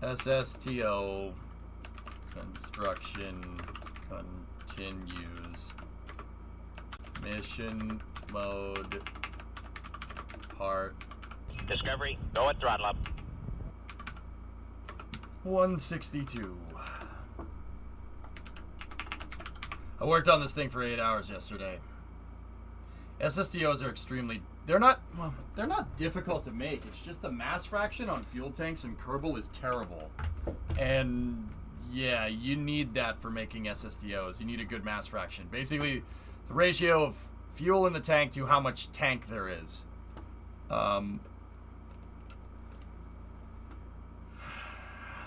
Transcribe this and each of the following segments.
SSTO construction continues. Mission mode part. Discovery, go at throttle up. 162. I worked on this thing for 8 hours yesterday. SSTOs are extremely... They're not difficult to make. It's just the mass fraction on fuel tanks and Kerbal is terrible. And yeah, you need that for making SSTOs. You need a good mass fraction. Basically, the ratio of fuel in the tank to how much tank there is. The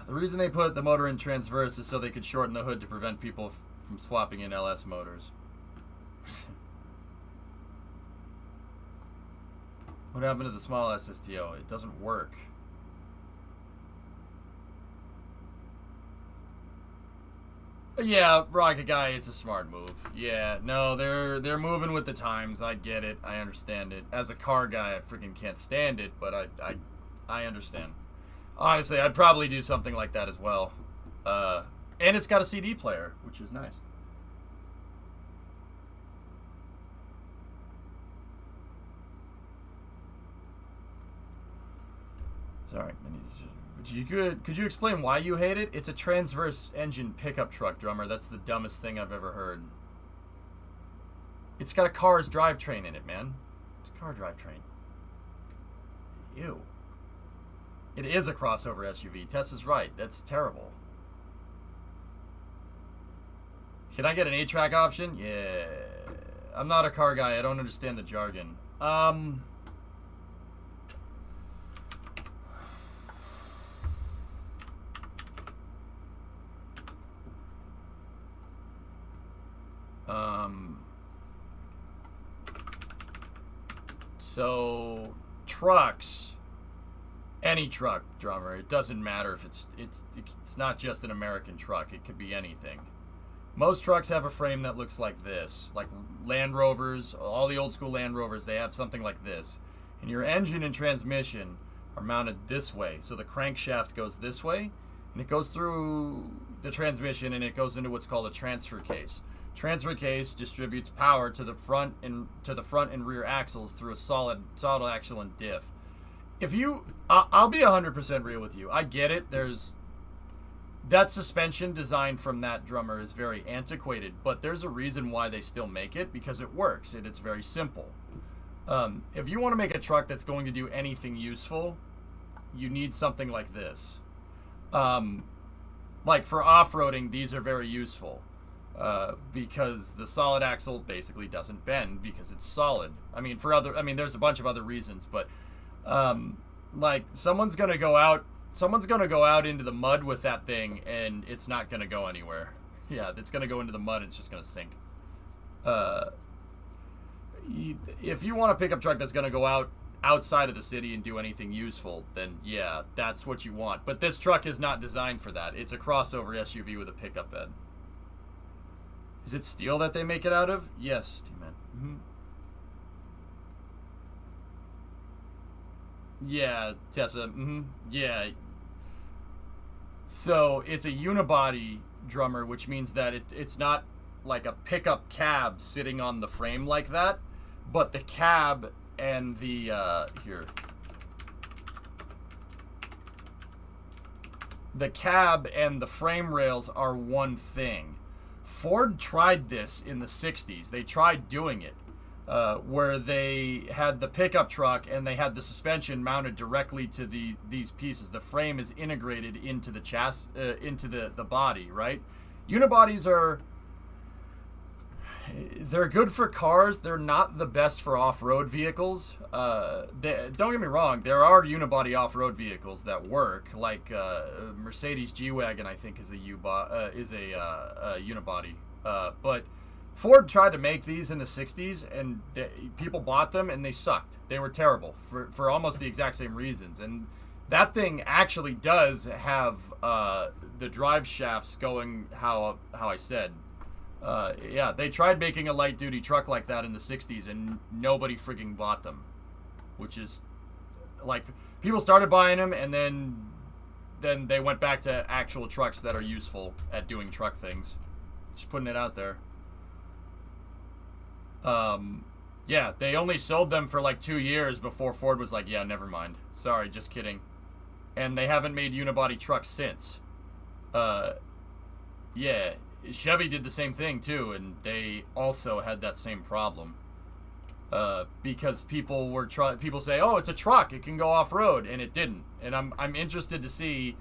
reason they put the motor in transverse is so they could shorten the hood to prevent people from swapping in LS motors. What happened to the small SSTO? It doesn't work. Yeah, Rocket Guy, it's a smart move. Yeah, no, they're moving with the times. I get it. I understand it. As a car guy, I freaking can't stand it, but I understand. Honestly, I'd probably do something like that as well. And it's got a CD player, which is nice. Sorry. Could you explain why you hate it? It's a transverse engine pickup truck, drummer. That's the dumbest thing I've ever heard. It's got a car's drivetrain in it, man. It's a car drivetrain. Ew. It is a crossover SUV. Tess is right. That's terrible. Can I get an 8-track option? Yeah. I'm not a car guy. I don't understand the jargon. So trucks, any truck, drummer, it doesn't matter if it's not just an American truck. It could be anything. Most trucks have a frame that looks like this, like Land Rovers, all the old school Land Rovers, they have something like this. And your engine and transmission are mounted this way. So the crankshaft goes this way, and it goes through the transmission, and it goes into what's called a transfer case. Transfer case distributes power to the front and rear axles through a solid axle and diff. If you, I'll be 100% real with you. I get it. That suspension design from that drummer is very antiquated, but there's a reason why they still make it, because it works and it's very simple. If you want to make a truck that's going to do anything useful, you need something like this. Like for off-roading, these are very useful. Because the solid axle basically doesn't bend because it's solid. There's a bunch of other reasons, but like someone's gonna go out into the mud with that thing, and it's not gonna go anywhere. Yeah, it's gonna go into the mud. It's just gonna sink. If you want a pickup truck that's gonna go outside of the city and do anything useful, then yeah, that's what you want. But this truck is not designed for that. It's a crossover SUV with a pickup bed. Is it steel that they make it out of? Yes, T-Man. Mm-hmm. Yeah, Tessa. Mm-hmm. Yeah. So it's a unibody drummer, which means that it's not like a pickup cab sitting on the frame like that, but the cab and the the cab and the frame rails are one thing. Ford tried this in the 60s. They tried doing it where they had the pickup truck and they had the suspension mounted directly to these pieces. The frame is integrated into the chassis, into the body, right? Unibodies they're good for cars. They're not the best for off-road vehicles. Don't get me wrong. There are unibody off-road vehicles that work, like Mercedes G-Wagon, I think, is a unibody. But Ford tried to make these in the 60s, and people bought them, and they sucked. They were terrible for almost the exact same reasons. And that thing actually does have the drive shafts going how I said. Yeah, they tried making a light-duty truck like that in the 60s, and nobody freaking bought them. Which is, like, people started buying them, and then then they went back to actual trucks that are useful at doing truck things. Just putting it out there. Yeah, they only sold them for like 2 years before Ford was like, yeah, never mind. Sorry, just kidding. And they haven't made unibody trucks since. Yeah, Chevy did the same thing too, and they also had that same problem. Because people say, oh, it's a truck, it can go off-road, and it didn't. And I'm interested to see,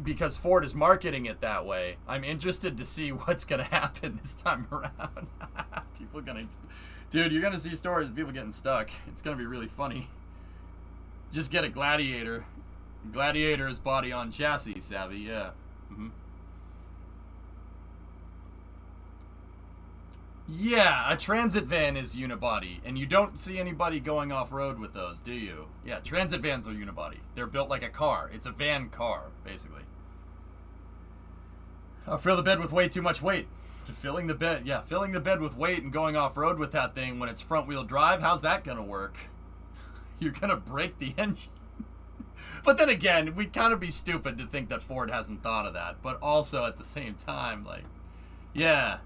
because Ford is marketing it that way, I'm interested to see what's going to happen this time around. Dude, you're going to see stories of people getting stuck. It's going to be really funny. Just get a Gladiator. Gladiator is body on chassis savvy, yeah. Mm-hmm. Yeah, a transit van is unibody, and you don't see anybody going off-road with those, do you? Yeah, transit vans are unibody. They're built like a car. It's a van car, basically. Fill the bed with way too much weight. Filling the bed with weight and going off-road with that thing when it's front-wheel drive, how's that gonna work? You're gonna break the engine. But then again, we'd kind of be stupid to think that Ford hasn't thought of that. But also, at the same time, like, yeah...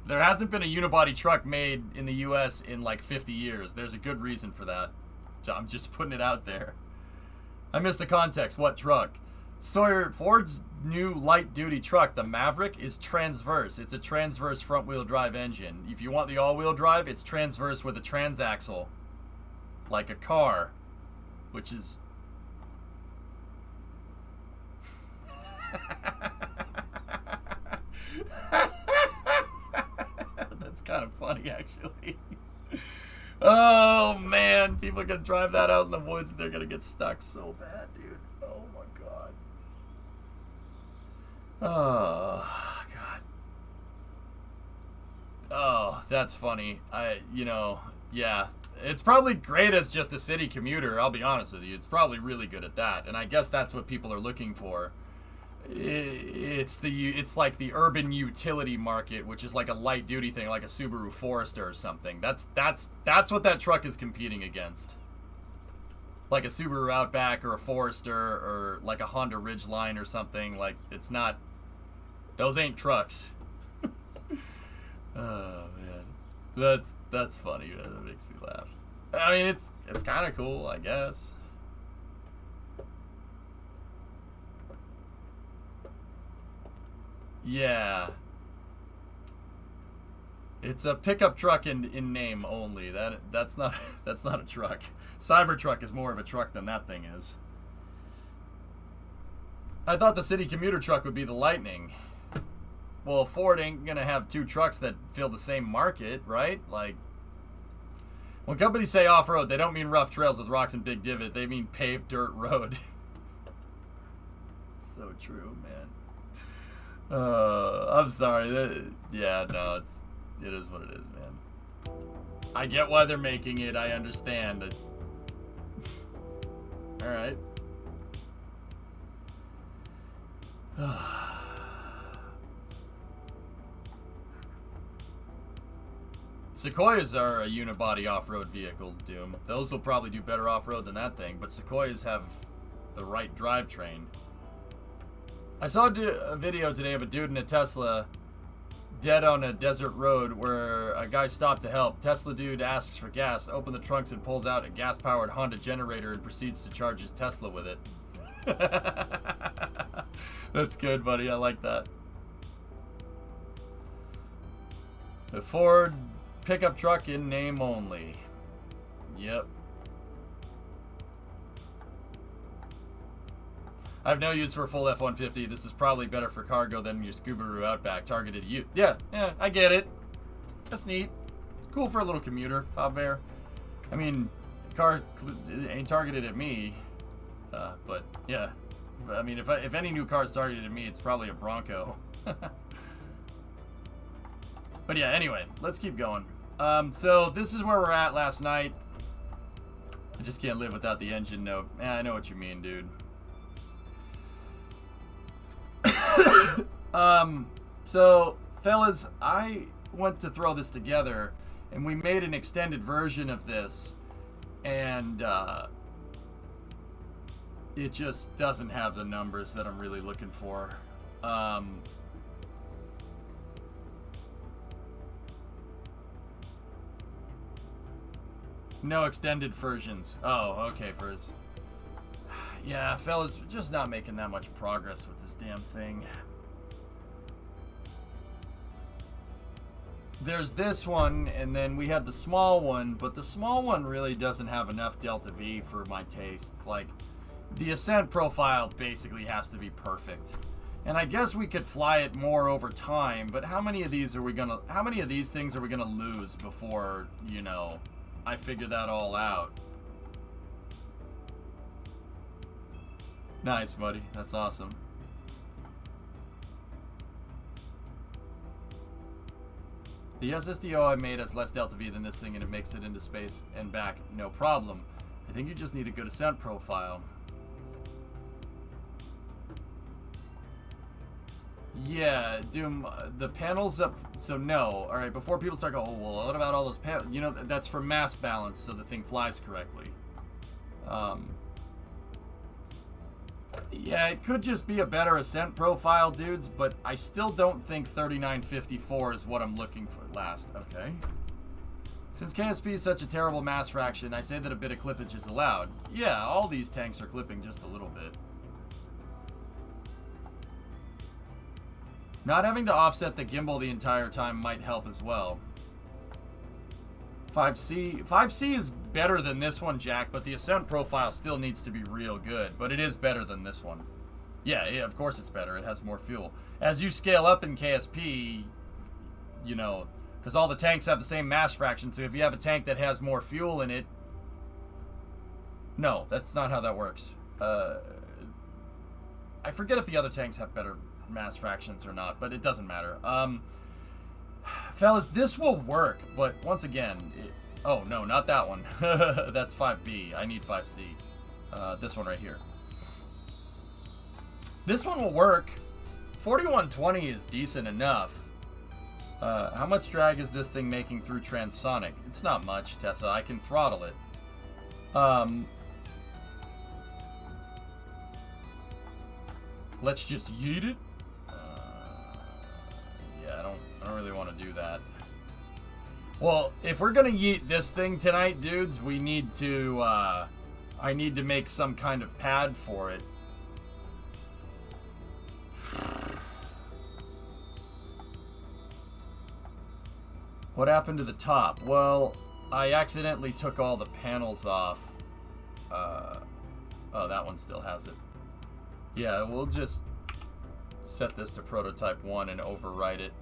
There hasn't been a unibody truck made in the U.S. in like 50 years. There's a good reason for that. So I'm just putting it out there. I missed the context. What truck? Sawyer, Ford's new light-duty truck, the Maverick, is transverse. It's a transverse front-wheel drive engine. If you want the all-wheel drive, it's transverse with a transaxle. Like a car. Which is... kind of funny, actually. Oh man, people are gonna drive that out in the woods and they're gonna get stuck so bad, dude. Oh my god. Oh god. Oh, that's funny. Yeah, it's probably great as just a city commuter, I'll be honest with you. It's probably really good at that, and I guess that's what people are looking for. It's like the urban utility market, which is like a light duty thing, like a Subaru Forester or something. That's what that truck is competing against. Like a Subaru Outback or a Forester or like a Honda Ridgeline or something. Like, it's not, those ain't trucks. Oh man, that's funny. That makes me laugh. I mean, it's kind of cool, I guess. Yeah. It's a pickup truck in name only. That's not a truck. Cybertruck is more of a truck than that thing is. I thought the city commuter truck would be the Lightning. Well, Ford ain't gonna have two trucks that fill the same market, right? Like, when companies say off-road, they don't mean rough trails with rocks and big divot. They mean paved dirt road. So true, man. I'm sorry. Yeah, no, it is what it is, man. I get why they're making it. I understand. All right. Sequoias are a unibody off-road vehicle, Doom. Those will probably do better off-road than that thing, but Sequoias have the right drivetrain. I saw a video today of a dude in a Tesla dead on a desert road where a guy stopped to help. Tesla dude asks for gas, opens the trunks and pulls out a gas-powered Honda generator and proceeds to charge his Tesla with it. That's good, buddy. I like that. The Ford pickup truck in name only. Yep. I have no use for a full F-150. This is probably better for cargo than your Subaru Outback targeted you. Yeah, I get it. That's neat. Cool for a little commuter, Bob Bear. I mean, car ain't targeted at me, but yeah. I mean, if any new car is targeted at me, it's probably a Bronco. But yeah, anyway, let's keep going. So this is where we're at last night. I just can't live without the engine note. I know what you mean, dude. So fellas, I went to throw this together and we made an extended version of this, and it just doesn't have the numbers that I'm really looking for. No extended versions. Oh, okay, Furs. Yeah, fellas, we're just not making that much progress with this damn thing. There's this one, and then we had the small one, but the small one really doesn't have enough Delta V for my taste. Like, the ascent profile basically has to be perfect. And I guess we could fly it more over time, but how many of these things are we gonna lose before, you know, I figure that all out? Nice, buddy. That's awesome. The SSDO I made has less Delta V than this thing, and it makes it into space and back, no problem. I think you just need a good ascent profile. Yeah, Doom, the panels up, so no. All right, before people start going, oh, well, what about all those panels? You know, that's for mass balance, so the thing flies correctly. Yeah, it could just be a better ascent profile, dudes, but I still don't think 3954 is what I'm looking for. Last, okay. Since KSP is such a terrible mass fraction, I say that a bit of clippage is allowed. Yeah, all these tanks are clipping just a little bit. Not having to offset the gimbal the entire time might help as well. 5C is better than this one, Jack, but the ascent profile still needs to be real good. But it is better than this one. Yeah, of course it's better. It has more fuel. As you scale up in KSP, you know, because all the tanks have the same mass fraction, so if you have a tank that has more fuel in it... No, that's not how that works. I forget if the other tanks have better mass fractions or not, but it doesn't matter. Fellas, this will work, but once again, oh no, not that one. That's 5B. I need 5C. This one right here. This one will work. 4120 is decent enough. How much drag is this thing making through transonic? It's not much, Tessa. I can throttle it. Let's just yeet it. Yeah, I don't really want to do that. Well, if we're gonna yeet this thing tonight, dudes, we need to, I need to make some kind of pad for it. What happened to the top? Well, I accidentally took all the panels off. Oh, that one still has it. Yeah, we'll just set this to prototype 1 and overwrite it.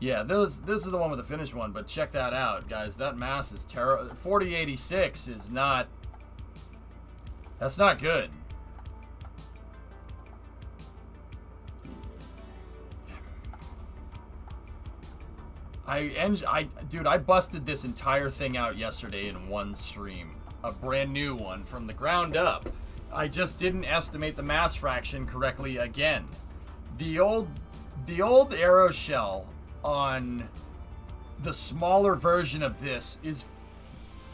Yeah, this is the one with the finished one, but check that out, guys. That mass is terrible. 4086 is not... That's not good. Dude, I busted this entire thing out yesterday in one stream. A brand new one from the ground up. I just didn't estimate the mass fraction correctly again. The old arrow shell on the smaller version of this is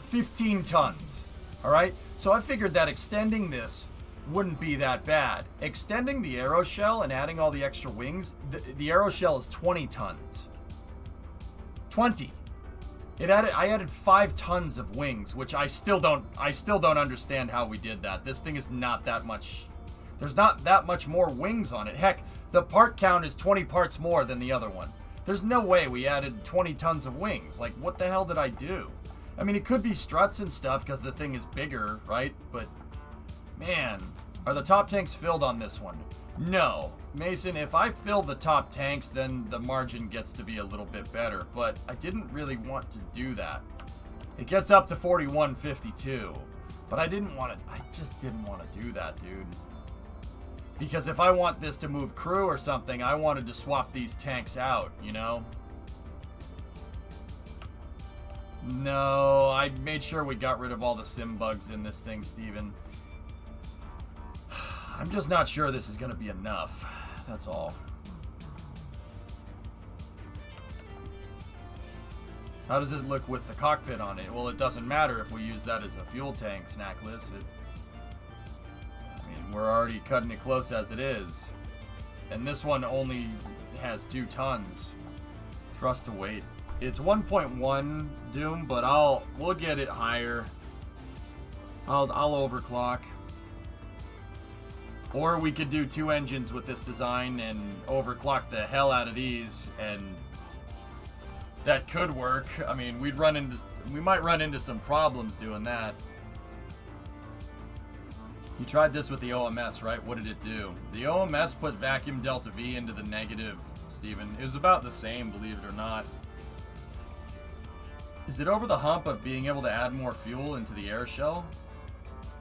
15 tons. All right? So I figured that extending this wouldn't be that bad. Extending the arrow shell and adding all the extra wings, the arrow shell is 20 tons. 20. I added 5 tons of wings, which I still don't understand how we did that. This thing is not that much. There's not that much more wings on it. Heck, the part count is 20 parts more than the other one. There's no way we added 20 tons of wings. Like, what the hell did I do? I mean, it could be struts and stuff because the thing is bigger, right? But, man, are the top tanks filled on this one? No. Mason, if I fill the top tanks, then the margin gets to be a little bit better. But I didn't really want to do that. It gets up to 4152. But I just didn't want to do that, dude. Because if I want this to move crew or something, I wanted to swap these tanks out, you know? No, I made sure we got rid of all the sim bugs in this thing, Steven. I'm just not sure this is going to be enough. That's all. How does it look with the cockpit on it? Well, it doesn't matter if we use that as a fuel tank, Snackless. I mean, we're already cutting it close as it is. And this one only has 2 tons. Thrust to weight. It's 1.1 Doom, but we'll get it higher. I'll overclock. Or we could do 2 engines with this design and overclock the hell out of these, and that could work. I mean, we might run into some problems doing that. You tried this with the OMS, right? What did it do? The OMS put vacuum delta V into the negative, Steven. It was about the same, believe it or not. Is it over the hump of being able to add more fuel into the air shell?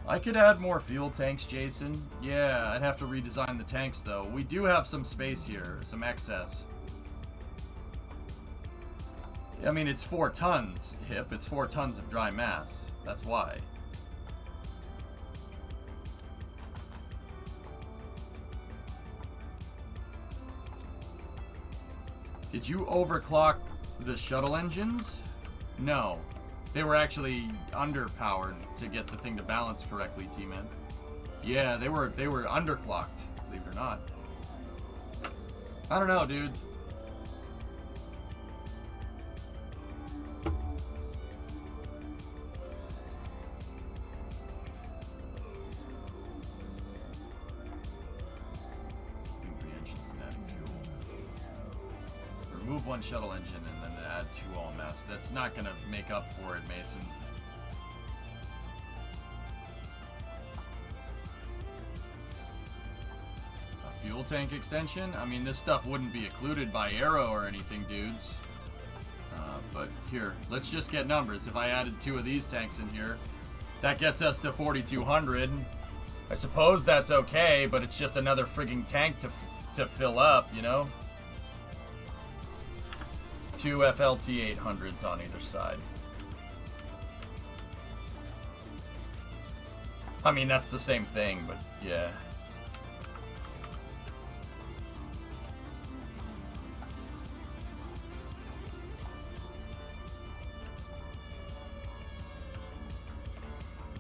I could add more fuel tanks, Jason. Yeah, I'd have to redesign the tanks, though. We do have some space here, some excess. I mean, it's 4 tons, Hip. It's 4 tons of dry mass. That's why. Did you overclock the shuttle engines? No. They were actually underpowered to get the thing to balance correctly, T-Man. Yeah, they were underclocked, believe it or not. I don't know, dudes. Remove 1 shuttle engine and then add 2 OMS. That's not going to make up for it, Mason. A fuel tank extension? I mean, this stuff wouldn't be occluded by Aero or anything, dudes. But here, let's just get numbers. If I added 2 of these tanks in here, that gets us to 4,200. I suppose that's okay, but it's just another frigging tank to fill up, you know? 2 FLT 800s on either side. I mean, that's the same thing, but yeah.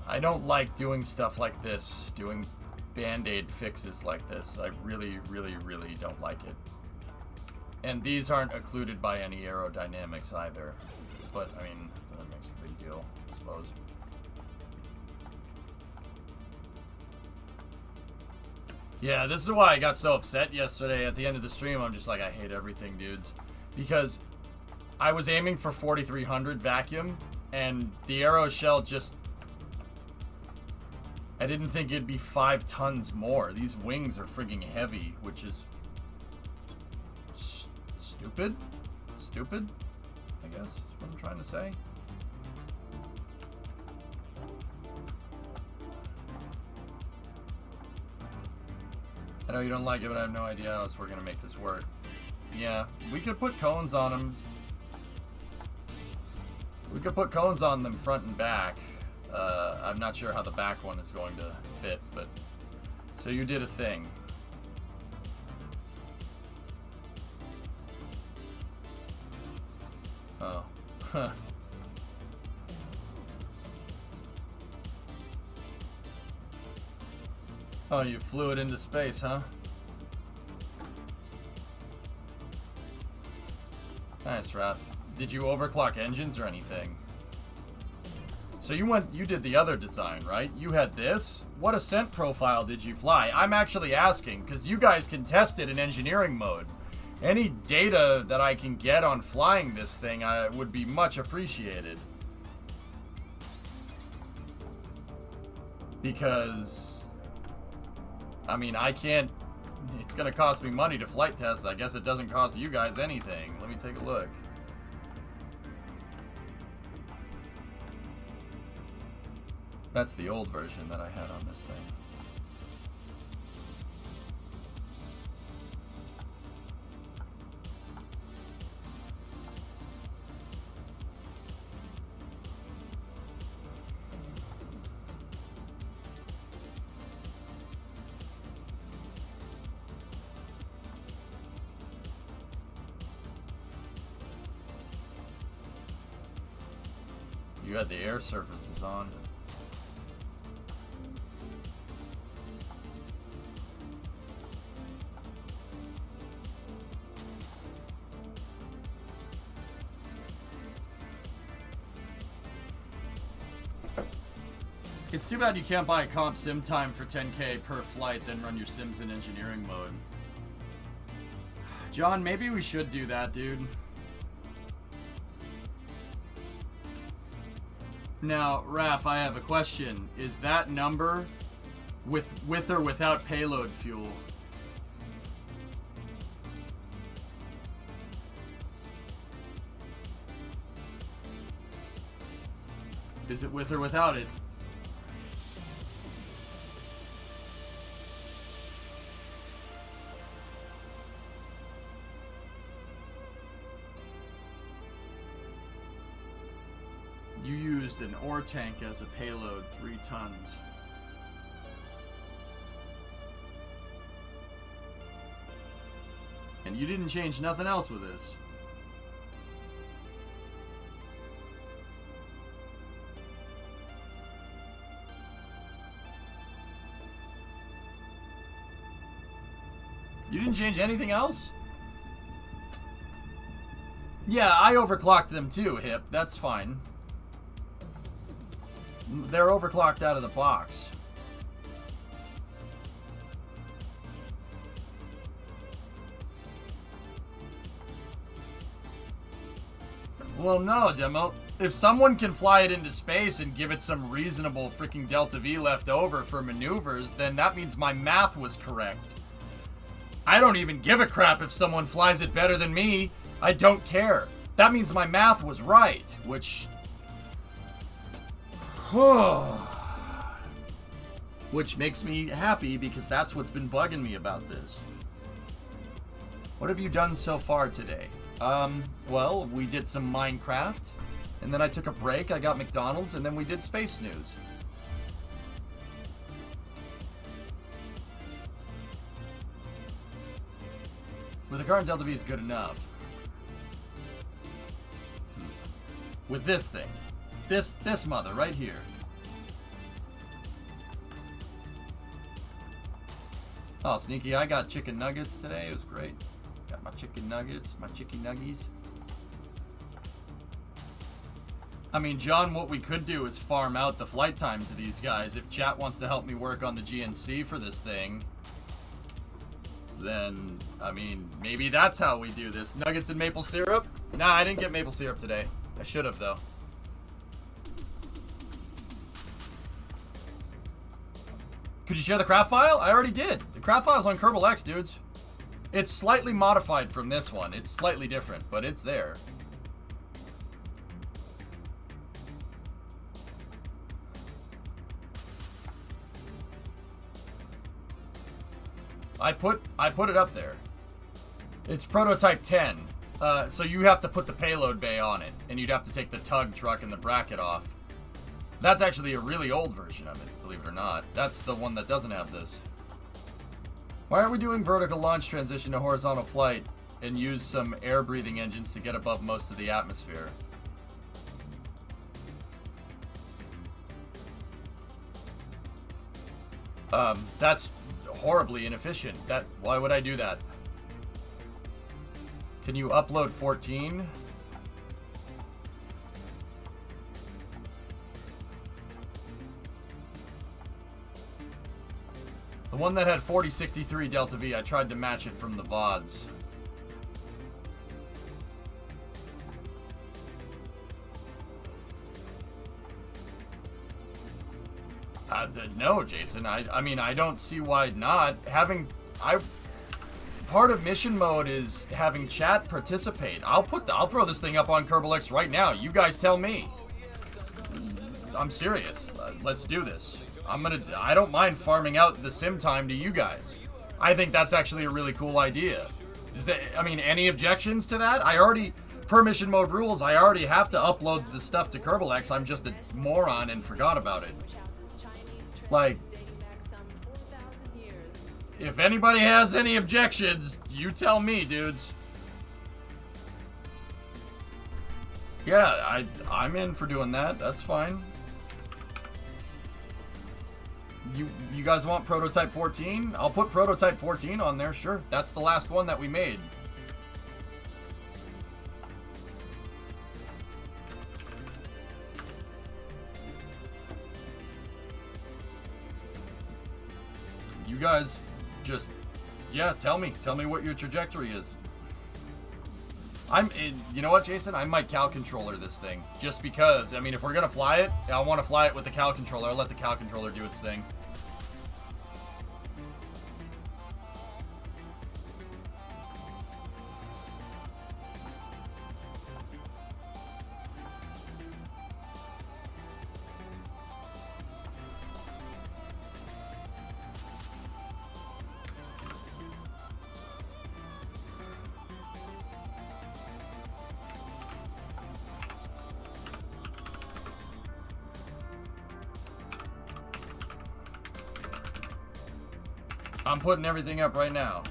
I don't like doing stuff like this, doing band-aid fixes like this. I really, really, really don't like it. And these aren't occluded by any aerodynamics either. But, I mean, that makes a big deal, I suppose. Yeah, this is why I got so upset yesterday at the end of the stream. I'm just like, I hate everything, dudes. Because I was aiming for 4,300 vacuum, and the aero shell just... I didn't think it'd be 5 tons more. These wings are frigging heavy, which is... stupid? Stupid, I guess is what I'm trying to say. I know you don't like it, but I have no idea how else we're going to make this work. Yeah, we could put cones on them. We could put cones on them front and back. I'm not sure how the back one is going to fit, but... So you did a thing. Oh. Huh. Oh, you flew it into space, huh? Nice, Raph. Did you overclock engines or anything? So you did the other design, right? You had this? What ascent profile did you fly? I'm actually asking, because you guys can test it in engineering mode. Any data that I can get on flying this thing would be much appreciated. Because, I mean, I can't, it's going to cost me money to flight test. I guess it doesn't cost you guys anything. Let me take a look. That's the old version that I had on this thing. you had the air surfaces on. It's too bad you can't buy a comp sim time for 10K per flight, then run your sims in engineering mode. John, maybe we should do that, dude. Now, Raph, I have a question. Is that number with or without payload fuel? Is it with or without it? You used an ore tank as a payload, 3 tons. And you didn't change nothing else with this. You didn't change anything else? Yeah, I overclocked them too, Hip. That's fine. They're overclocked out of the box. Well, no, Demo. If someone can fly it into space and give it some reasonable freaking Delta V left over for maneuvers, then that means my math was correct. I don't even give a crap if someone flies it better than me. I don't care. That means my math was right, which... which makes me happy because that's what's been bugging me about this. What have you done so far today? Well, we did some Minecraft, and then I took a break, I got McDonald's, and then we did Space News. With the current Delta V is good enough. With this thing. This mother right here. Oh, Sneaky, I got chicken nuggets today. It was great. Got my chicken nuggets, my chicken nuggies. I mean, John, what we could do is farm out the flight time to these guys. If chat wants to help me work on the GNC for this thing, then, I mean, maybe that's how we do this. Nuggets and maple syrup? Nah, I didn't get maple syrup today. I should have, though. Could you share the craft file? I already did. The craft file's on Kerbal X, dudes. It's slightly modified from this one. It's slightly different, but it's there. I put it up there. It's prototype 10. So you have to put the payload bay on it, and you'd have to take the tug truck and the bracket off. That's actually a really old version of it, believe it or not. That's the one that doesn't have this. Why aren't we doing vertical launch transition to horizontal flight and use some air breathing engines to get above most of the atmosphere? That's horribly inefficient. Why would I do that? Can you upload 14? The one that had 4063 Delta V, I tried to match it from the VODs. No, Jason. I mean, I don't see why not. Part of mission mode is having chat participate. I'll throw this thing up on Kerbal X right now. You guys tell me. I'm serious. Let's do this. I don't mind farming out the sim time to you guys. I think that's actually a really cool idea. Any objections to that? Per mission mode rules, I already have to upload the stuff to Kerbal X. I'm just a moron and forgot about it. Like, if anybody has any objections, you tell me, dudes. Yeah, I'm in for doing that. That's fine. You guys want prototype 14? I'll put prototype 14 on there, sure. That's the last one that we made. You guys just, yeah, tell me what your trajectory is. You know what, Jason? I might cow controller this thing. Just because, I mean, if we're gonna fly it, I want to fly it with the cow controller. I'll let the cow controller do its thing. I'm putting everything up right now.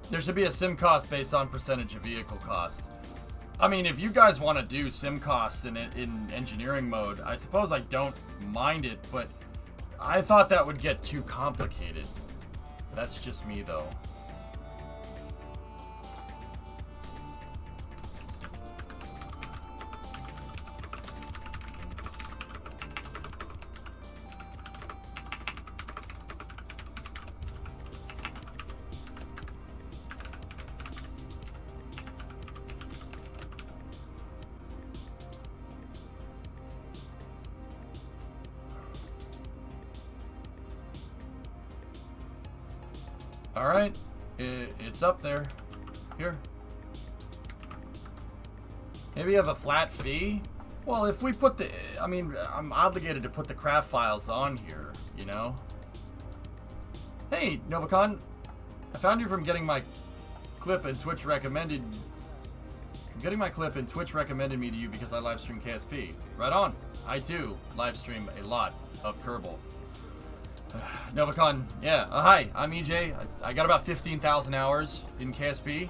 There should be a sim cost based on percentage of vehicle cost. I mean, if you guys want to do sim costs in engineering mode, I suppose I don't mind it, but I thought that would get too complicated. That's just me, though. All right, it's up there. Here. Maybe you have a flat fee? Well, if we put the, I mean, I'm obligated to put the craft files on here, you know? Hey, Novacon, I found you from getting my clip and Twitch recommended me to you because I live stream KSP. Right on. I too live stream a lot of Kerbal. Novacon, yeah. Hi, I'm EJ. I got about 15,000 hours in KSP.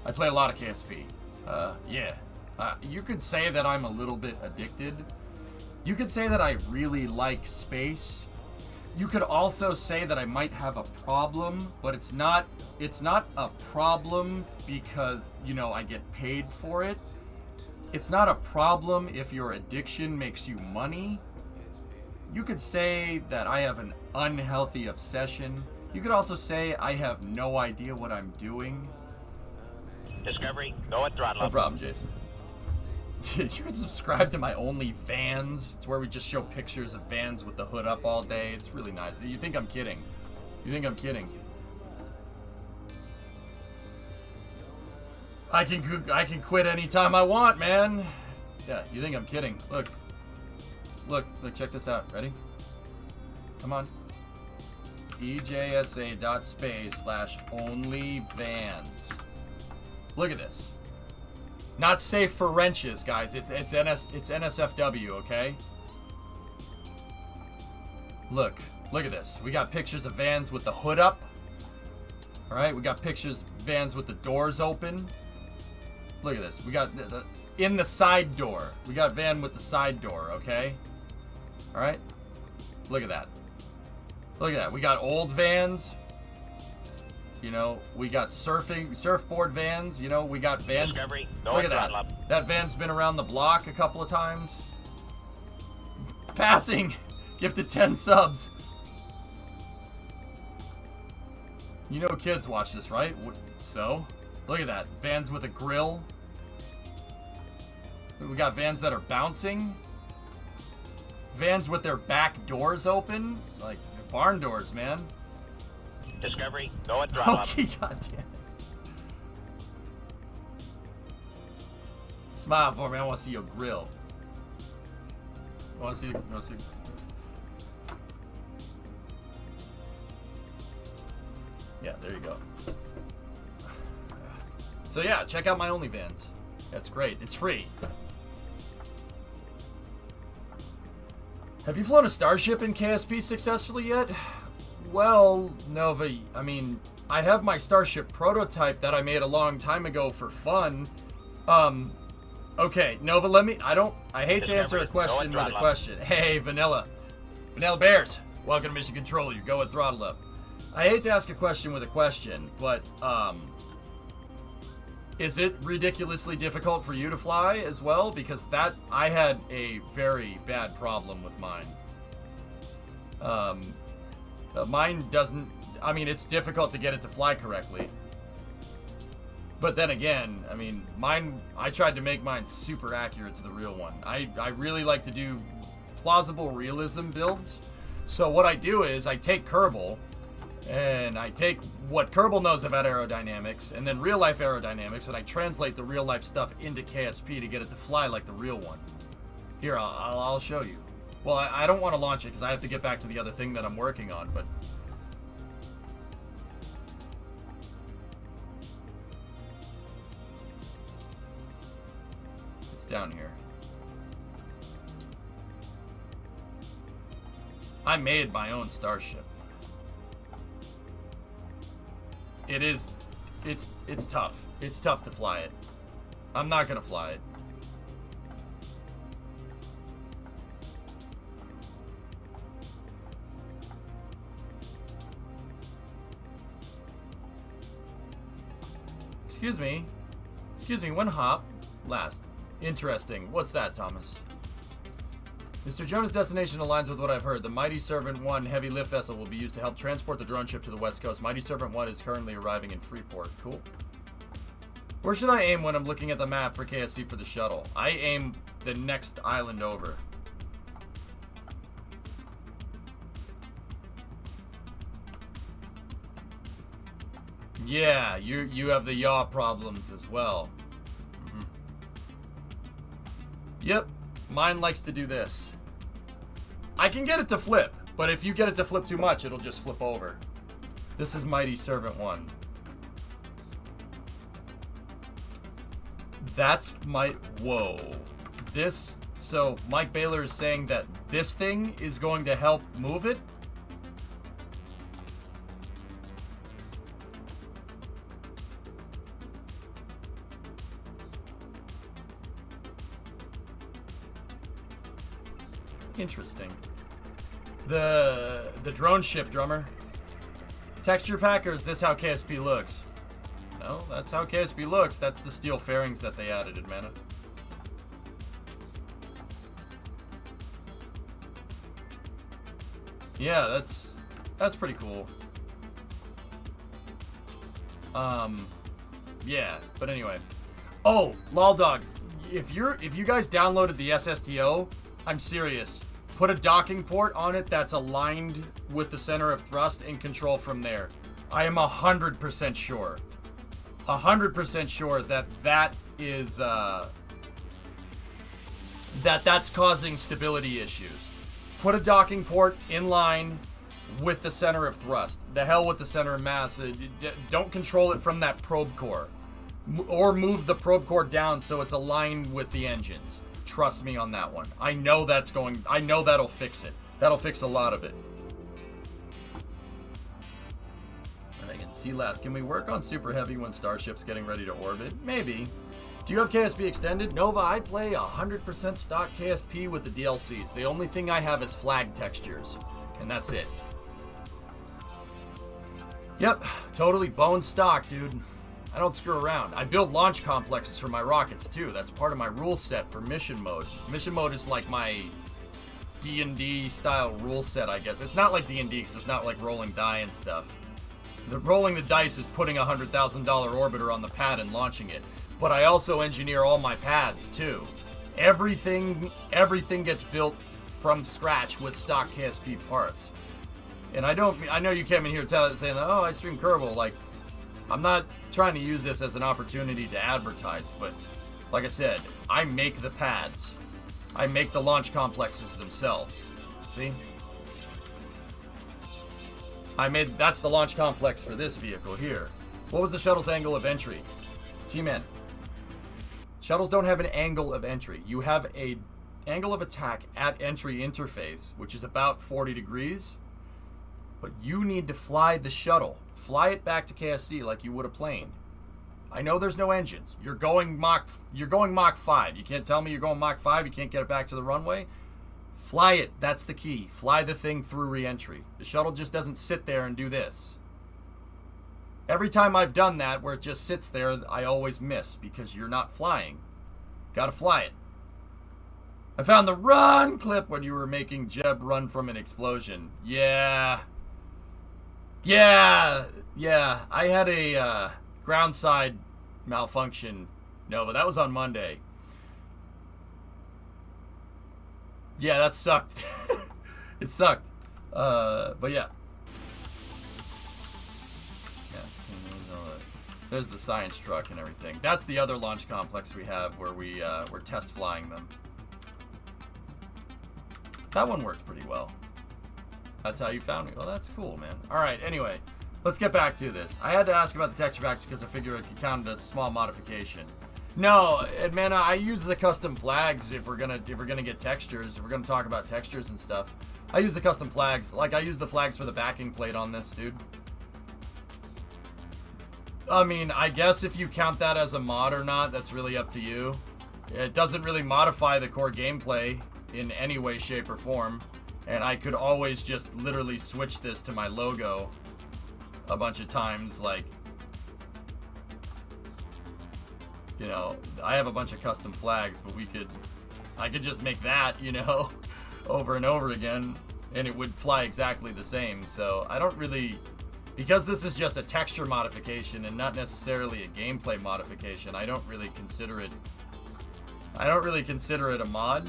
I play a lot of KSP. Yeah. You could say that I'm a little bit addicted. You could say that I really like space. You could also say that I might have a problem, but it's not a problem because, you know, I get paid for it. It's not a problem if your addiction makes you money. You could say that I have an unhealthy obsession. You could also say I have no idea what I'm doing. Discovery, go at throttle. No problem, Jason. You can subscribe to my OnlyVans. It's where we just show pictures of vans with the hood up all day. It's really nice. You think I'm kidding? You think I'm kidding? I can quit anytime I want, man. Yeah, you think I'm kidding? Look, check this out. Ready? Come on. EJSA.space/onlyvans. Look at this. Not safe for wrenches, guys. It's NSFW, okay? Look at this. We got pictures of vans with the hood up. All right, we got pictures of vans with the doors open. Look at this. We got in the side door. We got van with the side door, okay? All right? Look at that. Look at that. We got old vans. You know, we got surfboard vans. You know, we got vans. Discovery, look at that. That van's been around the block a couple of times. Passing. Gifted 10 subs. You know kids watch this, right? So, look at that. Vans with a grill. We got vans that are bouncing. Vans with their back doors open. Like barn doors, man. Discovery, go at throttle. Okay, goddamn. Smile for me. I want to see your grill. I want to see. Yeah, there you go. So yeah, check out my OnlyVans. That's great. It's free. Have you flown a Starship in KSP successfully yet? Well, Nova, I mean, I have my Starship prototype that I made a long time ago for fun. Okay, Nova, I hate to answer a question with a question. Hey, Vanilla Bears, welcome to Mission Control, you go and throttle up. I hate to ask a question with a question, but, is it ridiculously difficult for you to fly as well? Because I had a very bad problem with mine. Mine doesn't, I mean, it's difficult to get it to fly correctly. But then again, I mean, I tried to make mine super accurate to the real one. I really like to do plausible realism builds. So what I do is I take Kerbal, and I take what Kerbal knows about aerodynamics, and then real life aerodynamics, and I translate the real life stuff into KSP to get it to fly like the real one. Here, I'll show you. Well, I don't want to launch it because I have to get back to the other thing that I'm working on, but... it's down here. I made my own Starship. It's tough. It's tough to fly it. I'm not gonna fly it. Excuse me, one hop. Last. Interesting. What's that, Thomas? Mr. Jonah's destination aligns with what I've heard. The Mighty Servant 1 heavy lift vessel will be used to help transport the drone ship to the west coast. Mighty Servant 1 is currently arriving in Freeport. Cool. Where should I aim when I'm looking at the map for KSC for the shuttle? I aim the next island over. Yeah, you have the yaw problems as well. Mm-hmm. Yep, mine likes to do this. I can get it to flip, but if you get it to flip too much, it'll just flip over. This is Mighty Servant 1. That's my... Whoa. So Mike Baylor is saying that this thing is going to help move it? Interesting. The drone ship, drummer. Texture pack, or is this how KSP looks? No, that's how KSP looks. That's the steel fairings that they added in Mana. Yeah, that's pretty cool. Yeah, but anyway. Oh, Loldog, if you guys downloaded the SSTO, I'm serious. Put a docking port on it that's aligned with the center of thrust and control from there. I am 100% sure. 100% sure that is that's causing stability issues. Put a docking port in line with the center of thrust. The hell with the center of mass. Don't control it from that probe core, or move the probe core down so it's aligned with the engines. Trust me on that one. I know that'll fix it. That'll fix a lot of it. I can see last. Can we work on Super Heavy when Starship's getting ready to orbit? Maybe. Do you have KSP extended? Nova, I play 100% stock KSP with the DLCs. The only thing I have is flag textures, and that's it. Yep, totally bone stock, dude. I don't screw around. I build launch complexes for my rockets too. That's part of my rule set for mission mode. Mission mode is like my D&D style rule set, I guess. It's not like D&D because it's not like rolling die and stuff. The rolling the dice is putting a $100,000 orbiter on the pad and launching it. But I also engineer all my pads too. Everything gets built from scratch with stock KSP parts. And I know you came in here saying, oh, I stream Kerbal. Like, I'm not trying to use this as an opportunity to advertise, but like I said, I make the pads. I make the launch complexes themselves. See? That's the launch complex for this vehicle here. What was the shuttle's angle of entry? T-Man. Shuttles don't have an angle of entry. You have a angle of attack at entry interface, which is about 40 degrees. But you need to fly the shuttle. Fly it back to KSC like you would a plane. I know there's no engines. You're going Mach 5. You can't tell me you're going Mach 5. You can't get it back to the runway. Fly it. That's the key. Fly the thing through re-entry. The shuttle just doesn't sit there and do this. Every time I've done that where it just sits there, I always miss because you're not flying. Gotta fly it. I found the run clip when you were making Jeb run from an explosion. Yeah. I had a ground side malfunction, Nova. That was on Monday. Yeah, that sucked. It sucked. But yeah. There's the science truck and everything. That's the other launch complex we have where we're test flying them. That one worked pretty well. That's how you found me. Well, that's cool, man. All right, anyway, let's get back to this. I had to ask about the texture packs because I figure it could count as a small modification. No, man, I use the custom flags if we're gonna get textures. If we're gonna talk about textures and stuff, I use the custom flags. Like I use the flags for the backing plate on this, dude. I mean, I guess if you count that as a mod or not, that's really up to you. It doesn't really modify the core gameplay in any way, shape, or form. And I could always just literally switch this to my logo a bunch of times. Like, you know, I have a bunch of custom flags, but I could just make that, you know, over and over again, and it would fly exactly the same. So I don't really... Because this is just a texture modification and not necessarily a gameplay modification, I don't really consider it a mod.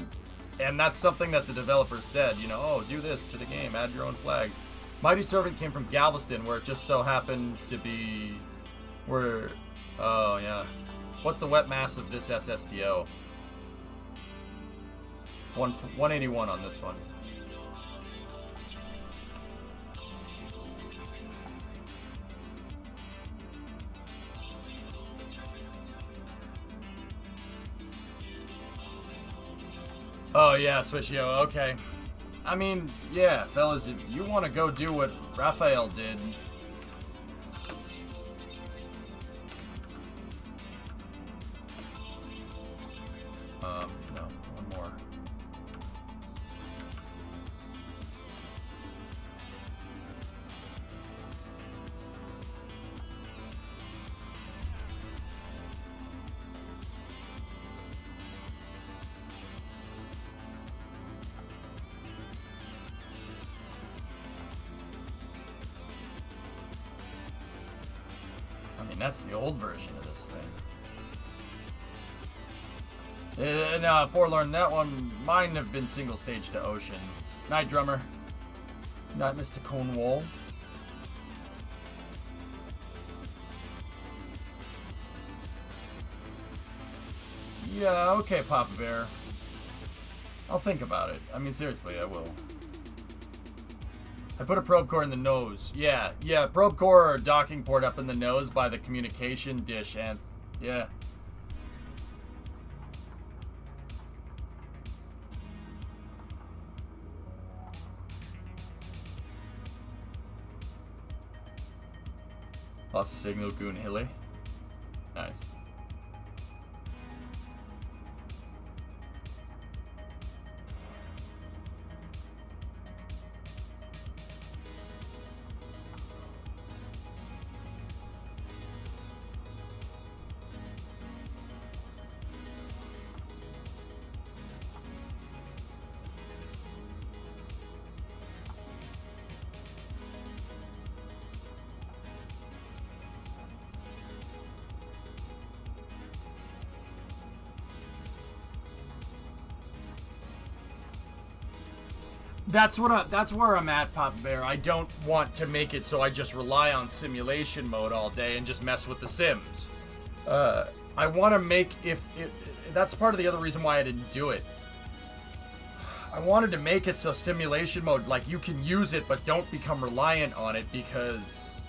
And that's something that the developers said, you know, oh, do this to the game, add your own flags. Mighty Servant came from Galveston, where it just so happened to be where, oh yeah. What's the wet mass of this SSTO? 181 on this one. Oh yeah, Swishio, okay. I mean, yeah, fellas, if you want to go do what Raphael did... no, one more. I mean, that's the old version of this thing. No, Forlorn, that one might have been single stage to Oceans. Night Drummer. Not Mr. Cornwall. Yeah, okay, Papa Bear. I'll think about it. I mean, seriously, I will. I put a probe core in the nose. Yeah, probe core or docking port up in the nose by the communication dish, and yeah. Lost a signal, Goon Hilly. Nice. That's where I'm at, Papa Bear. I don't want to make it so I just rely on simulation mode all day and just mess with the sims. I want to make that's part of the other reason why I didn't do it. I wanted to make it so simulation mode, like, you can use it but don't become reliant on it, because,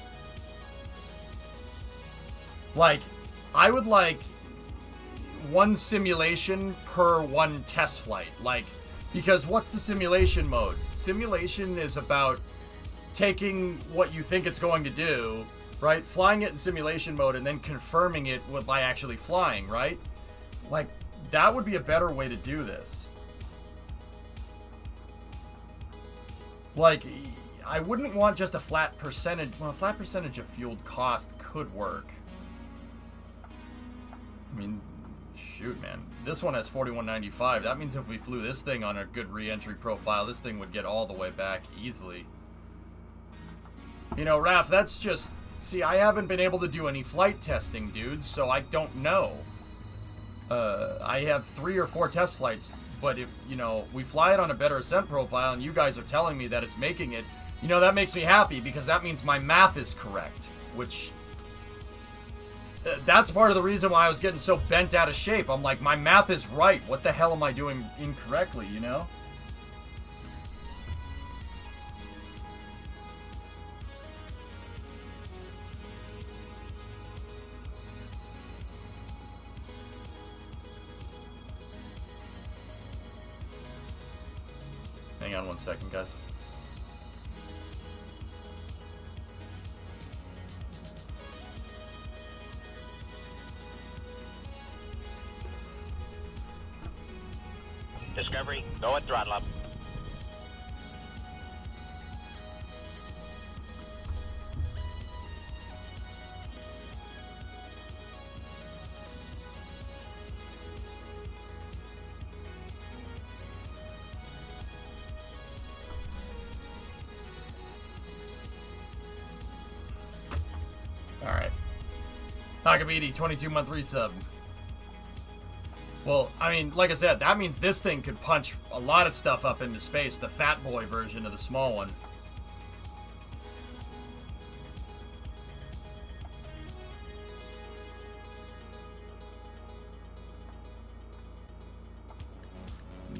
like, I would like one simulation per one test flight. Like, because what's the simulation mode? Simulation is about taking what you think it's going to do, right? Flying it in simulation mode and then confirming it by actually flying, right? Like, that would be a better way to do this. Like, I wouldn't want just a flat percentage. Well, a flat percentage of fueled cost could work. I mean, shoot, man. This one has 4195. That means if we flew this thing on a good re-entry profile, this thing would get all the way back easily. You know, Raph, that's just... See, I haven't been able to do any flight testing, dude, so I don't know. I have 3 or 4 test flights, but if, you know, we fly it on a better ascent profile and you guys are telling me that it's making it, you know, that makes me happy because that means my math is correct, which... that's part of the reason why I was getting so bent out of shape. I'm like, my math is right. What the hell am I doing incorrectly, you know? Hang on one second, guys. Discovery, go at throttle up. Alright. Hakabidi, 22-month resub. Well, I mean, like I said, that means this thing could punch a lot of stuff up into space, the fat boy version of the small one.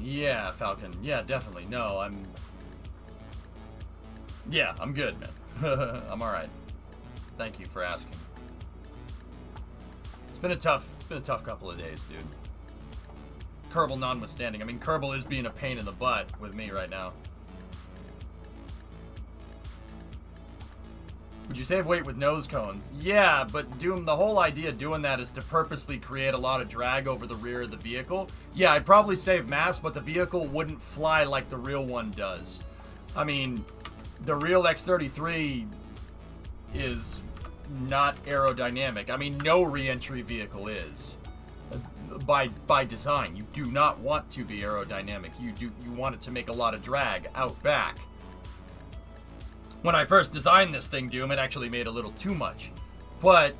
Yeah, Falcon. Yeah, definitely. No, Yeah, I'm good, man. I'm alright. Thank you for asking. It's been a tough couple of days, dude. Kerbal notwithstanding. I mean, Kerbal is being a pain in the butt with me right now. Would you save weight with nose cones? Yeah, but Doom, the whole idea of doing that is to purposely create a lot of drag over the rear of the vehicle. Yeah, I'd probably save mass, but the vehicle wouldn't fly like the real one does. I mean, the real X-33 is not aerodynamic. I mean, no re-entry vehicle is. By design, you do not want to be aerodynamic. You want it to make a lot of drag out back. When I first designed this thing, Doom, it actually made a little too much. But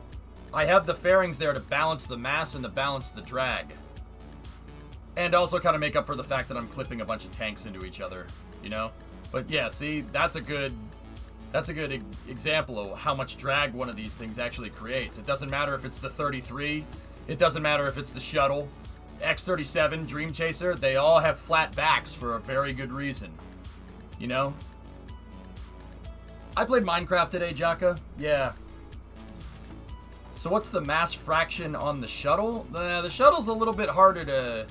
I have the fairings there to balance the mass and to balance the drag. And also kind of make up for the fact that I'm clipping a bunch of tanks into each other, you know? But yeah, see, that's a good example of how much drag one of these things actually creates. It doesn't matter if it's the 33, it doesn't matter if it's the shuttle, X-37, Dream Chaser, they all have flat backs for a very good reason. You know? I played Minecraft today, Jaka. Yeah. So what's the mass fraction on the shuttle? The shuttle's a little bit harder to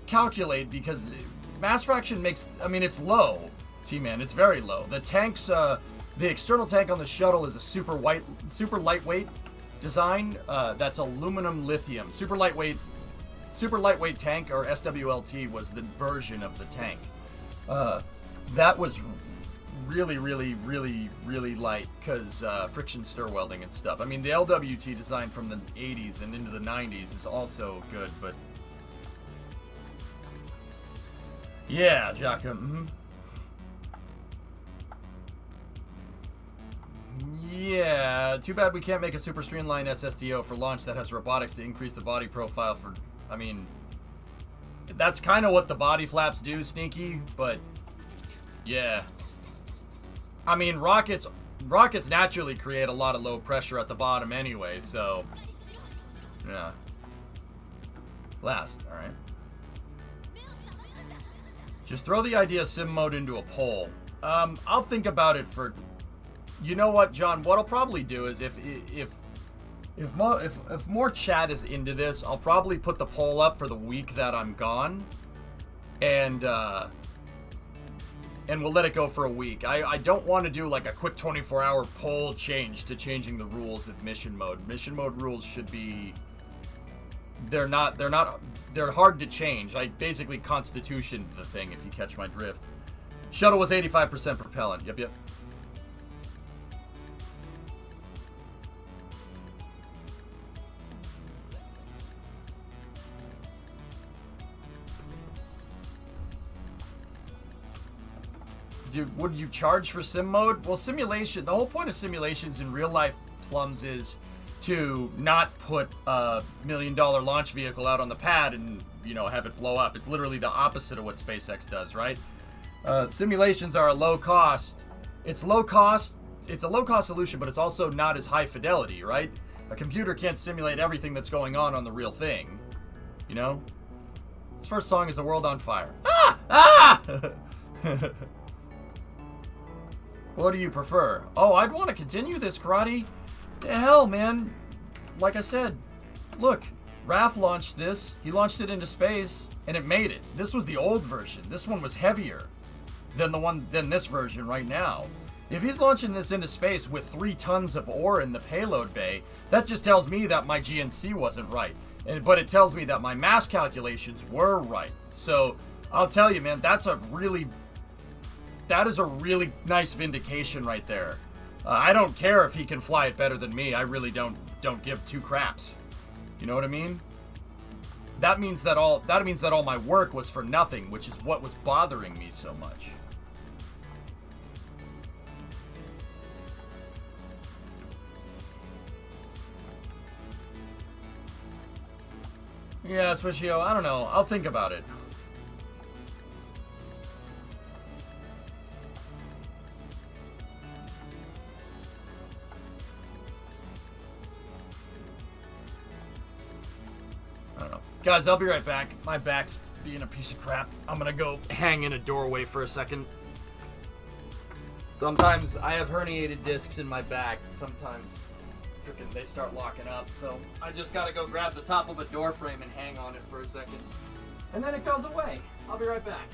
calculate because mass fraction makes... I mean, it's low, T-Man. It's very low. The tanks... the external tank on the shuttle is a super lightweight design. That's aluminum lithium. Super lightweight tank, or SWLT, was the version of the tank. That was really light because friction stir welding and stuff. I mean, the LWT design from the 80s and into the 90s is also good, but yeah, Jaka. Yeah, too bad we can't make a super streamlined SSDO for launch that has robotics to increase the body profile for... I mean, that's kind of what the body flaps do, Sneaky, but yeah. I mean, rockets naturally create a lot of low pressure at the bottom anyway, so yeah. Last, alright. Just throw the idea of sim mode into a poll. I'll think about it for... You know what, John? What I'll probably do is if If more chat is into this, I'll probably put the poll up for the week that I'm gone, and we'll let it go for a week. I don't want to do like a quick 24-hour poll change to changing the rules of mission mode. Mission mode rules should be. They're hard to change. I basically constitutioned the thing, if you catch my drift. Shuttle was 85% propellant. Yep. Dude, would you charge for sim mode? Well, simulation, the whole point of simulations in real life, Plums, is to not put a $1 million launch vehicle out on the pad and, have it blow up. It's literally the opposite of what SpaceX does, right? Simulations are a low cost. It's a low cost solution, but it's also not as high fidelity, right? A computer can't simulate everything that's going on the real thing. This first song is "The World on Fire." Ah! What do you prefer? Oh, I'd want to continue this, Karate. The hell, man. Like I said, look, Raph launched this. He launched it into space, and it made it. This was the old version. This one was heavier than this version right now. If he's launching this into space with 3 tons of ore in the payload bay, that just tells me that my GNC wasn't right. But it tells me that my mass calculations were right. So I'll tell you, man, that is a really nice vindication right there. I don't care if he can fly it better than me. I really don't give 2 craps. You know what I mean? That means that all my work was for nothing, which is what was bothering me so much. Yeah, Swishio, I don't know. I'll think about it. I don't know. Guys, I'll be right back. My back's being a piece of crap. I'm gonna go hang in a doorway for a second. Sometimes I have herniated discs in my back. Sometimes freaking they start locking up. So I just gotta go grab the top of a door frame and hang on it for a second. And then it goes away. I'll be right back.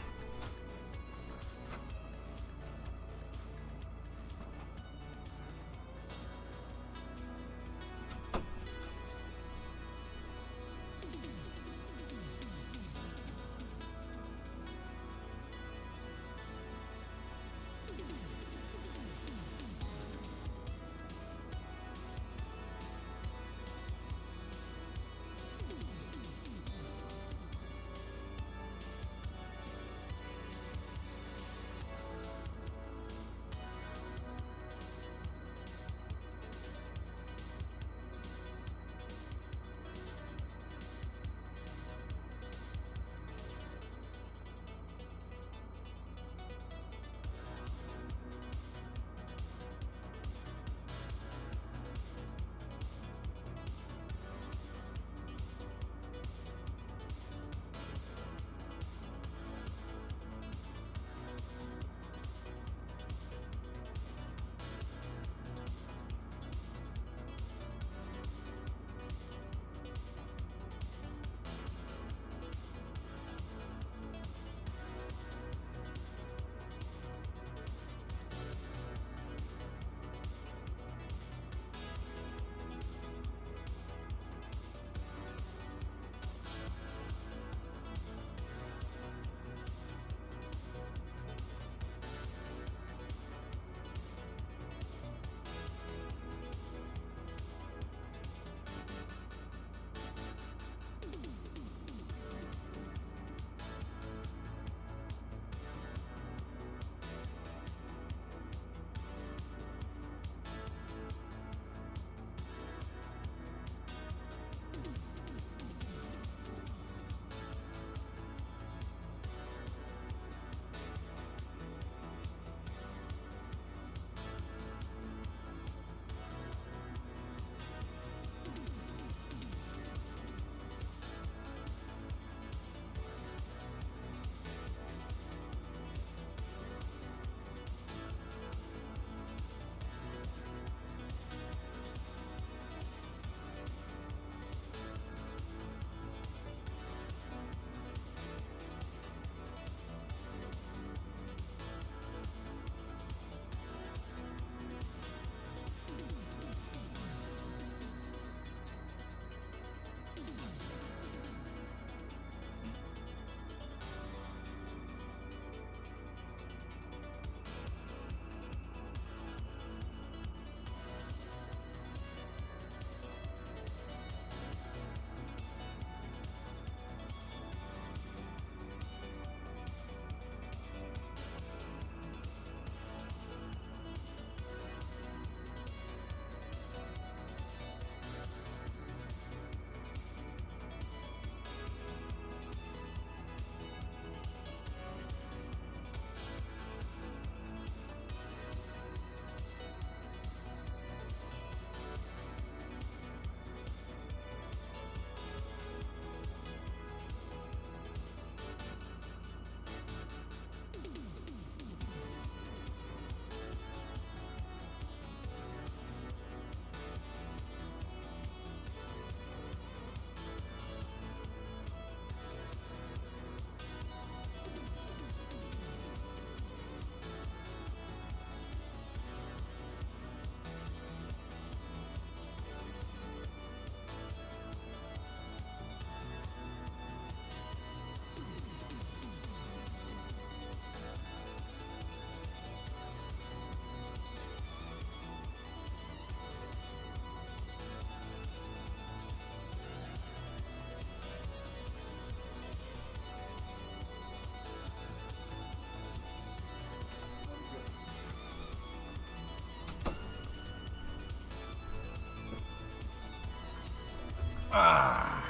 Ah.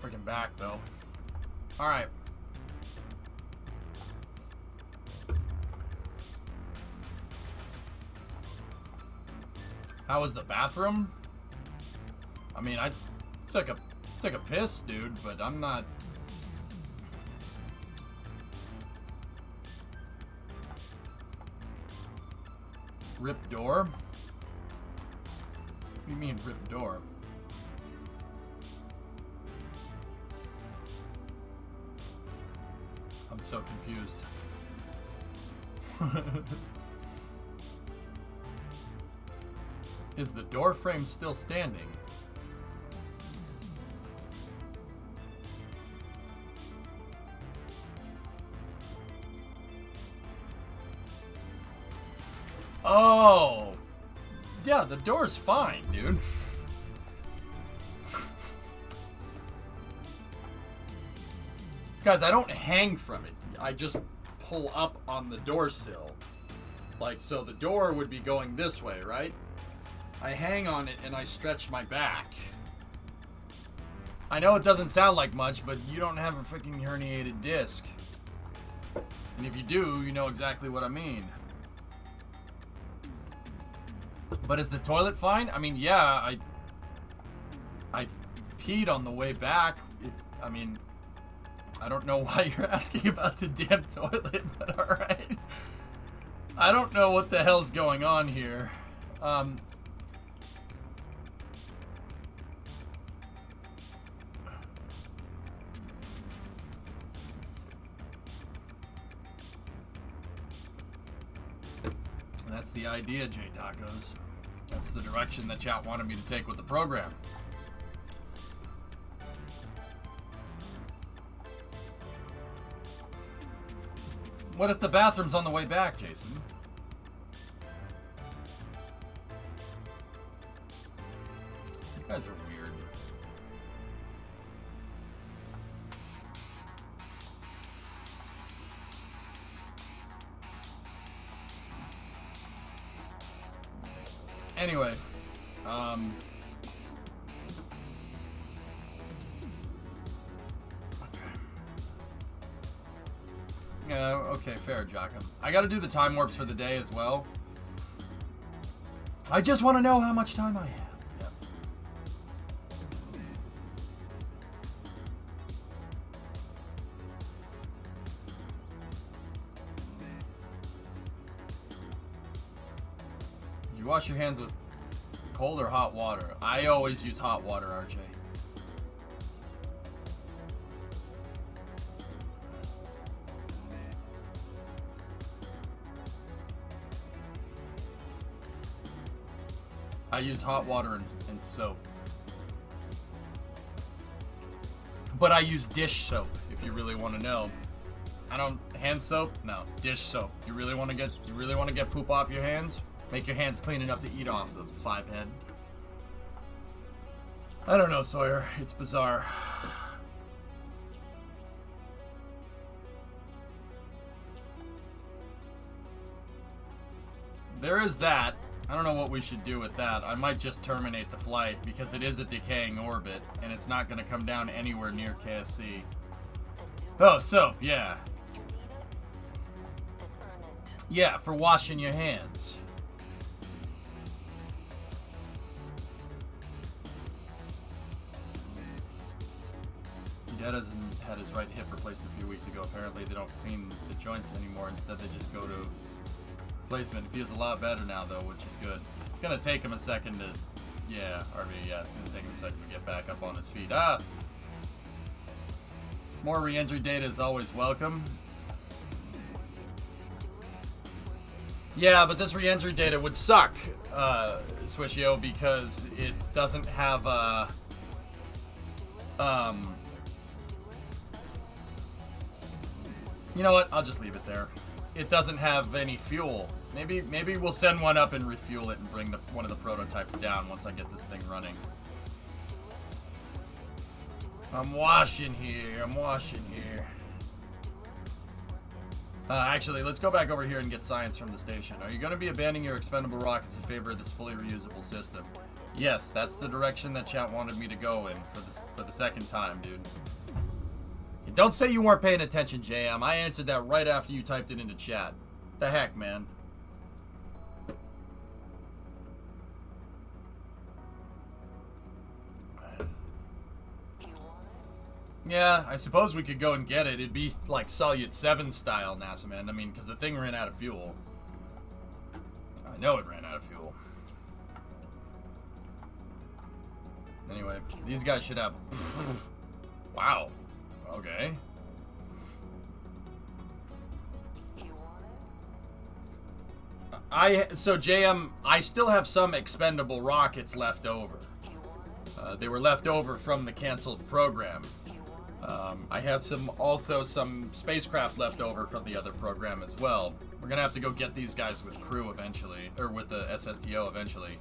Freaking back, though. Alright. How was the bathroom? I mean, I took a piss, dude, but I'm not... Ripped door? What do you mean, ripped door? I'm so confused. Is the door frame still standing? Oh! Yeah, the door's fine, dude. Guys, I don't hang from it. I just pull up on the door sill. Like, so the door would be going this way, right? I hang on it and I stretch my back. I know it doesn't sound like much, but you don't have a freaking herniated disc. And if you do, you know exactly what I mean. But is the toilet fine? I mean, yeah, I peed on the way back. I mean, I don't know why you're asking about the damn toilet, but alright. I don't know what the hell's going on here. That's the idea, J-Tacos. That's the direction that chat wanted me to take with the program. What if the bathroom's on the way back, Jason? You guys are weird. Anyway, yeah, okay, fair, Jockum. I gotta do the time warps for the day as well. I just want to know how much time I have. Yep. You wash your hands with cold or hot water? I always use hot water, RJ. I use hot water and soap. But I use dish soap, if you really want to know. I don't hand soap? No, dish soap. You really want to get poop off your hands? Make your hands clean enough to eat off the 5-head. I don't know, Sawyer. It's bizarre. There is that. I don't know what we should do with that. I might just terminate the flight because it is a decaying orbit and it's not going to come down anywhere near KSC. Oh, soap, yeah. Yeah, for washing your hands. Dad hasn't had his right hip replaced a few weeks ago. Apparently they don't clean the joints anymore. Instead they just go to replacement. It feels a lot better now though, which is good. It's gonna take him a second to, yeah, RV, yeah, it's gonna take him a second to get back up on his feet. More re-entry data is always welcome. Yeah, but this re-entry data would suck, Swishio, because it doesn't have you know what? I'll just leave it there. It doesn't have any fuel. Maybe we'll send one up and refuel it and bring one of the prototypes down once I get this thing running. I'm washing here. Actually, let's go back over here and get science from the station. Are you going to be abandoning your expendable rockets in favor of this fully reusable system? Yes, that's the direction that chat wanted me to go in for the second time, dude. Don't say you weren't paying attention, JM. I answered that right after you typed it into chat. The heck, man. Yeah, I suppose we could go and get it. It'd be like Salyut 7 style, NASA man. I mean, because the thing ran out of fuel. I know it ran out of fuel. Anyway, these guys should have... Wow. Okay. So JM, I still have some expendable rockets left over. They were left over from the canceled program. I have some spacecraft left over from the other program as well. We're gonna have to go get these guys with crew eventually, or with the SSTO eventually.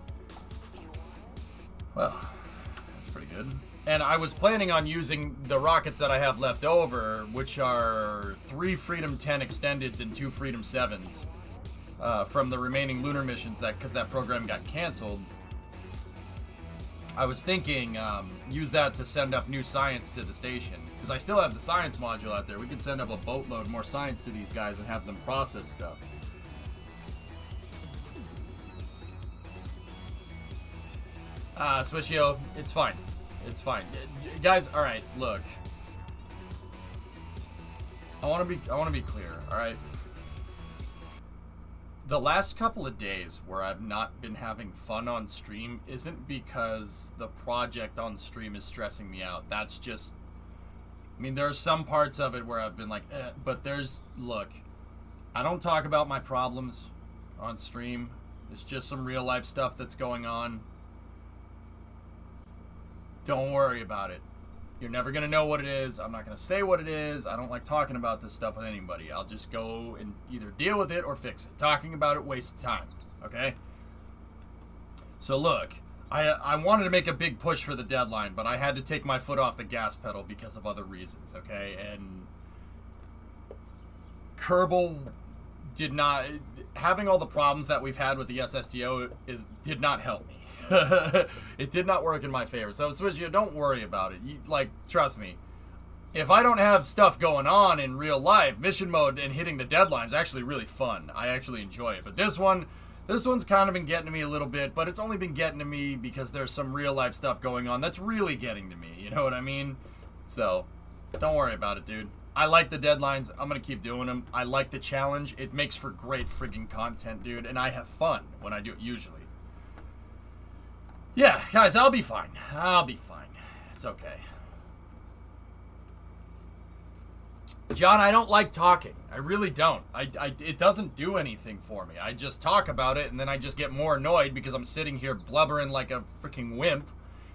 Well, that's pretty good. And I was planning on using the rockets that I have left over, which are 3 Freedom 10 Extendeds and 2 Freedom 7s, from the remaining lunar missions, because that program got canceled. I was thinking, use that to send up new science to the station. Because I still have the science module out there. We could send up a boatload more science to these guys and have them process stuff. Swishio, it's fine. It's fine. Guys, alright, look. I wanna be clear, alright? The last couple of days where I've not been having fun on stream isn't because the project on stream is stressing me out. That's just... I mean, there are some parts of it where I've been like, but there's... Look, I don't talk about my problems on stream. It's just some real life stuff that's going on. Don't worry about it. You're never going to know what it is. I'm not going to say what it is. I don't like talking about this stuff with anybody. I'll just go and either deal with it or fix it. Talking about it wastes time, okay? So look, I wanted to make a big push for the deadline, but I had to take my foot off the gas pedal because of other reasons, okay? And Kerbal did not... Having all the problems that we've had with the SSTO did not help me. It did not work in my favor. So, Switchio, don't worry about it. Trust me. If I don't have stuff going on in real life, mission mode and hitting the deadline is actually really fun. I actually enjoy it. But this one's kind of been getting to me a little bit, but it's only been getting to me because there's some real life stuff going on that's really getting to me. You know what I mean? So, don't worry about it, dude. I like the deadlines. I'm going to keep doing them. I like the challenge. It makes for great friggin' content, dude. And I have fun when I do it, usually. Yeah, guys, I'll be fine. I'll be fine. It's okay. John, I don't like talking. I really don't. It doesn't do anything for me. I just talk about it, and then I just get more annoyed because I'm sitting here blubbering like a freaking wimp.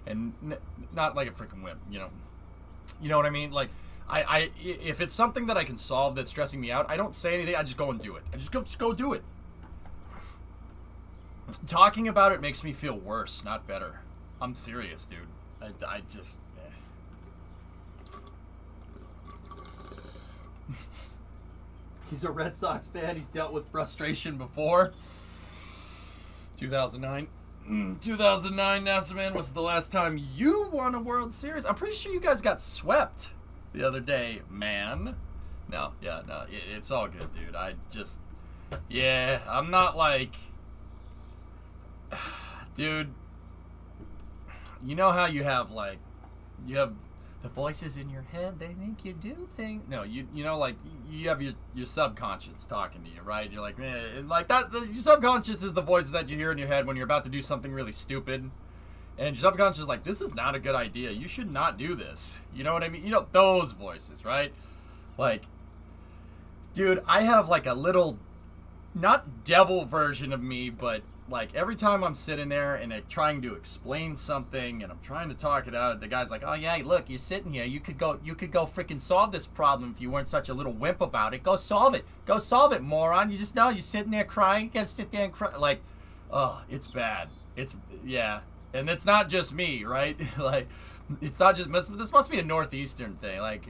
And not like a freaking wimp, you know. You know what I mean? Like, if it's something that I can solve that's stressing me out, I don't say anything. I just go and do it. I just go do it. Talking about it makes me feel worse, not better. I'm serious, dude. I just... He's a Red Sox fan. He's dealt with frustration before. 2009. 2009, NASA man, was the last time you won a World Series? I'm pretty sure you guys got swept the other day, man. No, it's all good, dude. Yeah, I'm not like... Dude, you know how you have the voices in your head, they think you do things. No, you know, like, you have your subconscious talking to you, right? You're like, like that, your subconscious is the voices that you hear in your head when you're about to do something really stupid. And your subconscious is like, this is not a good idea. You should not do this. You know what I mean? You know, those voices, right? Like, dude, I have like a little, not devil version of me, but like every time I'm sitting there and trying to explain something and I'm trying to talk it out, the guy's like, oh yeah, look, you're sitting here. You could go freaking solve this problem if you weren't such a little wimp about it. Go solve it. Go solve it, moron. You just know you're sitting there crying. You gotta sit there and cry. Like, oh, it's bad. Yeah. And it's not just me, right? Like, it's not just, this must be a Northeastern thing. Like,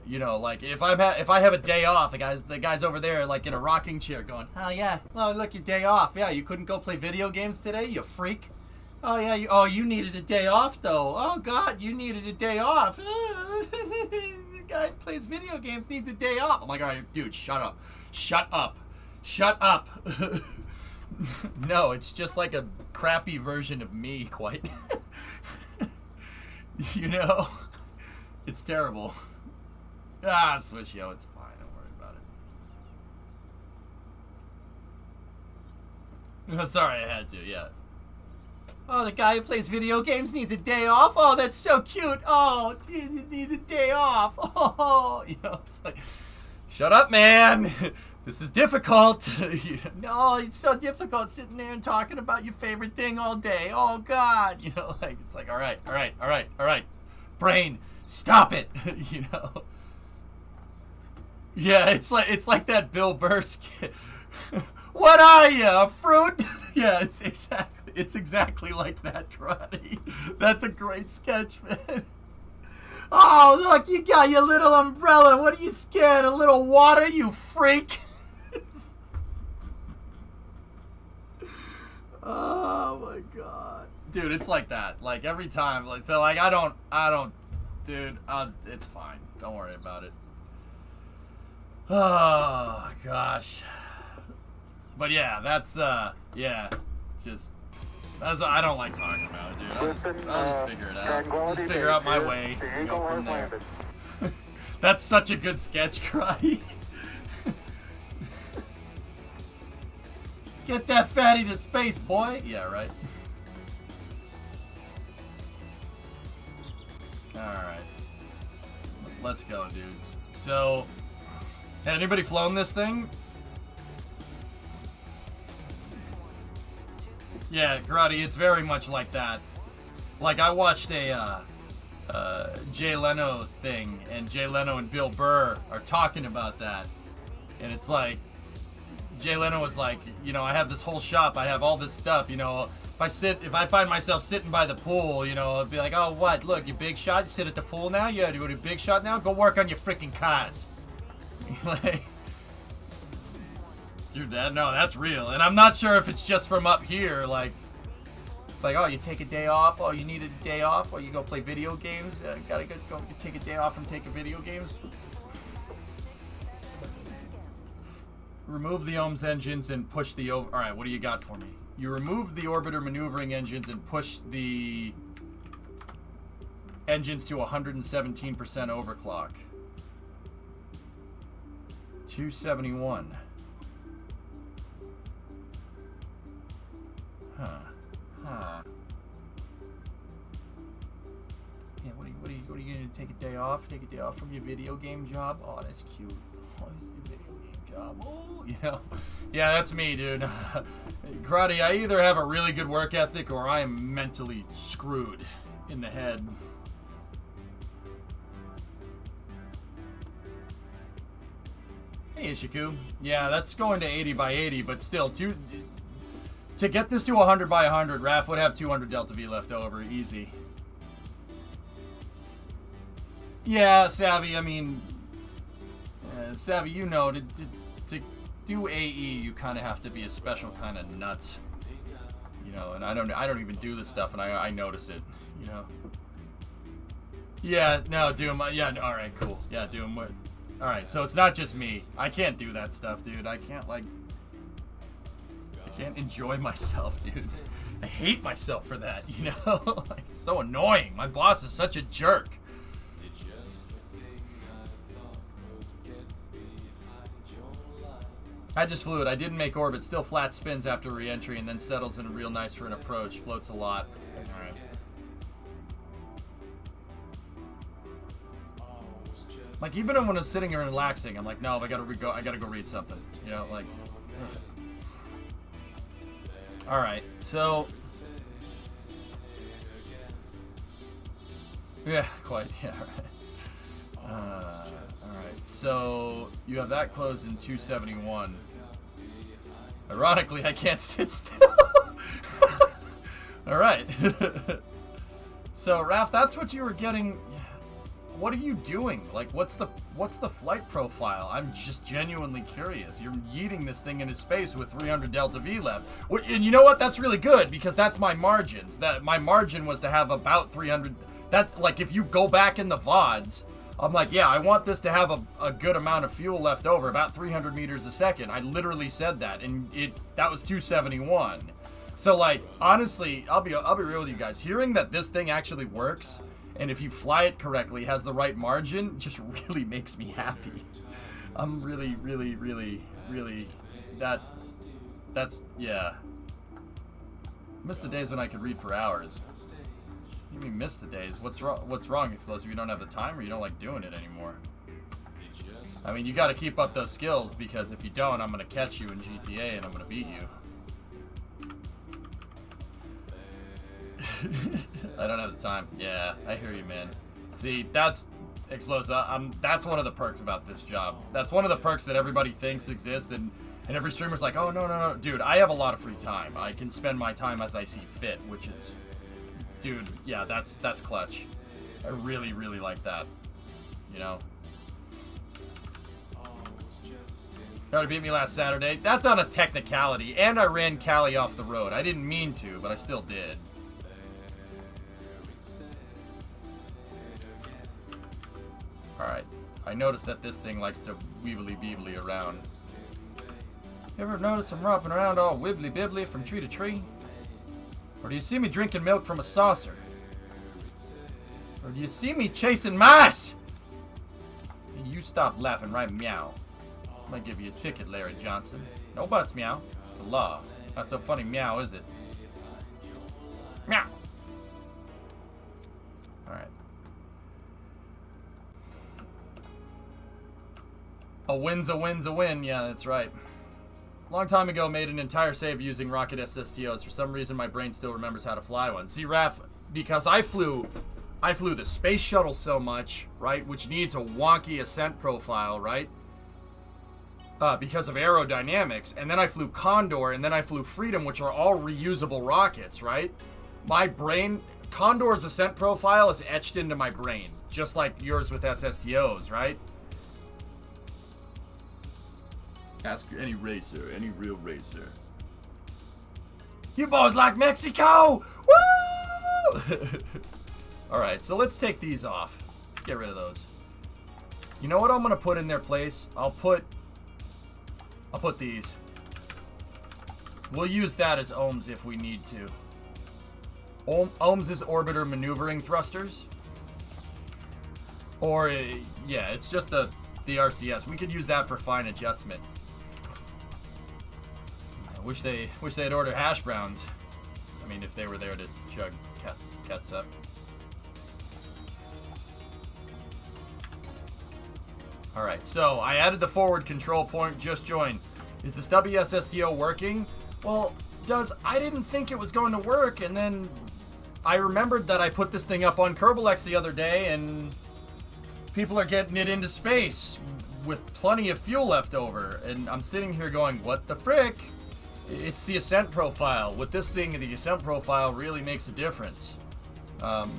You know, like if I have a day off, the guys over there like in a rocking chair going, oh yeah, well look, your day off. Yeah, you couldn't go play video games today, you freak. Oh yeah, you needed a day off though. Oh God, you needed a day off. The guy who plays video games needs a day off. I'm like, all right, dude, shut up, shut up, shut up. No, it's just like a crappy version of me, quite. You know, it's terrible. Switch, yo, it's fine. Don't worry about it. Sorry, I had to, yeah. Oh, the guy who plays video games needs a day off? Oh, that's so cute. Oh, he needs a day off. Oh, you know, it's like, shut up, man. This is difficult. No, it's so difficult sitting there and talking about your favorite thing all day. Oh, God. You know, like, it's like, all right. Brain, stop it. You know. Yeah, it's like that Bill Burr skit. What are you, a fruit? Yeah, it's exactly like that, Karate. That's a great sketch, man. Oh, look, you got your little umbrella. What are you scared? A little water, you freak? Oh my God, dude, it's like that. Like every time, like so, like I don't, dude. It's fine. Don't worry about it. Oh gosh. But yeah, that's yeah, I don't like talking about it, dude. I'll just figure it out. Just figure out my way. Go from there. That's such a good sketch, Karate. Get that fatty to space, boy. Yeah, right. All right. Let's go, dudes. So, anybody flown this thing? Yeah, Karate, it's very much like that. Like, I watched a Jay Leno thing, and Jay Leno and Bill Burr are talking about that. And it's like, Jay Leno was like, you know, I have this whole shop, I have all this stuff, you know, if I find myself sitting by the pool, you know, I'd be like, oh, what, look, you big shot, you sit at the pool now, yeah, you a big shot now, go work on your freaking cars. Like, dude, that's real, and I'm not sure if it's just from up here, like, it's like, oh, you take a day off, oh, you needed a day off, or you go play video games, gotta go take a day off from taking video games. Remove the OMS engines and push the over. All right, what do you got for me? You remove the orbiter maneuvering engines and push the engines to 117% overclock. 271. Huh. Yeah, what are you gonna take a day off? Take a day off from your video game job? Oh, that's cute. Oh, video game job. Oh, you know. Yeah, that's me, dude. Karate, I either have a really good work ethic or I am mentally screwed in the head. Hey, Ishiku. Yeah, that's going to 80 by 80, but still, to get this to 100 by 100, Raph would have 200 Delta V left over, easy. Yeah, Savvy, I mean, Savvy, you know, to do AE, you kind of have to be a special kind of nuts. You know, and I don't even do this stuff, and I notice it, you know. Yeah, no, Doom, yeah, no, alright, cool. Yeah, Doom, alright, so it's not just me. I can't do that stuff, dude. I can't enjoy myself, dude. I hate myself for that, you know? Like, it's so annoying. My boss is such a jerk. I just flew it. I didn't make orbit. Still flat spins after re-entry and then settles in real nice for an approach. Floats a lot. Alright. Like, even when I'm sitting here and relaxing, I'm like, no, I gotta go read something. You know, like... Alright, so... Yeah, quite. Yeah, alright. Alright, so... You have that closed in 271. Ironically, I can't sit still. Alright. So, Raph, that's what you were getting... what are you doing? Like, what's the flight profile? I'm just genuinely curious. You're yeeting this thing into space with 300 delta V left. And you know what? That's really good, because that's my margins. That my margin was to have about 300. That's like, if you go back in the VODs, I'm like, yeah, I want this to have a good amount of fuel left over, about 300 meters a second. I literally said that, and that was 271. So, like, honestly, I'll be real with you guys. Hearing that this thing actually works, and if you fly it correctly, has the right margin, just really makes me happy. I'm really, really, really, really, that's, yeah. Miss the days when I could read for hours. You mean miss the days? What's wrong, Explosive? You don't have the time, or you don't like doing it anymore? I mean, you gotta keep up those skills, because if you don't, I'm gonna catch you in GTA and I'm gonna beat you. I don't have the time. Yeah, I hear you, man. See, that's Explosive. That's one of the perks about this job. That's one of the perks that everybody thinks exists, and every streamer's like, oh, no. Dude, I have a lot of free time. I can spend my time as I see fit, which is... Dude, yeah, that's clutch. I really, really like that. You know? Tried to beat me last Saturday. That's on a technicality, and I ran Callie off the road. I didn't mean to, but I still did. Alright, I noticed that this thing likes to weebly-beebly around. You ever notice I'm romping around all wibbly-bibbly from tree to tree? Or do you see me drinking milk from a saucer? Or do you see me chasing mice? You stop laughing right meow. I'm gonna give you a ticket, Larry Johnson. No buts, meow. It's the law. Not so funny meow, is it? Meow. Alright. A win's a win's a win. Yeah, that's right. Long time ago, made an entire save using rocket SSTOs. For some reason, my brain still remembers how to fly one. See, Raph, because I flew the space shuttle so much, right, which needs a wonky ascent profile, right, because of aerodynamics, and then I flew Condor, and then I flew Freedom, which are all reusable rockets, right? My brain, Condor's ascent profile is etched into my brain, just like yours with SSTOs, right? Ask any racer, any real racer. You boys like Mexico? Woo! Alright, so let's take these off. Get rid of those. You know what I'm gonna put in their place? I'll put these. We'll use that as ohms if we need to. Ohms is orbiter maneuvering thrusters. Or, yeah, it's just the RCS. We could use that for fine adjustment. Wish they'd order hash browns. I mean, if they were there to chug catsup. Alright, so I added the forward control point, just joined. Is the stubby SSTO working? Well, I didn't think it was going to work, and then I remembered that I put this thing up on Kerbalex the other day, and people are getting it into space with plenty of fuel left over. And I'm sitting here going, what the frick? It's the ascent profile. With this thing, the ascent profile really makes a difference. I'm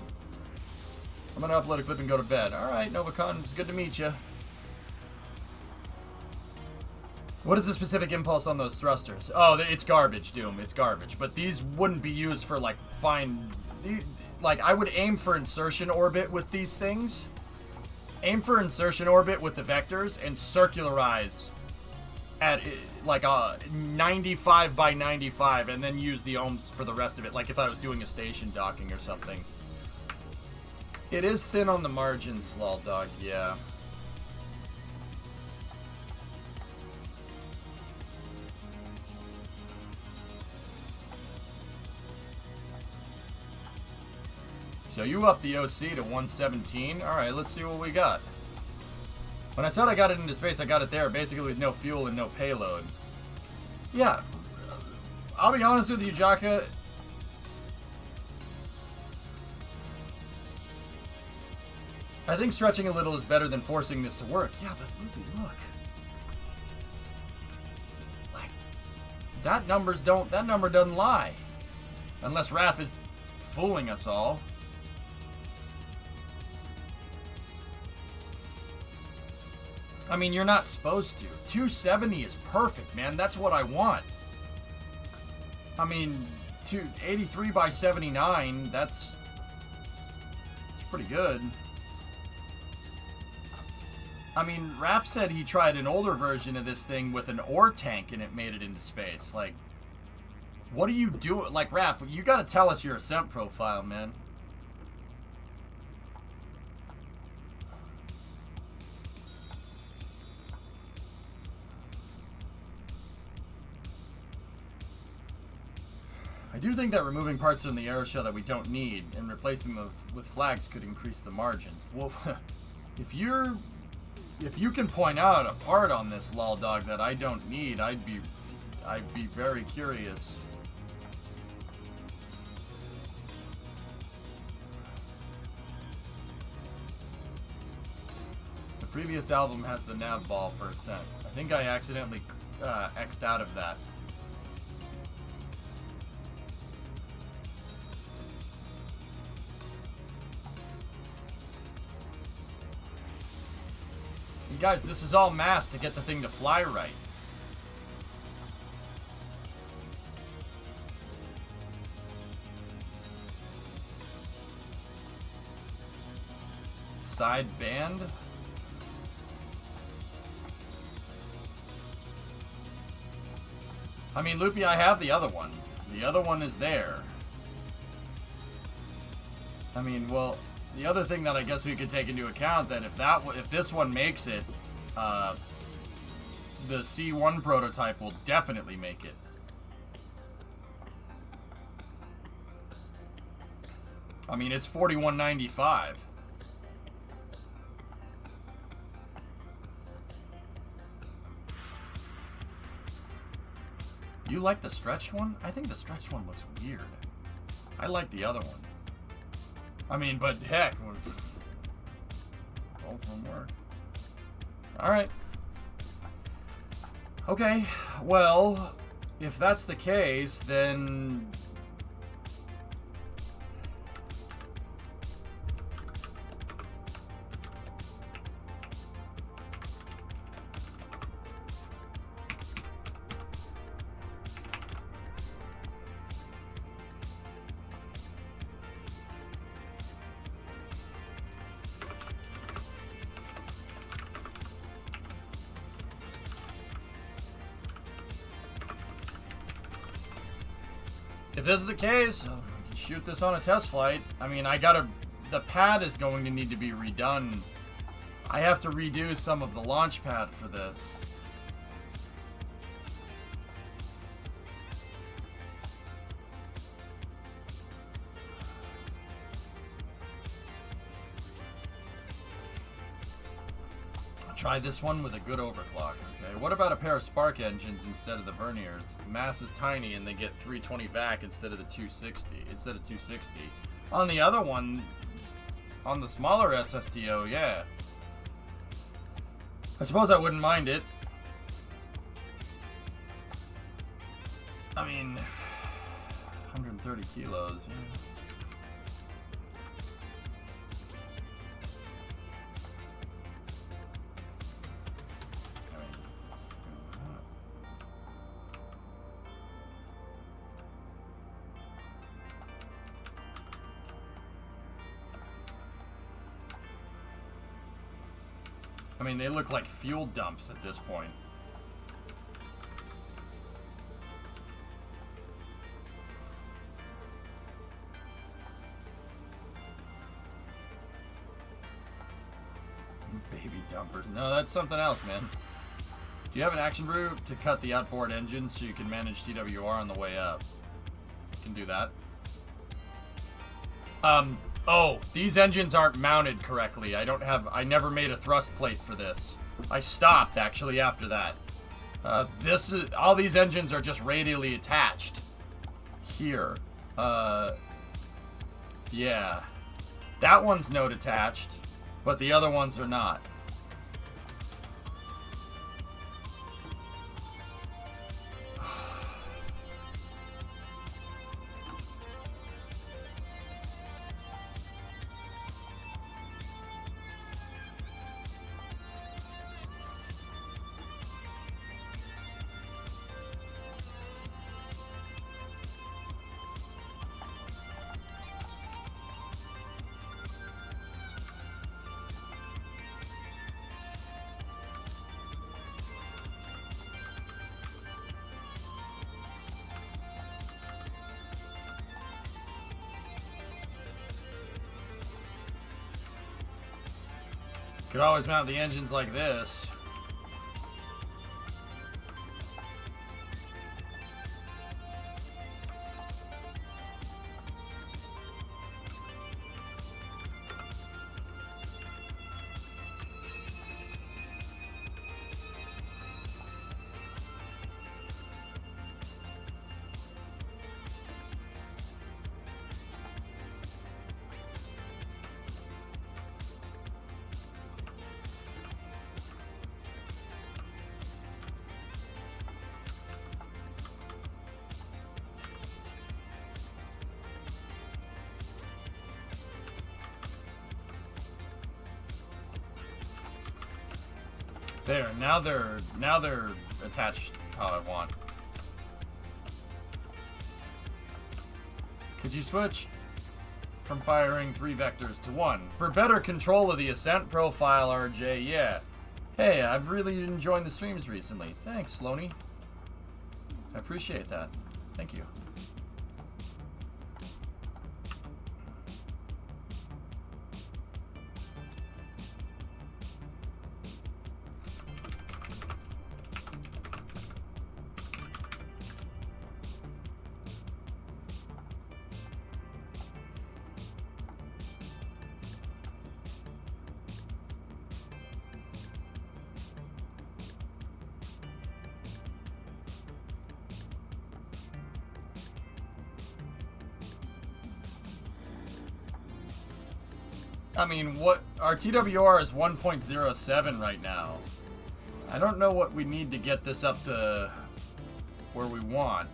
going to upload a clip and go to bed. Alright, Novacon, it's good to meet you. What is the specific impulse on those thrusters? Oh, it's garbage, Doom. It's garbage. But these wouldn't be used for, like, fine... Like, I would aim for insertion orbit with these things. Aim for insertion orbit with the vectors and circularize at, like, 95 by 95, and then use the ohms for the rest of it, like if I was doing a station docking or something. It is thin on the margins, lol dog, yeah. So you up the OC to 117. Alright, let's see what we got. When I said I got it into space, I got it there basically with no fuel and no payload. Yeah. I'll be honest with you, Jaka. I think stretching a little is better than forcing this to work. Yeah, but look. Like, that number doesn't lie. Unless Raph is fooling us all. I mean, you're not supposed to. 270 is perfect, man. That's what I want. I mean, 83 by 79, that's pretty good. I mean, Raph said he tried an older version of this thing with an ore tank and it made it into space. Like, what are you doing? Like, Raph, you gotta tell us your ascent profile, man. I do think that removing parts from the aeroshell that we don't need and replacing them with flags could increase the margins. Well, if you can point out a part on this lol dog that I don't need, I'd be very curious. The previous album has the nav ball for ascent. I think I accidentally X'd out of that. And guys, this is all masked to get the thing to fly right. Side band? I mean, Loopy, I have the other one. The other one is there. I mean, well, the other thing that I guess we could take into account that if this one makes it, the C1 prototype will definitely make it. I mean, it's $41.95. You like the stretched one? I think the stretched one looks weird. I like the other one. I mean, but heck, both of them work. Alright. Okay, well, if that's the case, then... If this is the case, we can shoot this on a test flight. I mean, the pad is going to need to be redone. I have to redo some of the launch pad for this. I'll try this one with a good overclock. Okay, what about a pair of spark engines instead of the verniers? Mass is tiny and they get 320 vac instead of 260. On the other one, on the smaller SSTO, yeah. I suppose I wouldn't mind it. I mean, 130 kilos, yeah. I mean, they look like fuel dumps at this point. Baby dumpers. No, that's something else, man. Do you have an action brew to cut the outboard engines so you can manage TWR on the way up? You can do that. Oh, these engines aren't mounted correctly. I never made a thrust plate for this. I stopped, actually, after that. All these engines are just radially attached. Here. Yeah. That one's node attached, but the other ones are not. Could always mount the engines like this. There, now they're attached how I want. Could you switch from firing 3 vectors to 1? For better control of the ascent profile, RJ, yeah. Hey, I've really been enjoying the streams recently. Thanks, Loney. I appreciate that. Thank you. I mean, what our TWR is 1.07 right now. I don't know what we need to get this up to where we want.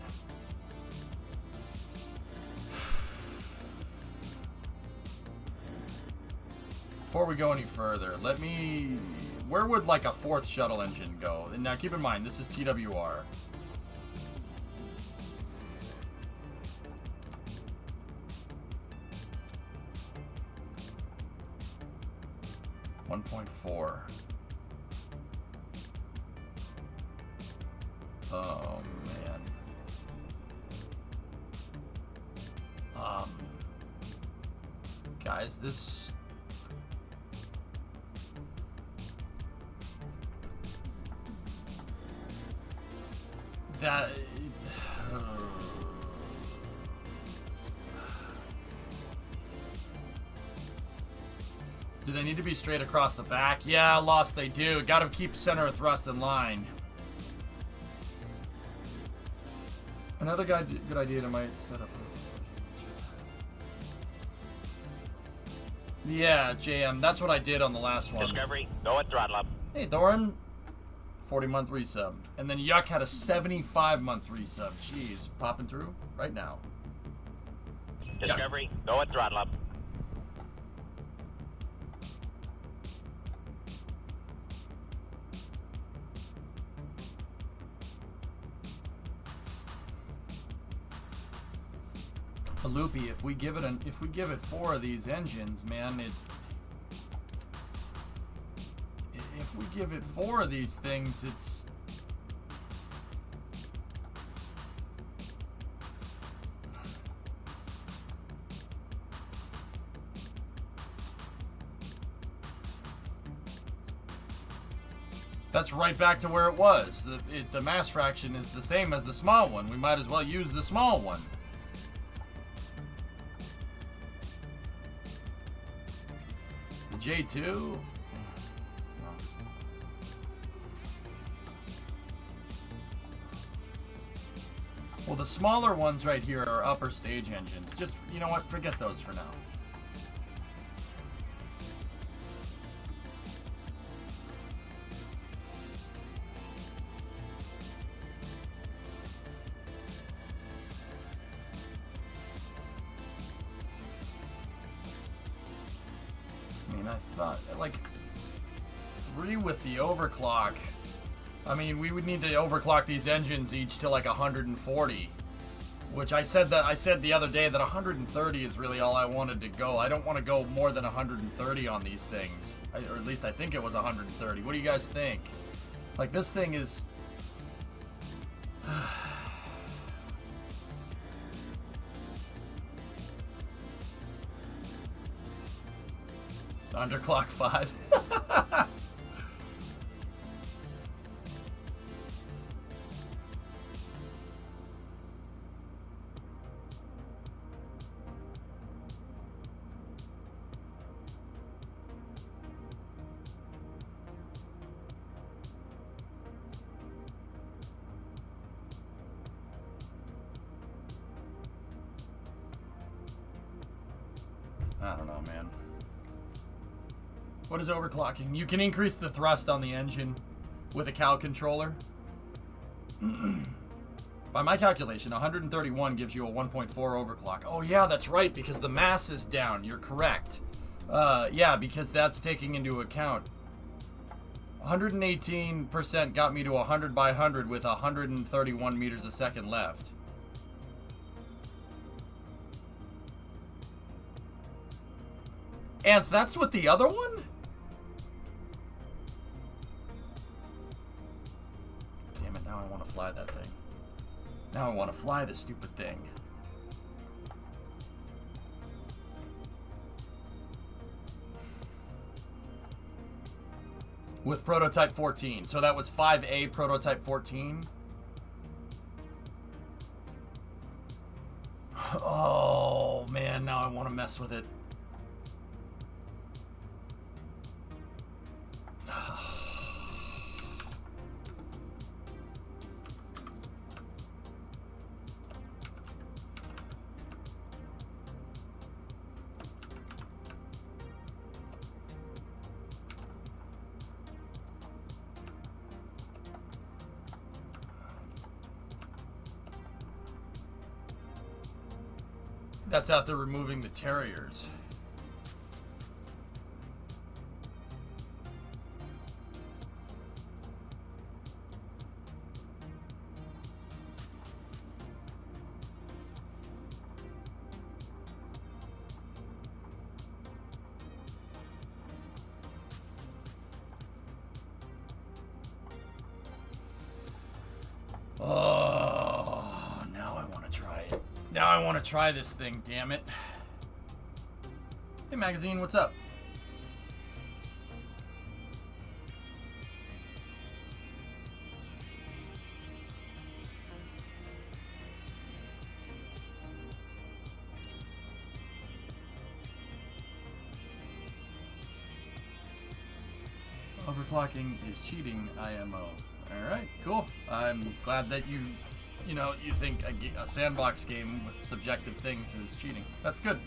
Before we go any further, where would like a 4th shuttle engine go? And now keep in mind, this is TWR. .4. Oh man. Guys, this that do they need to be straight across the back? Yeah, Lost, they do. Gotta keep center of thrust in line. Another good idea to might set up. Yeah, JM, that's what I did on the last one. Discovery, go at throttle up. Hey, Thorin. 40-month resub. And then Yuck had a 75-month resub. Jeez, popping through right now. Discovery, go at throttle up. Loopy, if we give it 4 of these engines, man, if we give it 4 of these things, it's that's right back to where it was. The mass fraction is the same as the small one. We might as well use the small one. J2. Well, the smaller ones right here are upper stage engines. Just, you know what? Forget those for now. I thought, like, 3 with the overclock. I mean, we would need to overclock these engines each to like 140, which I said the other day that 130 is really all I wanted to go. I don't want to go more than 130 on these things, or at least I think it was 130. What do you guys think? Like, this thing is underclock 5. I don't know, man. What is overclocking? You can increase the thrust on the engine with a cow controller. By my calculation, 131 gives you a 1.4 overclock. Oh yeah, that's right, because the mass is down. You're correct. Yeah, because that's taking into account. 118% got me to 100 by 100 with 131 meters a second left. And that's with the other one? Damn it, now I want to fly that thing. Now I want to fly the stupid thing. With prototype 14. So that was 5A prototype 14. Oh, man, now I want to mess with it. That's after removing the Terriers. Oh, now I want to try it. Now I want to try this thing, damn it. Hey, magazine, what's up? Overclocking is cheating, IMO. Alright, cool. I'm glad that you think a sandbox game with subjective things is cheating. That's good.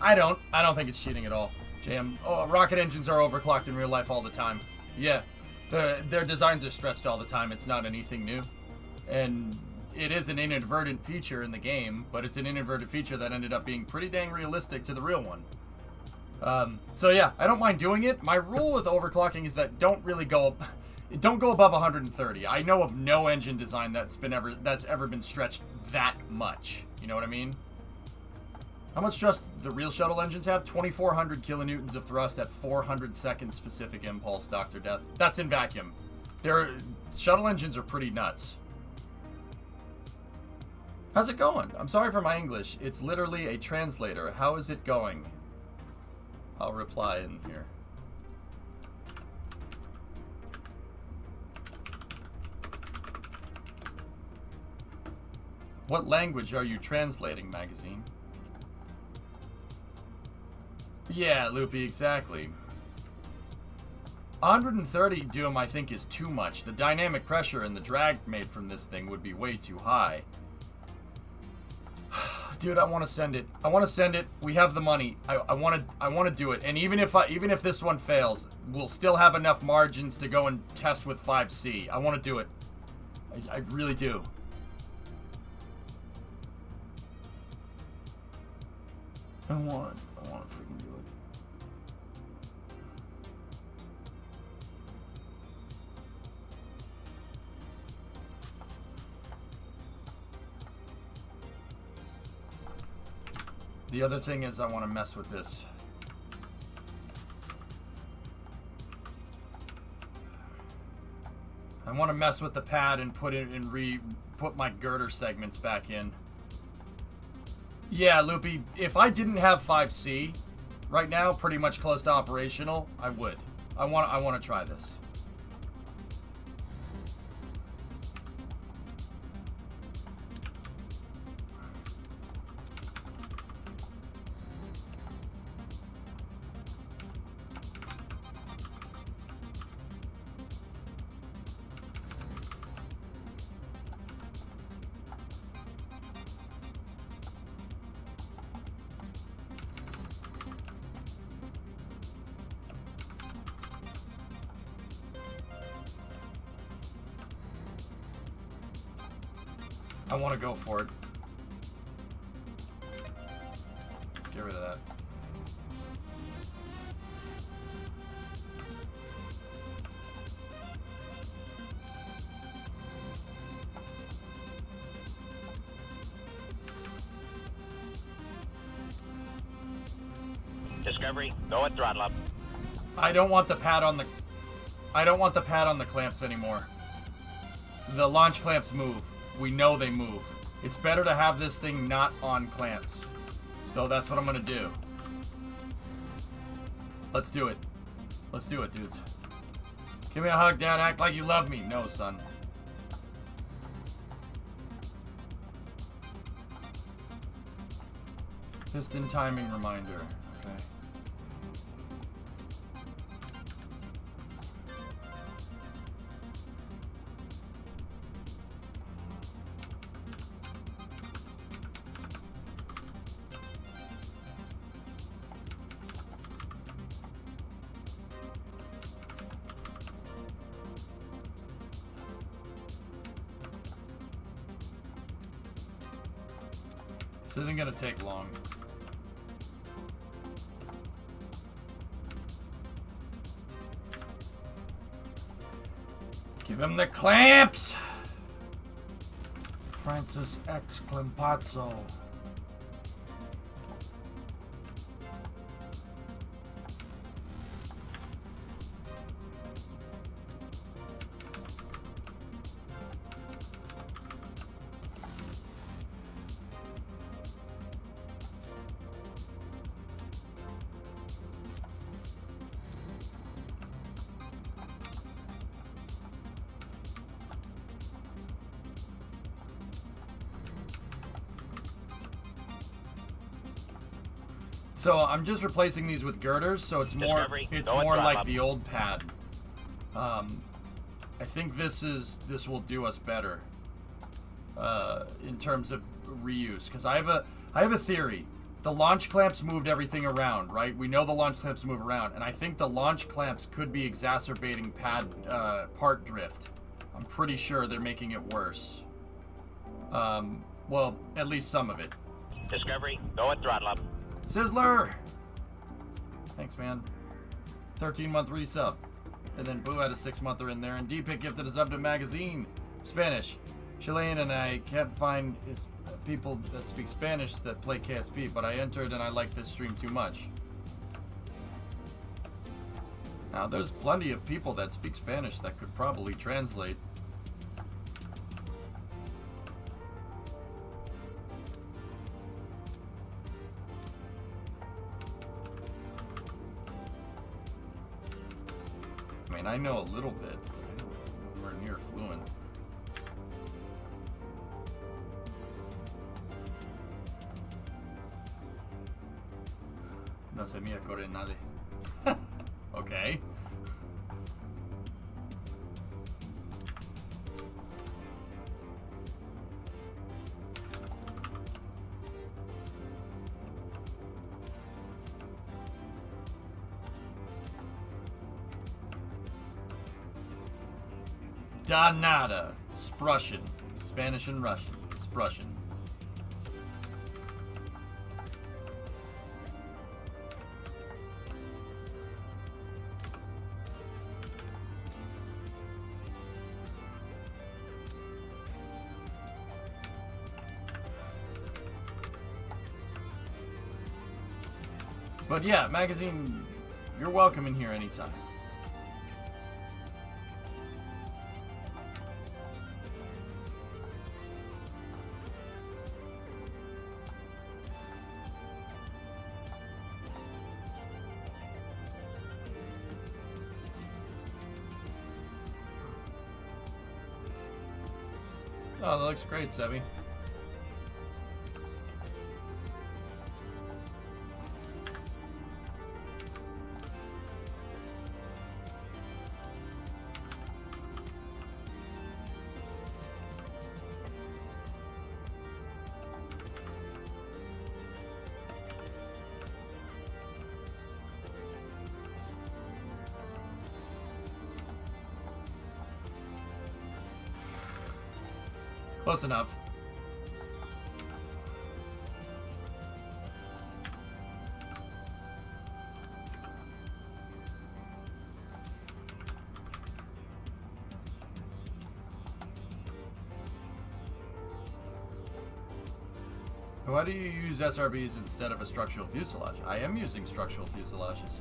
I don't think it's cheating at all. JM, rocket engines are overclocked in real life all the time. Yeah, their designs are stretched all the time. It's not anything new. And it is an inadvertent feature in the game, but it's an inadvertent feature that ended up being pretty dang realistic to the real one. So yeah, I don't mind doing it. My rule with overclocking is that don't go above 130. I know of no engine design that's ever been stretched that much. You know what I mean? How much thrust the real shuttle engines have? 2,400 kilonewtons of thrust at 400 seconds specific impulse, Dr. Death. That's in vacuum. Shuttle engines are pretty nuts. How's it going? I'm sorry for my English. It's literally a translator. How is it going? I'll reply in here. What language are you translating, magazine? Yeah, Loopy, exactly. 130 Doom, I think, is too much. The dynamic pressure and the drag made from this thing would be way too high. Dude, I want to send it. I want to send it. We have the money. I want to do it. And even if this one fails, we'll still have enough margins to go and test with 5C. I want to do it. I really do. I want to freaking do it. The other thing is I want to mess with this. I want to mess with the pad and put my girder segments back in. Yeah, Loopy, if I didn't have 5C right now, pretty much close to operational, I would. I want to try this. I want to go for it. Get rid of that. Discovery, go at throttle up. I don't want the pad on the clamps anymore. The launch clamps move. We know they move. It's better to have this thing not on clamps. So that's what I'm gonna do. Let's do it. Let's do it, dudes. Give me a hug, Dad. Act like you love me. No, son. Piston timing reminder. Okay. This isn't gonna take long. Give him the clamps! Francis X. Clampazzo. So I'm just replacing these with girders, so it's more like the old pad. I think this will do us better in terms of reuse, because I have a theory. The launch clamps moved everything around, right? We know the launch clamps move around, and I think the launch clamps could be exacerbating part drift. I'm pretty sure they're making it worse. Well, at least some of it. Discovery, go at throttle up. Sizzler! Thanks, man. 13-month resub. And then Boo had a 6-monther in there. And D-Pick gifted a sub to magazine. Spanish. Chilean, and I can't find people that speak Spanish that play KSP, but I entered and I like this stream too much. Now, there's plenty of people that speak Spanish that could probably translate. I know a little bit, but I don't nowhere near fluent. No se me ocurre nada. Okay. Da nada. Sprussian. Spanish and Russian. Sprussian. But yeah, magazine, you're welcome in here anytime. Oh, that looks great, Sebi. Close enough. Why do you use SRBs instead of a structural fuselage? I am using structural fuselages.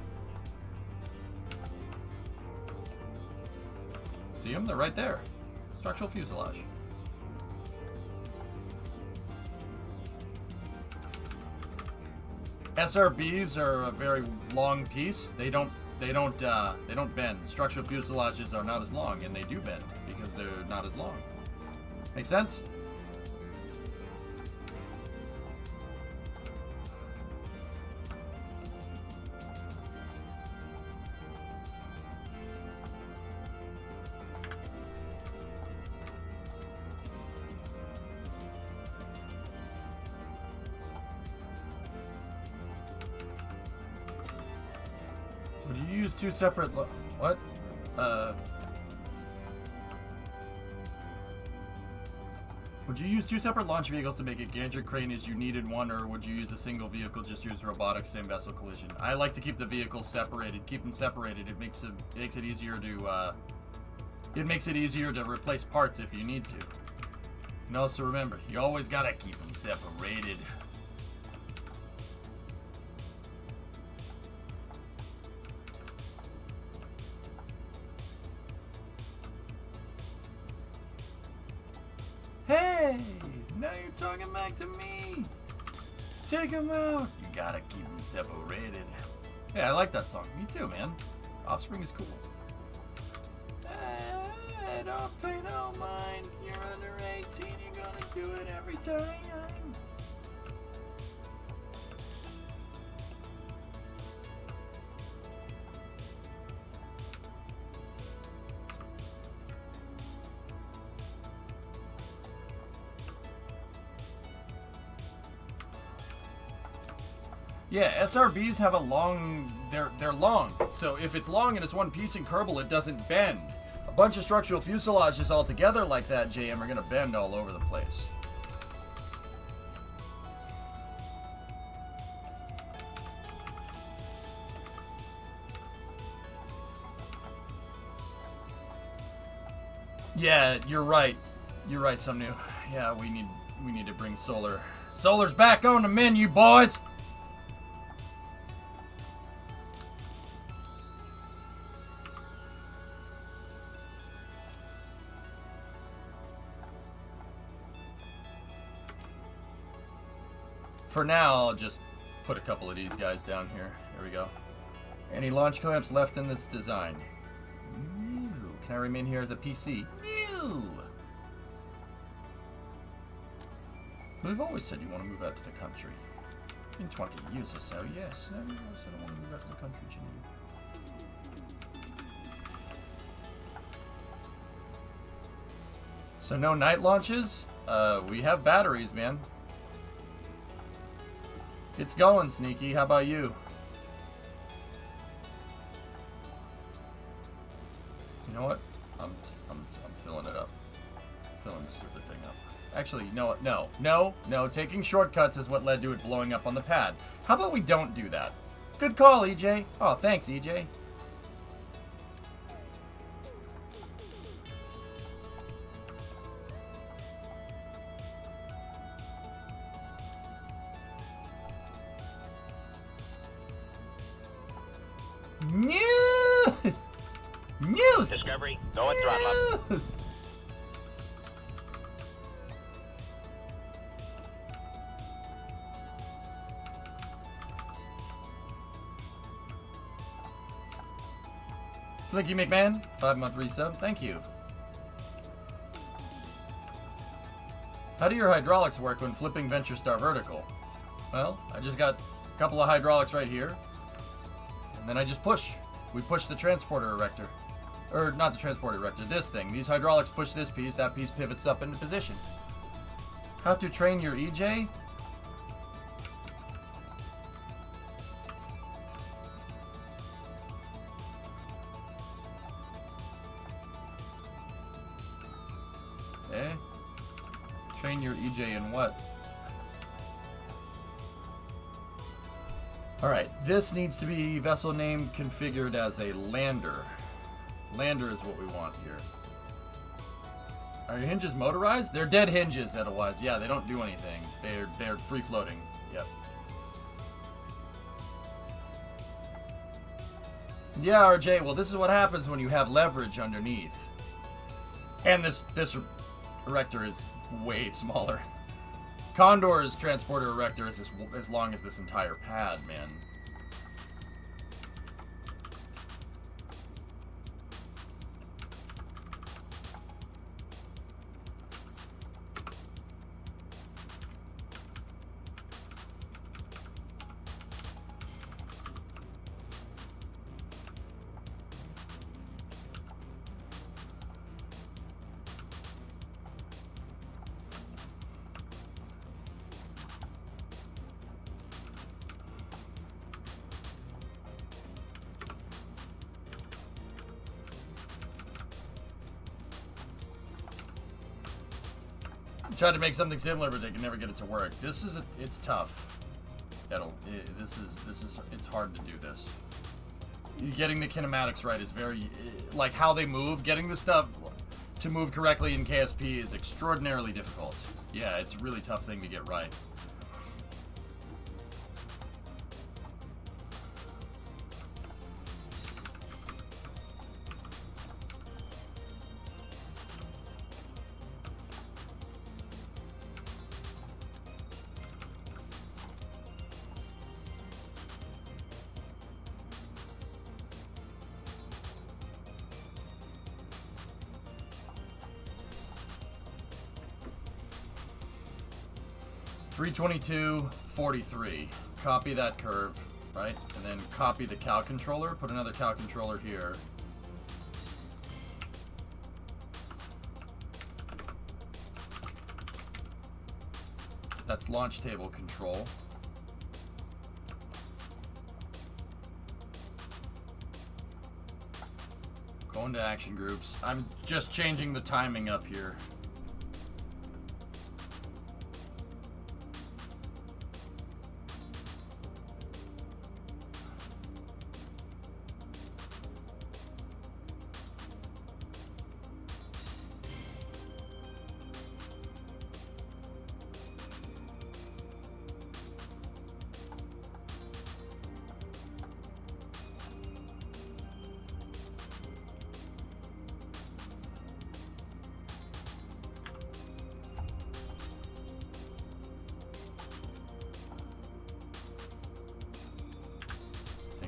See them? They're right there. Structural fuselage. SRBs are a very long piece. They don't bend. Structural fuselages are not as long, and they do bend because they're not as long. Make sense? Would you use two separate what? Would you use two separate launch vehicles to make a gantry crane as you needed one, or would you use a single vehicle, just use robotics, same vessel collision? I like to keep the vehicles separated. Keep them separated. It makes it easier to replace parts if you need to. And also remember, you always gotta keep them separated. Hey, now you're talking back to me. Take them out. You gotta keep them separated. Hey, I like that song. Me too, man. Offspring is cool. Don't pay no mind. You're under 18. You're gonna do it every time. Yeah, SRBs have a long, they're long. So if it's long and it's one piece in Kerbal, it doesn't bend. A bunch of structural fuselages all together like that, JM, are gonna bend all over the place. Yeah, you're right. You're right, Somnu. Yeah, we need to bring solar. Solar's back on the menu, boys! For now, I'll just put a couple of these guys down here. There we go. Any launch clamps left in this design? Ew. Can I remain here as a PC? Ew. We've always said you want to move out to the country. In 20 years or so, yes. No, you always said I want to move out to the country, Janine. So no night launches? We have batteries, man. It's going, Sneaky. How about you? You know what? I'm filling it up. Filling the stupid thing up. Actually, you know what? No. Taking shortcuts is what led to it blowing up on the pad. How about we don't do that? Good call, EJ. Oh, thanks, EJ. News! News! Discovery, go and throttle up. News! Slinky McMahon, 5-month resub. Thank you. How do your hydraulics work when flipping Venture Star vertical? Well, I just got a couple of hydraulics right here. And then I just push. We push the transporter erector. Or not the transporter erector, this thing. These hydraulics push this piece, that piece pivots up into position. How to train your EJ? Eh? Train your EJ in what? Alright, this needs to be vessel name configured as a lander. Lander is what we want here. Are your hinges motorized? They're dead hinges, otherwise. Yeah, they don't do anything. They're free floating. Yep. Yeah, RJ. Well, this is what happens when you have leverage underneath. And this erector is way smaller. Condor's transporter erector is as long as this entire pad, man. Tried to make something similar, but they can never get it to work. It's tough. It's hard to do this. Getting the kinematics right is very, like how they move. Getting the stuff to move correctly in KSP is extraordinarily difficult. Yeah, it's a really tough thing to get right. .322.43. Copy that curve, right? And then copy the cow controller. Put another cow controller here. That's launch table control. Go into action groups. I'm just changing the timing up here.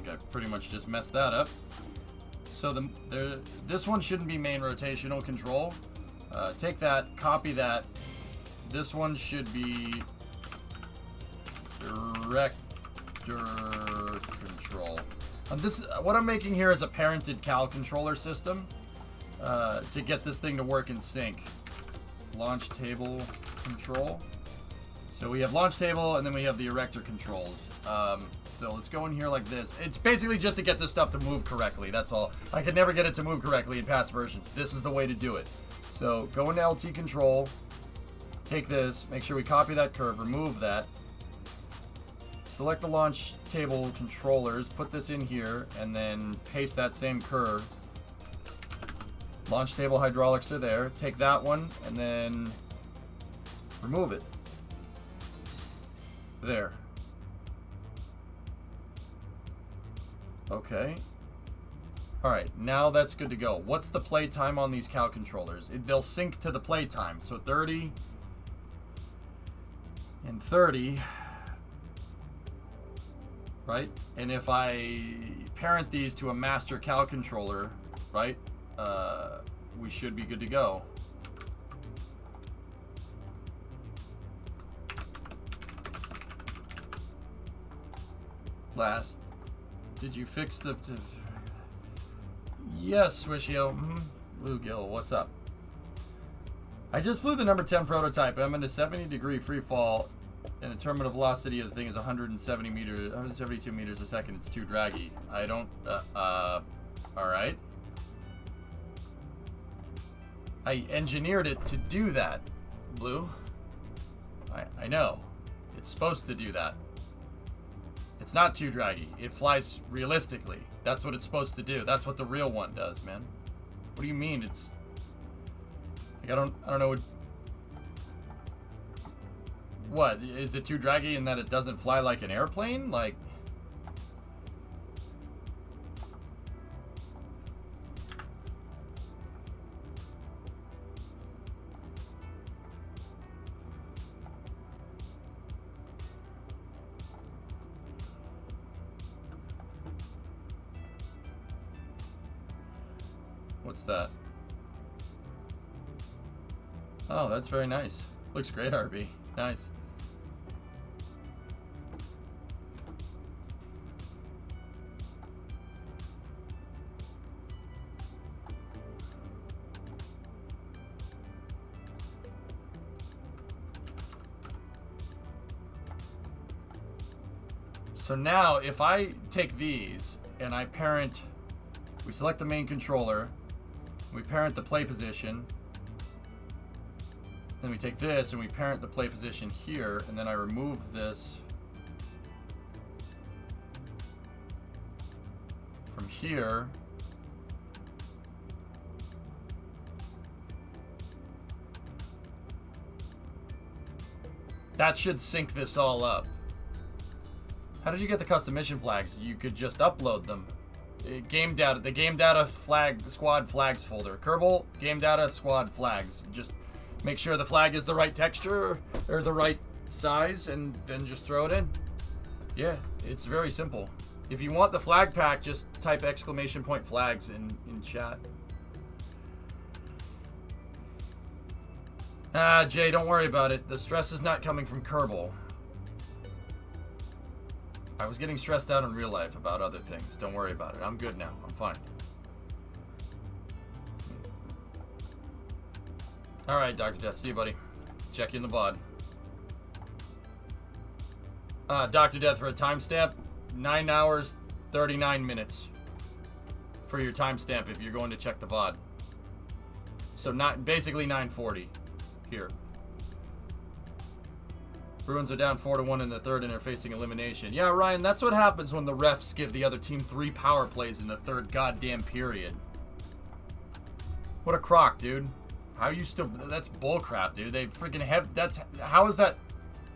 I pretty much just messed that up. So this one shouldn't be main rotational control. Take that, copy that. This one should be director control. What I'm making here is a parented cal controller system to get this thing to work in sync. Launch table control. So we have launch table, and then we have the erector controls. So let's go in here like this. It's basically just to get this stuff to move correctly. That's all. I could never get it to move correctly in past versions. This is the way to do it. So go into LT control. Take this. Make sure we copy that curve. Remove that. Select the launch table controllers. Put this in here, and then paste that same curve. Launch table hydraulics are there. Take that one, and then remove it. There. Okay. Alright, now that's good to go. What's the play time on these cow controllers? They'll sync to the play time. So 30 and 30. Right? And if I parent these to a master cow controller, right? We should be good to go. Last. Did you fix the... Yes, Swishio. Bluegill, what's up? I just flew the number 10 prototype. I'm in a 70-degree free fall, and the terminal velocity of the thing is 172 meters a second. It's too draggy. I don't... Alright. I engineered it to do that, Blue. I know. It's supposed to do that. It's not too draggy. It flies realistically. That's what it's supposed to do. That's what the real one does, man. What do you mean it's... Like, I don't know what is it too draggy in that it doesn't fly like an airplane? Like, what's that? Oh, that's very nice. Looks great, RB. Nice. So now, if I take these and I parent, we select the main controller, we parent the play position, then we take this and we parent the play position here, and then I remove this from here. That should sync this all up. How did you get the custom mission flags? You could just upload them. Game data, the game data flag, squad flags folder. Kerbal, game data, squad flags. Just make sure the flag is the right texture or the right size, and then just throw it in. Yeah, it's very simple. If you want the flag pack, just type !flags in chat. Ah, Jay, don't worry about it. The stress is not coming from Kerbal. I was getting stressed out in real life about other things. Don't worry about it. I'm good now. I'm fine. Alright, Dr. Death. See you, buddy. Check you in the bod. Dr. Death, for a timestamp, 9 hours, 39 minutes for your timestamp if you're going to check the VOD. So basically 9:40 here. Bruins are down 4-1 in the third and they're facing elimination. Yeah, Ryan, that's what happens when the refs give the other team 3 power plays in the third goddamn period. What a crock, dude. How you still... That's bullcrap, dude. They freaking have... How is that...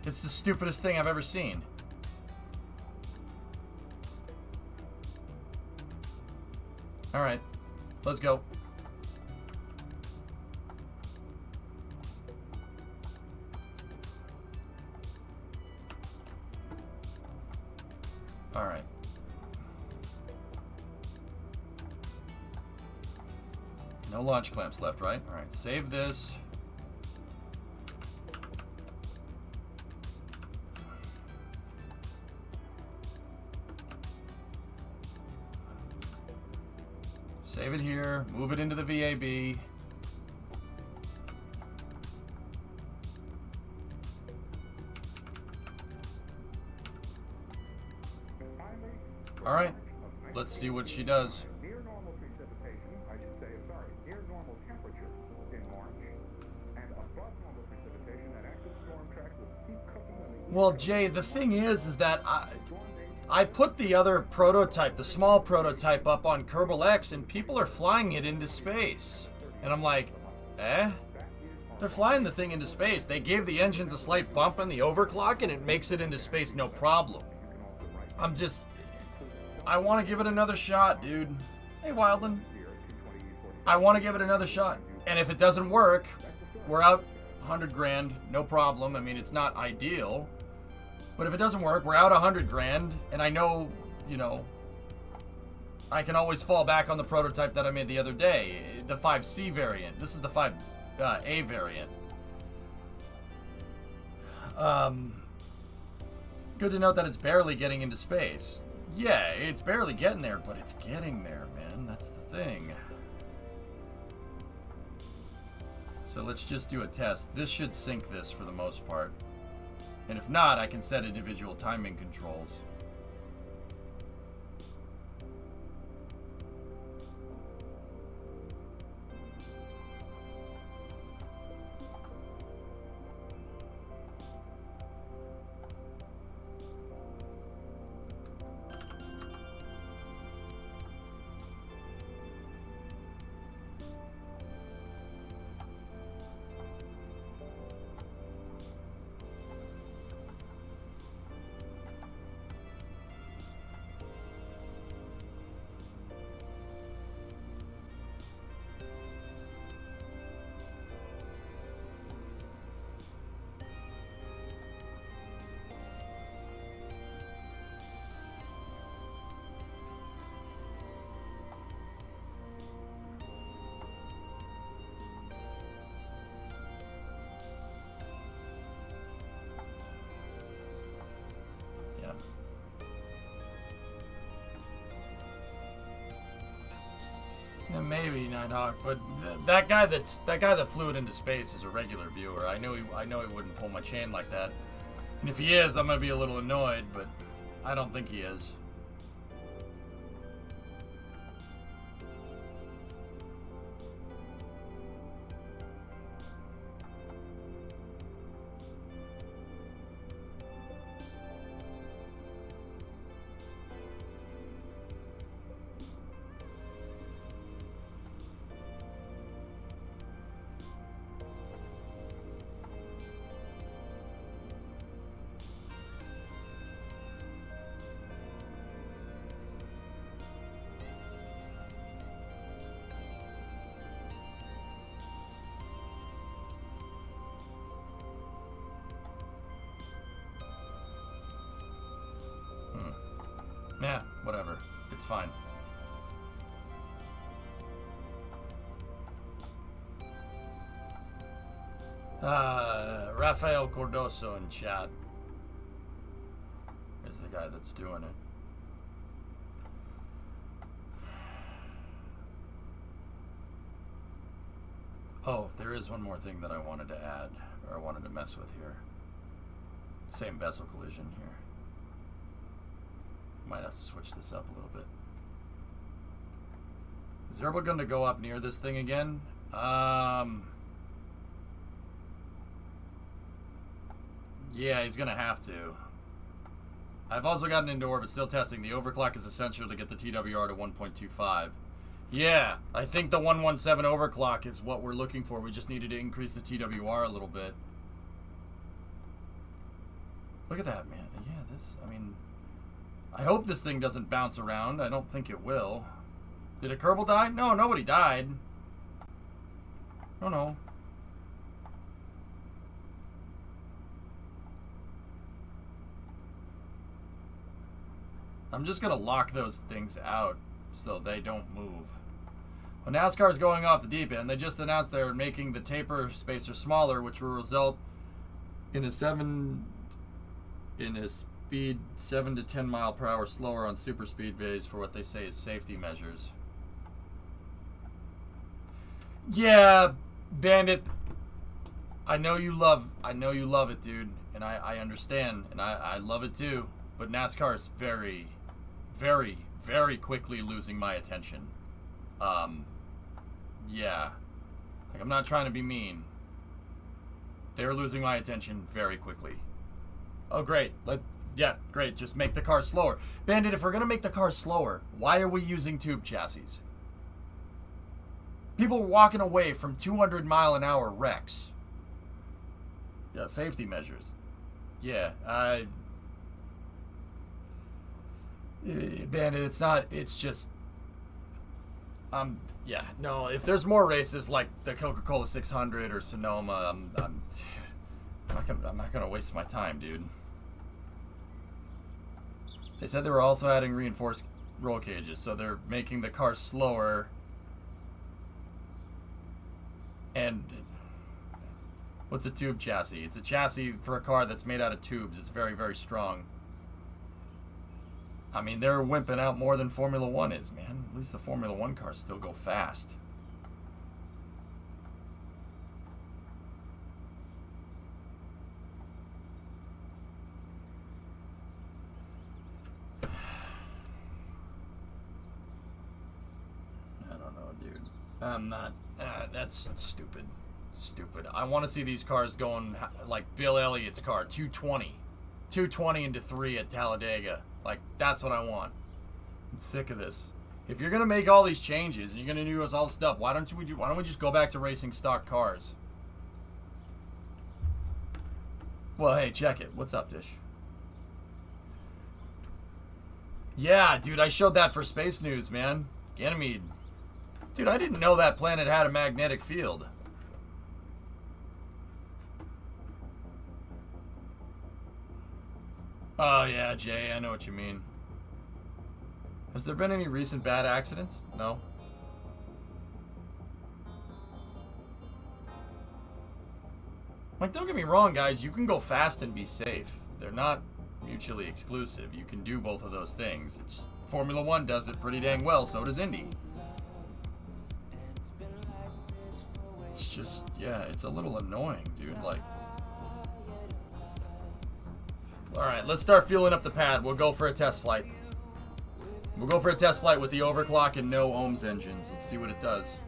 It's the stupidest thing I've ever seen. Alright. Let's go. Alright. No launch clamps left, right? Alright, save this. Save it here. Move it into the VAB. Alright, let's see what she does. Near normal precipitation, I should say, sorry, near normal temperature in March, and above normal precipitation, that active storm track will keep cooking on the... Well, Jay, the thing is that I put the other prototype, the small prototype, up on Kerbal X, and people are flying it into space. And I'm like, eh? They're flying the thing into space. They gave the engines a slight bump in the overclock, and it makes it into space no problem. I want to give it another shot, dude. Hey, Wildland. I want to give it another shot. And if it doesn't work, we're out 100 grand, no problem. I mean, it's not ideal. But if it doesn't work, we're out 100 grand. And I know, you know, I can always fall back on the prototype that I made the other day. The 5C variant. This is the 5A variant. Good to note that it's barely getting into space. Yeah, it's barely getting there, but it's getting there, man. That's the thing. So let's just do a test. This should sync this for the most part. And if not, I can set individual timing controls. Maybe Nighthawk, but that guy that flew it into space is a regular viewer. I know he wouldn't pull my chain like that. And if he is, I'm gonna be a little annoyed, but I don't think he is. Yeah, whatever. It's fine. Rafael Cordoso in chat is the guy that's doing it. Oh, there is one more thing that I wanted to add, or I wanted to mess with here. Same vessel collision here. Might have to switch this up a little bit. Is Zerba going to go up near this thing again? Yeah, he's going to have to. I've also gotten into orbit, still testing. The overclock is essential to get the TWR to 1.25. Yeah, I think the 117 overclock is what we're looking for. We just needed to increase the TWR a little bit. Look at that, man. Yeah, this, I mean, I hope this thing doesn't bounce around. I don't think it will. Did a Kerbal die? No, nobody died. Oh, no. I'm just going to lock those things out so they don't move. Well, NASCAR is going off the deep end. They just announced they're making the taper spacer smaller, which will result in a speed 7 to 10 mile per hour slower on super speedways for what they say is safety measures. Yeah, Bandit. I know you love it, dude, and I understand, and I love it too. But NASCAR is very, very, very quickly losing my attention. Yeah. Like, I'm not trying to be mean. They're losing my attention very quickly. Oh, great. Yeah, great. Just make the car slower. Bandit, if we're going to make the car slower, why are we using tube chassis? People are walking away from 200-mile-an-hour wrecks. Yeah, safety measures. Yeah, Bandit, it's just, yeah, no, if there's more races like the Coca-Cola 600 or Sonoma, I'm not gonna waste my time, dude. They said they were also adding reinforced roll cages, so they're making the car slower. And what's a tube chassis? It's a chassis for a car that's made out of tubes. It's very, very strong. I mean, they're wimping out more than Formula 1 is, man. At least the Formula 1 cars still go fast. I don't know, dude. I'm not... that's stupid. Stupid. I want to see these cars going like Bill Elliott's car, 220. 220 into 3 at Talladega. Like, that's what I want. I'm sick of this. If you're gonna make all these changes and you're gonna do us all stuff, why don't we just go back to racing stock cars? Well, hey, check it. What's up, Dish? Yeah, dude, I showed that for Space News, man. Ganymede. Dude, I didn't know that planet had a magnetic field. Oh, yeah, Jay, I know what you mean. Has there been any recent bad accidents? No. Like, don't get me wrong, guys. You can go fast and be safe. They're not mutually exclusive. You can do both of those things. Formula 1 does it pretty dang well, so does Indy. just, yeah, it's a little annoying, dude. Like, all right, let's start fueling up the pad. We'll go for a test flight. We'll go for a test flight with the overclock and no ohms engines. Let's see what it does.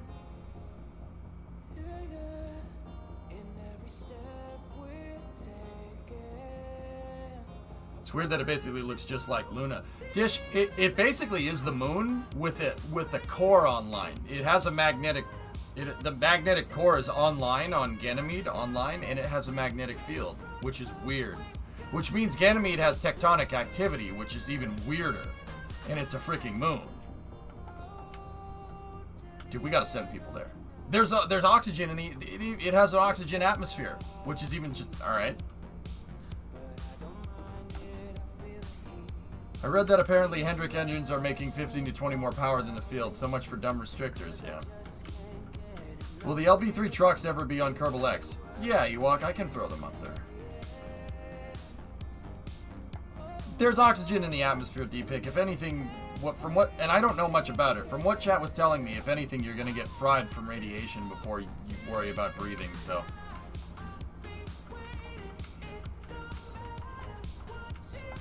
It's weird that it basically looks just like Luna. Dish, it basically is the moon with the core online. It has a magnetic, the magnetic core is online on Ganymede online, and it has a magnetic field, which is weird. Which means Ganymede has tectonic activity, which is even weirder, and it's a freaking moon. Dude, we gotta send people there. There's oxygen in it has an oxygen atmosphere, which is even just all right. I read that apparently Hendrick engines are making 15 to 20 more power than the field. So much for dumb restrictors, yeah. Will the LV3 trucks ever be on Kerbal X? Yeah, Ewok, I can throw them up there. There's oxygen in the atmosphere, D-Pick. If anything, and I don't know much about it. From what chat was telling me, if anything, you're gonna get fried from radiation before you worry about breathing, so.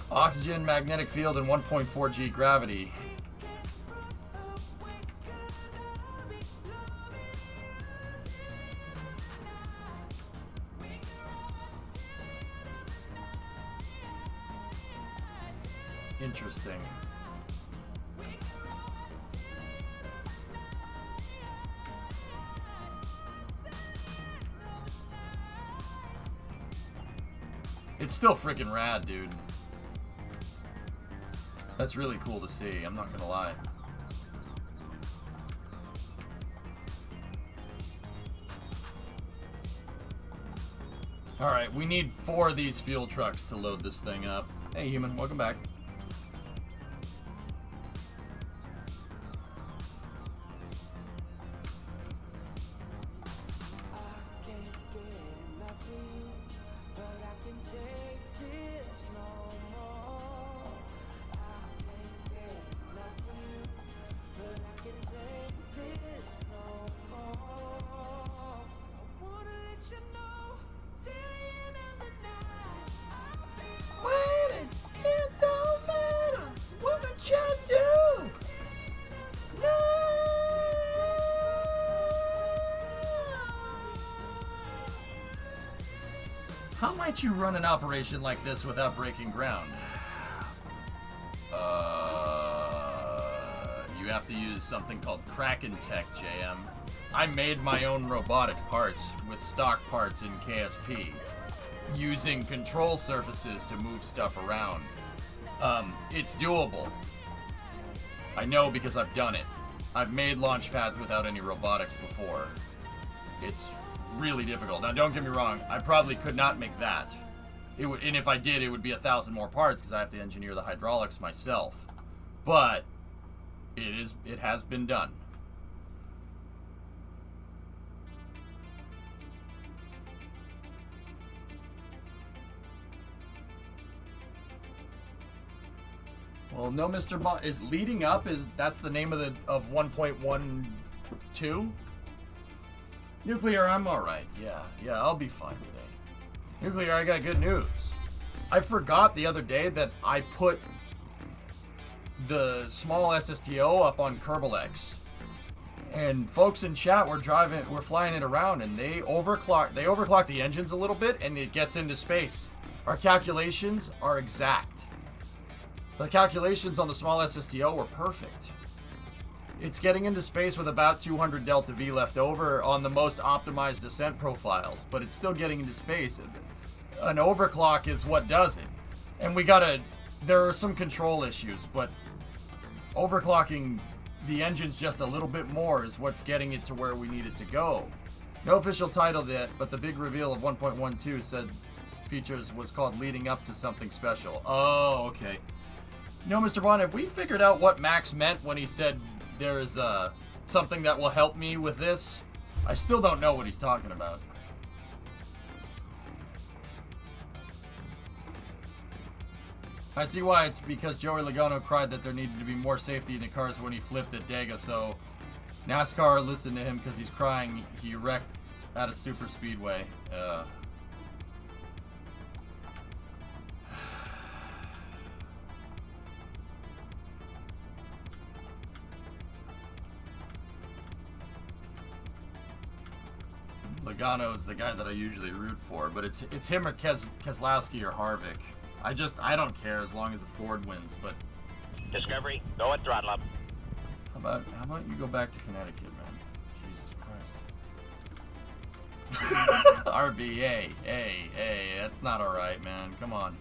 Oxygen, magnetic field, and 1.4 G gravity. Interesting. It's still freaking rad, dude. That's really cool to see, I'm not gonna lie. Alright, we need 4 of these fuel trucks to load this thing up. Hey human, welcome back. How might you run an operation like this without breaking ground? You have to use something called Kraken Tech, JM. I made my own robotic parts with stock parts in KSP, using control surfaces to move stuff around. It's doable. I know because I've done it. I've made launch pads without any robotics before. It's really difficult. Now, don't get me wrong. I probably could not make that. And if I did, it would be 1,000 more parts because I have to engineer the hydraulics myself. But it has been done. Well, no, Mr. Bond is leading up. That's the name of 1.12? Nuclear, I'm alright. Yeah, I'll be fine today. Nuclear, I got good news. I forgot the other day that I put the small SSTO up on Kerbal X. And folks in chat were flying it around, and they overclock the engines a little bit, and it gets into space. Our calculations are exact. The calculations on the small SSTO were perfect. It's getting into space with about 200 delta V left over on the most optimized descent profiles, but it's still getting into space. An overclock is what does it. And there are some control issues, but overclocking the engines just a little bit more is what's getting it to where we need it to go. No official title yet, but the big reveal of 1.12 said features was called leading up to something special. Oh, okay. No, Mr. Bond, have we figured out what Max meant when he said there's something that will help me with this? I still don't know what he's talking about. I see why. It's because Joey Logano cried that there needed to be more safety in the cars when he flipped at Dega, so NASCAR listened to him because he's crying. He wrecked at a super speedway. Logano is the guy that I usually root for, but it's him or Keselowski or Harvick. I don't care as long as the Ford wins. But Discovery, go at throttle up. how about you go back to Connecticut, man? Jesus Christ. RB, hey, that's not all right, man. Come on.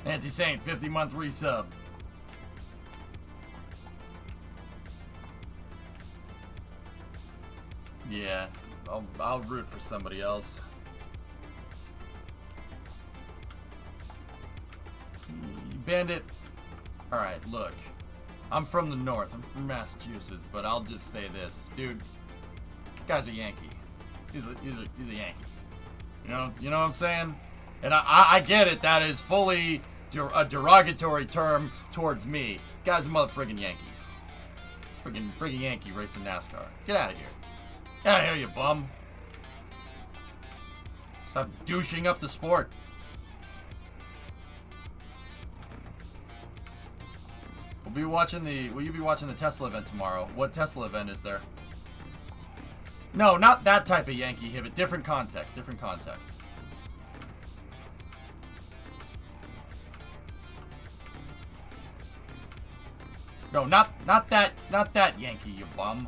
Anti-Saint, 50-month resub. Yeah, I'll root for somebody else. Bandit. All right, look. I'm from the north. I'm from Massachusetts, but I'll just say this, dude. Guy's a Yankee. He's a Yankee. You know what I'm saying? And I get it. That is fully a derogatory term towards me. Guy's a motherfucking Yankee. Friggin' Yankee racing NASCAR. Get out of here. Get out of here, you bum. Stop douching up the sport. Will you be watching the Tesla event tomorrow? What Tesla event is there? No, not that type of Yankee Hibbit. Different context. No, not that Yankee, you bum.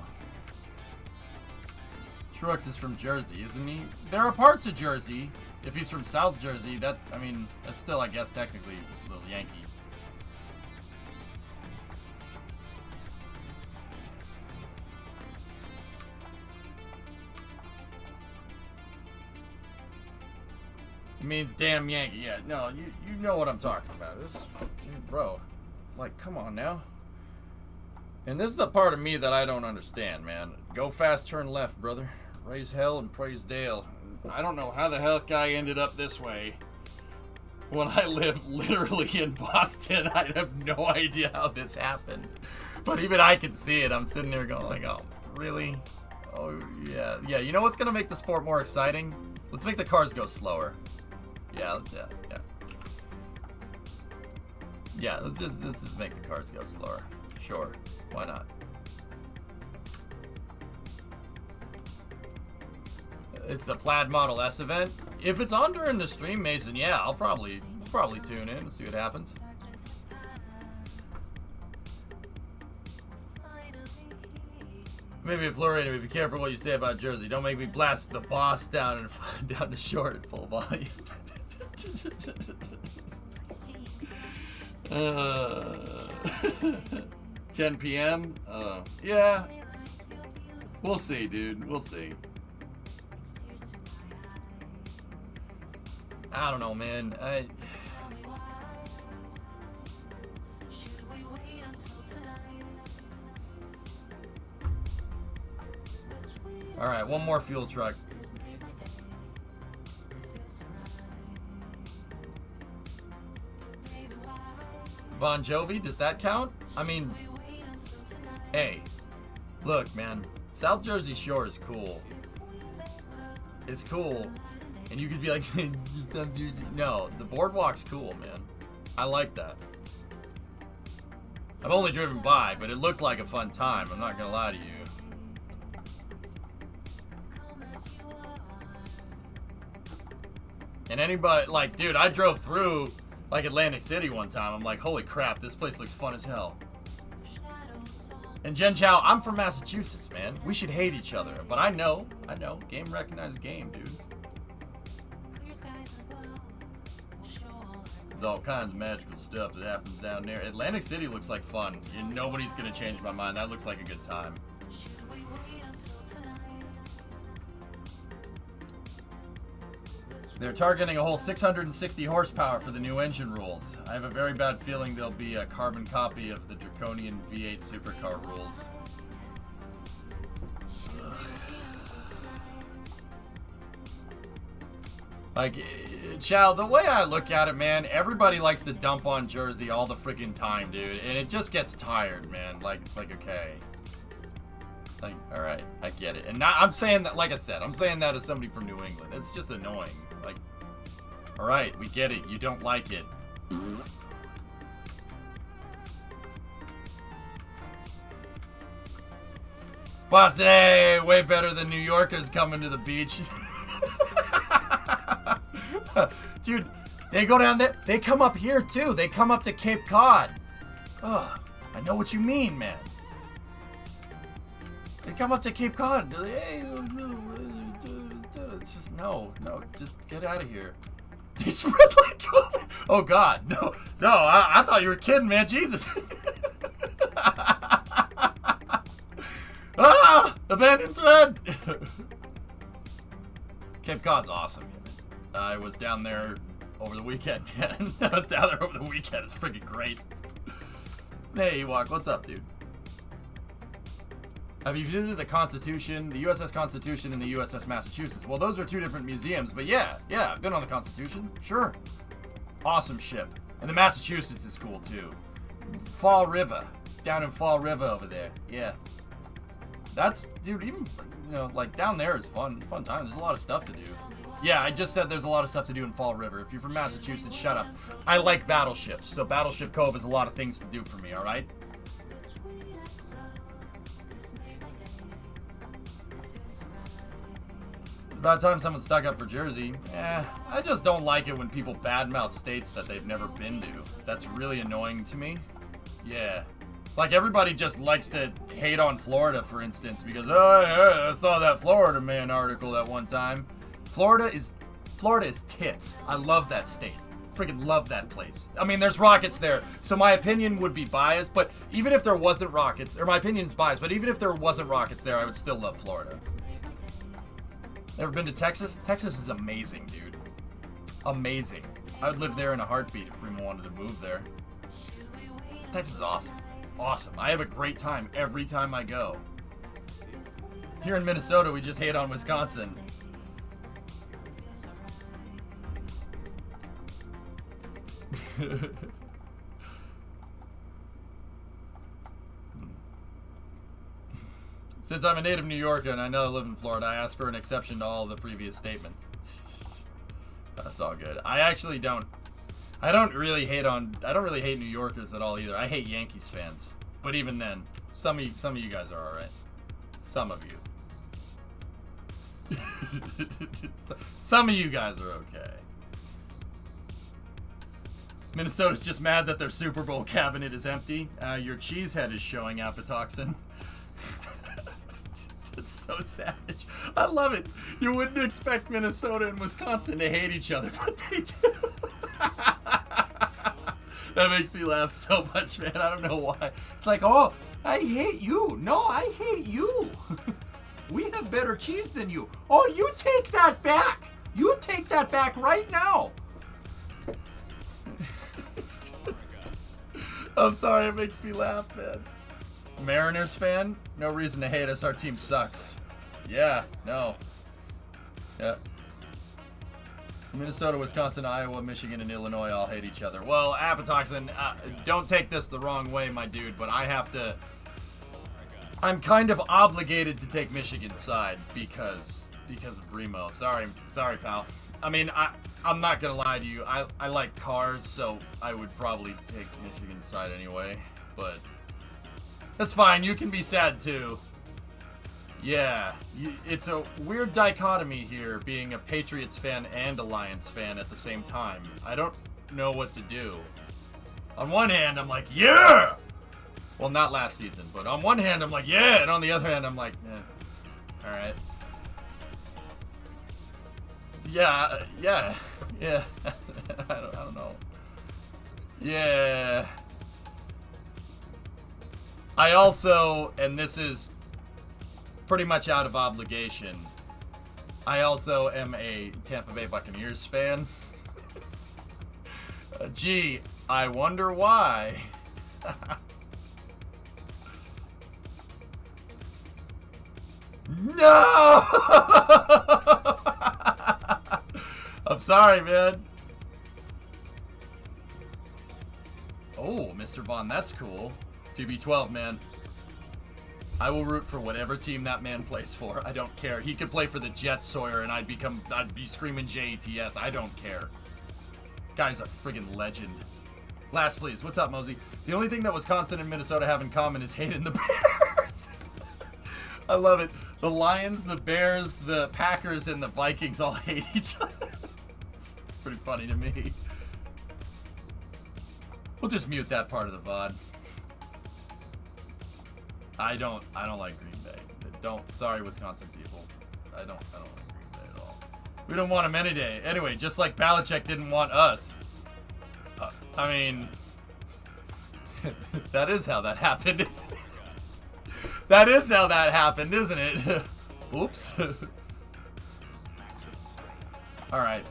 Truex is from Jersey, isn't he? There are parts of Jersey. If he's from South Jersey, that's still, I guess, technically a little Yankee. It means damn Yankee. Yeah, no, you know what I'm talking about. This, dude, bro, like, come on now. And this is the part of me that I don't understand, man. Go fast, turn left, brother. Raise hell and praise Dale. I don't know how the heck I ended up this way. When I live literally in Boston, I have no idea how this happened. But even I can see it. I'm sitting there going like, oh, really? Oh, yeah. Yeah, you know what's going to make the sport more exciting? Let's make the cars go slower. Yeah. Yeah, let's just make the cars go slower. Sure. Why not? It's the Plaid Model S event. If it's on during the stream, Mason, yeah, I'll probably tune in and see what happens. Maybe a Florida, be careful what you say about Jersey. Don't make me blast the boss down the short at full volume. 10 p.m. Yeah. We'll see, dude. We'll see. I don't know, man. All right, one more fuel truck. Bon Jovi, does that count? I mean, hey, look, man, South Jersey Shore is cool. It's cool, and you could be like, South Jersey. No, the boardwalk's cool, man. I like that. I've only driven by, but it looked like a fun time. I'm not gonna lie to you. And anybody, like, dude, I drove through, like, Atlantic City one time. I'm like, holy crap, this place looks fun as hell. And Jen Chow, I'm from Massachusetts, man. We should hate each other. But I know. Game recognizes game, dude. There's all kinds of magical stuff that happens down there. Atlantic City looks like fun. And nobody's going to change my mind. That looks like a good time. They're targeting a whole 660 horsepower for the new engine rules. I have a very bad feeling there'll be a carbon copy of the draconian V8 supercar rules. Ugh. Like, Chow, the way I look at it, man, everybody likes to dump on Jersey all the freaking time, dude. And it just gets tired, man. Like, it's like, okay. Like, alright, I get it. And now, I'm saying that, like I said, I'm saying that as somebody from New England. It's just annoying. Like, alright, we get it. You don't like it. Boston, hey, way better than New Yorkers coming to the beach. Dude, they go down there. They come up here, too. They come up to Cape Cod. Ugh, I know what you mean, man. They come up to Cape Cod. Hey, it's just, no, just get out of here. They spread like COVID. Oh, God, no, I thought you were kidding, man. Jesus. Ah, abandoned thread. Cape Cod's awesome. I was down there over the weekend, man. I was down there over the weekend. It's freaking great. Hey, Ewok, what's up, dude? Have you visited the Constitution, the USS Constitution and the USS Massachusetts? Well, those are two different museums, but yeah, I've been on the Constitution. Sure. Awesome ship. And the Massachusetts is cool, too. Fall River. Down in Fall River over there. Yeah. That's, dude, even, you know, like, down there is fun time. There's a lot of stuff to do. Yeah, I just said there's a lot of stuff to do in Fall River. If you're from Massachusetts, shut up. I like battleships, so Battleship Cove has a lot of things to do for me, alright? About time someone stuck up for Jersey. I just don't like it when people badmouth states that they've never been to. That's really annoying to me. Yeah. Like, everybody just likes to hate on Florida, for instance, because, oh, yeah, I saw that Florida Man article at one time. Florida is tits. I love that state. Freaking love that place. I mean, there's rockets there, so my opinion would be biased, but even if there wasn't rockets, or my opinion is biased, but even if there wasn't rockets there, I would still love Florida. Ever been to Texas? Texas is amazing, dude. Amazing. I would live there in a heartbeat if Primo wanted to move there. Texas is awesome. Awesome. I have a great time every time I go. Here in Minnesota, we just hate on Wisconsin. Since I'm a native New Yorker and I know I live in Florida, I ask for an exception to all the previous statements. That's all good. I don't really hate New Yorkers at all either. I hate Yankees fans. But even then, some of you guys are alright. Some of you. Some of you guys are okay. Minnesota's just mad that their Super Bowl cabinet is empty. Your cheesehead is showing apatoxin. That's so savage. I love it. You wouldn't expect Minnesota and Wisconsin to hate each other, but they do. That makes me laugh so much, man. I don't know why. It's like, oh, I hate you. No, I hate you. We have better cheese than you. Oh, you take that back. You take that back right now. I'm sorry, it makes me laugh, man. Mariners fan? No reason to hate us. Our team sucks. Yeah, no. Yeah. Minnesota, Wisconsin, Iowa, Michigan, and Illinois all hate each other. Well, Apatoxin, don't take this the wrong way, my dude, but I'm kind of obligated to take Michigan's side because of Remo. Sorry, pal. I mean, I'm not gonna lie to you. I like cars, so I would probably take Michigan's side anyway. But that's fine. You can be sad too. Yeah, it's a weird dichotomy here, being a Patriots fan and a Lions fan at the same time. I don't know what to do. On one hand, I'm like, yeah! Well, not last season, but on one hand, I'm like, yeah! And on the other hand, I'm like, eh. Alright. Yeah. I don't know. Yeah. I also, and this is pretty much out of obligation, I also am a Tampa Bay Buccaneers fan. Gee, I wonder why. No! Sorry, man. Oh, Mr. Bond, that's cool. 2B12, man. I will root for whatever team that man plays for. I don't care. He could play for the Jets, Sawyer, and I'd be screaming JETS. I don't care. Guy's a friggin' legend. Last, please. What's up, Mosey? The only thing that Wisconsin and Minnesota have in common is hating the Bears. I love it. The Lions, the Bears, the Packers, and the Vikings all hate each other. It's pretty funny to me. We'll just mute that part of the VOD. I don't like Green Bay. Sorry, Wisconsin people. I don't like Green Bay at all. We don't want them any day. Anyway, just like Belichick didn't want us. I mean, that is how that happened, isn't it? That is how that happened, isn't it? Oops. All right.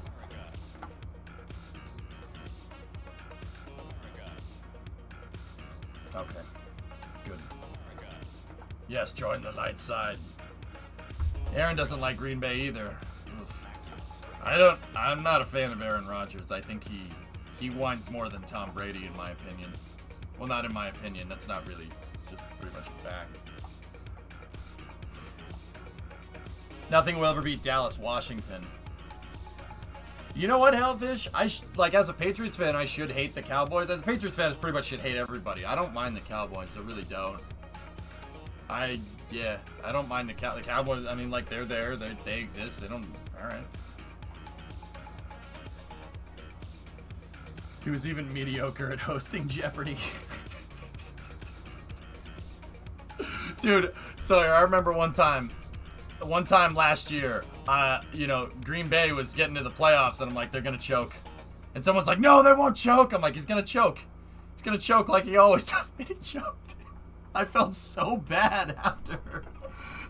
Okay. Good. Yes, join the light side. Aaron doesn't like Green Bay either. Oof. I'm not a fan of Aaron Rodgers. I think he whines more than Tom Brady, in my opinion. Well, not in my opinion. That's not really. It's just pretty much a fact. Nothing will ever beat Dallas, Washington. You know what, Hellfish? Like, as a Patriots fan, I should hate the Cowboys. As a Patriots fan, I pretty much should hate everybody. I don't mind the Cowboys. I really don't. I don't mind the Cowboys. I mean, like, they're there. They exist. They don't... All right. He was even mediocre at hosting Jeopardy. Dude, so I remember one time last year, Green Bay was getting to the playoffs, and I'm like, they're going to choke. And someone's like, no, they won't choke. I'm like, he's going to choke. He's going to choke like he always does. And he choked. I felt so bad after.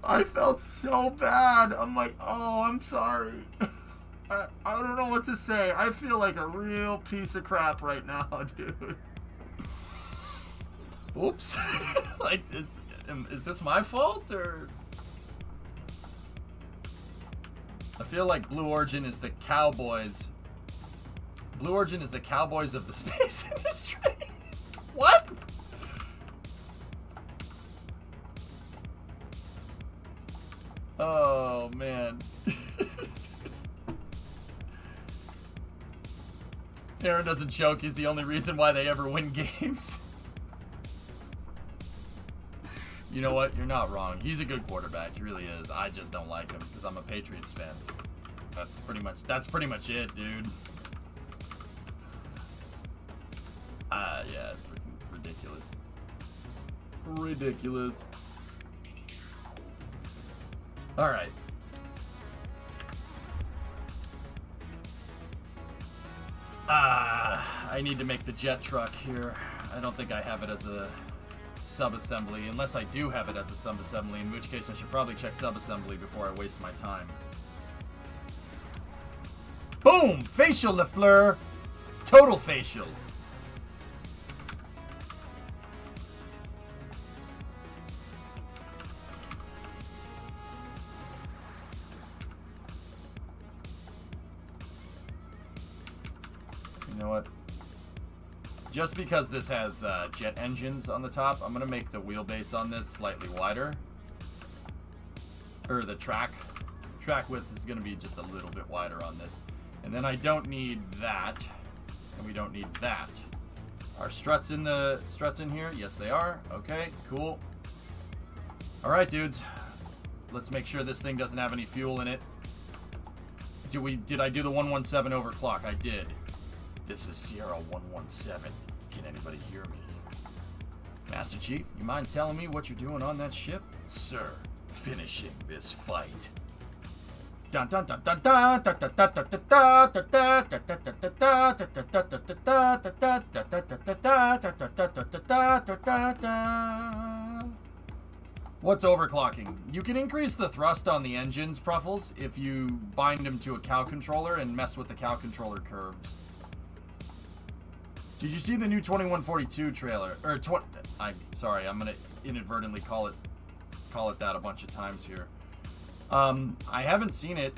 I felt so bad. I'm like, oh, I'm sorry. I don't know what to say. I feel like a real piece of crap right now, dude. Oops. Like, is this my fault, or... I feel like Blue Origin is the Cowboys. Blue Origin is the Cowboys of the space industry. What? Oh, man. Aaron doesn't choke. He's the only reason why they ever win games. You know what? You're not wrong. He's a good quarterback. He really is. I just don't like him because I'm a Patriots fan. That's pretty much it, dude. Yeah, it's ridiculous. Ridiculous. All right. I need to make the jet truck here. I don't think I have it as a sub-assembly, unless I do have it as a sub-assembly, in which case I should probably check sub-assembly before I waste my time. Boom! Facial Lafleur. Total facial. You know what? Just because this has jet engines on the top, I'm going to make the wheelbase on this slightly wider. Or the track width is going to be just a little bit wider on this. And then I don't need that. And we don't need that. Are struts in here? Yes, they are. Okay, cool. All right, dudes. Let's make sure this thing doesn't have any fuel in it. Did I do the 117 overclock? I did. This is Sierra 117. Can anybody hear me? Master Chief, you mind telling me what you're doing on that ship? Sir, finishing this fight. Dun dun dun dun dun dun dun dun dun dun. What's overclocking? You can increase the thrust on the engines, Pruffles, if you bind them to a cow controller and mess with the cow controller curves. Did you see the new 2142 trailer? Or sorry, I'm gonna inadvertently call it that a bunch of times here. I haven't seen it.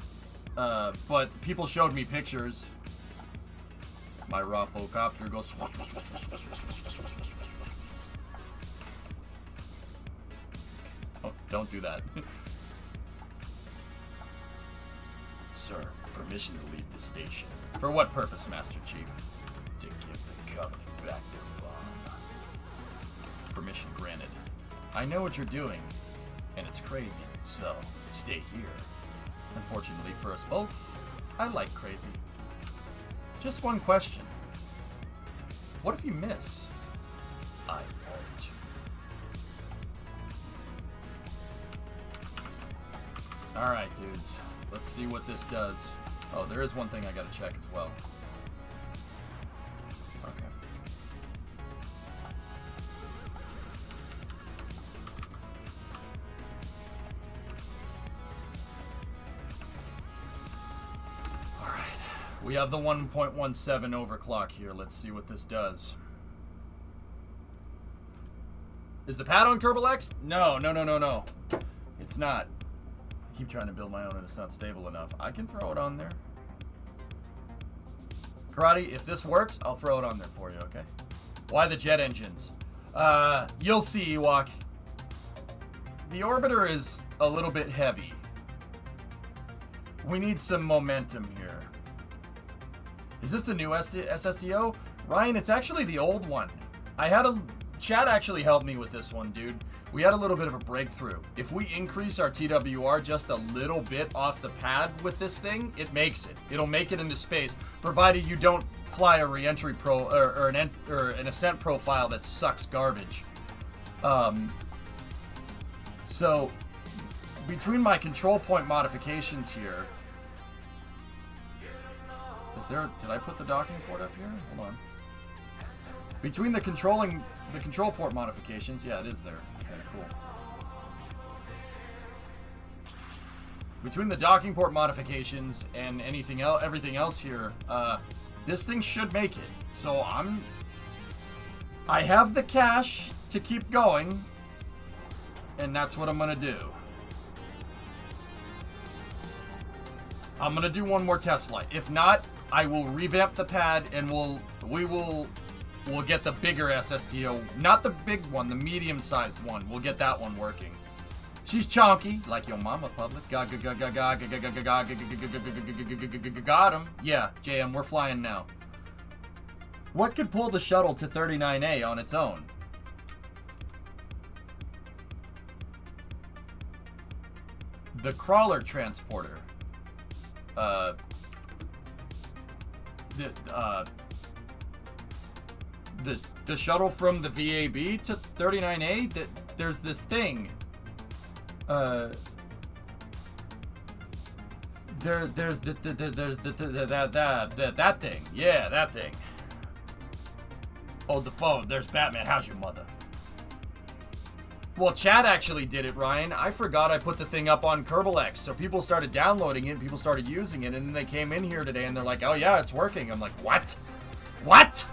But people showed me pictures. My Raffo copter goes. Don't do that. Sir, permission to leave the station. For what purpose, Master Chief? To give the Covenant back their bomb. Permission granted. I know what you're doing, and it's crazy, so stay here. Unfortunately for us both, I like crazy. Just one question. What if you miss? I won't. Alright, dudes. Let's see what this does. Oh, there is one thing I gotta check as well. Okay. Alright. We have the 1.17 overclock here. Let's see what this does. Is the pad on Kerbal X? No. It's not. I keep trying to build my own and it's not stable enough. I can throw it on there. Karate, if this works, I'll throw it on there for you, okay? Why the jet engines? You'll see, Ewok. The orbiter is a little bit heavy. We need some momentum here. Is this the new SSDO? Ryan, it's actually the old one. Chad actually helped me with this one, dude. We had a little bit of a breakthrough. If we increase our TWR just a little bit off the pad with this thing, it makes it. It'll make it into space, provided you don't fly a re-entry or an ascent profile that sucks garbage. So between my control point modifications here, did I put the docking port up here? Hold on. Between the control port modifications, yeah, it is there. Okay, cool. Between the docking port modifications and everything else here, this thing should make it. So I have the cash to keep going, and that's what I'm gonna do. I'm gonna do one more test flight. If not, I will revamp the pad and we'll get the bigger SSDO. Not the big one, the medium-sized one. We'll get that one working. She's chonky, like your mama, public. Got him. Yeah, JM, we're flying now. What could pull the shuttle to 39A on its own? The crawler transporter. The shuttle from the VAB to 39A, there's this thing. There's that thing. Yeah, that thing. Oh, the phone. There's Batman. How's your mother? Well, Chad actually did it, Ryan. I forgot I put the thing up on Kerbal X, so people started downloading it, people started using it, and then they came in here today and they're like, oh yeah, it's working. I'm like, what? What?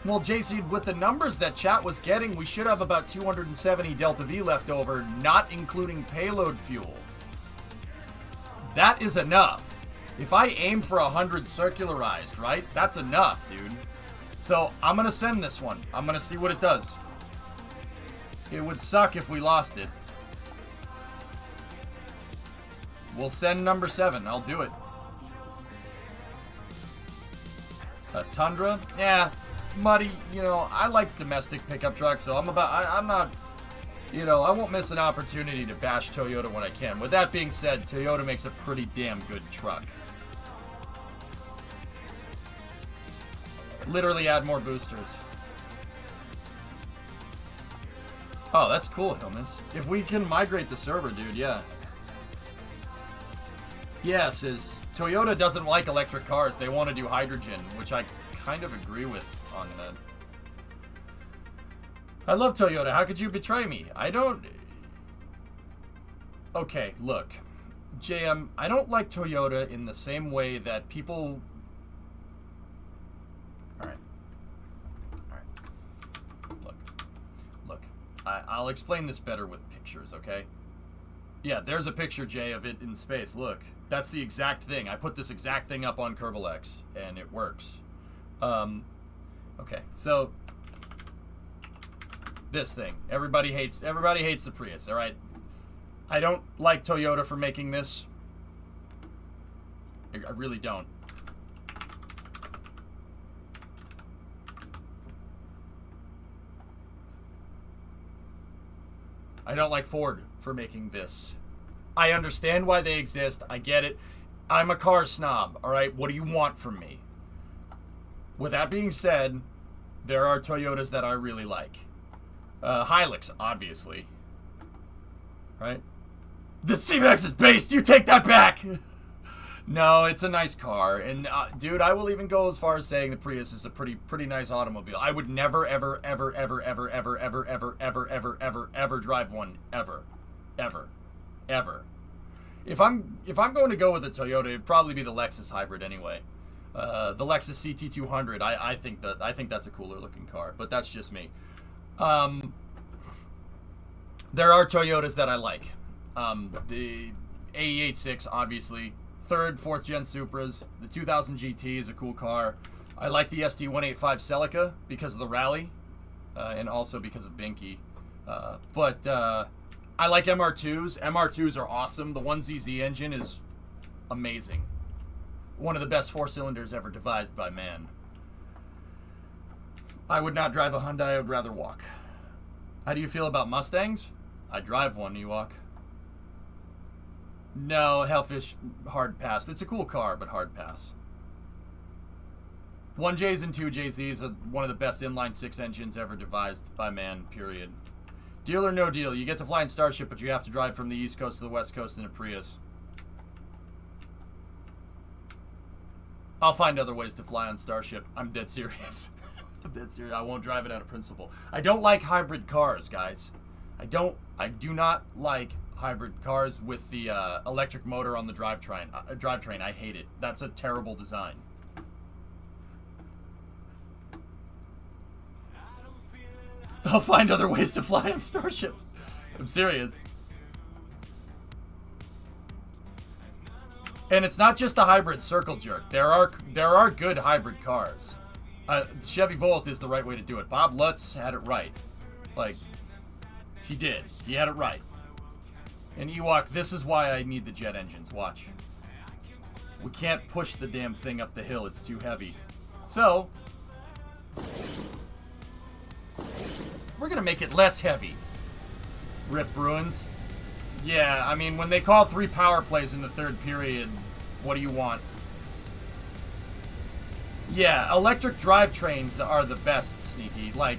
Well, JC, with the numbers that chat was getting, we should have about 270 Delta V left over, not including payload fuel. That is enough. If I aim for 100 circularized, right? That's enough, dude. So, I'm gonna send this one. I'm gonna see what it does. It would suck if we lost it. We'll send number 7. I'll do it. A Tundra? Yeah. Muddy, I like domestic pickup trucks, so I'm not, I won't miss an opportunity to bash Toyota when I can. With that being said, Toyota makes a pretty damn good truck. Literally add more boosters. Oh, that's cool, Hilmas. If we can migrate the server, dude, yeah. Yeah, says Toyota doesn't like electric cars. They want to do hydrogen, which I kind of agree with on that. I love Toyota. How could you betray me? I don't... Okay, look. JM, I don't like Toyota in the same way that people... Alright. Look. I'll explain this better with pictures, okay? Yeah, there's a picture, Jay, of it in space. Look, that's the exact thing. I put this exact thing up on KerbalX, and it works. Okay, so this thing. Everybody hates the Prius, all right? I don't like Toyota for making this. I really don't. I don't like Ford for making this. I understand why they exist. I get it. I'm a car snob, all right? What do you want from me? With that being said, there are Toyotas that I really like. Hilux, obviously. Right? The C-Max is based! You take that back! No, it's a nice car. And, dude, I will even go as far as saying the Prius is a pretty nice automobile. I would never, ever, ever, ever, ever, ever, ever, ever, ever, ever, ever, ever drive one. Ever. Ever. Ever. If I'm going to go with a Toyota, it'd probably be the Lexus hybrid anyway. The Lexus CT200. I think that's a cooler looking car, but that's just me. There are Toyotas that I like. The AE86, obviously. 3rd, 4th gen Supras. The 2000 GT is a cool car. I like the ST185 Celica because of the rally, and also because of Binky. But I like MR2s. MR2s are awesome. The 1ZZ engine is amazing. One of the best 4-cylinders ever devised by man. I would not drive a Hyundai. I would rather walk. How do you feel about Mustangs? I drive one, Ewok. No, Hellfish, hard pass. It's a cool car, but hard pass. 1Js and 2JZs are one of the best inline-6 engines ever devised by man, period. Deal or no deal, you get to fly in Starship, but you have to drive from the East Coast to the West Coast in a Prius. I'll find other ways to fly on Starship. I'm dead serious. I'm dead serious. I won't drive it out of principle. I don't like hybrid cars, guys. I do not like hybrid cars with the electric motor on the drivetrain. I hate it. That's a terrible design. I'll find other ways to fly on Starship. I'm serious. And it's not just the hybrid circle jerk. There are good hybrid cars. Chevy Volt is the right way to do it. Bob Lutz had it right. Like, he did. He had it right. And Ewok, this is why I need the jet engines. Watch. We can't push the damn thing up the hill. It's too heavy. So, we're going to make it less heavy. Rip Bruins. Yeah, I mean, when they call 3 power plays in the 3rd period, what do you want? Yeah, electric drivetrains are the best, Sneaky. Like,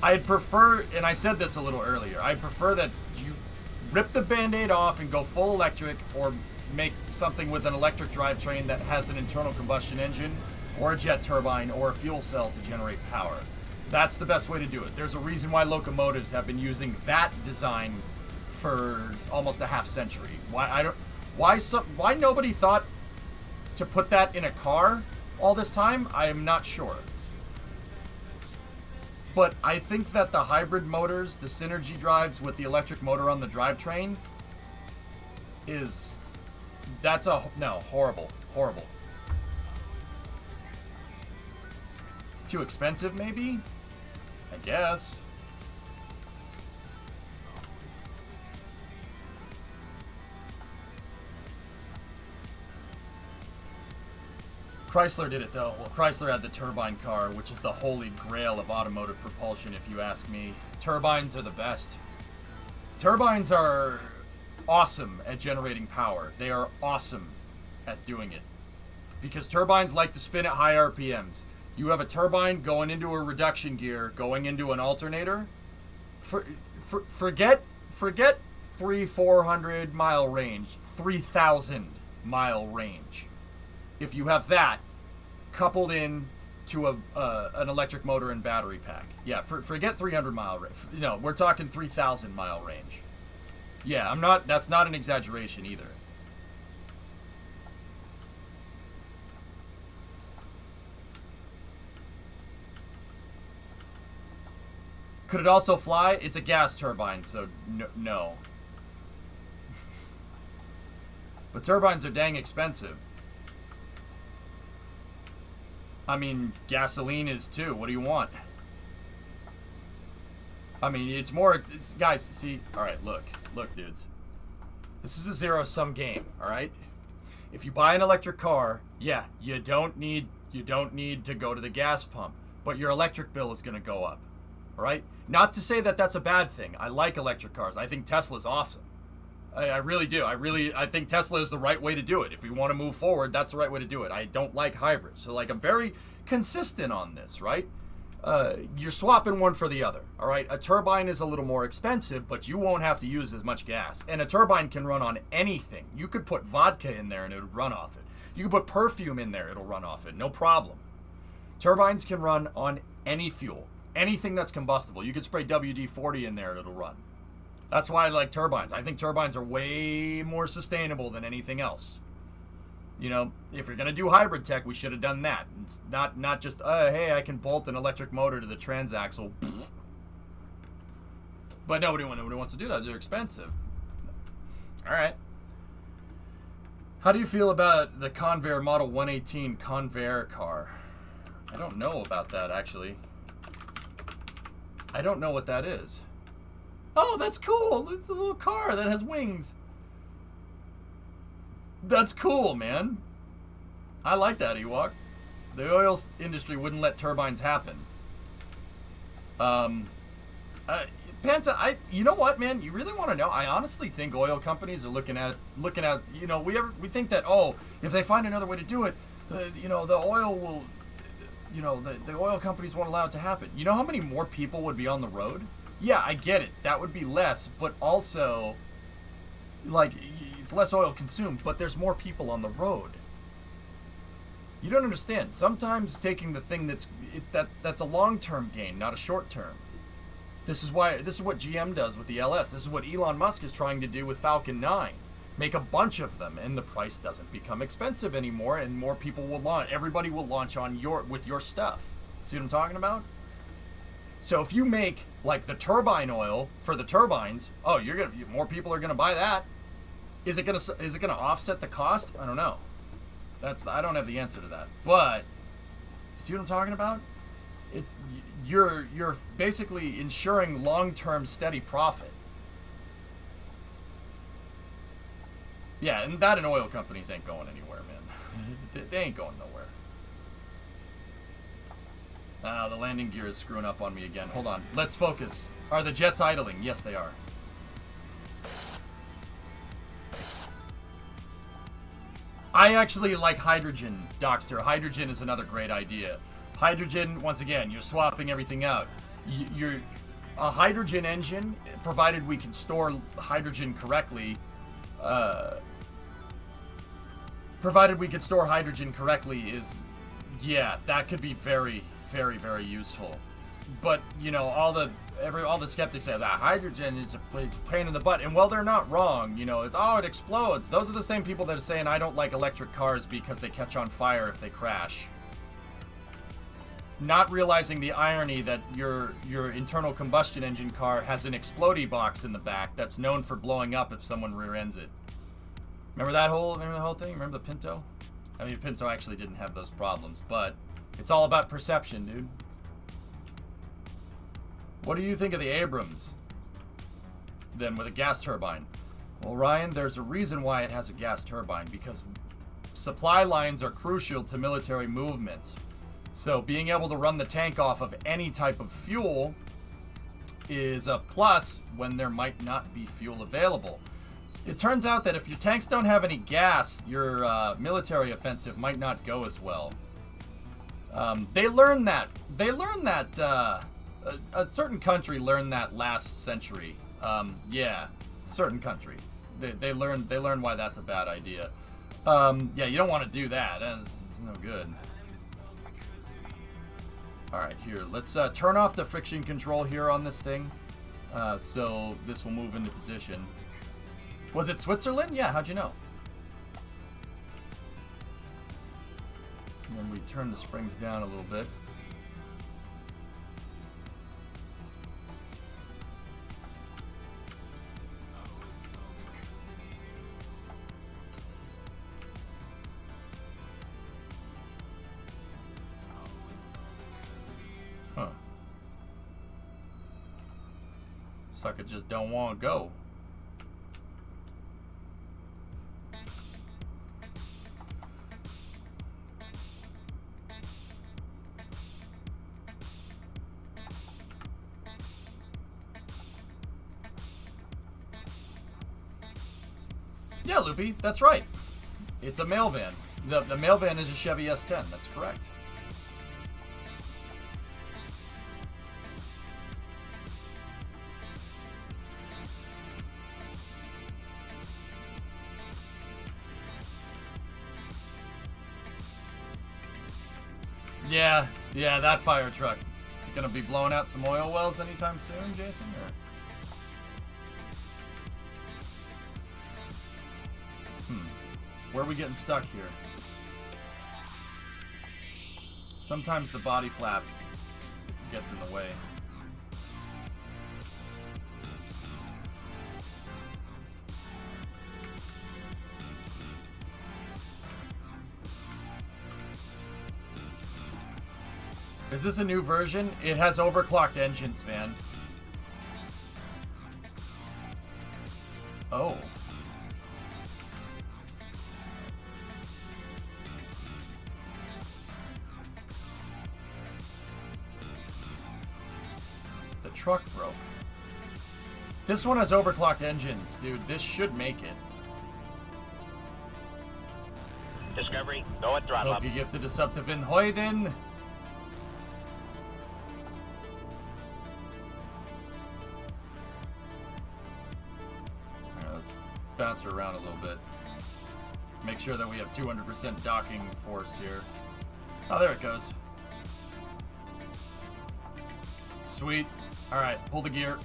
I'd prefer, and I said this a little earlier, I'd prefer that you rip the Band-Aid off and go full electric, or make something with an electric drivetrain that has an internal combustion engine, or a jet turbine, or a fuel cell to generate power. That's the best way to do it. There's a reason why locomotives have been using that design for almost a half century. Why nobody thought to put that in a car all this time? I am not sure. But I think that the hybrid motors, the synergy drives with the electric motor on the drivetrain horrible. Too expensive, maybe? I guess. Chrysler did it, though. Well, Chrysler had the turbine car, which is the holy grail of automotive propulsion, if you ask me. Turbines are the best. Turbines are awesome at generating power. They are awesome at doing it. Because turbines like to spin at high RPMs. You have a turbine going into a reduction gear, going into an alternator. Forget 300-400 mile range, 3,000 mile range. If you have that coupled in to an electric motor and battery pack. Yeah, forget 300 mile range. No, we're talking 3,000 mile range. Yeah, that's not an exaggeration either. Could it also fly? It's a gas turbine, so no. But turbines are dang expensive. I mean, gasoline is too. What do you want? I mean, it's more... guys, see... Alright, look, dudes. This is a zero-sum game, alright? If you buy an electric car, yeah, you don't need to go to the gas pump. But your electric bill is going to go up. Alright? Not to say that that's a bad thing. I like electric cars. I think Tesla's awesome. I really do. I think Tesla is the right way to do it. If we want to move forward, that's the right way to do it. I don't like hybrids. So, like, I'm very consistent on this, right? You're swapping one for the other, all right? A turbine is a little more expensive, but you won't have to use as much gas. And a turbine can run on anything. You could put vodka in there and it would run off it. You could put perfume in there, it'll run off it. No problem. Turbines can run on any fuel. Anything that's combustible. You could spray WD-40 in there and it'll run. That's why I like turbines. I think turbines are way more sustainable than anything else. You know, if you're going to do hybrid tech, we should have done that. It's not just, hey, I can bolt an electric motor to the transaxle. But nobody wants to do that. They're expensive. All right. How do you feel about the Convair Model 118 Convair car? I don't know about that, actually. I don't know what that is. Oh, that's cool. It's a little car that has wings. That's cool, man. I like that, Ewok. The oil industry wouldn't let turbines happen. Panta, you know what, man? You really want to know? I honestly think oil companies are looking at, you know, we think that, oh, if they find another way to do it, you know, the oil will, you know, the oil companies won't allow it to happen. You know how many more people would be on the road? Yeah, I get it. That would be less, but also, like, it's less oil consumed, but there's more people on the road. You don't understand. Sometimes taking the thing that's a long-term gain, not a short-term. This is what GM does with the LS. This is what Elon Musk is trying to do with Falcon 9. Make a bunch of them, and the price doesn't become expensive anymore, and more people will launch. Everybody will launch on with your stuff. See what I'm talking about? So if you make like the turbine oil for the turbines, oh, more people are gonna buy that. Is it gonna offset the cost? I don't know. I don't have the answer to that. But see what I'm talking about? You're basically ensuring long-term steady profit. Yeah, and oil companies ain't going anywhere, man. They ain't going nowhere. The landing gear is screwing up on me again. Hold on. Let's focus. Are the jets idling? Yes, they are. I actually like hydrogen, Dockster. Hydrogen is another great idea. Hydrogen, once again, you're swapping everything out. A hydrogen engine, provided we can store hydrogen correctly, is, yeah, that could be very, very, very useful. But, you know, all the skeptics say that hydrogen is a pain in the butt. And, well, they're not wrong. You know, it explodes. Those are the same people that are saying I don't like electric cars because they catch on fire if they crash. Not realizing the irony that your internal combustion engine car has an explodey box in the back that's known for blowing up if someone rear-ends it. Remember the whole thing? Remember the Pinto? I mean, Pinto actually didn't have those problems, but it's all about perception, dude. What do you think of the Abrams, then, with a gas turbine? Well, Ryan, there's a reason why it has a gas turbine, because supply lines are crucial to military movements. So being able to run the tank off of any type of fuel is a plus when there might not be fuel available. It turns out that if your tanks don't have any gas, your military offensive might not go as well. They learned that. A certain country learned that last century. Yeah, certain country. They learned why that's a bad idea. Yeah, you don't want to do that. It's no good. All right, here. Let's turn off the friction control here on this thing, so this will move into position. Was it Switzerland? Yeah, how'd you know? And then we turn the springs down a little bit. Sucker just don't want to go. Yeah, Loopy, that's right. It's a mail van. The mail van is a Chevy S10. That's correct. Yeah, that fire truck. Is it gonna be blowing out some oil wells anytime soon, Jason? Or... Where are we getting stuck here? Sometimes the body flap gets in the way. Is this a new version? It has overclocked engines, Van. Oh. The truck broke. This one has overclocked engines, dude. This should make it. Discovery, go at throttle up. Hope you gifted us up to Van Hoyden. Bounce her around a little bit. Make sure that we have 200% docking force here. Oh, there it goes. Sweet. All right, pull the gear.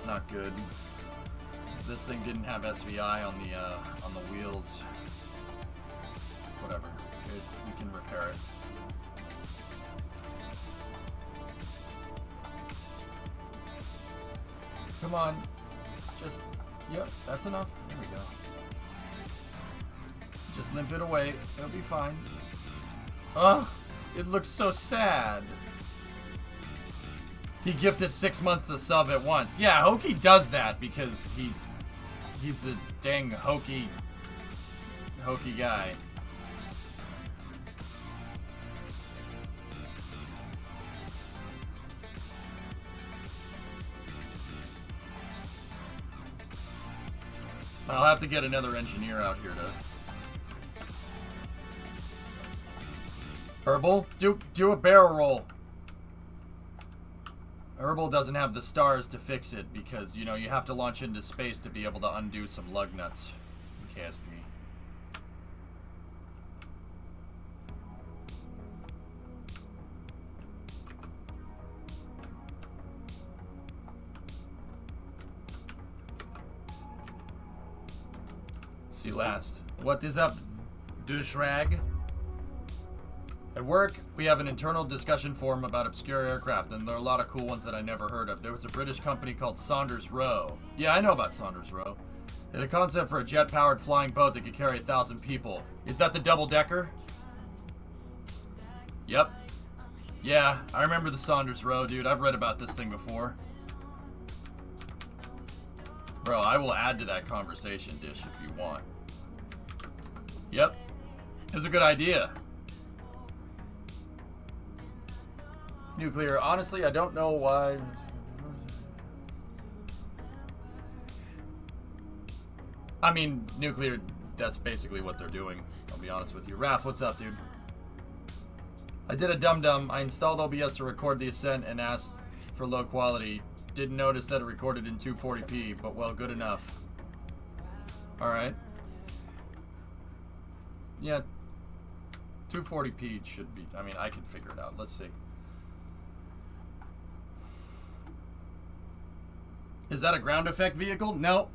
Not good. This thing didn't have SVI on the wheels. Whatever. We can repair it. Come on. Just, yep, that's enough. There we go. Just limp it away. It'll be fine. Ugh, it looks so sad. He gifted 6 months the sub at once. Yeah, Hokey does that because he's a dang hokey guy. I'll have to get another engineer out here to... Herbal, do a barrel roll. Herbal doesn't have the stars to fix it because, you know, you have to launch into space to be able to undo some lug nuts in KSP. See you last. What is up, doucherag? At work, we have an internal discussion forum about obscure aircraft, and there are a lot of cool ones that I never heard of. There was a British company called Saunders Roe. Yeah, I know about Saunders Roe. They had a concept for a jet-powered flying boat that could carry 1,000 people. Is that the double-decker? Yep. Yeah, I remember the Saunders Roe, dude. I've read about this thing before. Bro, I will add to that conversation dish if you want. Yep. It was a good idea. Nuclear, honestly, I don't know why. I mean, nuclear, that's basically what they're doing. I'll be honest with you. Raph, what's up, dude? I did a dum-dum. I installed OBS to record the ascent and asked for low quality. Didn't notice that it recorded in 240p, but well, good enough. Alright. Yeah. 240p should be, I mean, I can figure it out. Let's see. Is that a ground effect vehicle? No.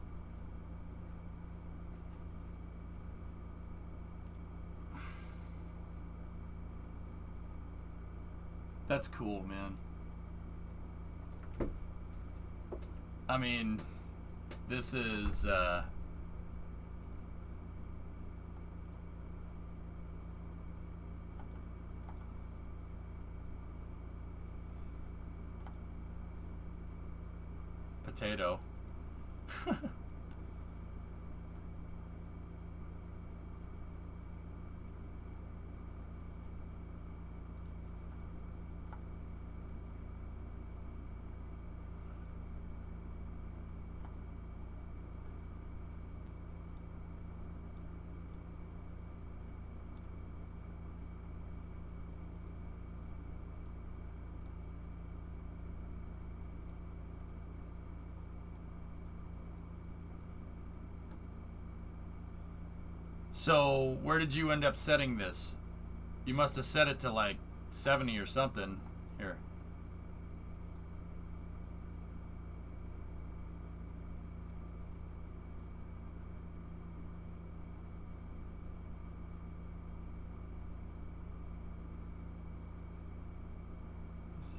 That's cool, man. I mean, this is, potato. So, where did you end up setting this? You must have set it to like 70 or something. Here. Let's see.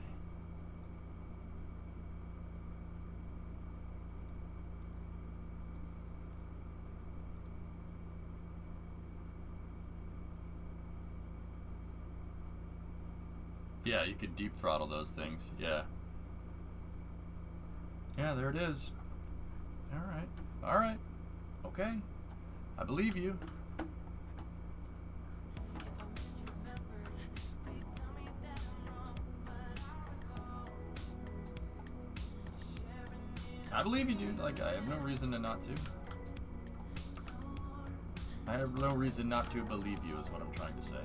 Yeah, you could deep throttle those things. Yeah. Yeah, there it is. All right. All right. Okay. I believe you. I believe you, dude. Like, I have no reason to not to. I have no reason not to believe you is what I'm trying to say.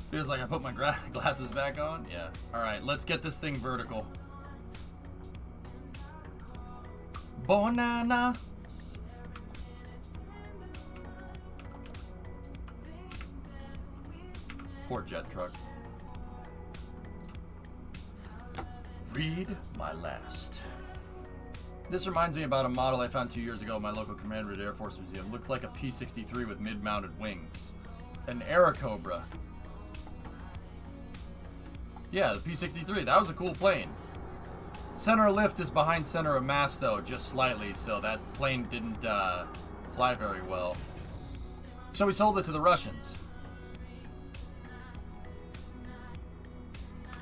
Feels like I put my glasses back on. Yeah. All right, let's get this thing vertical. Banana. Poor jet truck. Read my last. This reminds me about a model I found 2 years ago at my local Commander Air Force Museum. Looks like a P-63 with mid-mounted wings. An Airacobra. Yeah, the P-63. That was a cool plane. Center of lift is behind center of mass, though, just slightly, so that plane didn't fly very well. So we sold it to the Russians.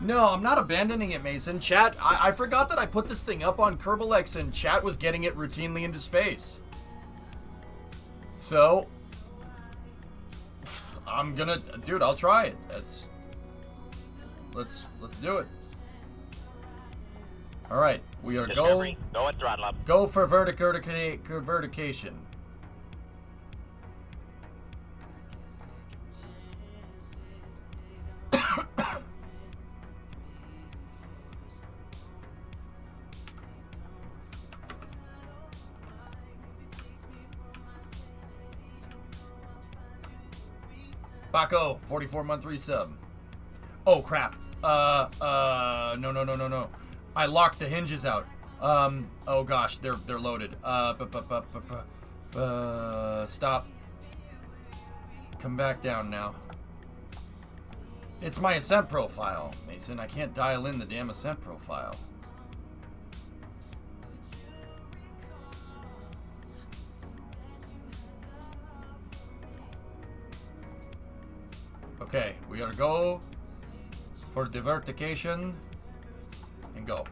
No, I'm not abandoning it, Mason. Chat, I forgot that I put this thing up on Kerbalex and chat was getting it routinely into space. So, I'm gonna, dude, I'll try it. Let's do it. All right, we are Discovery, go at throttle up. go for vertication. Baco, 44-month resub. Oh crap. No. I locked the hinges out. Oh gosh, they're loaded. Stop. Come back down now. It's my ascent profile, Mason. I can't dial in the damn ascent profile. Okay, we gotta go for divertication and go.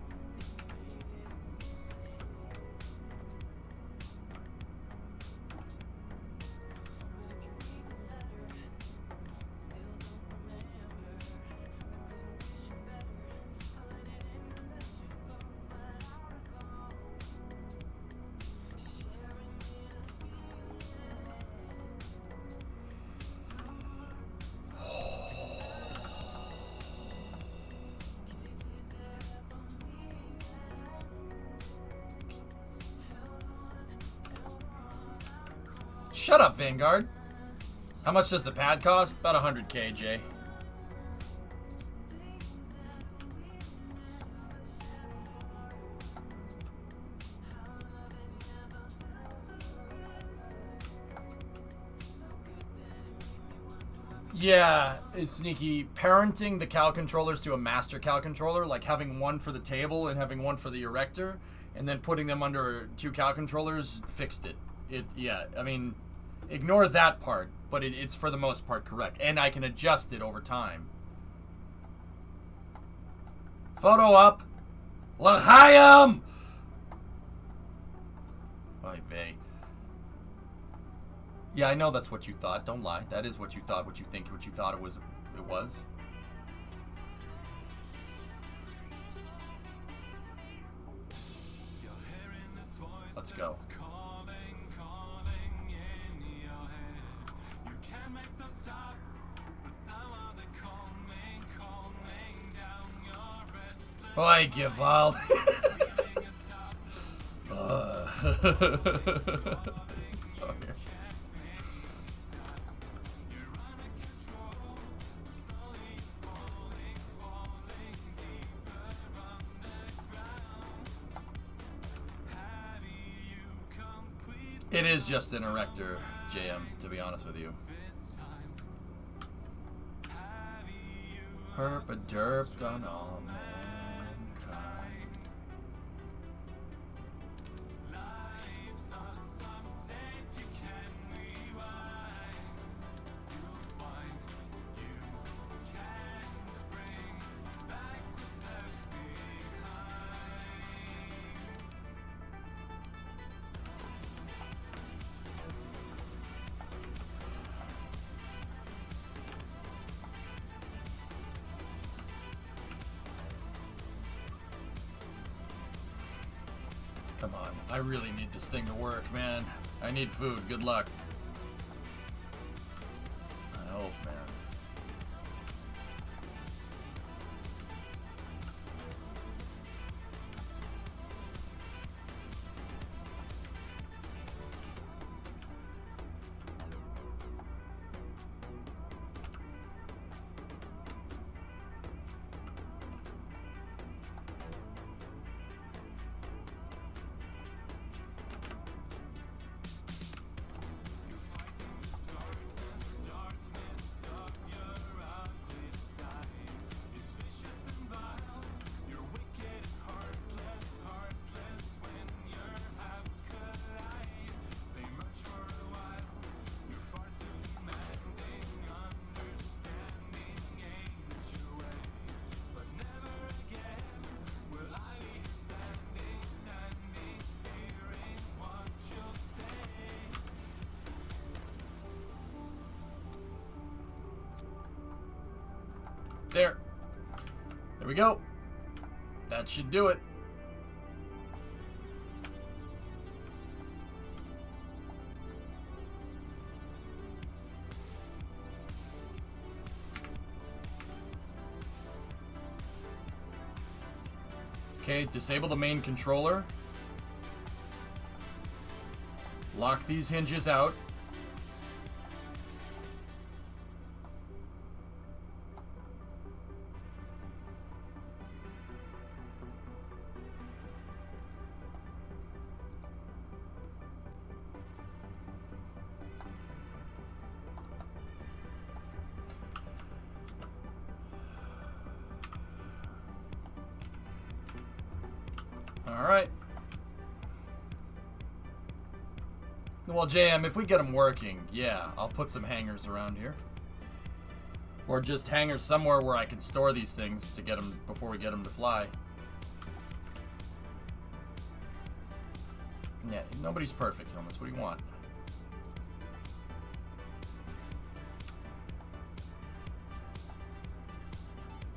Shut up, Vanguard. How much does the pad cost? About 100K, Jay. Yeah, it's sneaky. Parenting the Cal controllers to a master Cal controller, like having one for the table and having one for the erector, and then putting them under 2 Cal controllers fixed it. Yeah, I mean, ignore that part, but it's for the most part correct. And I can adjust it over time. Photo up. L'chaim! Oy vey. Yeah, I know that's what you thought. Don't lie. That is what you thought, what you think, what you thought it was. Let's go. Oi, Gewalt. Sorry. It is just an erector, JM, to be honest with you. Herp a derp on all mankind. Come on, I really need this thing to work, man. I need food. Good luck. I hope, man. There we go. That should do it. Okay, disable the main controller. Lock these hinges out. Alright. Well, JM, if we get them working, yeah, I'll put some hangers around here. Or just hangers somewhere where I can store these things to get them before we get them to fly. Yeah, nobody's perfect, Helmets. What do you want?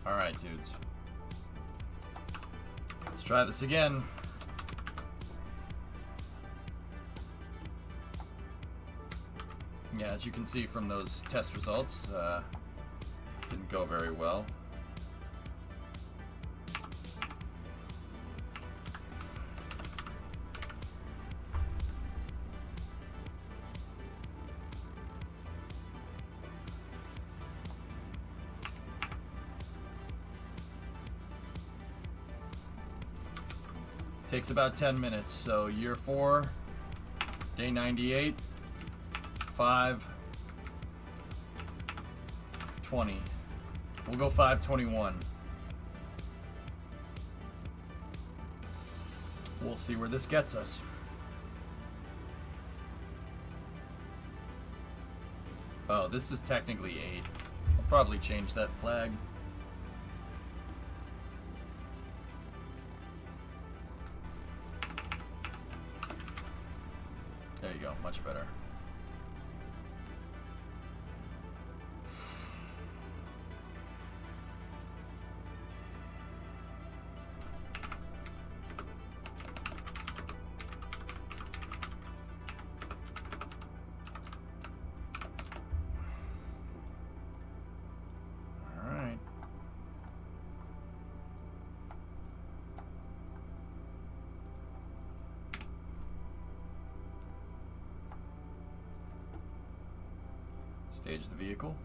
Alright, dudes. Let's try this again. Yeah, as you can see from those test results, didn't go very well. Takes about 10 minutes, so year 4, day 98, 5, 520. We'll go 521. We'll see where this gets us. Oh, this is technically 8. I'll probably change that flag. There you go, much better. Stage the vehicle.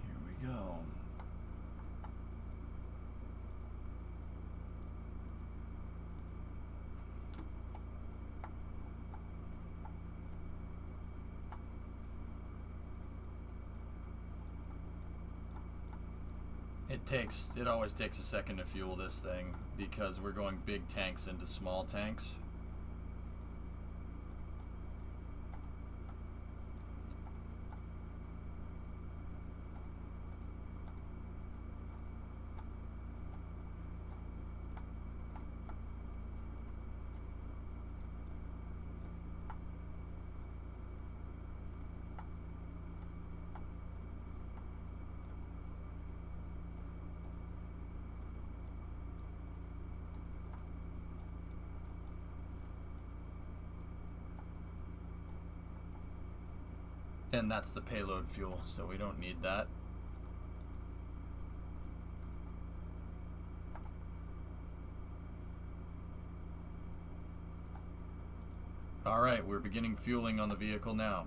Here we go. It always takes a second to fuel this thing because we're going big tanks into small tanks. And that's the payload fuel, so we don't need that. Alright, we're beginning fueling on the vehicle now.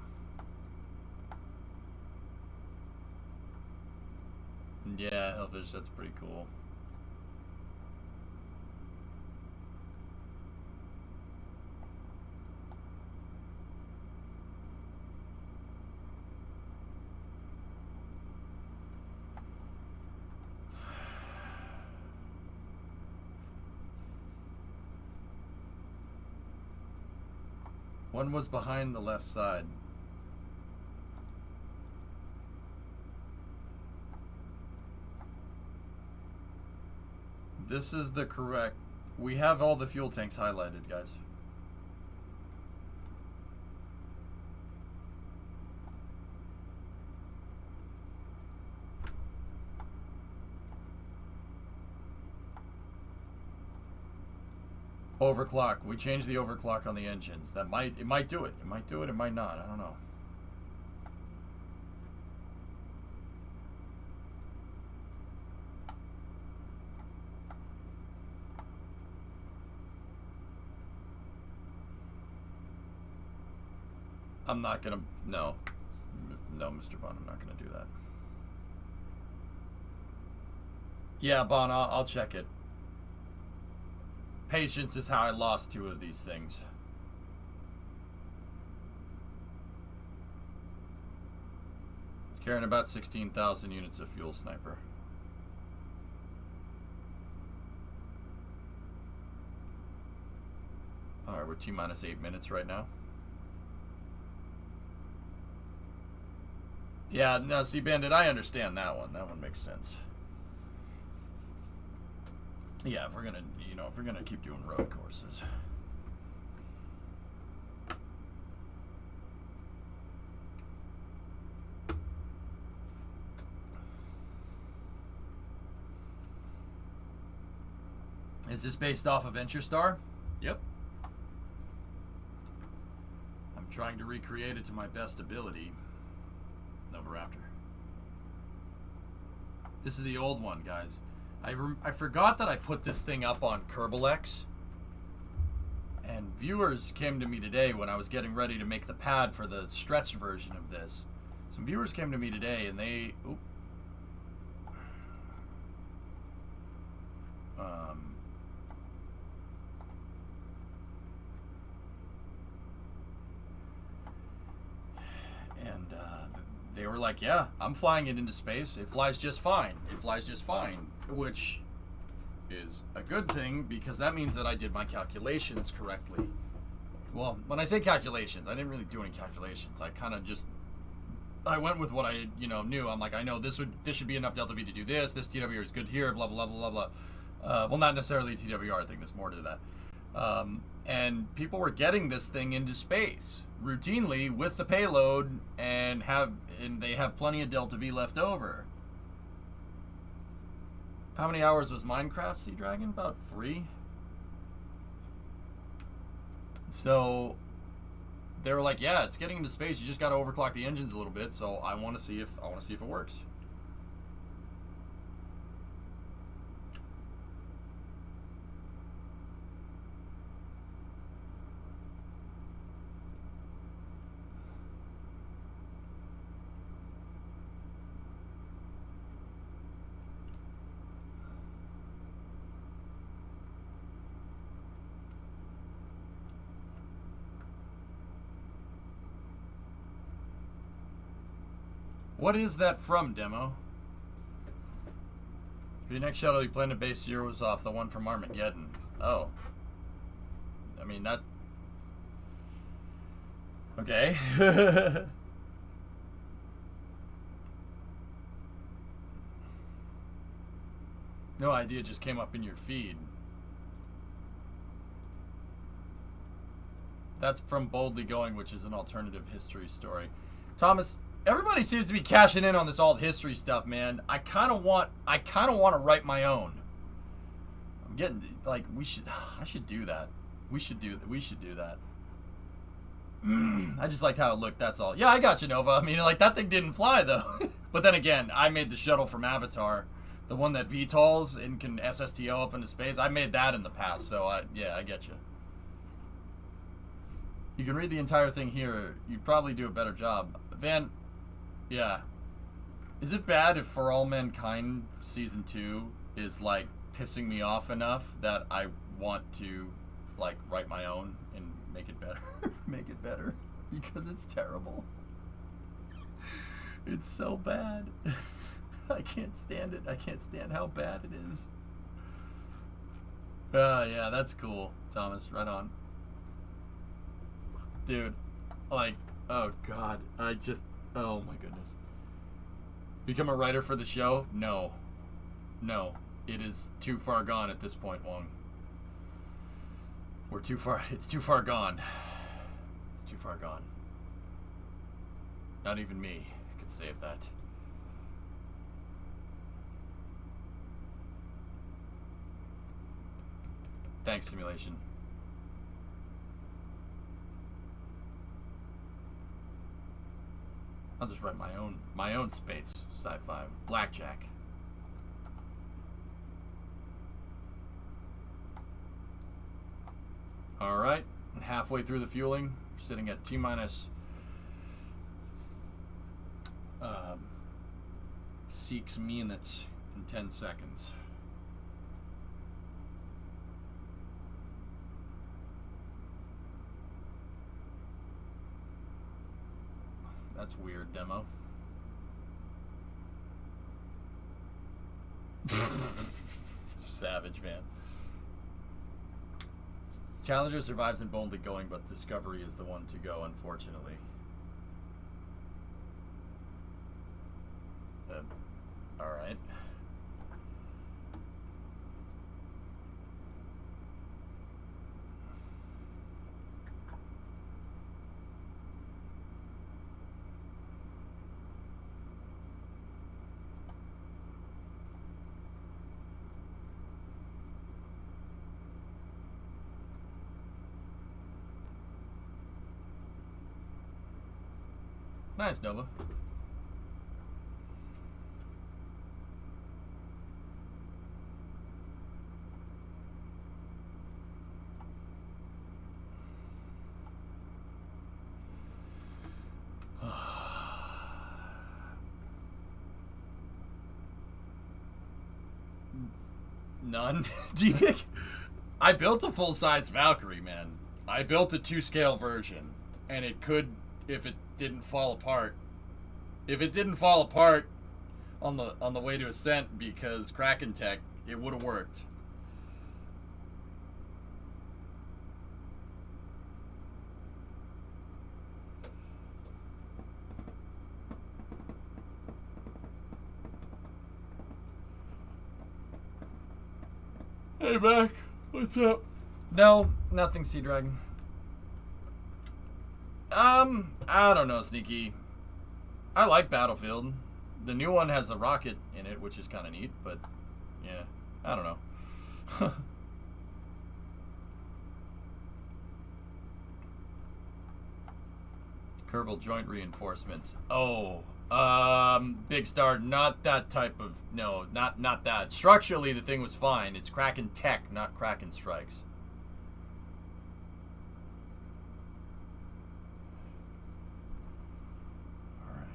Yeah, Hellfish, that's pretty cool. One was behind the left side. This is the correct... We have all the fuel tanks highlighted, guys. Overclock. We changed the overclock on the engines. It might do it. It might do it. It might not. I don't know. I'm not gonna. No, Mr. Bond. I'm not gonna do that. Yeah, Bond. I'll check it. Patience is how I lost 2 of these things. It's carrying about 16,000 units of fuel, Sniper. Alright, we're T-minus 8 minutes right now. Yeah, no, see, Bandit, I understand that one. That one makes sense. Yeah, if we're gonna, if we're gonna keep doing road courses. Is this based off of Venturestar? Yep. I'm trying to recreate it to my best ability. Novoraptor. This is the old one, guys. I forgot that I put this thing up on Kerbalex, and viewers came to me today when I was getting ready to make the pad for the stretched version of this, Some viewers came to me today and they... Oop, they were like, yeah, I'm flying it into space. It flies just fine. It flies just fine. Which is a good thing because that means that I did my calculations correctly. Well, when I say calculations, I didn't really do any calculations. I kind of just... I went with what I, knew. I'm like, I know this should be enough delta V to do this. This TWR is good here, blah, blah, blah, blah, blah. Well, not necessarily a TWR thing. There's more to that. And people were getting this thing into space routinely with the payload and they have plenty of delta V left over. How many hours was Minecraft, Sea Dragon? About 3. So they were like, yeah, it's getting into space. You just got to overclock the engines a little bit. So I want to see if it works. What is that from, demo? For your next shuttle, you plan to base zeros off the one from Armageddon. Oh. I mean, that... Okay. No idea, just came up in your feed. That's from Boldly Going, which is an alternative history story. Thomas... Everybody seems to be cashing in on this alt history stuff, man. I kind of want to write my own. I'm getting like I should do that. We should do that. I just liked how it looked, that's all. Yeah, I got you, Nova. I mean, like that thing didn't fly though. But then again, I made the shuttle from Avatar, the one that VTOLs and can SSTO up into space. I made that in the past, so I get you. You can read the entire thing here. You'd probably do a better job. Van, yeah. Is it bad if For All Mankind Season 2 is, like, pissing me off enough that I want to, like, write my own and make it better? Make it better. Because it's terrible. It's so bad. I can't stand it. I can't stand how bad it is. Yeah, that's cool, Thomas. Right on. Dude, like, oh, God. Oh my goodness. Become a writer for the show? No. No. It is too far gone at this point, Wong. It's too far gone. It's too far gone. Not even me could save that. Thanks, Simulation. I'll just write my own space sci-fi. Blackjack. All right, halfway through the fueling, we're sitting at T minus 6 minutes and 10 seconds. That's weird, demo. Savage, man. Challenger survives in Boldly Going, but Discovery is the one to go, unfortunately. Alright. Nice, Nova. None. Do you think? I built a full-size Valkyrie, man. I built a 2-scale version, and it could, if it didn't fall apart. If it didn't fall apart on the way to Ascent because Kraken Tech, it would have worked. Hey, Mac. What's up? No, nothing, Sea Dragon. I don't know, Sneaky. I like Battlefield. The new one has a rocket in it, which is kind of neat, but yeah, I don't know. Kerbal joint reinforcements. Oh, Big Star, not that type of, no, not that. Structurally, the thing was fine. It's Kraken Tech, not Kraken Strikes. All right.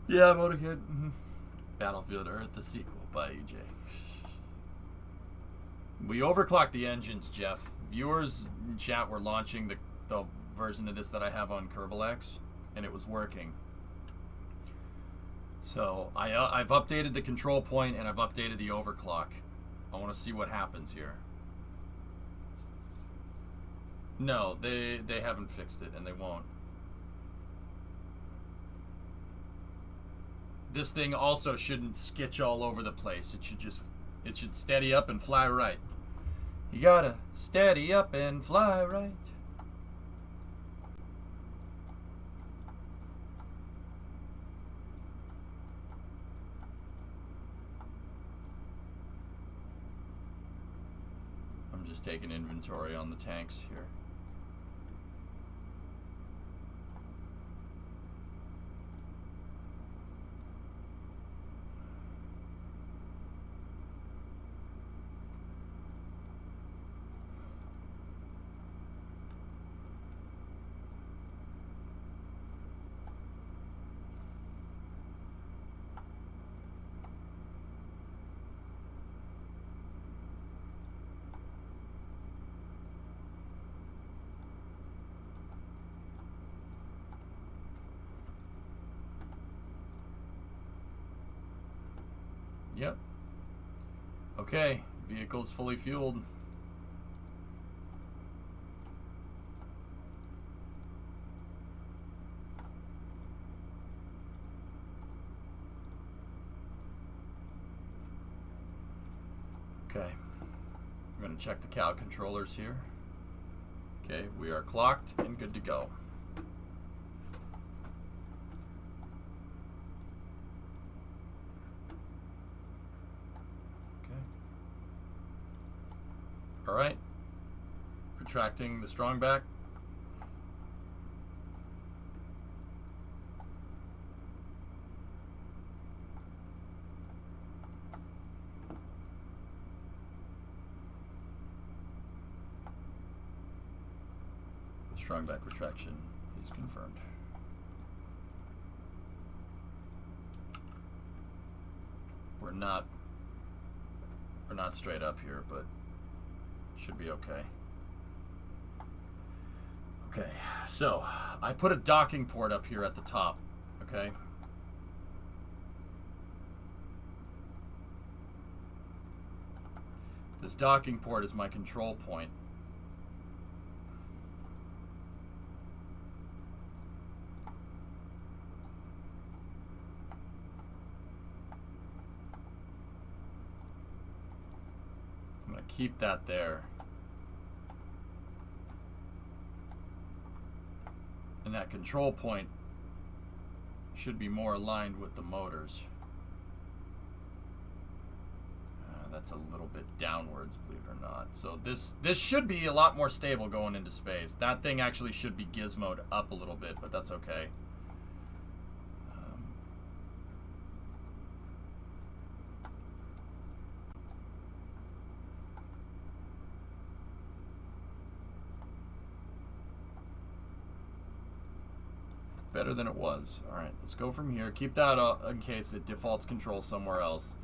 Yeah, Motorhead. Battlefield Earth, the sequel by EJ. We overclocked the engines, Jeff. Viewers in chat were launching the version of this that I have on Kerbal X, and it was working. So I've updated the control point and I've updated the overclock. I want to see what happens here. No, they haven't fixed it, and they won't. This thing also shouldn't skitch all over the place. It should steady up and fly right. You gotta steady up and fly right. I'm just taking inventory on the tanks here. Yep. Okay, vehicle's fully fueled. Okay. I'm going to check the cal controllers here. Okay, we are clocked and good to go. All right, retracting the strong back. The strong back retraction is confirmed. We're not straight up here, but should be okay. Okay, so I put a docking port up here at the top, okay? This docking port is my control point. I'm going to keep that there. And that control point should be more aligned with the motors. that's a little bit downwards, believe it or not. So this should be a lot more stable going into space. That thing actually should be gizmoed up a little bit, but that's okay. It's better than it was. All right, let's go from here. Keep that in case it defaults control somewhere else.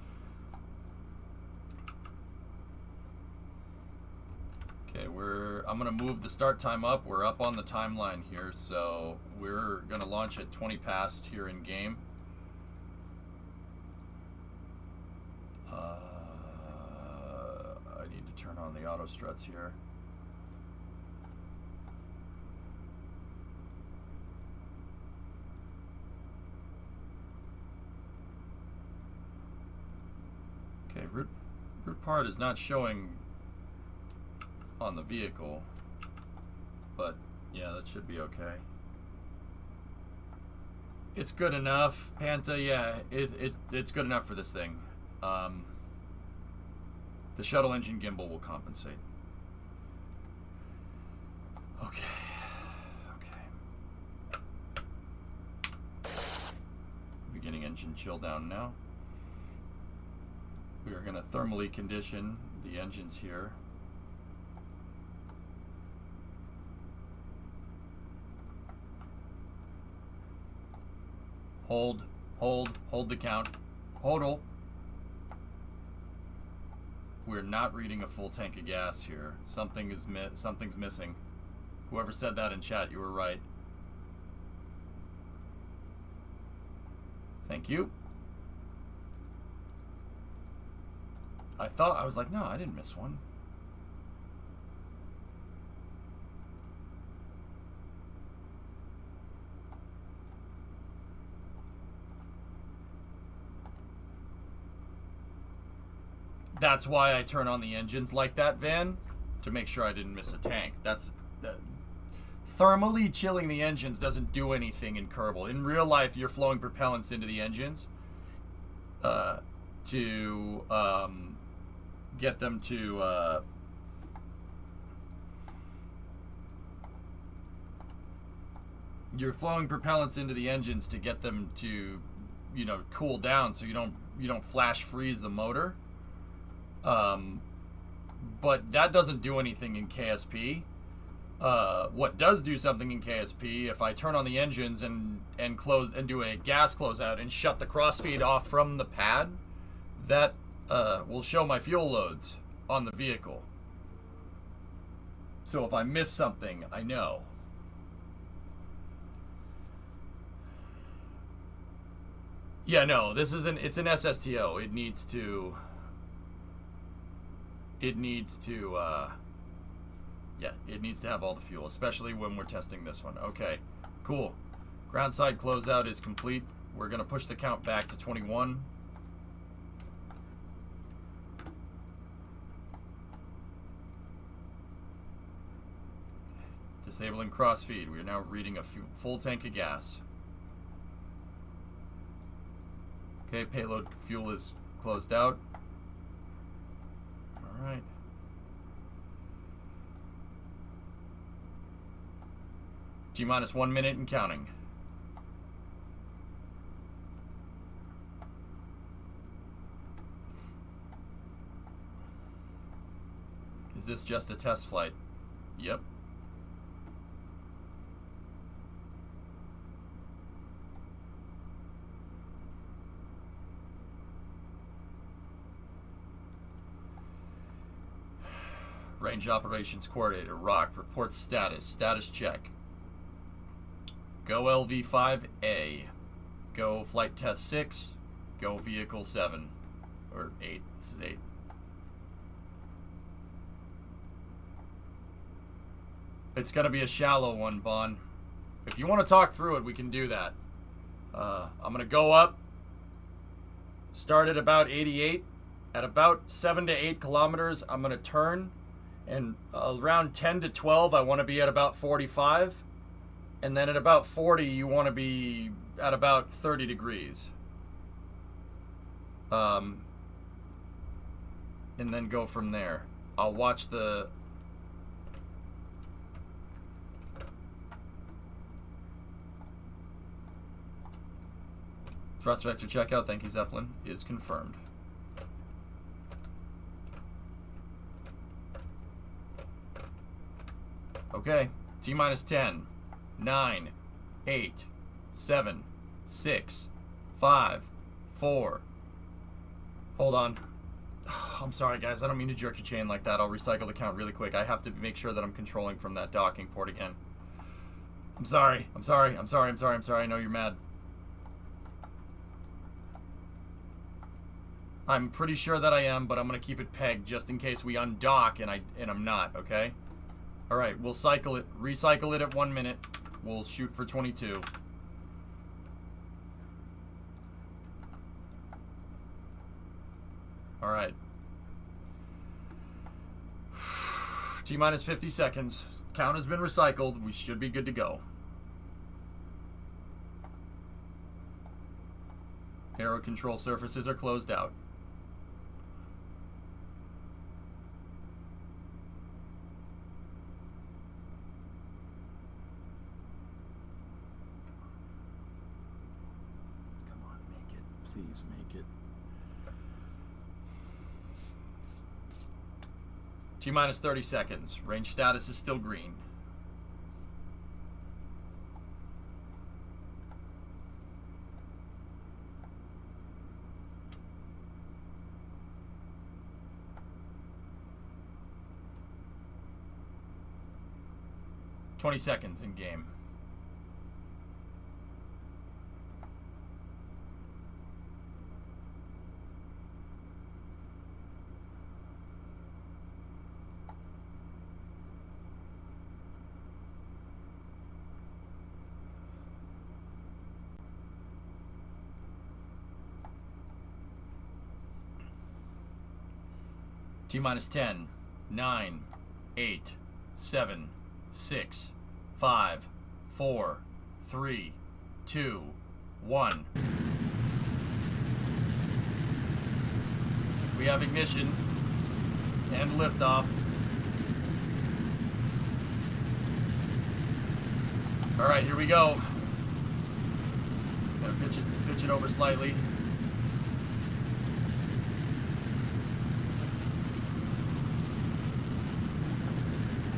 Okay, I'm gonna move the start time up. We're up on the timeline here, so we're gonna launch at 20 past here in game. I need to turn on the auto struts here. Okay, root part is not showing on the vehicle, but yeah, that should be okay. It's good enough, Panta. Yeah, it's good enough for this thing. The shuttle engine gimbal will compensate. Okay. Beginning engine chill down now. We are going to thermally condition the engines here. Hold the count. Hodl. We're not reading a full tank of gas here. Something's missing. Whoever said that in chat, you were right. Thank you. I was like, no, I didn't miss one. That's why I turn on the engines like that, Van, to make sure I didn't miss a tank. Thermally chilling the engines doesn't do anything in Kerbal. In real life, you're flowing propellants into the engines to get them to you're flowing propellants into the engines to get them to, you know, cool down so you don't flash freeze the motor. But that doesn't do anything in KSP. What does do something in KSP, if I turn on the engines and close and do a gas closeout and shut the crossfeed off from the pad, that will show my fuel loads on the vehicle. So if I miss something, I know. Yeah, no, it's an SSTO. It needs to have all the fuel, especially when we're testing this one. Okay, cool. Ground side closeout is complete. We're gonna push the count back to 21. Disabling crossfeed. We are now reading a full tank of gas. Okay, payload fuel is closed out. All right. T-minus 1 minute and counting. Is this just a test flight? Yep. Range Operations Coordinator, Rock, report status. Status check. Go LV5A. Go Flight Test 6. Go Vehicle 7. Or 8. This is 8. It's going to be a shallow one, Bon. If you want to talk through it, we can do that. I'm going to go up. Start at about 88. At about 7 to 8 kilometers, I'm going to turn. And around 10 to 12, I want to be at about 45. And then at about 40, you want to be at about 30 degrees. and then go from there. I'll watch the... Thrust vector checkout, thank you, Zeppelin, is confirmed. Okay, T-minus 10, 9, 8, 7, 6, 5, 4. Hold on. I'm sorry, guys. I don't mean to jerk your chain like that. I'll recycle the count really quick. I have to make sure that I'm controlling from that docking port again. I'm sorry. I'm sorry. I'm sorry. I'm sorry. I'm sorry. I know you're mad. I'm pretty sure that I am, but I'm going to keep it pegged just in case we undock and I'm not, okay? All right, we'll recycle it at 1 minute. We'll shoot for 22. All right. T-minus 50 seconds. Count has been recycled. We should be good to go. Aero control surfaces are closed out. Come on, make it. Please make it. T-minus 30 seconds. Range status is still green. $20 in game. T-minus 10, 9, 8, 7, 6, 5, 4, 3, 2, 1. We have ignition and liftoff. All right, here we go. Gotta pitch it over slightly.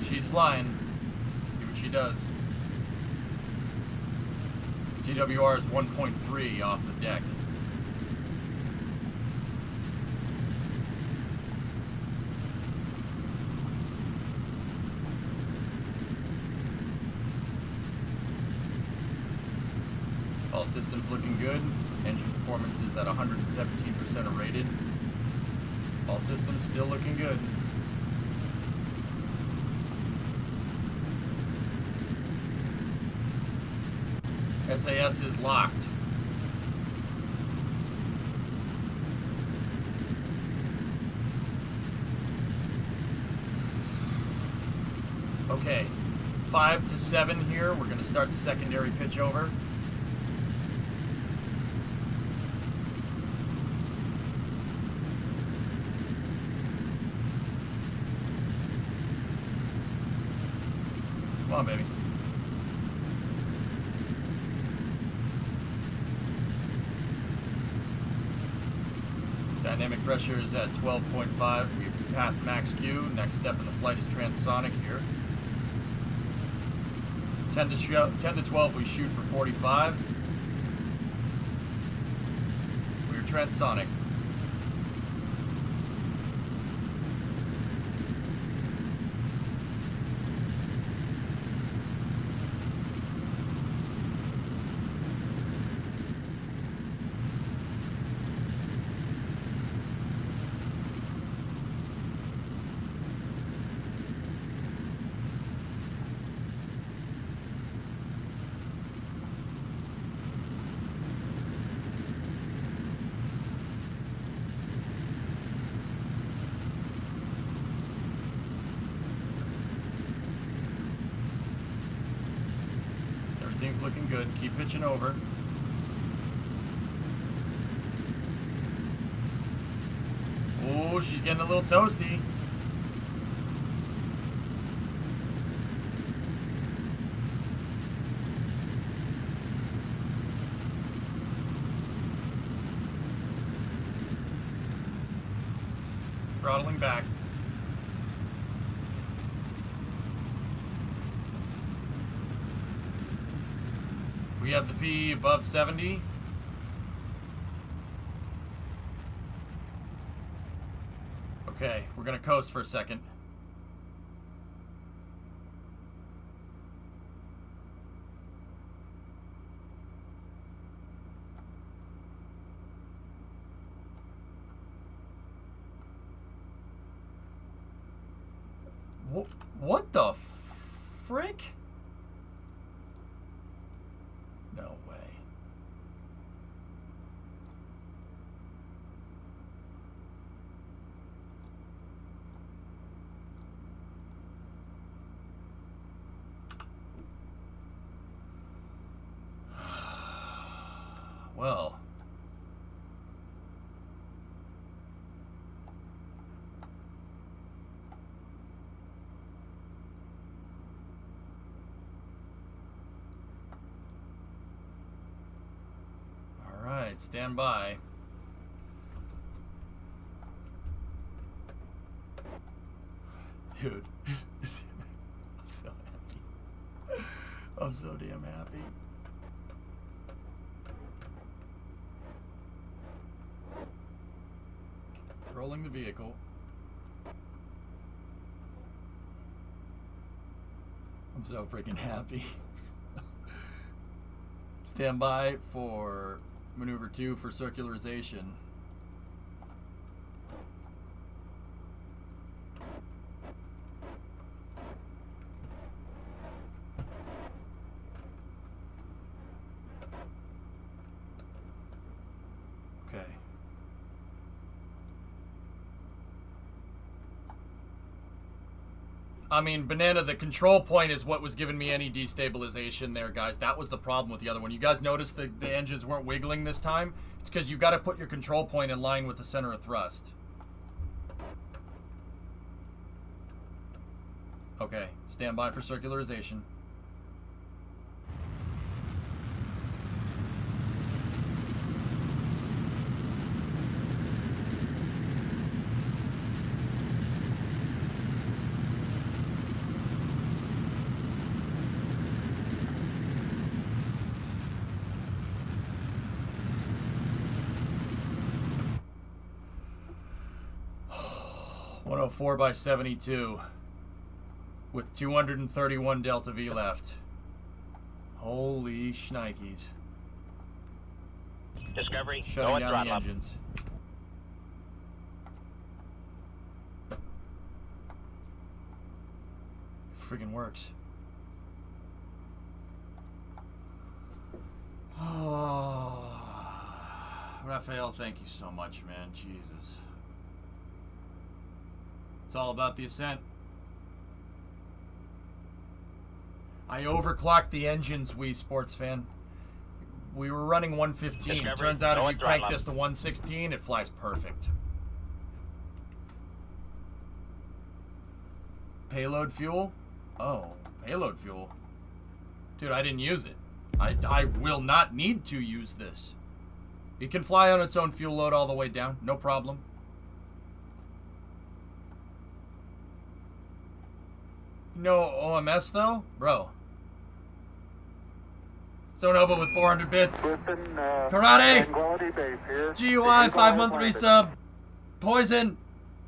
She's flying. Let's see what she does. GWR is 1.3 off the deck. All systems looking good. Engine performance is at 117% rated. All systems still looking good. SAS is locked. Okay, 5 to 7 here. We're going to start the secondary pitch over. Come on, baby. Dynamic pressure is at 12.5. We passed max Q. Next step in the flight is transonic here. 10 to 12, we shoot for 45. We're transonic. Everything's looking good. Keep pitching over. Oh, Ooh, she's getting a little toasty. Throttling back. We have the P above 70. Okay, we're gonna coast for a second. What the frick? No way. Well. All right, stand by. Dude. I'm so happy. I'm so damn happy. Rolling the vehicle. I'm so freaking happy. Stand by for maneuver 2 for circularization. Okay. I mean, Banana, the control point is what was giving me any destabilization there, guys. That was the problem with the other one. You guys noticed the engines weren't wiggling this time? It's because you got to put your control point in line with the center of thrust. Okay, stand by for circularization. Oh, 4 by 72 with 231 Delta V left. Holy shnikes. Discovery, Shutting down the engines. Friggin' works. Oh, Raphael, thank you so much, man. Jesus. It's all about the ascent. I overclocked the engines, Wii Sports fan. We were running 115. Discovery, Turns out if you crank throttle this to 116, it flies perfect. Payload fuel? Oh, payload fuel. Dude, I didn't use it. I will not need to use this. It can fly on its own fuel load all the way down. No problem. No OMS though? Bro. Sonoba with 400 bits. Karate! GUI, 5-month resub. Poison.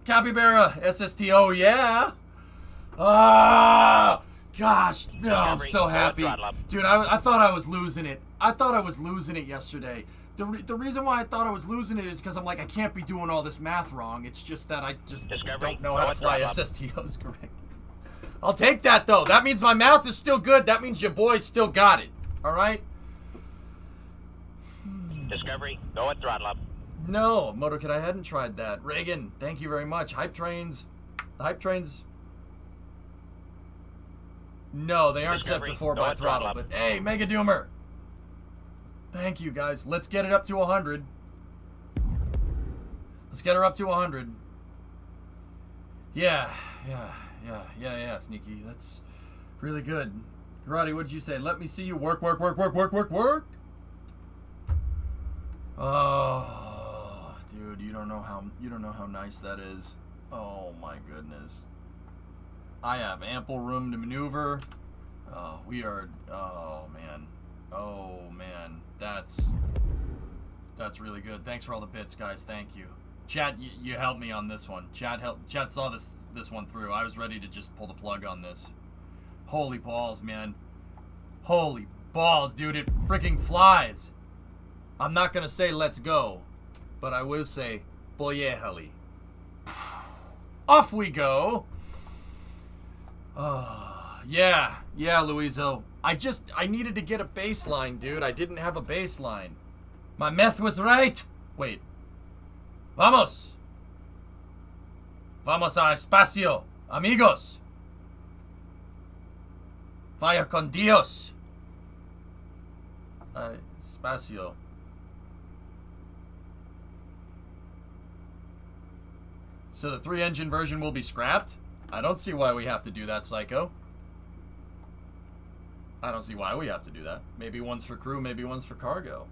Capybara. SST. Oh, yeah. Ah! Gosh. No, I'm so happy. Dude, I thought I was losing it. I thought I was losing it yesterday. The reason why I thought I was losing it is because I'm like, I can't be doing all this math wrong. It's just that I just don't know how to fly SSTOs correct. I'll take that, though. That means my math is still good. That means your boy still got it. All right? Discovery, go at throttle up. No, Motorkid, I hadn't tried that. Reagan, thank you very much. Hype trains. The hype trains. No, they aren't set for 4 by throttle. But hey, Mega Doomer. Thank you, guys. Let's get it up to 100. Let's get her up to 100. Yeah, Sneaky. That's really good. Karate, what did you say? Let me see you work. Oh, dude, you don't know how nice that is. Oh my goodness. I have ample room to maneuver. Oh, we are. Oh man, that's really good. Thanks for all the bits, guys. Thank you. Chat, you helped me on this one. Chat saw this one through. I was ready to just pull the plug on this. Holy balls, man. Holy balls, dude. It freaking flies. I'm not going to say let's go, but I will say poyehali. Off we go. Yeah, Luizo. I needed to get a baseline, dude. I didn't have a baseline. My meth was right. Wait. Vamos. Vamos a espacio, amigos. Vaya con Dios. Espacio. So the 3-engine version will be scrapped? I don't see why we have to do that, Psycho. I don't see why we have to do that. Maybe one's for crew, maybe one's for cargo.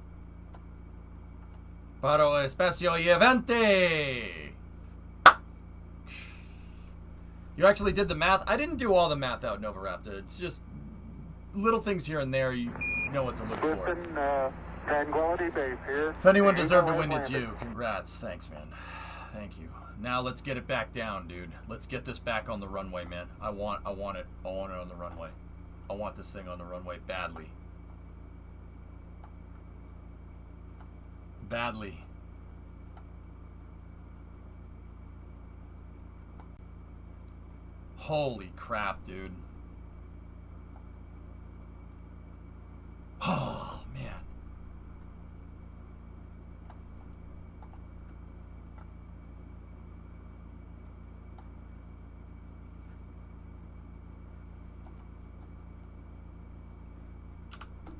Paro espacio y evente! You actually did the math? I didn't do all the math out, Nova Raptor. It's just little things here and there you know what to look for. Tranquility Base here. If anyone deserved to win, it's you. Congrats. Thanks, man. Thank you. Now let's get it back down, dude. Let's get this back on the runway, man. I want it. I want it on the runway. I want this thing on the runway badly. Badly. Holy crap, dude. Oh, man.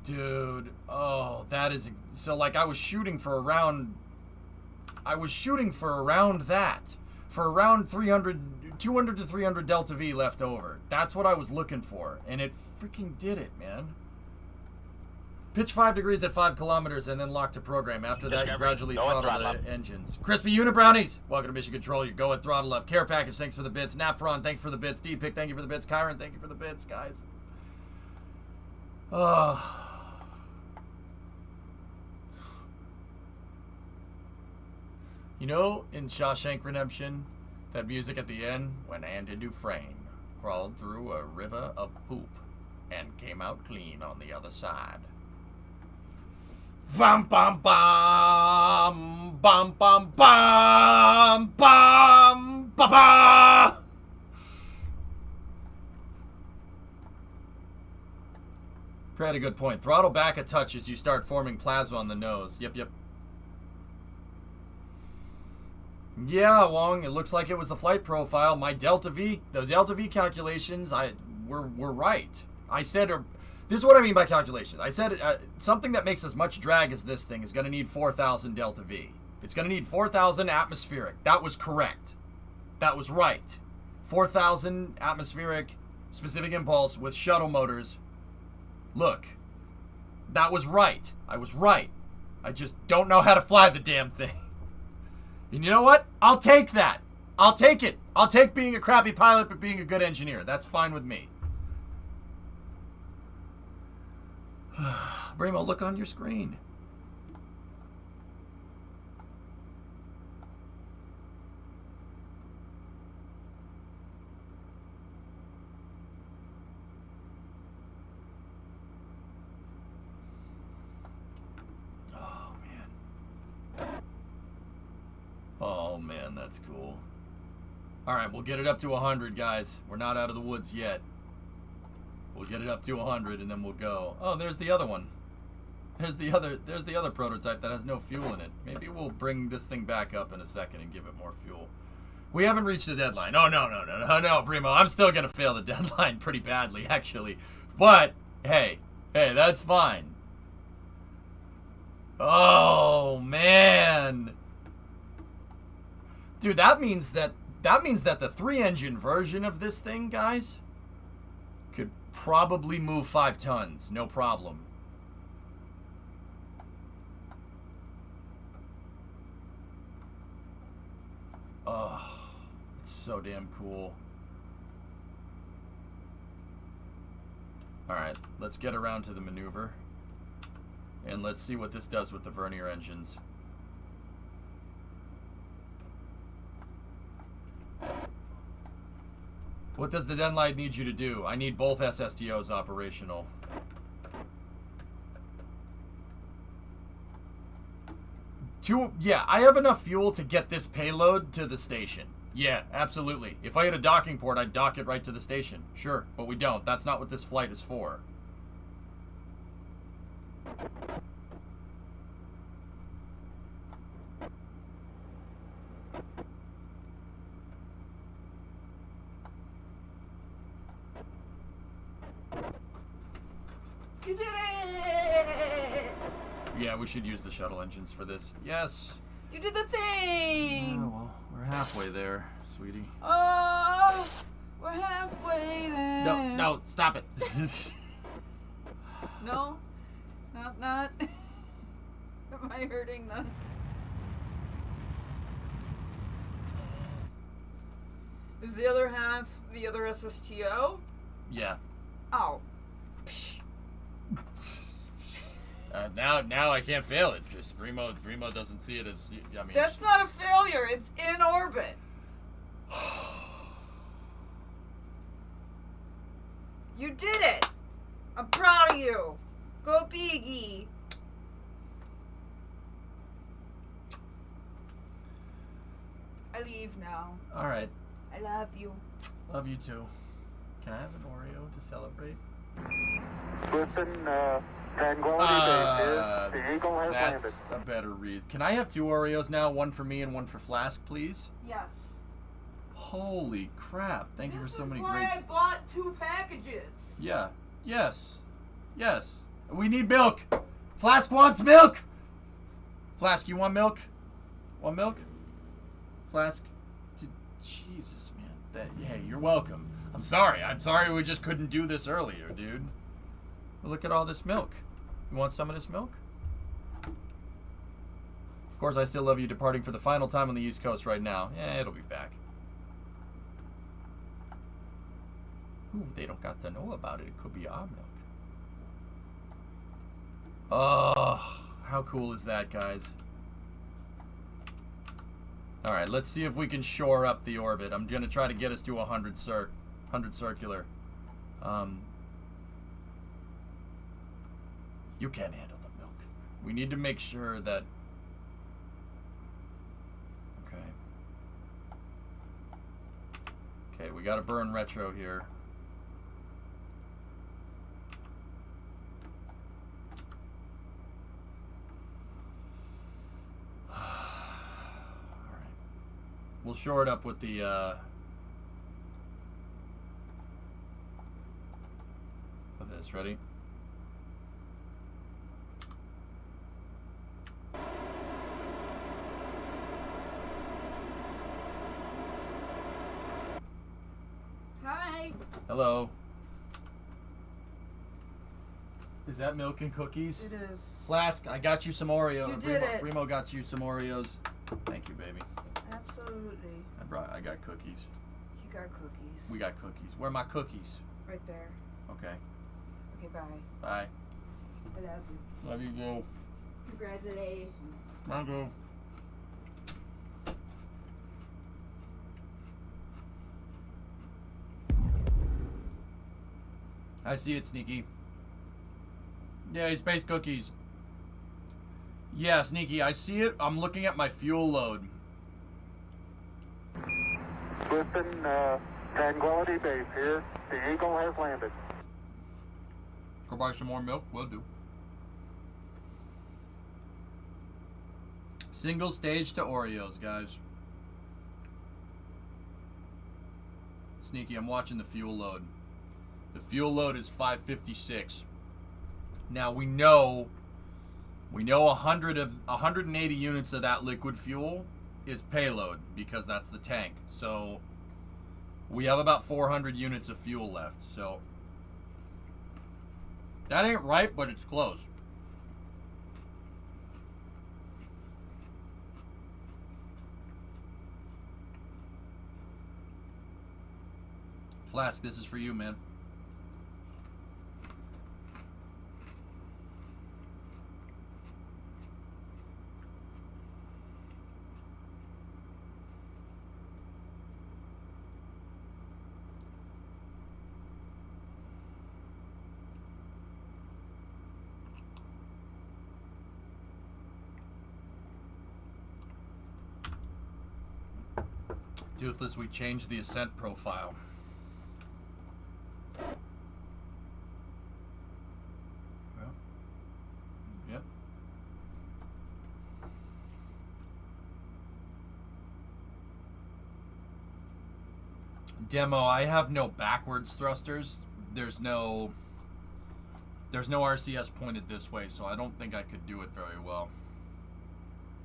Dude, oh, that is, so like I was shooting for around that. For around 200 to 300 Delta V left over. That's what I was looking for, and it freaking did it, man. Pitch 5 degrees at 5 kilometers and then lock to program. After that, you gradually throttle the engines. Crispy Unibrownies, welcome to Mission Control. You go at throttle up. Care Package, thanks for the bits. Napfron, thanks for the bits. D-Pick, thank you for the bits. Kyron, thank you for the bits, guys. You know, in Shawshank Redemption, that music at the end, when Andy Dufresne crawled through a river of poop and came out clean on the other side. Vam bam bam bam bam bam bam ba ba. Fred had a good point. Throttle back a touch as you start forming plasma on the nose. Yep. Yeah, Wong, it looks like it was the flight profile. The Delta V calculations, were right. I said, this is what I mean by calculations. I said something that makes as much drag as this thing is going to need 4,000 Delta V. It's going to need 4,000 atmospheric. That was correct. That was right. 4,000 atmospheric specific impulse with shuttle motors. Look, that was right. I was right. I just don't know how to fly the damn thing. And you know what? I'll take that. I'll take it. I'll take being a crappy pilot but being a good engineer. That's fine with me. Brimo, look on your screen. Oh, man, that's cool. All right, we'll get it up to 100, guys. We're not out of the woods yet. We'll get it up to 100, and then we'll go. Oh, there's the other one. There's the other prototype that has no fuel in it. Maybe we'll bring this thing back up in a second and give it more fuel. We haven't reached the deadline. Oh, no, Primo. I'm still going to fail the deadline pretty badly, actually. But, hey, that's fine. Oh, man. Dude, that means that that means that the 3-engine version of this thing, guys, could probably move 5 tons. No problem. Oh, it's so damn cool. Alright, let's get around to the maneuver. And let's see what this does with the vernier engines. What does the Denlight need you to do? I need both SSTOs operational. Yeah, I have enough fuel to get this payload to the station. Yeah, absolutely. If I had a docking port, I'd dock it right to the station. Sure, but we don't. That's not what this flight is for. You did it! Yeah, we should use the shuttle engines for this. Yes. You did the thing! Oh, well, we're halfway there, sweetie. Oh, we're halfway there. No, stop it. No, not. Am I hurting the? Is the other half the other SSTO? Yeah. Oh. Psh. Now I can't fail it because Remo doesn't see it as. I mean, That's not a failure. It's in orbit. You did it. I'm proud of you. Go Biggie. I leave now. All right. I love you. Love you too. Can I have an Oreo to celebrate? Listen, Tranquility Base here. The Eagle has landed. That's a better reason. Can I have 2 Oreos now? One for me and one for Flask, please? Yes. Holy crap. Thank you for so many great... This is why I bought 2 packages. Yeah. Yes. Yes. We need milk. Flask wants milk. Flask, you want milk? Want milk? Flask? Jesus, man. Hey, you're welcome. I'm sorry we just couldn't do this earlier, dude. But look at all this milk. You want some of this milk? Of course, I still love you departing for the final time on the East Coast right now. Yeah, it'll be back. Ooh, they don't got to know about it. It could be our milk. Oh, how cool is that, guys? Alright, let's see if we can shore up the orbit. I'm going to try to get us to 100 circular. You can't handle the milk. We need to make sure that... Okay. Okay, we got to burn retro here. We'll shore it up with the, with this. Ready? Hi. Hello. Is that milk and cookies? It is. Flask, I got you some Oreos. You did it. Remo got you some Oreos. Thank you, baby. Absolutely. I got cookies. You got cookies. We got cookies. Where are my cookies? Right there. Okay. Okay, bye. Bye. I love you. Love you, go. Congratulations. Go. I see it, Sneaky. Yeah, space cookies. Yeah, Sneaky, I see it. I'm looking at my fuel load. Listen, Tranquility Base here. The Eagle has landed. Go buy some more milk? Will do. Single stage to Oreos, guys. Sneaky, I'm watching the fuel load. The fuel load is 556. Now we know 180 units of that liquid fuel is payload, because that's the tank. So we have about 400 units of fuel left. So that ain't right, but it's close. Flask, this is for you, man. Toothless, we changed the ascent profile. Yep. Demo, I have no backwards thrusters. There's no RCS pointed this way, so I don't think I could do it very well.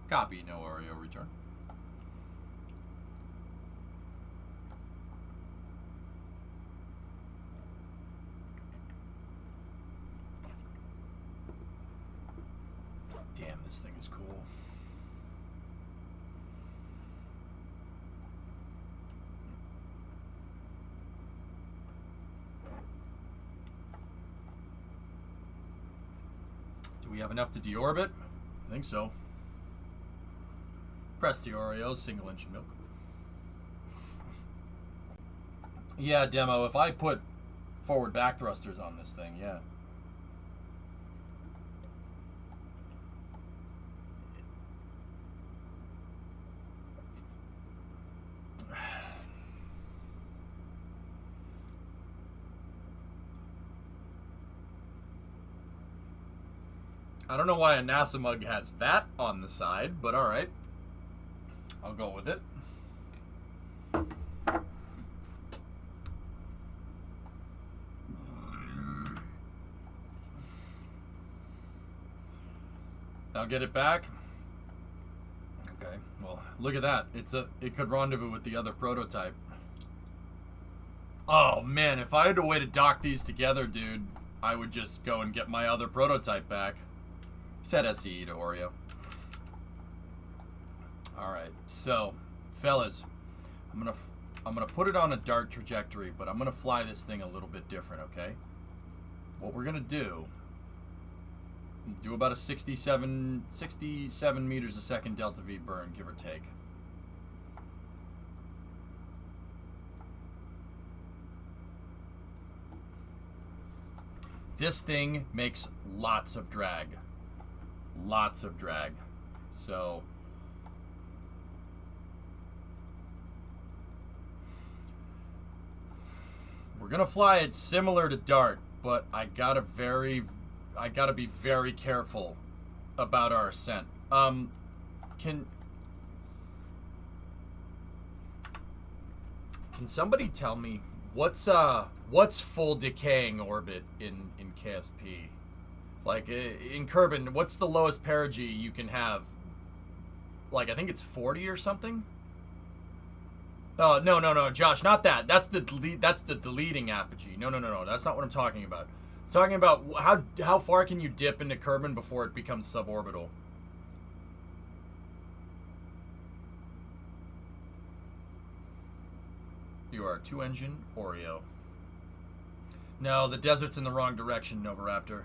Copy, no Oreo, return. Damn, this thing is cool. Do we have enough to deorbit? I think so. Press the Oreo, single engine milk. Yeah, Demo, if I put forward back thrusters on this thing, yeah. I don't know why a NASA mug has that on the side, but alright. I'll go with it. Now get it back. Okay, well, look at that. It could rendezvous with the other prototype. Oh man, if I had a way to dock these together, dude, I would just go and get my other prototype back. Set SCE to Oreo. Alright, so, fellas, I'm gonna put it on a dart trajectory, but I'm gonna fly this thing a little bit different, okay? What we're gonna do about a 67 meters a second delta V burn, give or take. This thing makes lots of drag. Lots of drag. So we're gonna fly it similar to Dart, but I gotta be very careful about our ascent. Can somebody tell me what's full decaying orbit in KSP? Like, in Kerbin, what's the lowest perigee you can have? Like, I think it's 40 or something? No, Josh, not that. That's the deleting apogee. No, that's not what I'm talking about. I'm talking about how far can you dip into Kerbin before it becomes suborbital? You are a 2-engine Oreo. No, the desert's in the wrong direction, Novoraptor.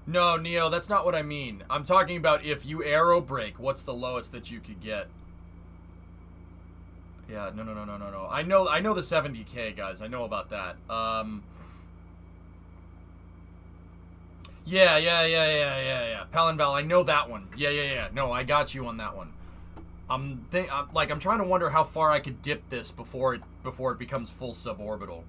No, Neo, that's not what I mean. I'm talking about if you aero brake, what's the lowest that you could get? Yeah, no. I know the 70K, guys. I know about that. Yeah. Palinval, I know that one. Yeah. No, I got you on that one. I'm trying to wonder how far I could dip this before it becomes full suborbital.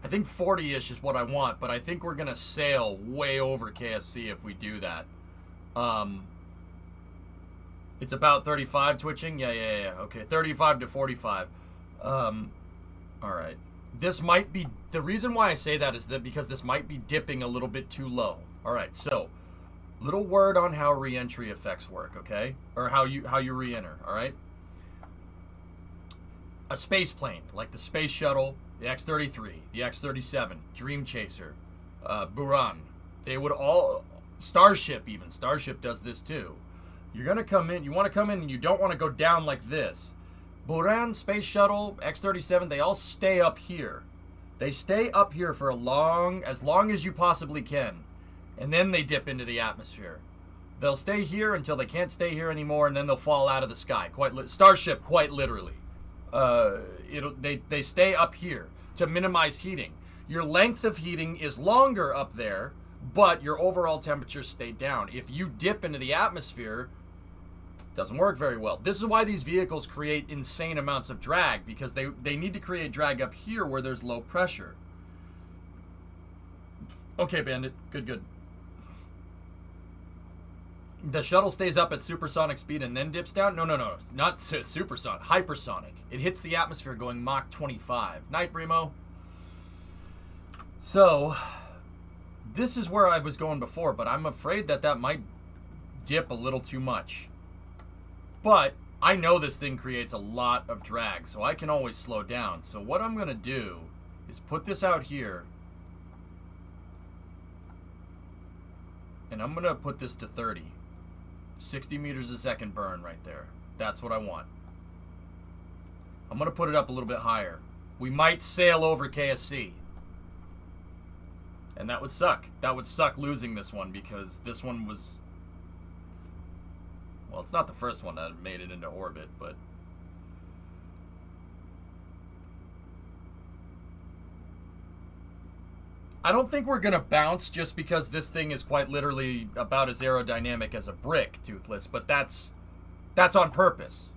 I think 40-ish is what I want, but I think we're gonna sail way over KSC if we do that. It's about 35 twitching? Yeah. Okay, 35 to 45. Alright. This might be... The reason why I say that is that because this might be dipping a little bit too low. Alright, so... Little word on how re-entry effects work, okay? Or how you re-enter, all right? A space plane, like the space shuttle, the X-33, the X-37, Dream Chaser, Buran. They would all... Starship, even. Starship does this, too. You're going to come in... You want to come in and you don't want to go down like this. Buran, Space Shuttle, X-37, they all stay up here. They stay up here for as long as you possibly can. And then they dip into the atmosphere. They'll stay here until they can't stay here anymore, and then they'll fall out of the sky. Starship, quite literally. They stay up here to minimize heating. Your length of heating is longer up there, but your overall temperature stayed down. If you dip into the atmosphere, it doesn't work very well. This is why these vehicles create insane amounts of drag, because they need to create drag up here where there's low pressure. Okay, Bandit. Good. The shuttle stays up at supersonic speed and then dips down? No. Not supersonic. Hypersonic. It hits the atmosphere going Mach 25. Night, Bremo. So, this is where I was going before, but I'm afraid that might dip a little too much. But I know this thing creates a lot of drag, so I can always slow down. So what I'm going to do is put this out here. And I'm going to put this to 30. 60 meters a second burn right there. That's what I want. I'm going to put it up a little bit higher. We might sail over KSC. And that would suck. That would suck losing this one, because this one was... Well, it's not the first one that made it into orbit, but... I don't think we're going to bounce just because this thing is quite literally about as aerodynamic as a brick, Toothless, but that's on purpose.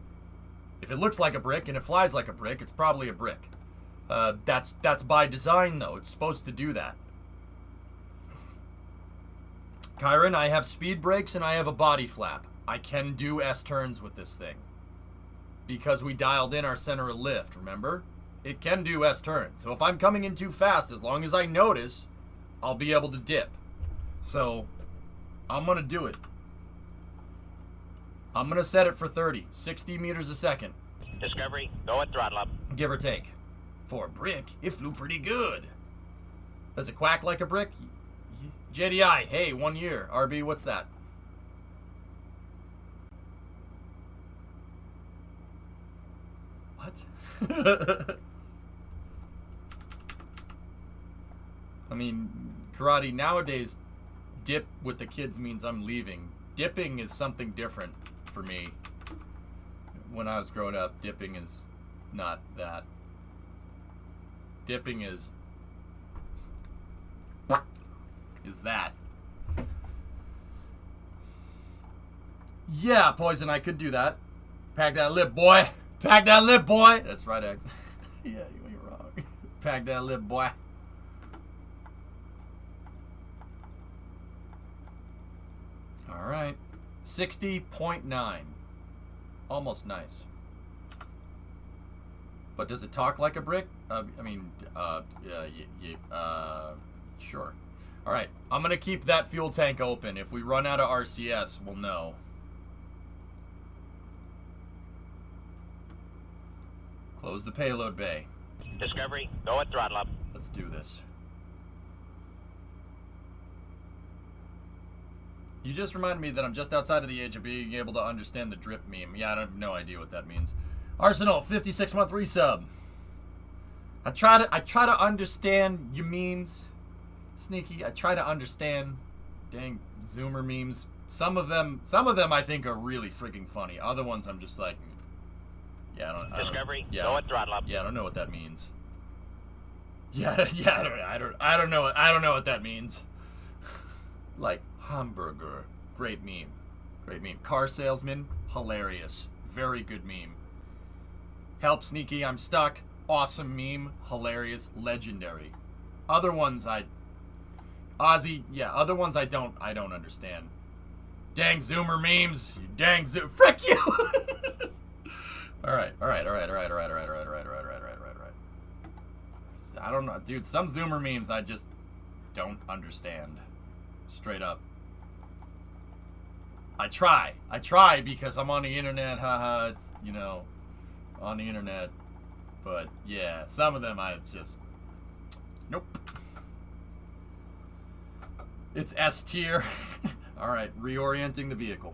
If it looks like a brick and it flies like a brick, it's probably a brick. That's by design, though. It's supposed to do that. Kyron, I have speed brakes and I have a body flap. I can do S-turns with this thing. Because we dialed in our center of lift, remember? It can do S-turns. So if I'm coming in too fast, as long as I notice, I'll be able to dip. So, I'm going to do it. I'm going to set it for 30. 60 meters a second. Discovery, go at throttle up. Give or take. For a brick, it flew pretty good. Does it quack like a brick? JDI, hey, 1 year. RB, what's that? What? I mean, karate nowadays, dip with the kids means I'm leaving. Dipping is something different for me. When I was growing up, dipping is not that. Dipping is that. Yeah, Poison, I could do that. Pack that lip, boy. Pack that lip, boy. That's right, X. Yeah, you ain't wrong. Pack that lip, boy. All right. 60.9. Almost nice. But does it talk like a brick? Sure. All right. I'm going to keep that fuel tank open. If we run out of RCS, we'll know. Close the payload bay. Discovery, go at throttle up. Let's do this. You just reminded me that I'm just outside of the age of being able to understand the drip meme. Yeah, I have no idea what that means. Arsenal, 56-month resub. I try to understand your memes, Sneaky. I try to understand dang Zoomer memes. Some of them I think are really freaking funny. Other ones I'm just like, yeah, Discovery, go at throttle up. Yeah, I don't know what that means. Yeah, I don't know what that means. Like hamburger, great meme. Car salesman, hilarious, very good meme. Help, Sneaky, I'm stuck. Awesome meme, hilarious, legendary. Other ones other ones I don't understand. Dang Zoomer memes, you dang frick you. All right. I don't know, dude, some Zoomer memes I just don't understand. Straight up. I try because I'm on the internet, haha, it's, you know, on the internet. But, yeah, some of them I just, nope. It's S tier. Alright, reorienting the vehicle.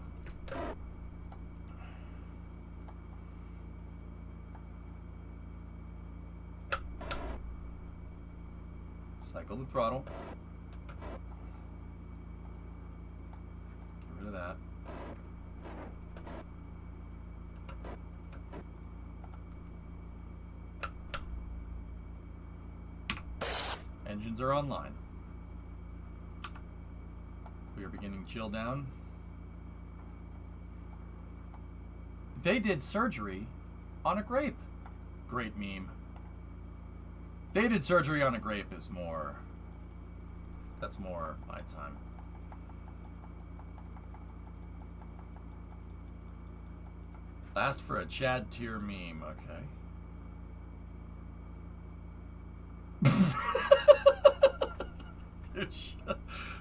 Cycle the throttle. Get rid of that. Engines are online. We are beginning chill down. They did surgery on a grape. Great meme. They did surgery on a grape is more... That's more my time. Last for a Chad tier meme, okay.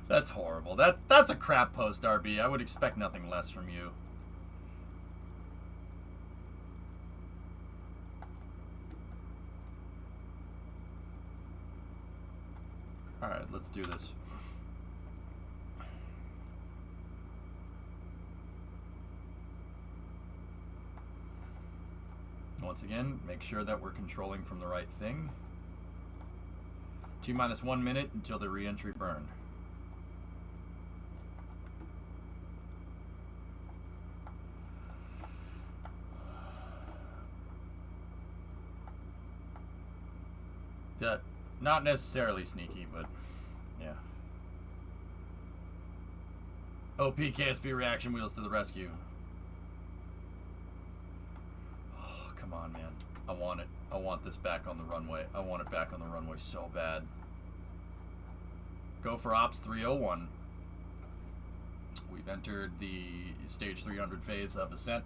That's horrible. That's a crap post, RB. I would expect nothing less from you. Alright, let's do this. Once again, make sure that we're controlling from the right thing. T-1 minute until the re-entry burn. Not necessarily sneaky, but yeah. OP KSP reaction wheels to the rescue. Oh, come on, man. I want it. I want this back on the runway. I want it back on the runway so bad. Go for Ops 301. We've entered the stage 300 phase of ascent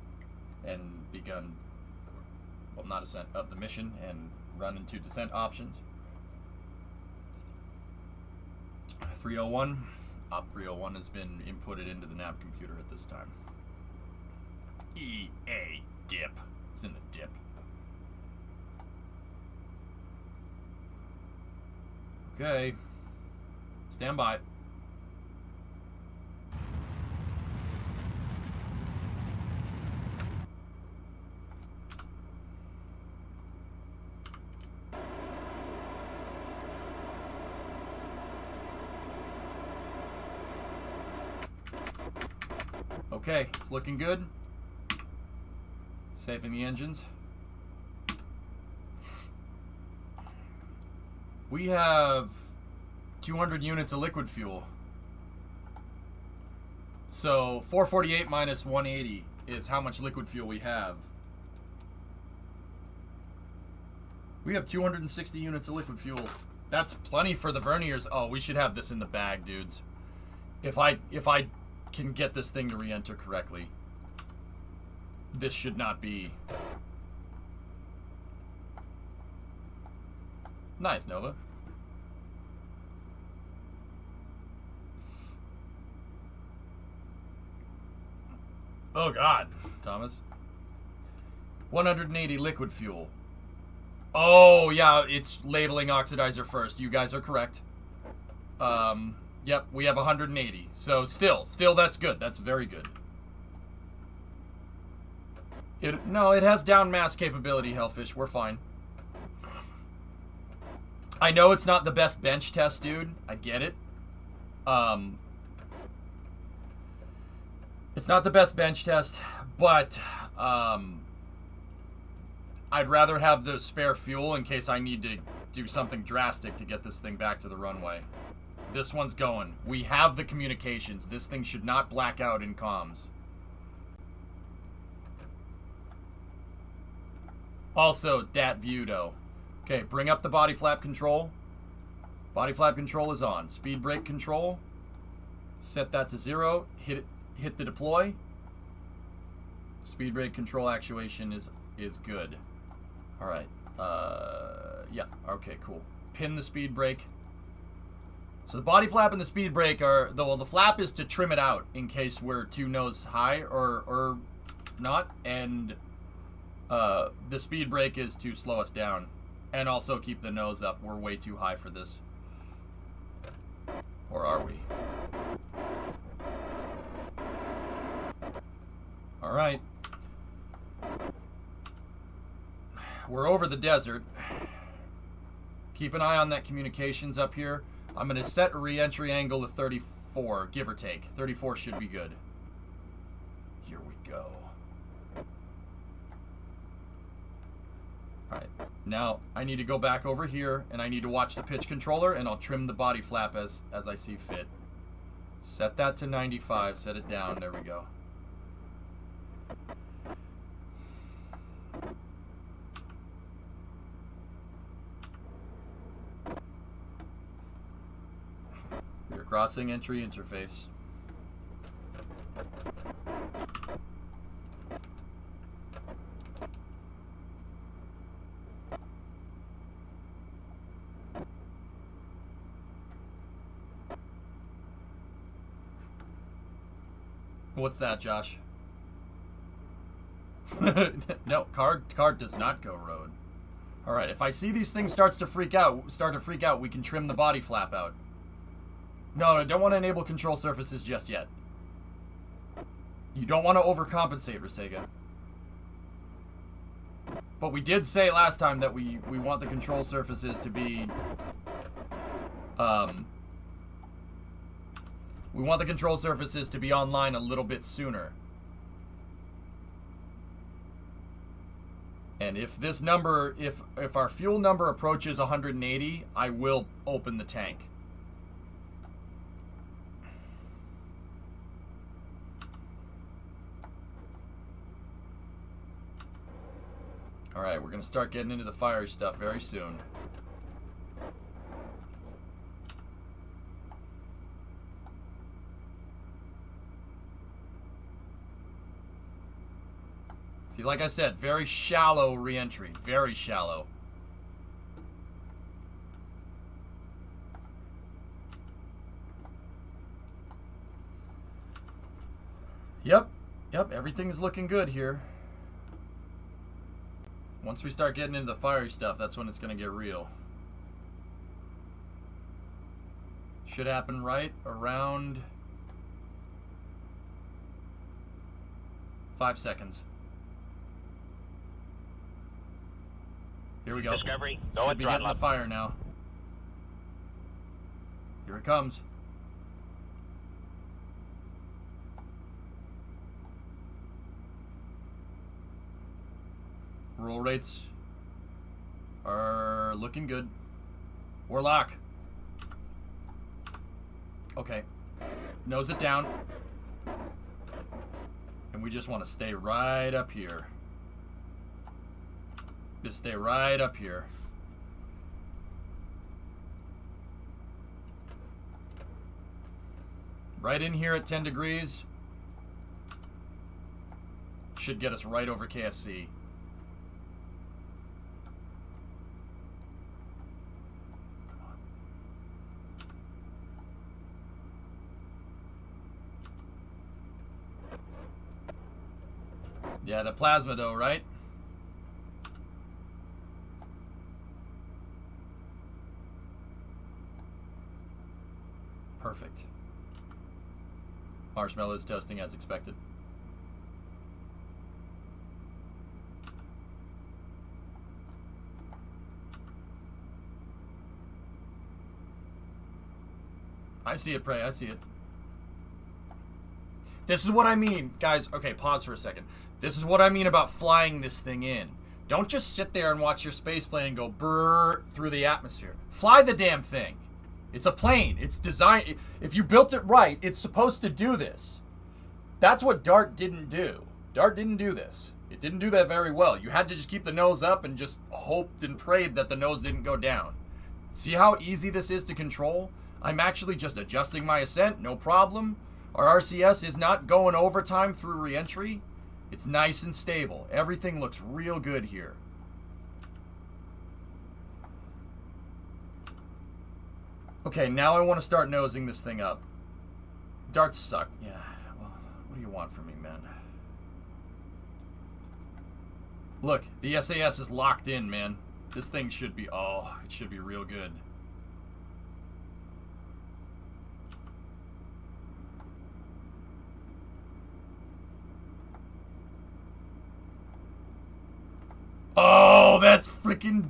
and begun, well, not ascent, of the mission, and run into descent options. 301. Op 301 has been inputted into the nav computer at this time. EA dip. It's in the dip. Okay. Stand by. Okay, it's looking good. Saving the engines. We have 200 units of liquid fuel. So 448 minus 180 is how much liquid fuel we have. We have 260 units of liquid fuel. That's plenty for the verniers. Oh, we should have this in the bag, dudes. If I can get this thing to re-enter correctly, this should not be... Nice, Nova. Oh god, Thomas. 180 liquid fuel. Oh yeah, it's labeling oxidizer first. You guys are correct. Yep, we have 180. So still that's good. That's very good. No, it has down mass capability, Hellfish. We're fine. I know it's not the best bench test, dude. I get it. It's not the best bench test, but I'd rather have the spare fuel in case I need to do something drastic to get this thing back to the runway. This one's going. We have the communications. This thing should not black out in comms. Also, dat view though. Okay, bring up the body flap control. Body flap control is on. Speed brake control. Set that to 0. Hit the deploy. Speed brake control actuation is good. All right. Yeah. Okay. Cool. Pin the speed brake. So the body flap and the speed brake are, well, the flap is to trim it out in case we're too nose high or not, and the speed brake is to slow us down and also keep the nose up. We're way too high for this. Or are we? All right. We're over the desert. Keep an eye on that communications up here. I'm going to set a re-entry angle to 34, give or take. 34 should be good. Here we go. Alright, now I need to go back over here, and I need to watch the pitch controller, and I'll trim the body flap as I see fit. Set that to 95, set it down, there we go. Rear crossing entry interface. What's that, Josh? No, car does not go road. All right, if I see these things start to freak out, we can trim the body flap out. No, I don't want to enable control surfaces just yet. You don't want to overcompensate, Resega. But we did say last time that we want the control surfaces to be we want the control surfaces to be online a little bit sooner. And if this number, if our fuel number approaches 180, I will open the tank. All right, we're going to start getting into the fiery stuff very soon. See, like I said, very shallow re-entry. Very shallow. Yep, everything's looking good here. Once we start getting into the fiery stuff, that's when it's going to get real. Should happen right around 5 seconds. Here we go. Discovery, go Should at be throttle getting the up. fire now. Here it comes. Roll rates are looking good. Warlock. Okay. Nose it down. And we just want to stay right up here. Just stay right up here. Right in here at 10 degrees. Should get us right over KSC. Yeah, the plasma though, right? Perfect. Marshmallow is toasting as expected. I see it, Prey. I see it. This is what I mean, guys. Okay, pause for a second. This is what I mean about flying this thing in. Don't just sit there and watch your space plane go brrr through the atmosphere. Fly the damn thing. It's a plane. It's designed. If you built it right, it's supposed to do this. That's what Dart didn't do. Dart didn't do this. It didn't do that very well. You had to just keep the nose up and just hoped and prayed that the nose didn't go down. See how easy this is to control? I'm actually just adjusting my ascent, no problem. Our RCS is not going overtime through re-entry. It's nice and stable. Everything looks real good here. Okay, now I want to start nosing this thing up. Darts suck. Yeah, well, what do you want from me, man? Look, the SAS is locked in, man. This thing should be, oh, it should be real good. Oh, that's freaking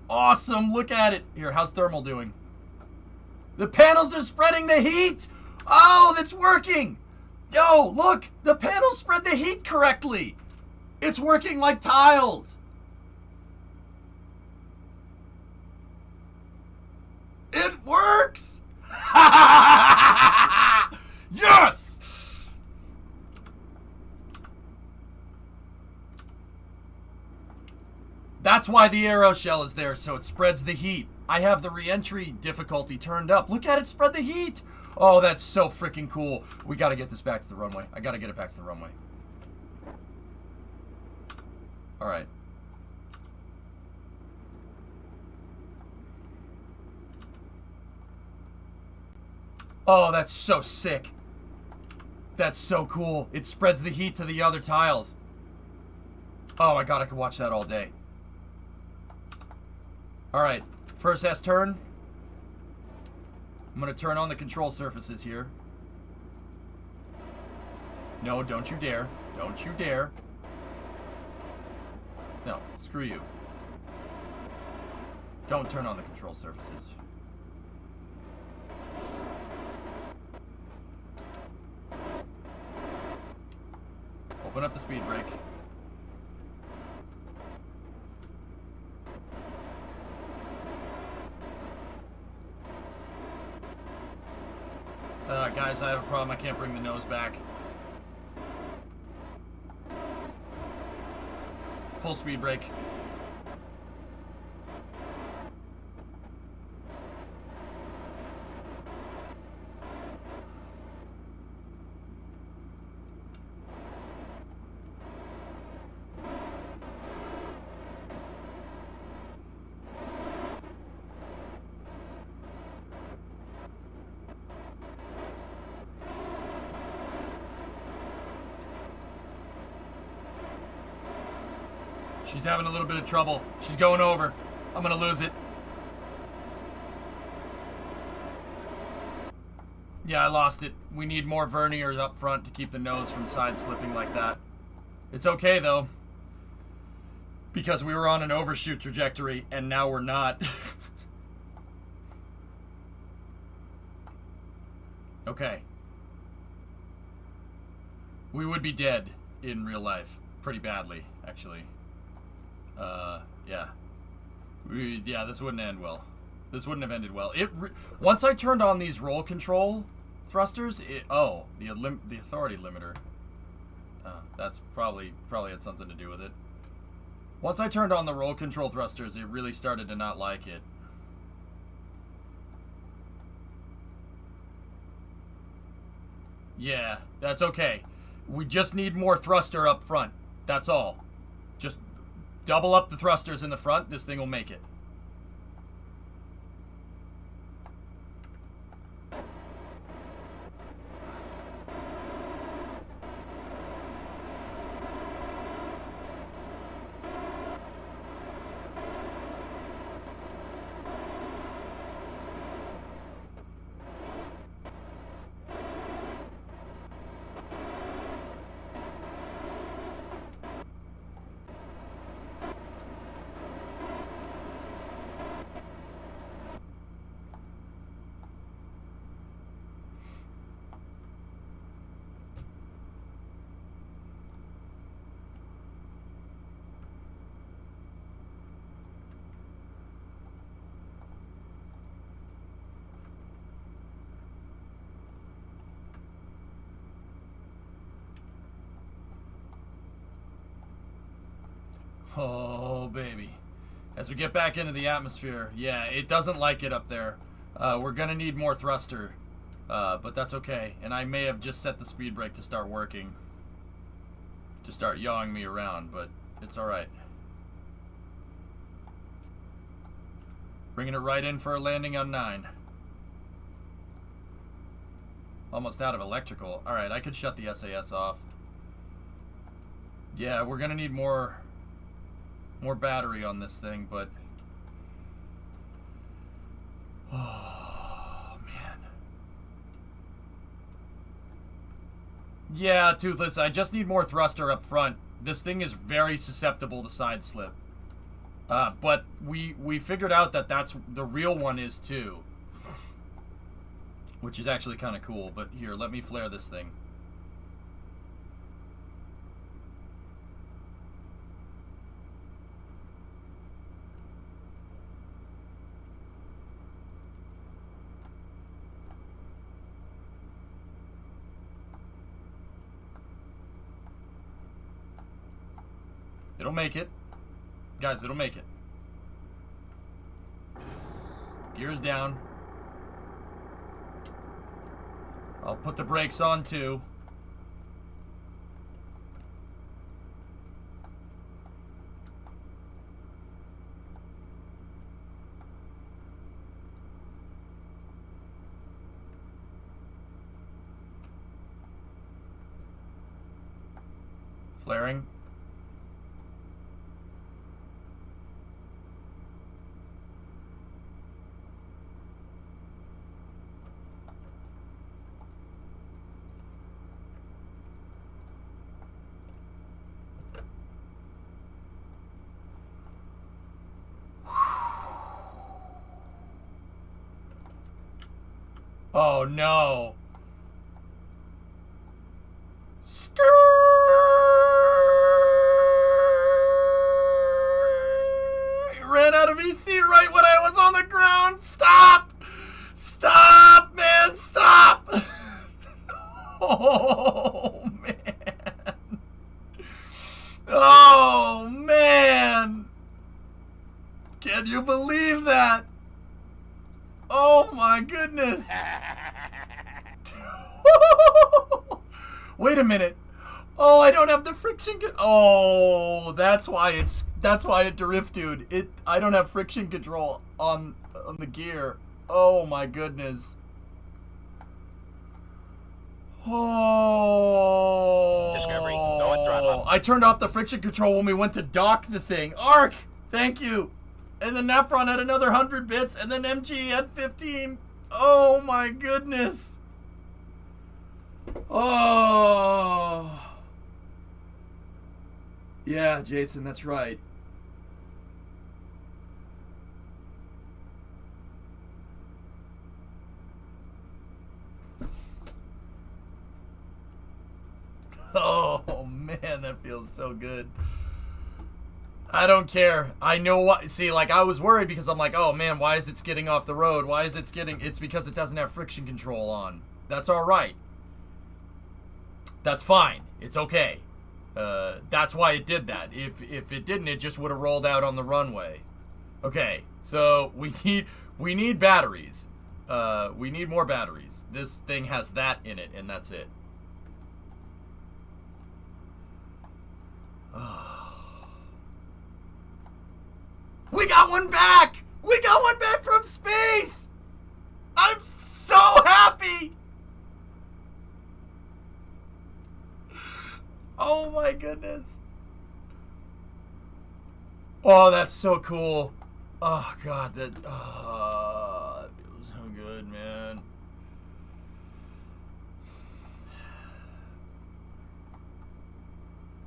awesome. Look at it. Here, how's thermal doing? The panels are spreading the heat. Oh, that's working. Yo, look, the panels spread the heat correctly. It's working like tiles. It works. Yes. That's why the arrow shell is there, so it spreads the heat. I have the re-entry difficulty turned up. Look at it spread the heat. Oh, that's so freaking cool. We gotta get this back to the runway. I gotta get it back to the runway. All right. Oh, that's so sick. That's so cool. It spreads the heat to the other tiles. Oh my god, I could watch that all day. Alright, first S turn. I'm gonna turn on the control surfaces here. No, don't you dare. Don't you dare. No, screw you. Don't turn on the control surfaces. Open up the speed brake. Guys, I have a problem. I can't bring the nose back. Full speed brake. She's having a little bit of trouble. She's going over. I'm gonna lose it. Yeah, I lost it. We need more verniers up front to keep the nose from side slipping like that. It's okay though, because we were on an overshoot trajectory and now we're not. Okay. We would be dead in real life. Pretty badly, actually. Yeah. Yeah, this wouldn't end well. This wouldn't have ended well. Once I turned on these roll control thrusters, the authority limiter. That's probably had something to do with it. Once I turned on the roll control thrusters, it really started to not like it. Yeah, that's okay. We just need more thruster up front. That's all. Just double up the thrusters in the front. This thing will make it. Oh, baby. As we get back into the atmosphere, yeah, it doesn't like it up there. We're going to need more thruster, but that's okay. And I may have just set the speed brake to start working, to start yawing me around, but it's all right. Bringing it right in for a landing on 9. Almost out of electrical. Alright, I could shut the SAS off. Yeah, we're gonna need more battery on this thing, but... Oh, man. Yeah, Toothless, I just need more thruster up front. This thing is very susceptible to side slip. But we figured out that that's the real one is too. Which is actually kind of cool. But here, let me flare this thing. It'll make it. Guys, it'll make it. Gears down. I'll put the brakes on too. Flaring. Oh no. Skirt! Ran out of EC right when I was on the ground. Stop! Stop, man, stop! Oh, man. Oh, man. Can you believe that? Oh my goodness. Wait a minute. Oh, I don't have the friction oh, that's why it drifted. I don't have friction control on the gear. Oh my goodness. Oh. Discovery, go at throttle. I turned off the friction control when we went to dock the thing. Arc, thank you. And then Nafron had another 100 bits, and then MG had 15. Oh my goodness. Oh. Yeah, Jason, that's right. Oh man, that feels so good. I don't care. I know what. See, like, I was worried because I'm like, oh man, why is it skidding off the road? Why is it skidding? It's because it doesn't have friction control on. That's alright. That's fine. It's okay. That's why it did that. If it didn't, it just would have rolled out on the runway. Okay, so we need batteries. We need more batteries. This thing has that in it, and that's it. We got one back! We got one back from space! I'm so happy! Oh my goodness. Oh, that's so cool. Oh god, that feels so good, man.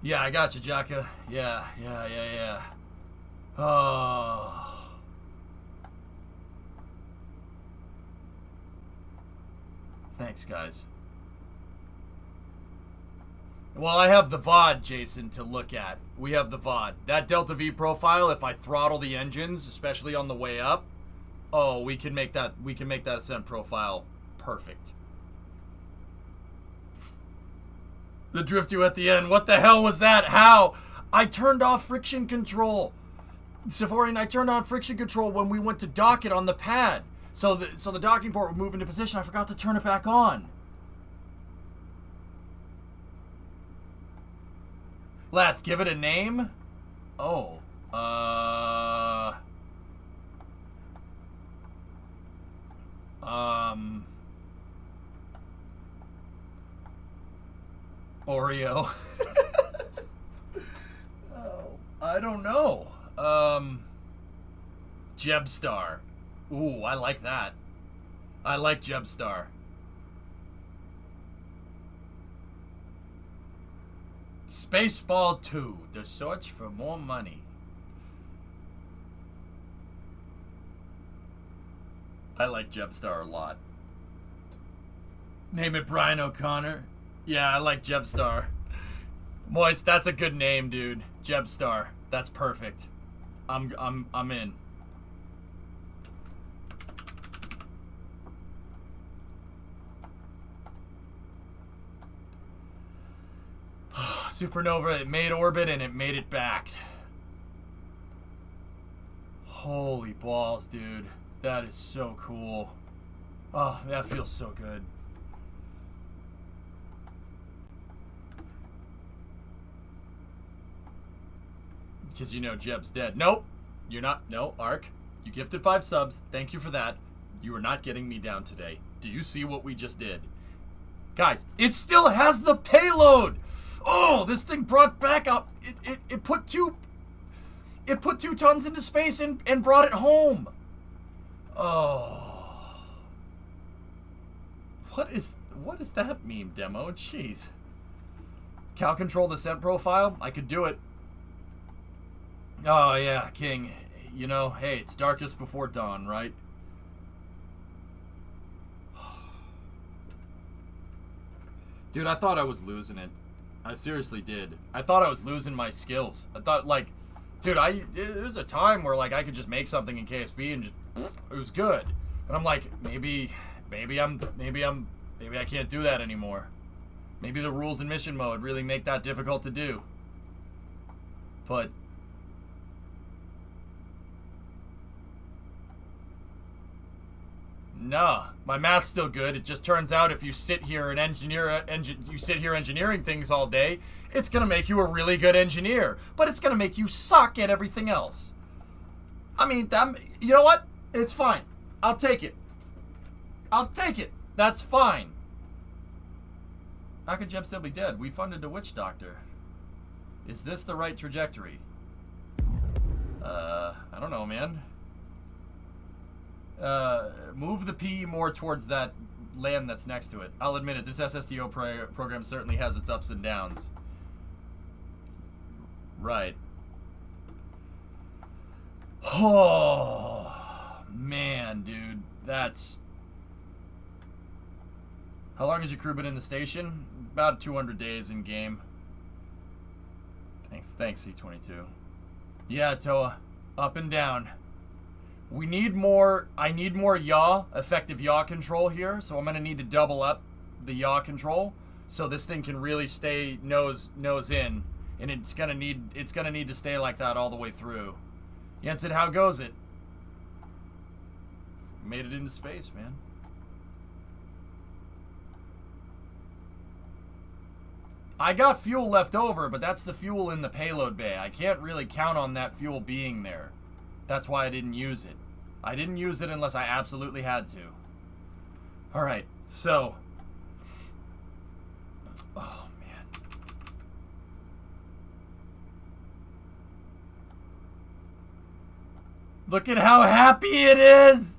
Yeah, I got you, Jaka. Yeah. Oh. Thanks, guys. Well, I have the VOD, Jason, to look at. We have the VOD. That Delta V profile, if I throttle the engines, especially on the way up, oh, we can make that ascent profile perfect. The drift you at the end. What the hell was that? How? I turned off friction control. Safarian, I turned on friction control when we went to dock it on the pad. So the docking port would move into position. I forgot to turn it back on. Les, give it a name? Oh. Oreo. Oh, I don't know. Jebstar. Ooh, I like that. I like Jebstar. Spaceball 2, The Search for More Money. I like Jebstar a lot. Name it Brian O'Connor. Yeah, I like Jebstar. Moist, that's a good name, dude. Jebstar. That's perfect. I'm in. Supernova, it made orbit and it made it back. Holy balls, dude. That is so cool. Oh, that feels so good. Because you know Jeb's dead. Nope. You're not. No, Ark. You gifted 5 subs. Thank you for that. You are not getting me down today. Do you see what we just did? Guys, it still has the payload! Oh, this thing brought back up. It put 2 tons into space and brought it home. Oh. What is that meme demo? Jeez. Cal control descent profile? I could do it. Oh yeah, King. You know, hey, it's darkest before dawn, right? Dude, I thought I was losing it. I seriously did. I thought I was losing my skills. I thought, like, dude, there was a time where, like, I could just make something in KSP and just, it was good. And I'm like, maybe I can't do that anymore. Maybe the rules in mission mode really make that difficult to do. But nah, my math's still good. It just turns out if you sit here and engineering things all day, it's gonna make you a really good engineer, but it's gonna make you suck at everything else. I mean, you know what? It's fine. I'll take it. I'll take it. That's fine. How could Jeb still be dead? We funded the witch doctor. Is this the right trajectory? I don't know, man. Move the P more towards that land that's next to it. I'll admit it, this SSTO program certainly has its ups and downs. Right. Oh, man, dude. That's... How long has your crew been in the station? About 200 days in game. Thanks, C22. Yeah, Toa. Up and down. We need more, I need more yaw, effective yaw control here, so I'm going to need to double up the yaw control so this thing can really stay nose in, and it's going to need to stay like that all the way through. Jensen, how goes it? Made it into space, man. I got fuel left over, but that's the fuel in the payload bay. I can't really count on that fuel being there. That's why I didn't use it. I didn't use it unless I absolutely had to. Alright, so... Oh, man. Look at how happy it is!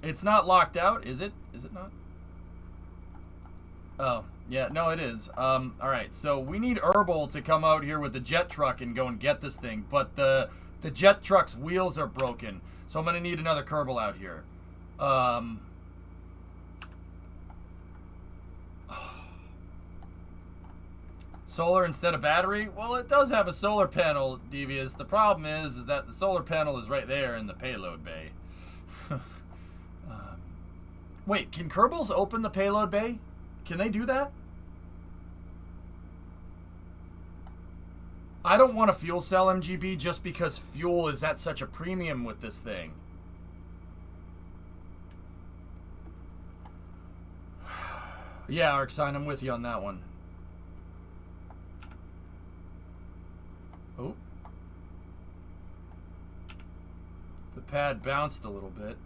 It's not locked out, is it? Is it not? Oh, yeah, no, it is. Alright, so we need Herbal to come out here with the jet truck and go and get this thing, but the jet truck's wheels are broken, so I'm gonna need another Kerbal out here. Solar instead of battery? Well, it does have a solar panel, Devious. The problem is that the solar panel is right there in the payload bay. Wait, can Kerbals open the payload bay? Can they do that? I don't want a fuel cell MGB just because fuel is at such a premium with this thing. Yeah, Arcsign, I'm with you on that one. Oh. The pad bounced a little bit.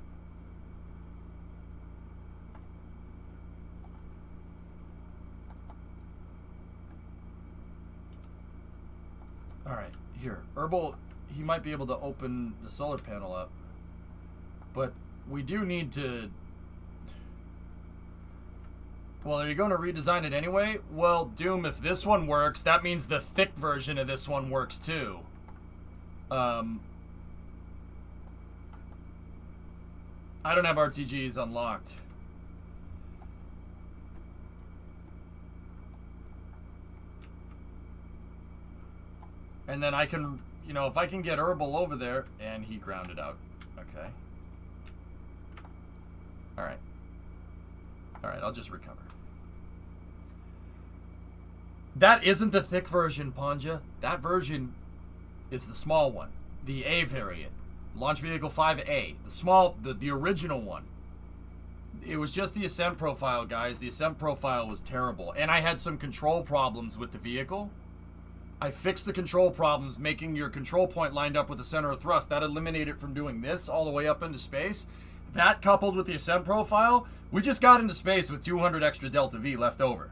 Here, Herbal, he might be able to open the solar panel up. But we do need to... Well, are you going to redesign it anyway? Well, Doom, if this one works, that means the thick version of this one works too. I don't have RTGs unlocked. And then I can, you know, if I can get Herbal over there, and he grounded out. Okay. Alright. Alright, I'll just recover. That isn't the thick version, Panja. That version is the small one. The A variant. Launch Vehicle 5A. The small, the original one. It was just the ascent profile, guys. The ascent profile was terrible. And I had some control problems with the vehicle. I fixed the control problems, making your control point lined up with the center of thrust. That eliminated it from doing this all the way up into space. That coupled with the ascent profile, we just got into space with 200 extra Delta V left over.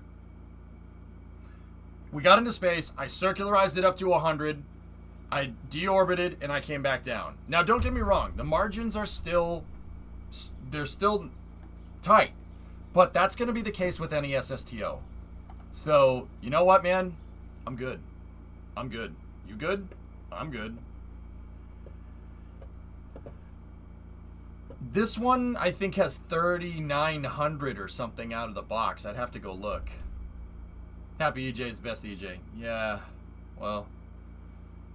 We got into space, I circularized it up to 100, I deorbited, and I came back down. Now, don't get me wrong, the margins are still, they're still tight, but that's going to be the case with any SSTO. So, you know what, man? I'm good. I'm good. You good? I'm good. This one, I think, has 3,900 or something out of the box. I'd have to go look. Happy EJ is best EJ. Yeah, well,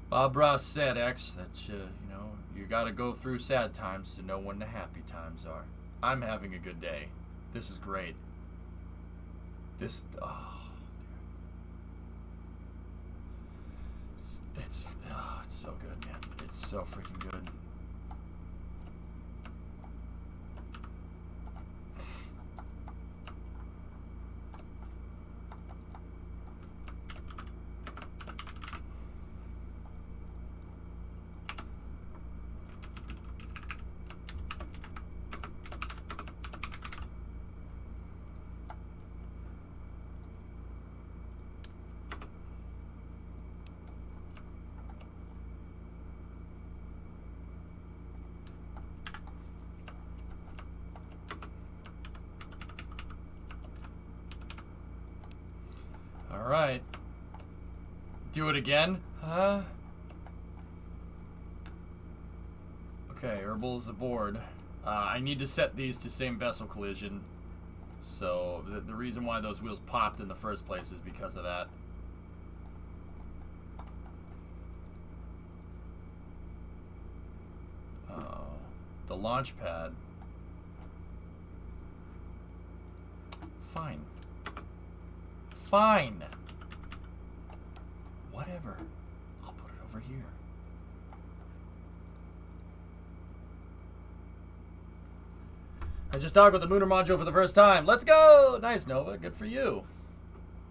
Bob Ross said, X, that, you know, you gotta go through sad times to know when the happy times are. I'm having a good day. This is great. This, oh, dude. It's so good, man. It's so freaking good. Alright. Do it again? Huh? Okay, Herbal's aboard. I need to set these to same vessel collision. So, the reason why those wheels popped in the first place is because of that. The launch pad. Fine. Fine. Whatever. I'll put it over here. I just docked with the Mooner module for the first time. Let's go! Nice, Nova. Good for you.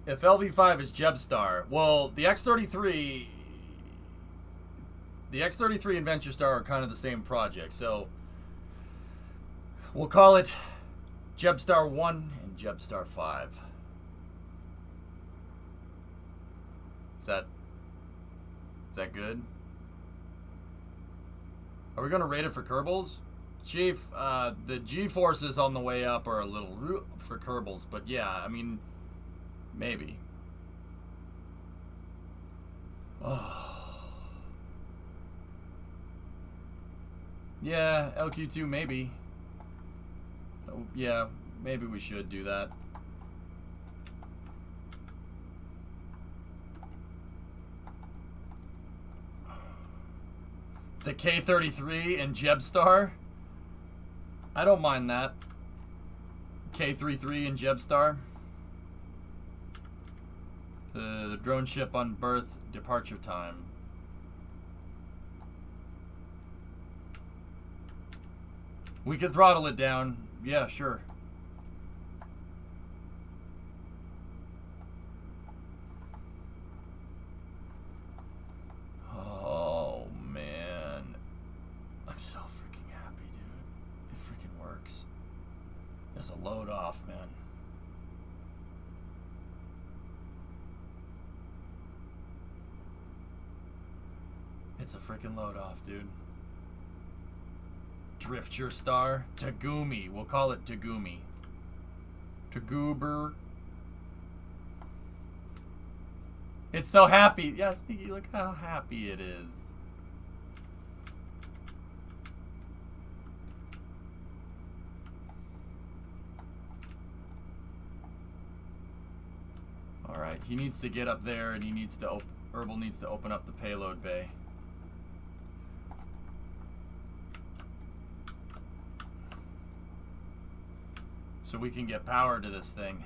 If LV5 is Jebstar, well, the X-33... The X-33 and VentureStar are kind of the same project, so... We'll call it Jebstar 1 and Jebstar 5. Is that good? Are we gonna rate it for Kerbals? Chief, the G-forces on the way up are a little for Kerbals, but yeah, I mean, maybe. Oh. Yeah, LQ2 maybe. Oh, yeah, maybe we should do that. The K-33 and Jebstar? I don't mind that. K-33 and Jebstar. The drone ship on berth departure time. We could throttle it down. Yeah, sure. Oh, man. I'm so freaking happy, dude. It freaking works. There's a load off, man. It's a freaking load off, dude. Drift your star. Tagumi. We'll call it Tagumi. Tagoober. It's so happy. Yeah, Sneaky, look how happy it is. Alright, he needs to get up there and he needs to Herbal needs to open up the payload bay. So we can get power to this thing.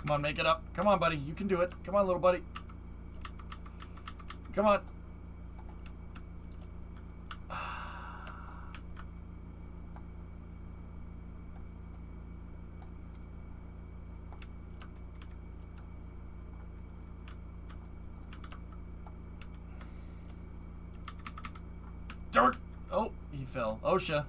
Come on, make it up. Come on, buddy. You can do it. Come on, little buddy. Come on. Dirt. Oh, he fell. OSHA.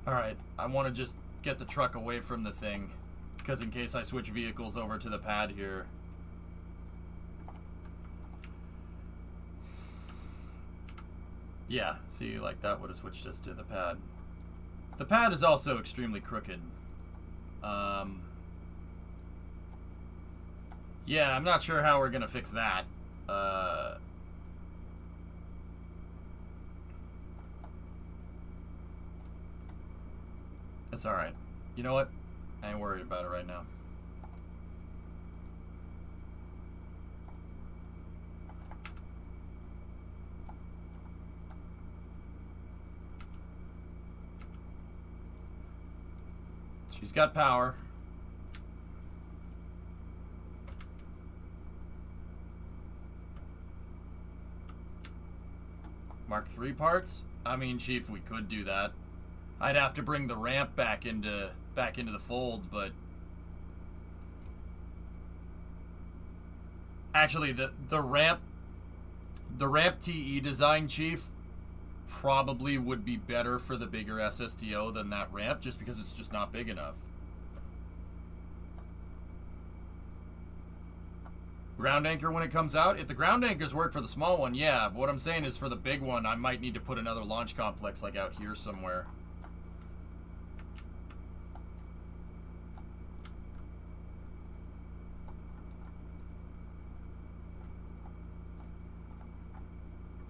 Alright, I want to just get the truck away from the thing, because in case I switch vehicles over to the pad here. Yeah, see, like that would have switched us to the pad. The pad is also extremely crooked. Yeah, I'm not sure how we're gonna fix that. It's alright. You know what? I ain't worried about it right now. She's got power. Mark III parts? I mean, Chief, we could do that. I'd have to bring the ramp back into the fold, but actually the ramp TE design, Chief, probably would be better for the bigger SSTO than that ramp, just because it's just not big enough. Ground anchor when it comes out? If the ground anchors work for the small one, yeah. But what I'm saying is for the big one, I might need to put another launch complex like out here somewhere.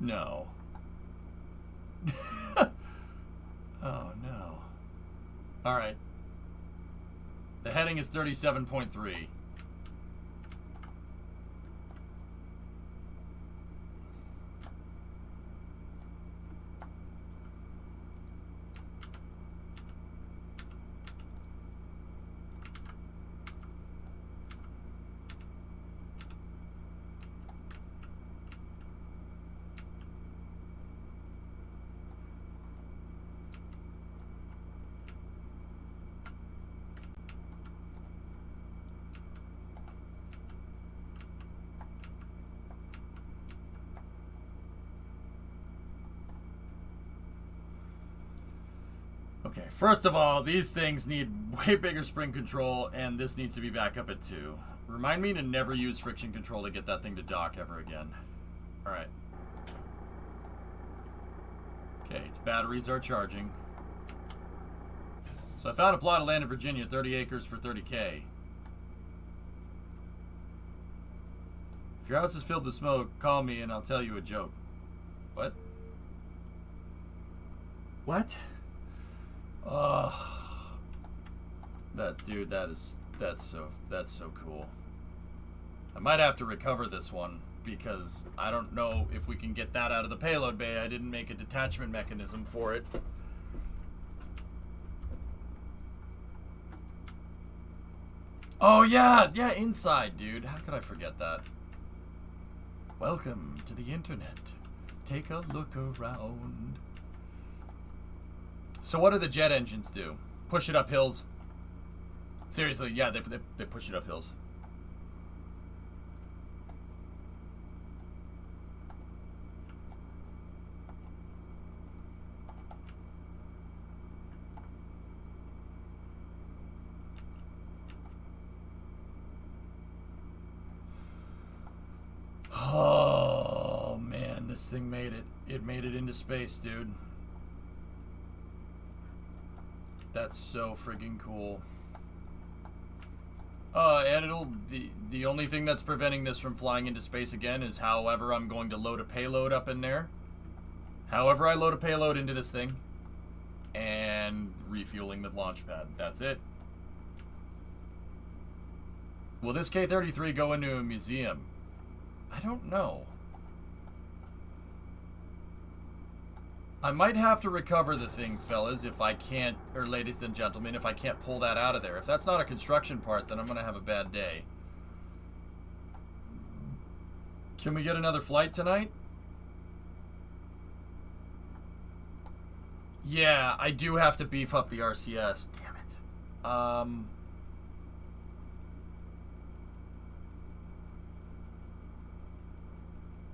No. Oh, no. Alright. The heading is 37.3. Okay, first of all, these things need way bigger spring control, and this needs to be back up at 2. Remind me to never use friction control to get that thing to dock ever again. Alright. Okay, its batteries are charging. So I found a plot of land in Virginia, 30 acres for 30K. If your house is filled with smoke, call me and I'll tell you a joke. What? What? Oh, dude, that's so cool. I might have to recover this one because I don't know if we can get that out of the payload bay. I didn't make a detachment mechanism for it. Oh yeah, inside, dude. How could I forget that? Welcome to the internet. Take a look around. So what do the jet engines do? Push it up hills. Seriously, yeah, they push it up hills. Oh, man, this thing made it. It made it into space, dude. That's so friggin' cool. And the only thing that's preventing this from flying into space again is however I'm going to load a payload up in there. However I load a payload into this thing. And refueling the launch pad. That's it. Will this K-33 go into a museum? I don't know. I might have to recover the thing, fellas, if I can't, or ladies and gentlemen, if I can't pull that out of there. If that's not a construction part, then I'm going to have a bad day. Can we get another flight tonight? Yeah, I do have to beef up the RCS. Damn it.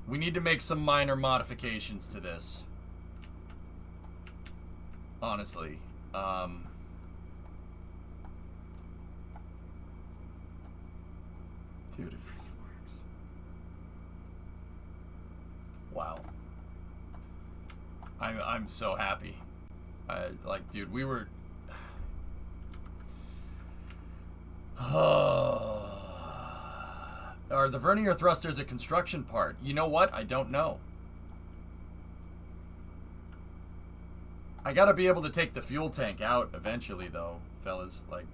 We need to make some minor modifications to this. Honestly. Dude, it freaking works. Wow. I'm so happy. Like, dude, we were... Are the vernier thrusters a construction part? You know what? I don't know. I gotta be able to take the fuel tank out eventually, though, fellas. Like,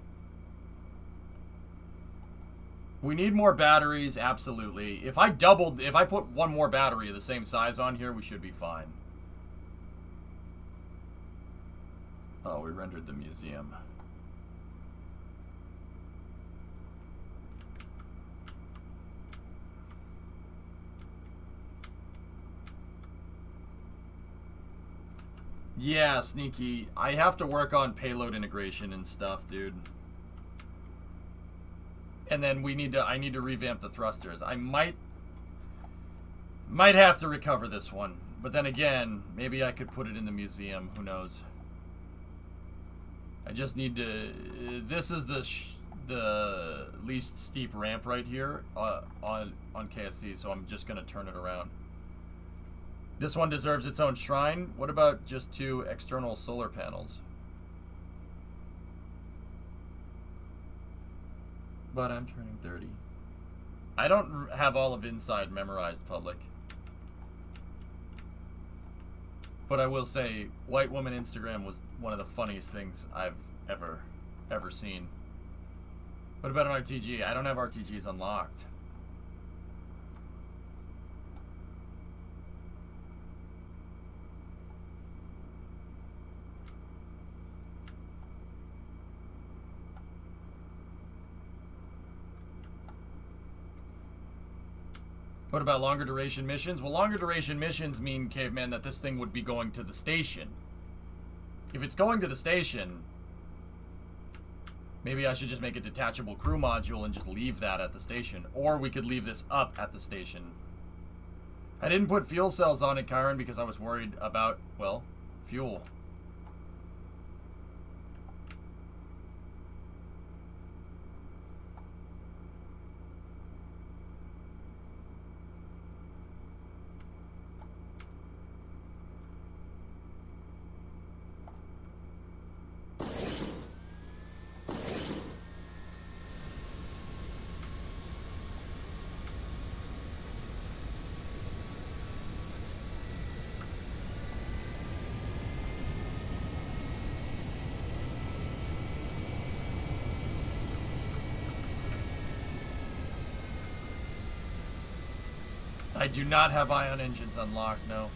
we need more batteries, absolutely. If I put one more battery of the same size on here, we should be fine. Oh, we rendered the museum. Yeah, Sneaky. I have to work on payload integration and stuff, dude. And then I need to revamp the thrusters. I might have to recover this one. But then again, maybe I could put it in the museum. Who knows? I just need to... This is the least steep ramp right here on KSC, so I'm just going to turn it around. This one deserves its own shrine. What about just 2 external solar panels? But I'm turning 30. I don't have all of Inside memorized, public. But I will say, White Woman Instagram was one of the funniest things I've ever seen. What about an RTG? I don't have RTGs unlocked. What about longer duration missions? Well, longer duration missions mean, Caveman, that this thing would be going to the station. If it's going to the station, maybe I should just make a detachable crew module and just leave that at the station. Or we could leave this up at the station. I didn't put fuel cells on it, Kyron, because I was worried about, well, fuel. I do not have ion engines unlocked, no.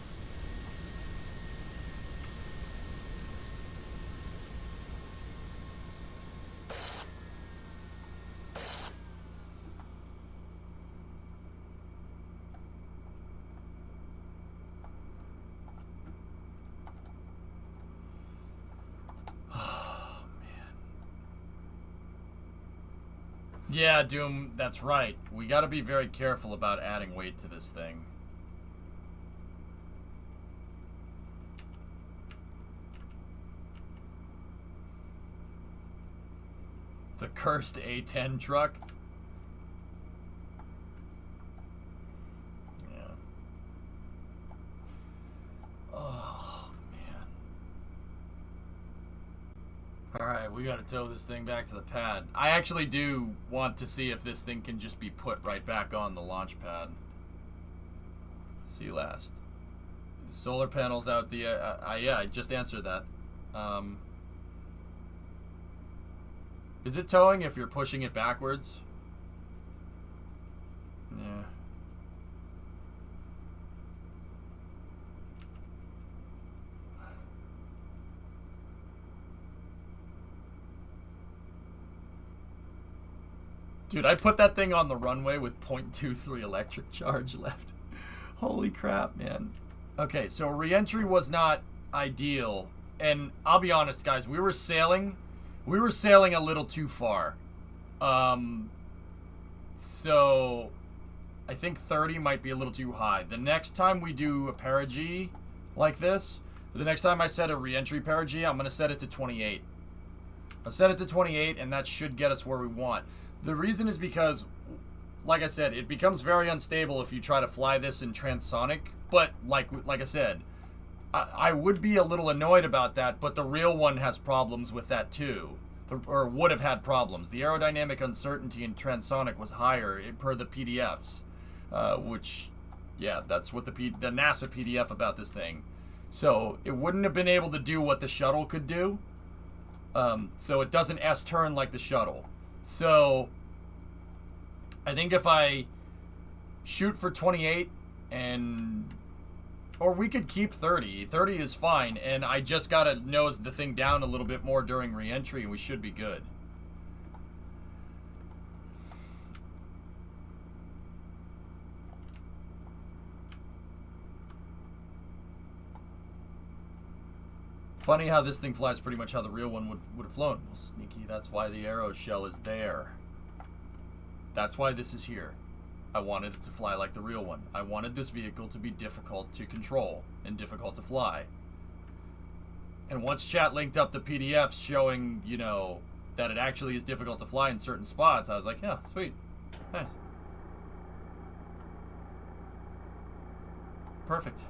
Yeah, Doom, that's right. We got to be very careful about adding weight to this thing. The cursed A10 truck. Yeah. Oh, man. Alright, we gotta tow this thing back to the pad. I actually do want to see if this thing can just be put right back on the launch pad. See last. Solar panels out the... yeah, I just answered that. Is it towing if you're pushing it backwards? Yeah. Dude, I put that thing on the runway with 0.23 electric charge left. Holy crap, man. Okay, so re-entry was not ideal. And I'll be honest, guys, we were sailing a little too far. So I think 30 might be a little too high. The next time we do a perigee like this, the next time I set a re-entry perigee, I'm going to set it to 28. I'll set it to 28, and that should get us where we want. The reason is because, like I said, it becomes very unstable if you try to fly this in transonic. But like I said, I would be a little annoyed about that, but the real one has problems with that too. Or would have had problems. The aerodynamic uncertainty in transonic was higher per the PDFs. Which, yeah, that's what the NASA PDF about this thing. So it wouldn't have been able to do what the shuttle could do. So it doesn't S-turn like the shuttle. So I think if I shoot for 28 and... Or we could keep 30. 30 is fine, and I just gotta nose the thing down a little bit more during re-entry, and we should be good. Funny how this thing flies pretty much how the real one would have flown. Well, sneaky, that's why the aero shell is there. That's why this is here. I wanted it to fly like the real one. I wanted this vehicle to be difficult to control and difficult to fly. And once chat linked up the PDFs showing, you know, that it actually is difficult to fly in certain spots, I was like, yeah, sweet. Nice. Perfect.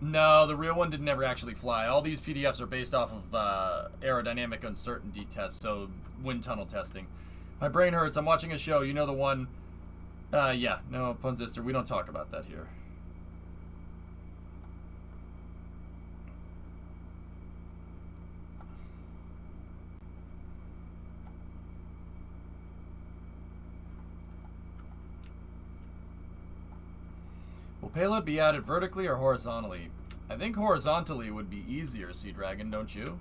No, the real one didn't ever actually fly. All these PDFs are based off of aerodynamic uncertainty tests, so wind tunnel testing. My brain hurts. I'm watching a show. You know the one... yeah. No, Punzister, we don't talk about that here. Will payload be added vertically or horizontally? I think horizontally would be easier, Sea Dragon, don't you?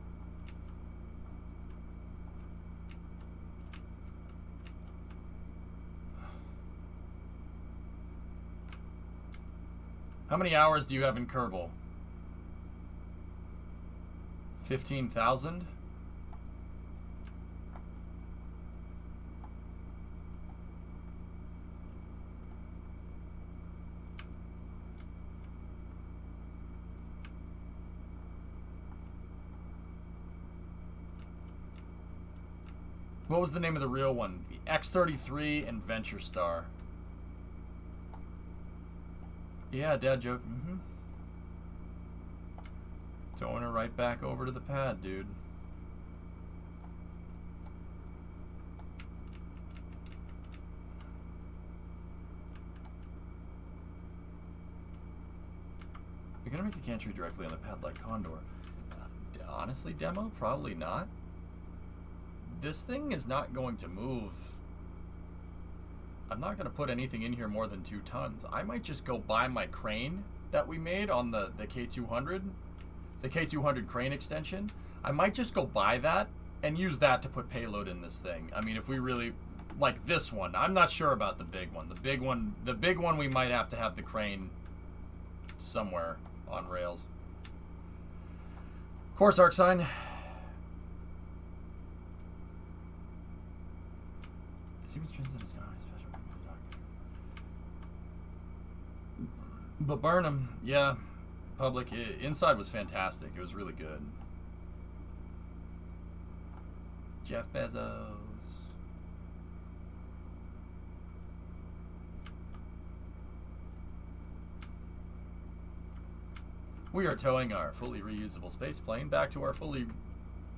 How many hours do you have in Kerbal? 15,000? What was the name of the real one? The X-33 and Venture Star. Yeah, dad joke. Towing her right back over to the pad, dude. You're gonna make a gantry directly on the pad like Condor. Honestly, Demo, probably not. This thing is not going to move. I'm not going to put anything in here more than 2 tons. I might just go buy my crane that we made on the K200. The K200 crane extension. I might just go buy that and use that to put payload in this thing. I mean, if we really... Like this one. I'm not sure about the big one. The big one we might have to have the crane somewhere on rails. Of course, Arcsign. Seems transit is gone. Special for doctor. But Burnham, yeah. Public inside was fantastic. It was really good. Jeff Bezos. We are towing our fully reusable space plane back to our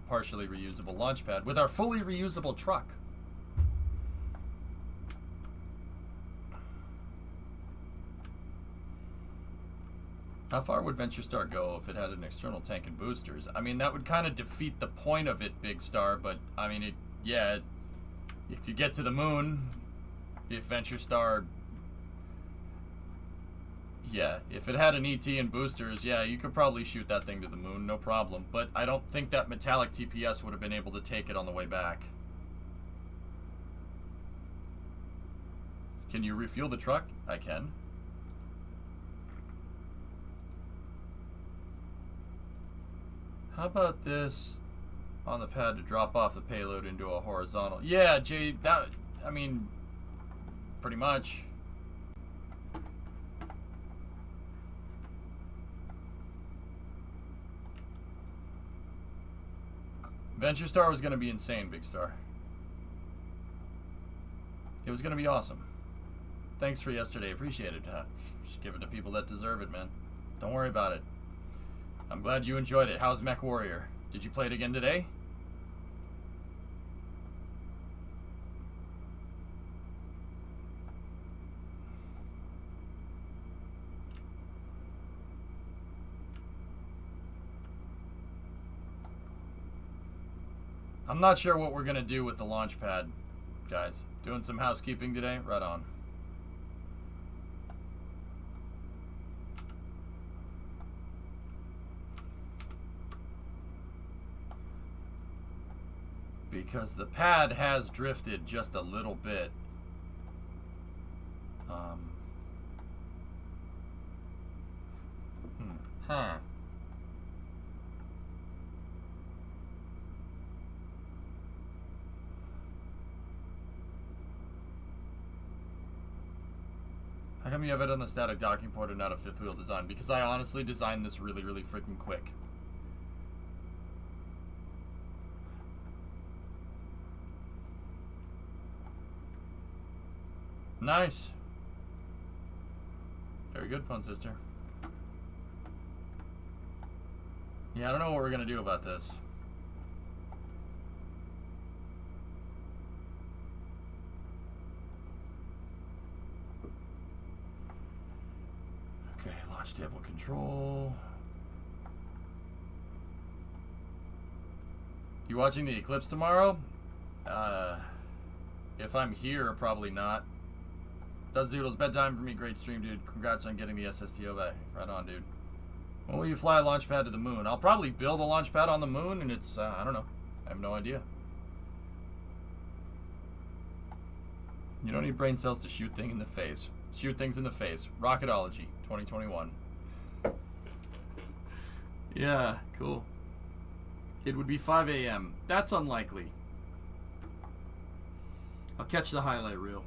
partially reusable launch pad with our fully reusable truck. How far would Venture Star go if it had an external tank and boosters? I mean, that would kind of defeat the point of it, Big Star, but, I mean, if you get to the moon, if Venture Star... Yeah, if it had an ET and boosters, yeah, you could probably shoot that thing to the moon, no problem. But I don't think that metallic TPS would have been able to take it on the way back. Can you refuel the truck? I can. How about this on the pad to drop off the payload into a horizontal? Yeah, Jay, I mean, pretty much. Venture Star was going to be insane, Big Star. It was going to be awesome. Thanks for yesterday. Appreciate it. Just give it to people that deserve it, man. Don't worry about it. I'm glad you enjoyed it. How's Mech Warrior? Did you play it again today? I'm not sure what we're going to do with the launch pad, guys. Doing some housekeeping today? Right on. Because the pad has drifted just a little bit. Huh. How come you have it on a static docking port and not a fifth wheel design? Because I honestly designed this really, really freaking quick. Nice. Very good, Fun Sister. Yeah, I don't know what we're going to do about this. Okay, launch table control. You watching the eclipse tomorrow? If I'm here, probably not. Does Zoodles, bedtime for me. Great stream, dude. Congrats on getting the SSTO back. Right on, dude. When will you fly a launch pad to the moon? I'll probably build a launch pad on the moon, and it's, I don't know. I have no idea. You don't need brain cells to shoot things in the face. Shoot things in the face. Rocketology, 2021. Yeah, cool. It would be 5 a.m. That's unlikely. I'll catch the highlight reel.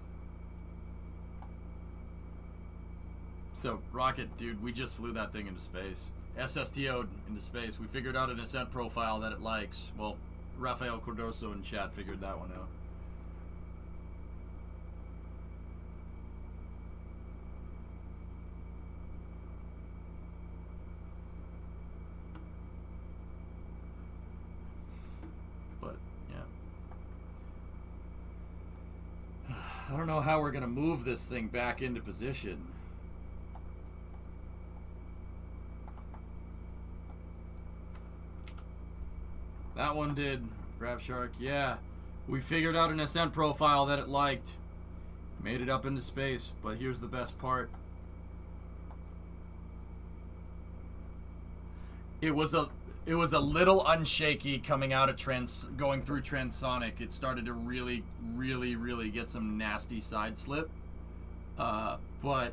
So, Rocket, dude, we just flew that thing into space. SSTO'd into space. We figured out an ascent profile that it likes. Well, Rafael Cordoso in chat figured that one out. But, yeah. I don't know how we're going to move this thing back into position. That one did. Grab Shark, yeah. We figured out an ascent profile that it liked. Made it up into space, but here's the best part. It was a little unshaky coming out of going through transonic. It started to really, really, really get some nasty side slip. But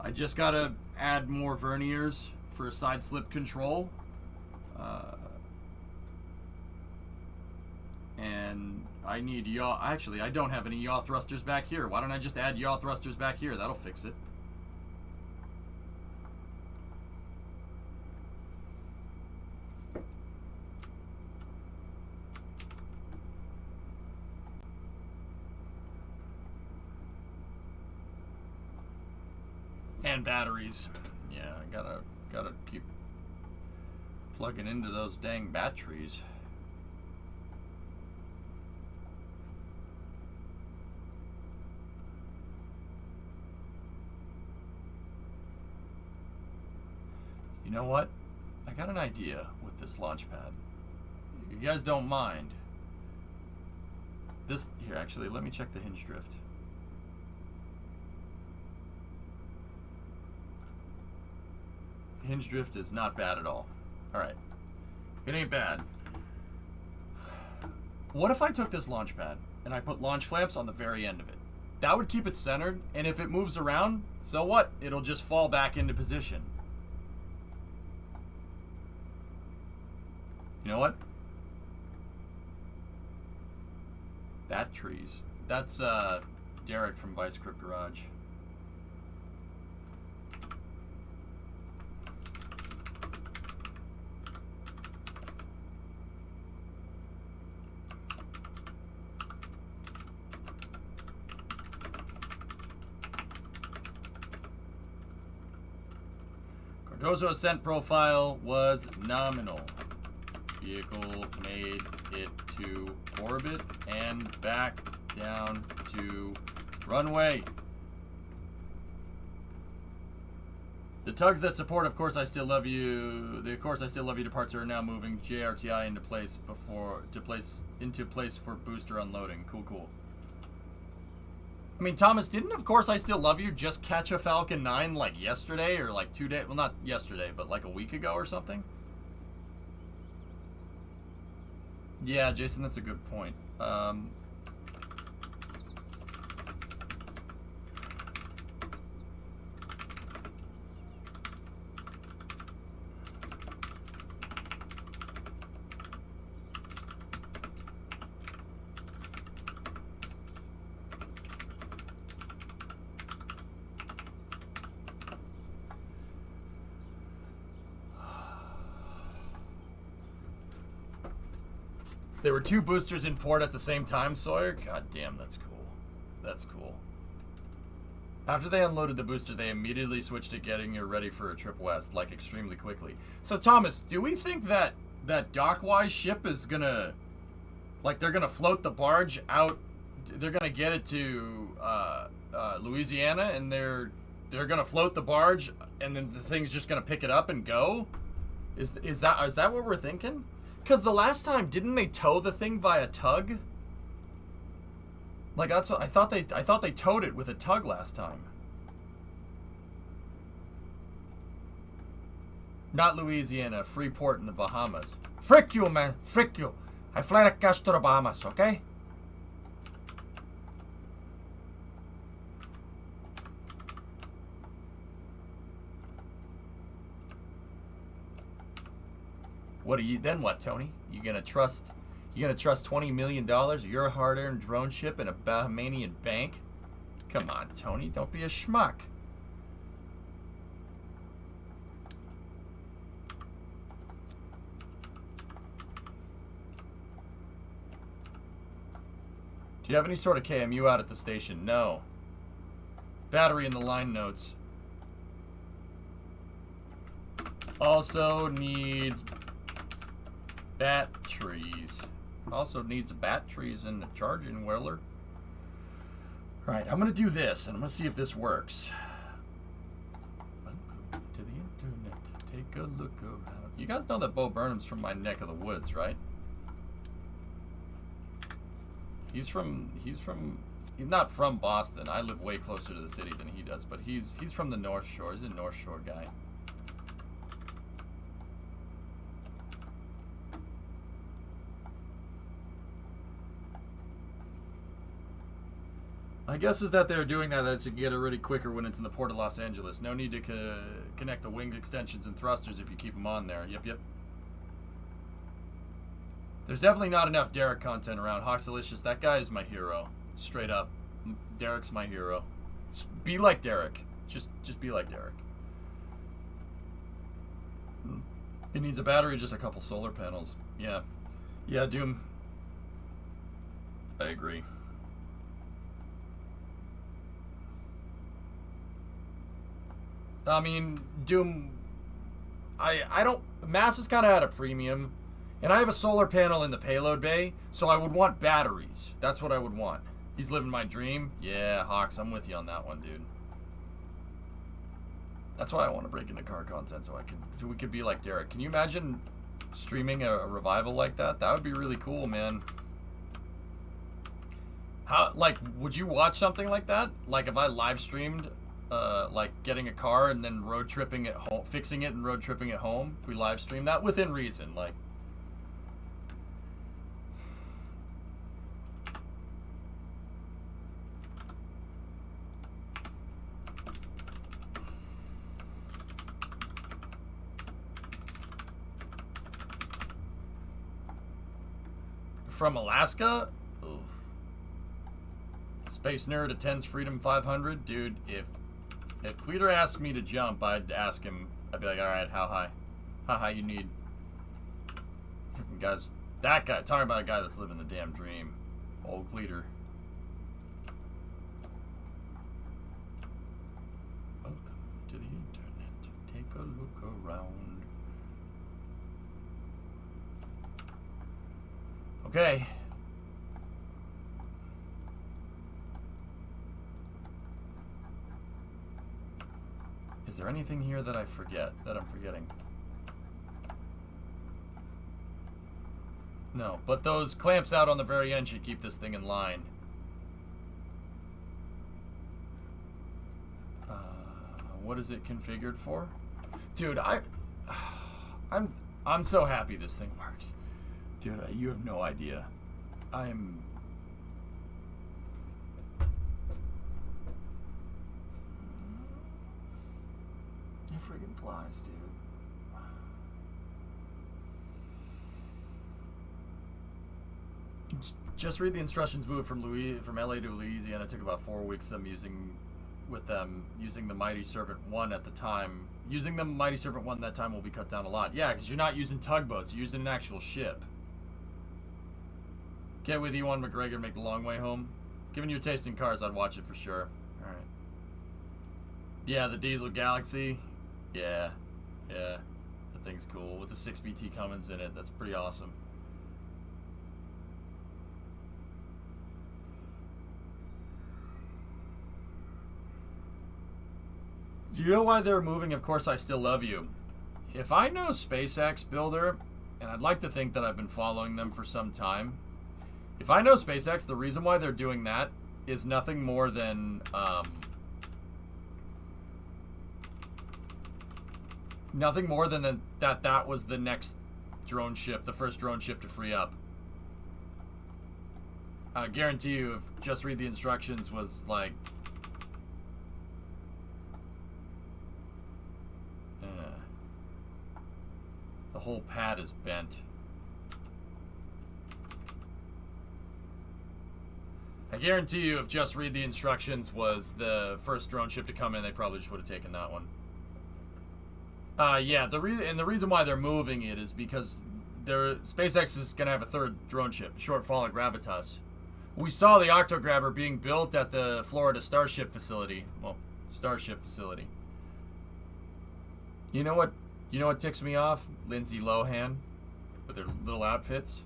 I just gotta add more verniers for side slip control. And And I need yaw. Actually, I don't have any yaw thrusters back here. Why don't I just add yaw thrusters back here? That'll fix it. And batteries. Yeah, I gotta keep plugging into those dang batteries. You know what? I got an idea with this launch pad. You guys don't mind. This here, actually, let me check the hinge drift. Hinge drift is not bad at all. Alright. It ain't bad. What if I took this launch pad and I put launch clamps on the very end of it? That would keep it centered, and if it moves around, so what? It'll just fall back into position. You know what? That trees. That's Derek from Vice Grip Garage. Cardozo ascent profile was nominal. Vehicle made it to orbit and back down to runway. The tugs that support Of Course I Still Love You, the Of Course I Still Love You departs are now moving JRTI into place for booster unloading. Cool. I mean, Thomas, didn't Of Course I Still Love You just catch a Falcon 9 like yesterday or like 2 days? Well, not yesterday, but like a week ago or something? Yeah, Jason, that's a good point. There were 2 boosters in port at the same time, Sawyer? God damn, that's cool. That's cool. After they unloaded the booster, they immediately switched to getting you ready for a trip west, like extremely quickly. So, Thomas, do we think that Dockwise ship is gonna... Like, they're gonna float the barge out... They're gonna get it to Louisiana, and they're gonna float the barge, and then the thing's just gonna pick it up and go? Is that what we're thinking? Because the last time, didn't they tow the thing via tug? Like, that's what, I thought they towed it with a tug last time. Not Louisiana, Freeport in the Bahamas. Frick you, man. Frick you. I fly the cash to the Bahamas, okay? Then what, Tony? You gonna trust $20 million of your hard-earned drone ship in a Bahamian bank? Come on, Tony, don't be a schmuck. Do you have any sort of KMU out at the station? No. Battery in the line notes. Also needs batteries. Also needs batteries in the charging whirler. Alright, I'm gonna do this, and I'm gonna see if this works. Welcome to the internet. Take a look around. You guys know that Bo Burnham's from my neck of the woods, right? He's not from Boston. I live way closer to the city than he does, but he's from the North Shore. He's a North Shore guy. My guess is that they're doing that to get it ready quicker when it's in the port of Los Angeles. No need to connect the wing extensions and thrusters if you keep them on there. Yep. There's definitely not enough Derek content around. Hawks Delicious, that guy is my hero. Straight up. Derek's my hero. Be like Derek. Just be like Derek. It needs a battery, just a couple solar panels. Yeah. Yeah, Doom. I agree. I mean, Doom, I don't, mass is kind of at a premium, and I have a solar panel in the payload bay, so I would want batteries. That's what I would want. He's living my dream. Yeah, Hawks, I'm with you on that one, dude. That's why I want to break into car content, so we could be like Derek. Can you imagine streaming a revival like that? That would be really cool, man. How, like, would you watch something like that? Like, if I live streamed, like, getting a car and then road tripping it home, fixing it and road tripping it home, if we live stream that within reason, like. From Alaska? Oof. Space Nerd attends Freedom 500. Dude, if Cleater asked me to jump, I'd ask him, I'd be like, alright, how high? How high you need? Freaking guys, that guy, talking about a guy that's living the damn dream. Old Cleater. Welcome to the internet. Take a look around. Okay. Is there anything here that I forget, that I'm forgetting? No, but those clamps out on the very end should keep this thing in line. What is it configured for? Dude, I'm so happy this thing works. Dude, you have no idea. It friggin' flies, dude. Just read the instructions. Moved from LA to Louisiana. It took about 4 weeks using the Mighty Servant 1 at the time. Using the Mighty Servant 1 that time will be cut down a lot. Yeah, because you're not using tugboats. You're using an actual ship. Get with Ewan McGregor to make the long way home. Given your taste in cars, I'd watch it for sure. Alright. Yeah, the Diesel Galaxy. Yeah. Yeah. That thing's cool. With the 6BT Cummins in it. That's pretty awesome. Do you know why they're moving? Of course, I still love you. If I know SpaceX Builder, and I'd like to think that I've been following them for some time, if I know SpaceX, the reason why they're doing that is nothing more than, that was the next drone ship, the first drone ship to free up. I guarantee you, if just read the instructions was like, the whole pad is bent. I guarantee you, if just read the instructions was the first drone ship to come in, they probably just would have taken that one. Yeah, the reason why they're moving it is because SpaceX is gonna have a third drone ship, Shortfall at Gravitas. We saw the Octograbber being built at the Florida Starship facility. Well, Starship facility. You know what ticks me off? Lindsay Lohan with her little outfits.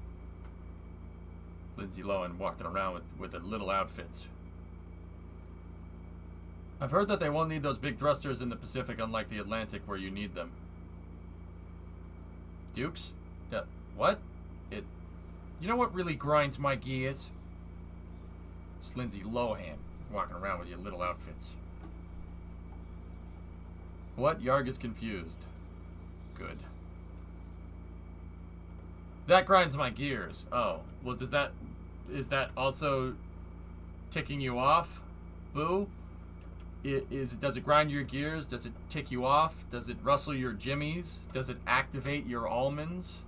Lindsay Lohan walking around with her little outfits. I've heard that they won't need those big thrusters in the Pacific, unlike the Atlantic where you need them. Dukes? Yeah. What? You know what really grinds my gears? It's Lindsay Lohan walking around with your little outfits. What? Yarg is confused. Good. That grinds my gears. Oh. Well, is that also ticking you off? Boo? Does it grind your gears? Does it tick you off? Does it rustle your jimmies? Does it activate your almonds?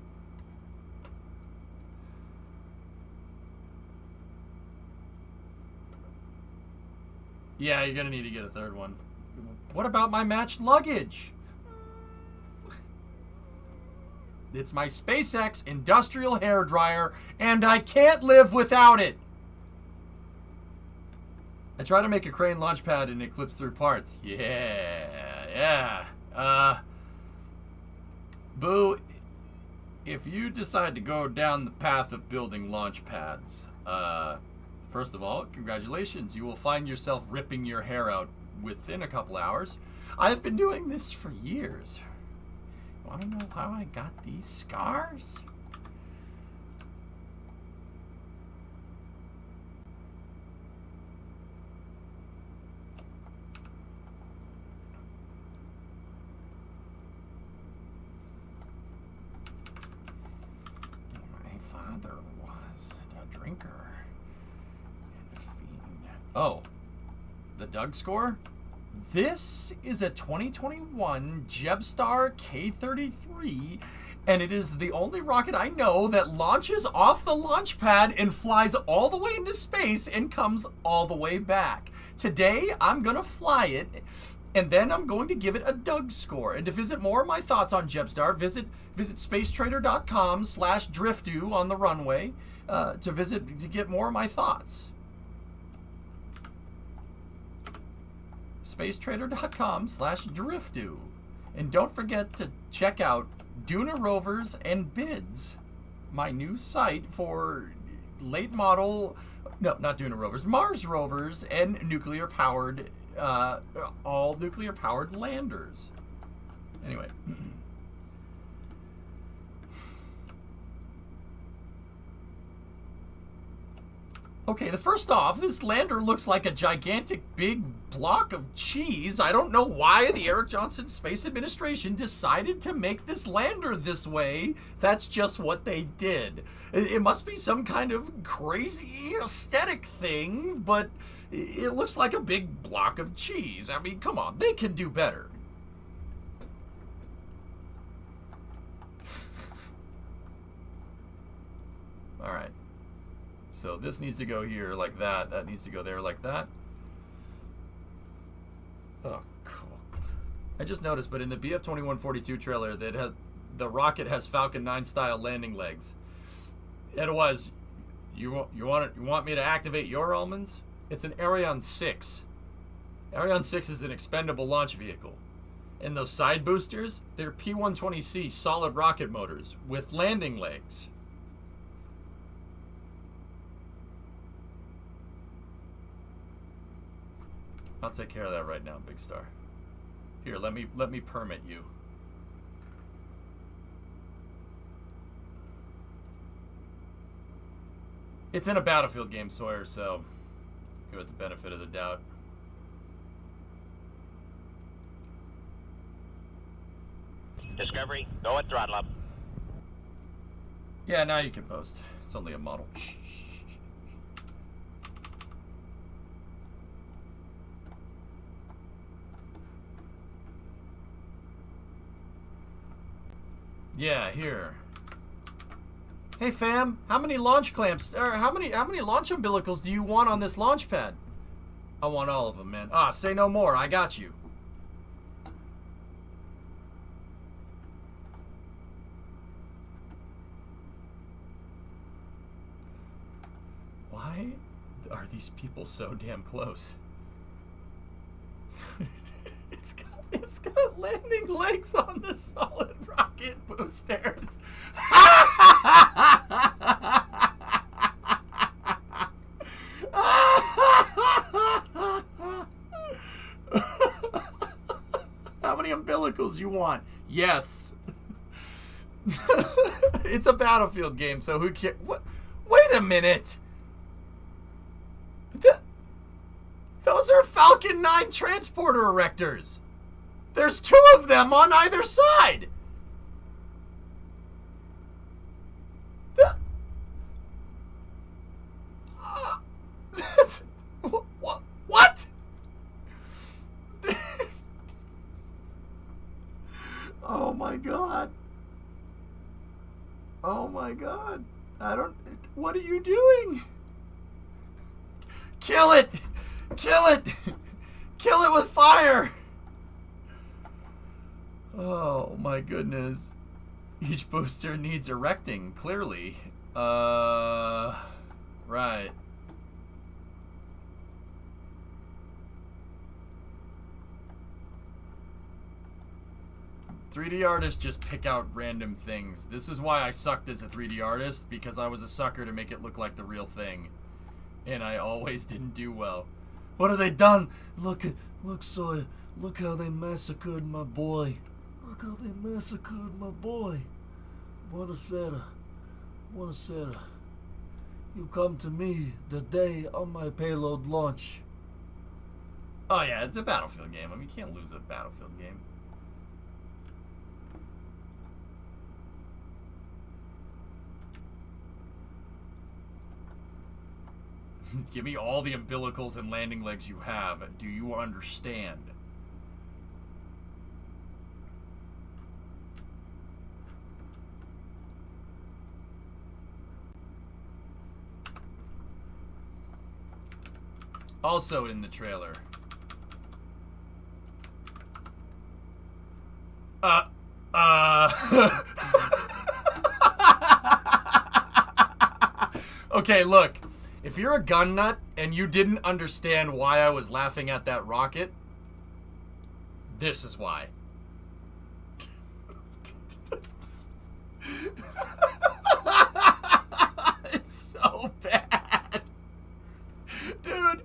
Yeah, you're gonna need to get a third one. What about my matched luggage? It's my SpaceX industrial hairdryer, and I can't live without it. I tried to make a crane launch pad and it clips through parts. Yeah. Boo, if you decide to go down the path of building launch pads, first of all, congratulations. You will find yourself ripping your hair out within a couple hours. I've been doing this for years. Want to know how I got these scars? My father was a drinker and a fiend. Oh, the Doug score? This is a 2021 Jebstar K-33, and it is the only rocket I know that launches off the launch pad and flies all the way into space and comes all the way back. Today, I'm going to fly it, and then I'm going to give it a Doug score. And to visit more of my thoughts on Jebstar, visit spacetrader.com/driftu on the runway to get more of my thoughts. spacetrader.com/driftu. And don't forget to check out Duna Rovers and Bids, my new site for late model, no, not Duna Rovers, Mars rovers and nuclear powered, all nuclear powered landers. Anyway. Okay, first off, this lander looks like a gigantic big block of cheese. I don't know why the Eric Johnson Space Administration decided to make this lander this way. That's just what they did. It must be some kind of crazy aesthetic thing, but it looks like a big block of cheese. I mean, come on, they can do better. All right. So this needs to go here like that. That needs to go there like that. Oh, cool. I just noticed, but in the BF-2142 trailer, the rocket has Falcon 9 style landing legs. It was. You want me to activate your almonds? It's an Ariane 6. Ariane 6 is an expendable launch vehicle. And those side boosters, they're P-120C solid rocket motors with landing legs. I'll take care of that right now, Big Star. Here, let me permit you. It's in a Battlefield game, Sawyer, so give it the benefit of the doubt. Discovery, go at throttle up. Yeah, now you can post. It's only a model. Shh, shh, shh. Yeah, here. Hey fam, how many launch clamps or how many launch umbilicals do you want on this launch pad? I want all of them, man. Ah, say no more. I got you. Why are these people so damn close? It's got landing legs on the solid rocket boosters. How many umbilicals you want? Yes. It's a Battlefield game, so who cares? What? Wait a minute. Those are Falcon 9 transporter erectors. There's 2 of them on either side. What? Oh my god. Oh my god. What are you doing? Kill it! Kill it! Kill it with fire! Oh my goodness. Each booster needs erecting, clearly. Right. 3D artists just pick out random things. This is why I sucked as a 3D artist, because I was a sucker to make it look like the real thing. And I always didn't do well. What have they done? Look, Sawyer. Look how they massacred my boy. Look how they massacred my boy. Buonasera. Buonasera. You come to me the day on my payload launch. Oh yeah, it's a Battlefield game. I mean, you can't lose a Battlefield game. Give me all the umbilicals and landing legs you have. Do you understand? Also in the trailer. Okay, look. If you're a gun nut and you didn't understand why I was laughing at that rocket, this is why. It's so bad. Dude,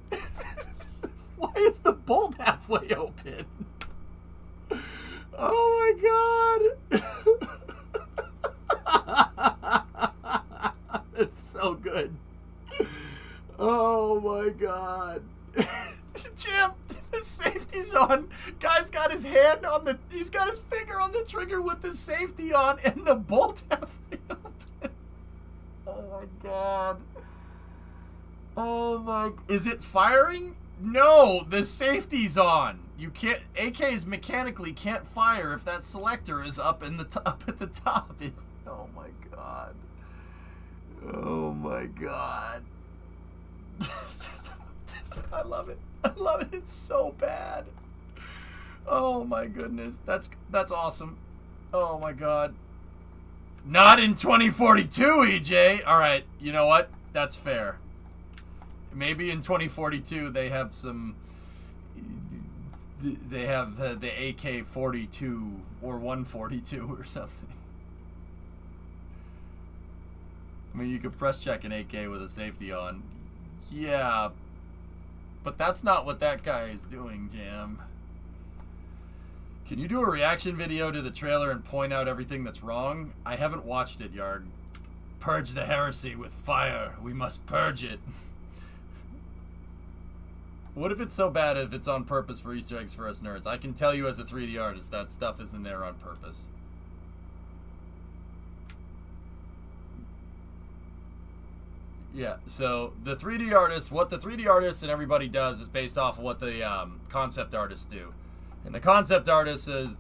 why is the bolt halfway open? Oh my god. It's so good. Oh my god. Jim, the safety's on. Guy's got his hand on the, he's got his finger on the trigger with the safety on and the bolt halfway open. Oh my god. Oh my, is it firing? No, the safety's on. You can't, AKs mechanically can't fire if that selector is up in the up at the top. Oh my god. Oh my god. I love it. I love it. It's so bad. Oh my goodness. That's awesome. Oh my god. Not in 2042, EJ. All right. You know what? That's fair. Maybe in 2042 they have some. They have the AK-42 or 142 or something. I mean, you could press check an AK with a safety on. Yeah, but that's not what that guy is doing, Jam. Can you do a reaction video to the trailer and point out everything that's wrong? I haven't watched it, Yarg. Purge the heresy with fire. We must purge it. What if it's so bad if it's on purpose for Easter eggs for us nerds? I can tell you as a 3D artist that stuff isn't there on purpose. Yeah, so the 3D artist, what the 3D artist and everybody does is based off of what the concept artists do. And the concept artist is...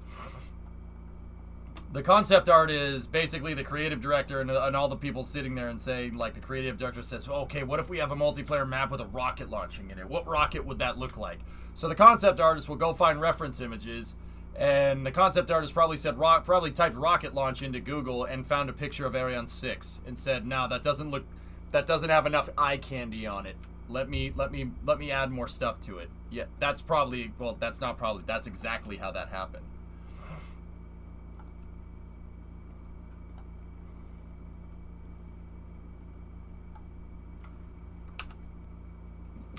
The concept art is basically the creative director and all the people sitting there and saying, like, the creative director says, okay, what if we have a multiplayer map with a rocket launching in it? What rocket would that look like? So the concept artist will go find reference images, and the concept artist probably said, probably typed rocket launch into Google and found a picture of Ariane 6 and said, no, that doesn't look... That doesn't have enough eye candy on it. Let me add more stuff to it. Yeah, that's probably, well, that's not probably, that's exactly how that happened.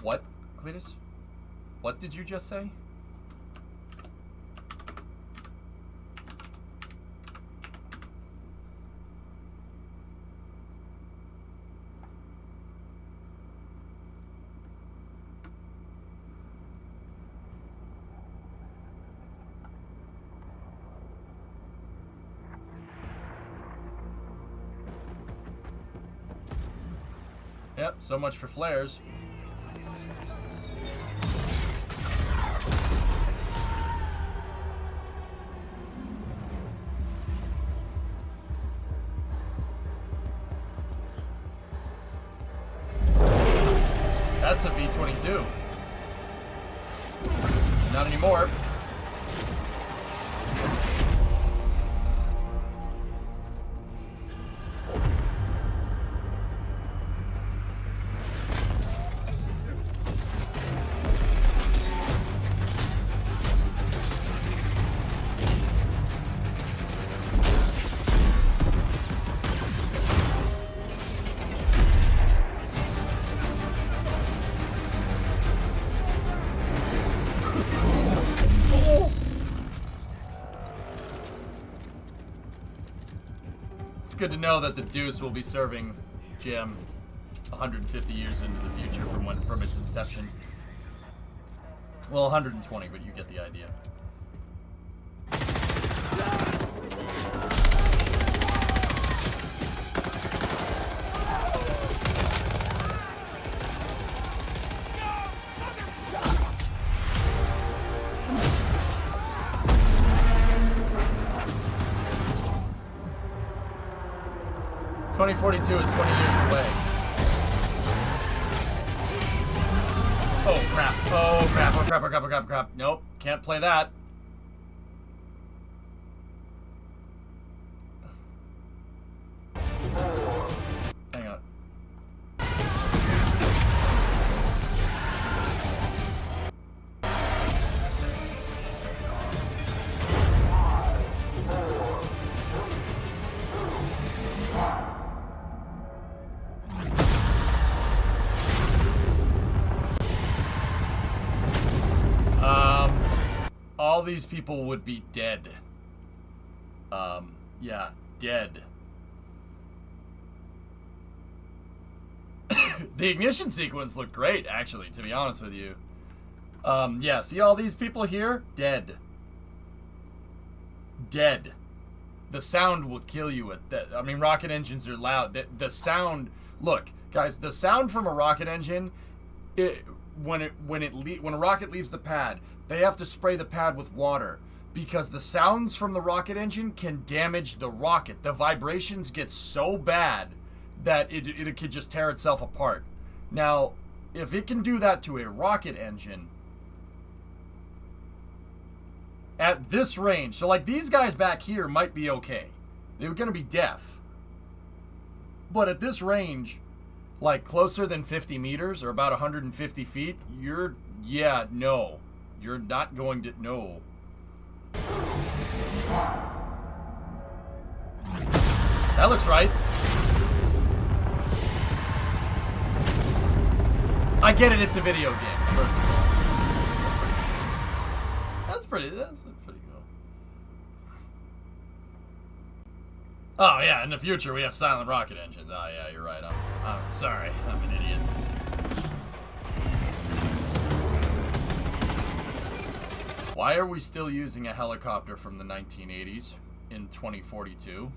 What, Cletus? What did you just say? Yep, so much for flares. That's a V-22. Not anymore. It's good to know that the Deuce will be serving Jim 150 years into the future from its inception. Well, 120, but you get the idea. "2042 is 20 years away." Oh crap! Oh crap! Oh crap! Oh crap! Oh crap! Oh crap! Nope, can't play that. Hang on. All these people would be dead. Yeah, dead. The ignition sequence looked great, actually, to be honest with you. Yeah, see all these people here? Dead. Dead. The sound will kill you at that. I mean, rocket engines are loud. The sound, look, guys, the sound from a rocket engine, when a rocket leaves the pad, they have to spray the pad with water because the sounds from the rocket engine can damage the rocket. The vibrations get so bad that it could just tear itself apart. Now, if it can do that to a rocket engine at this range, so like these guys back here might be okay. They're going to be deaf. But at this range, like closer than 50 meters or about 150 feet, you're not going to, no. That looks right. I get it, it's a video game, first of all. That's pretty cool. Oh yeah, in the future we have silent rocket engines. Oh yeah, you're right. I'm sorry, I'm an idiot. Why are we still using a helicopter from the 1980s in 2042?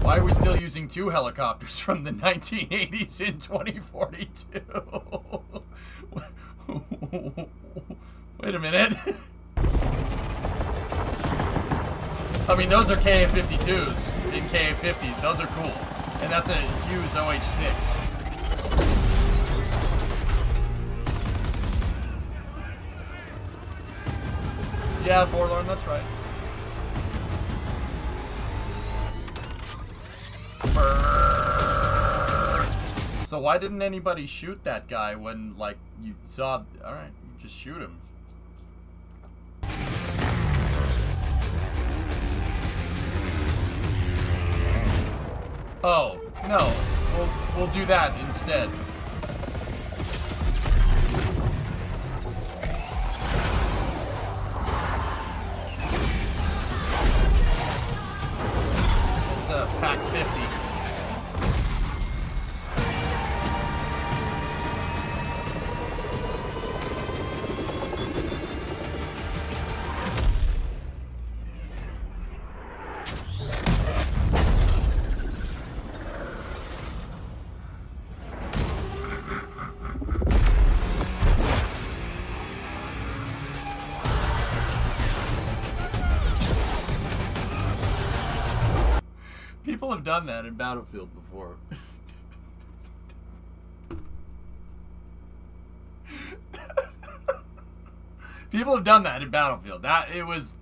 Why are we still using two helicopters from the 1980s in 2042? Wait a minute. I mean, those are KA-52s in KA-50s. Those are cool. And that's a Hughes OH-6. Yeah, Forlorn, that's right. So why didn't anybody shoot that guy when, like, you saw... Alright, you just shoot him. Oh, no. We'll do that instead. It's a Pack 50. People have done that in Battlefield before. People have done that in Battlefield. That it was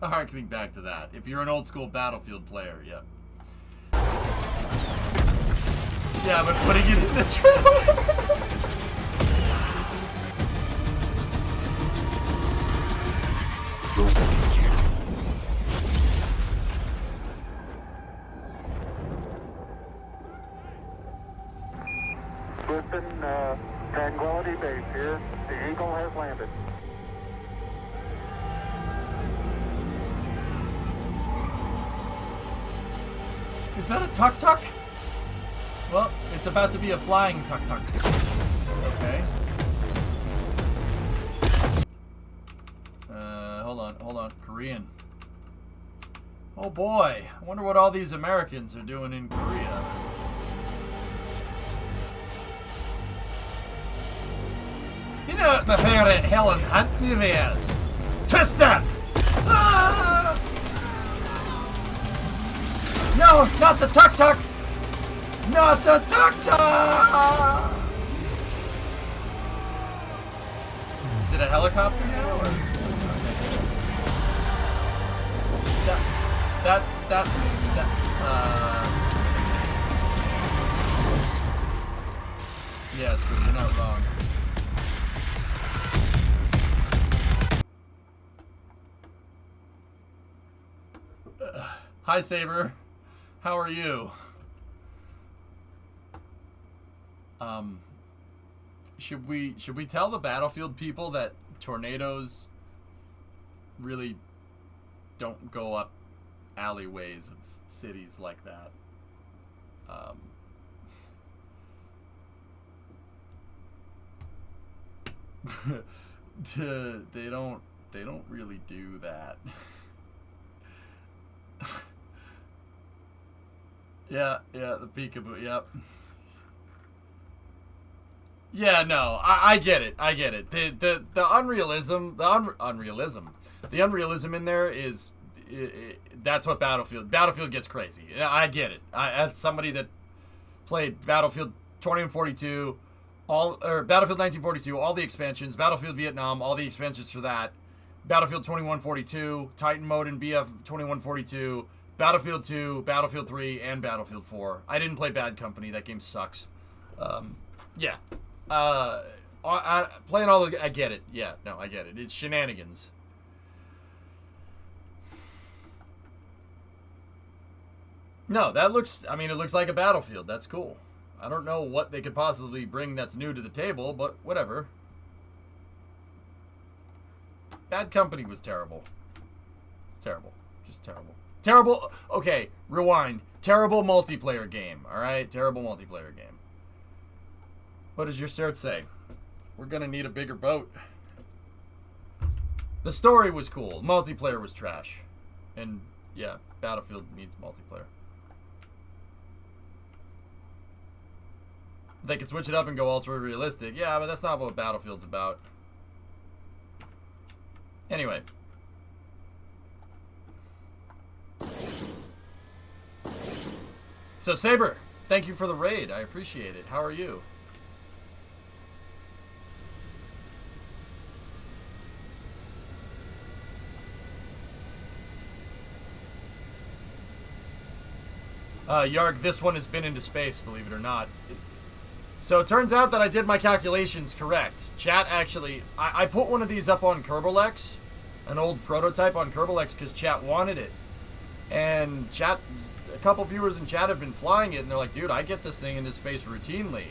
harkening back to that. If you're an old school Battlefield player, yeah. Yeah, but putting it in the trailer. Listen, Tranquility Base here. The Eagle has landed. Is that a tuk-tuk? Well, it's about to be a flying tuk-tuk. Okay. Hold on. Korean. Oh boy, I wonder what all these Americans are doing in Korea. You know what my favorite Helen Hunt movie is? Twister! Ah! No, not the tuk-tuk! Not the tuk-tuk! Is it a helicopter now, or? Yes, but you're not wrong. Hi, Saber. How are you? Should we tell the Battlefield people that tornadoes really don't go up alleyways of cities like that? They don't really do that. Yeah, the peekaboo, yep. Yeah, no, I get it. The unrealism in there is, that's what Battlefield gets crazy. I get it. As somebody that played Battlefield 2042, Battlefield 1942, all the expansions, Battlefield Vietnam, all the expansions for that, Battlefield 2142, Titan mode in BF 2142, Battlefield 2, Battlefield 3, and Battlefield 4. I didn't play Bad Company. That game sucks. Yeah. Playing all the... I get it. Yeah, no, I get it. It's shenanigans. No, that looks... I mean, it looks like a Battlefield. That's cool. I don't know what they could possibly bring that's new to the table, but whatever. Bad Company was terrible. It's terrible. Just terrible. Terrible. Okay, rewind. Terrible multiplayer game. All right, terrible multiplayer game. What does your cert say? We're gonna need a bigger boat. The story was cool. Multiplayer was trash. And yeah, Battlefield needs multiplayer. They could switch it up and go ultra realistic. Yeah, but that's not what Battlefield's about. Anyway. So, Saber, thank you for the raid. I appreciate it. How are you? Yarg, this one has been into space, believe it or not. So it turns out that I did my calculations correct. Chat actually... I put one of these up on KerbalX, an old prototype on KerbalX, because chat wanted it. And chat... A couple viewers in chat have been flying it, and they're like, dude, I get this thing into space routinely.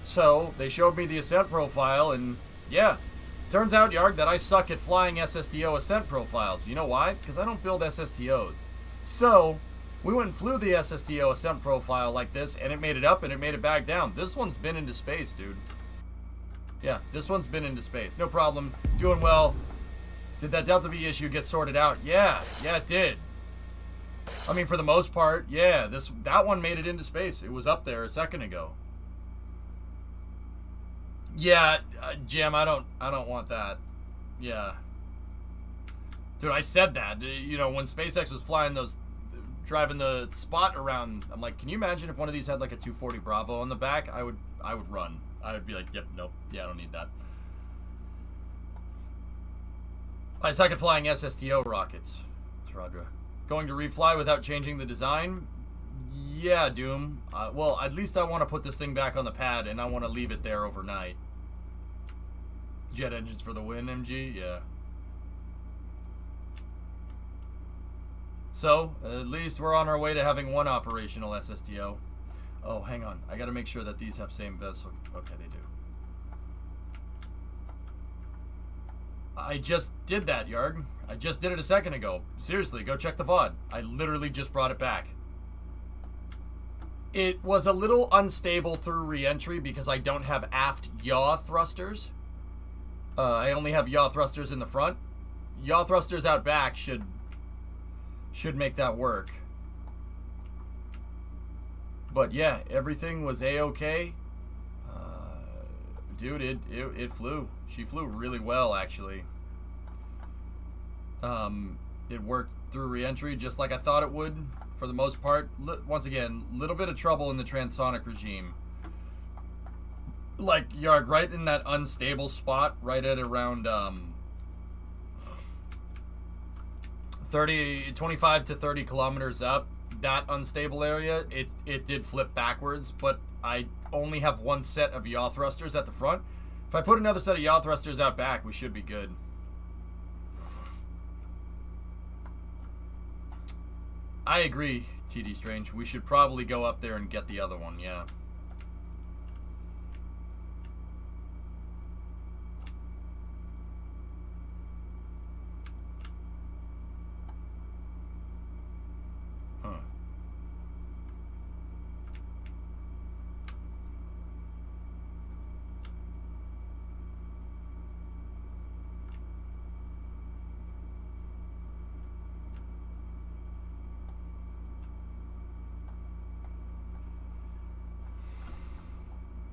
So they showed me the ascent profile, and yeah. Turns out, Yarg, that I suck at flying SSTO ascent profiles. You know why? Because I don't build SSTOs. So... we went and flew the SSTO ascent profile like this, and it made it up, and it made it back down. This one's been into space, dude. Yeah, this one's been into space. No problem. Doing well. Did that Delta V issue get sorted out? Yeah, it did. I mean, for the most part, yeah. That one made it into space. It was up there a second ago. Yeah, Jim, I don't want that. Yeah. Dude, I said that. You know, when SpaceX was flying those... driving the spot around, I'm like, can you imagine if one of these had like a 240 Bravo on the back? I would run. I would be like, yep, nope, yeah, I don't need that. I suck at flying SSTO rockets. It's Radra. Going to refly without changing the design? Yeah, Doom. Well, at least I want to put this thing back on the pad, and I want to leave it there overnight. Jet engines for the win, MG? Yeah. So, at least we're on our way to having one operational SSTO. Oh, hang on. I gotta make sure that these have same vessel. Okay, they do. I just did that, Yarg. I just did it a second ago. Seriously, go check the VOD. I literally just brought it back. It was a little unstable through re-entry because I don't have aft yaw thrusters. I only have yaw thrusters in the front. Yaw thrusters out back should make that work. But yeah, everything was a-okay. Dude, it flew. She flew really well, actually. It worked through re-entry just like I thought it would, for the most part. Once again, little bit of trouble in the transonic regime. Like, Yarg, right in that unstable spot, right at around 25 to 30 kilometers up, that unstable area, it did flip backwards, but I only have one set of yaw thrusters at the front. If I put another set of yaw thrusters out back, we should be good. I agree, TD Strange. We should probably go up there and get the other one, yeah.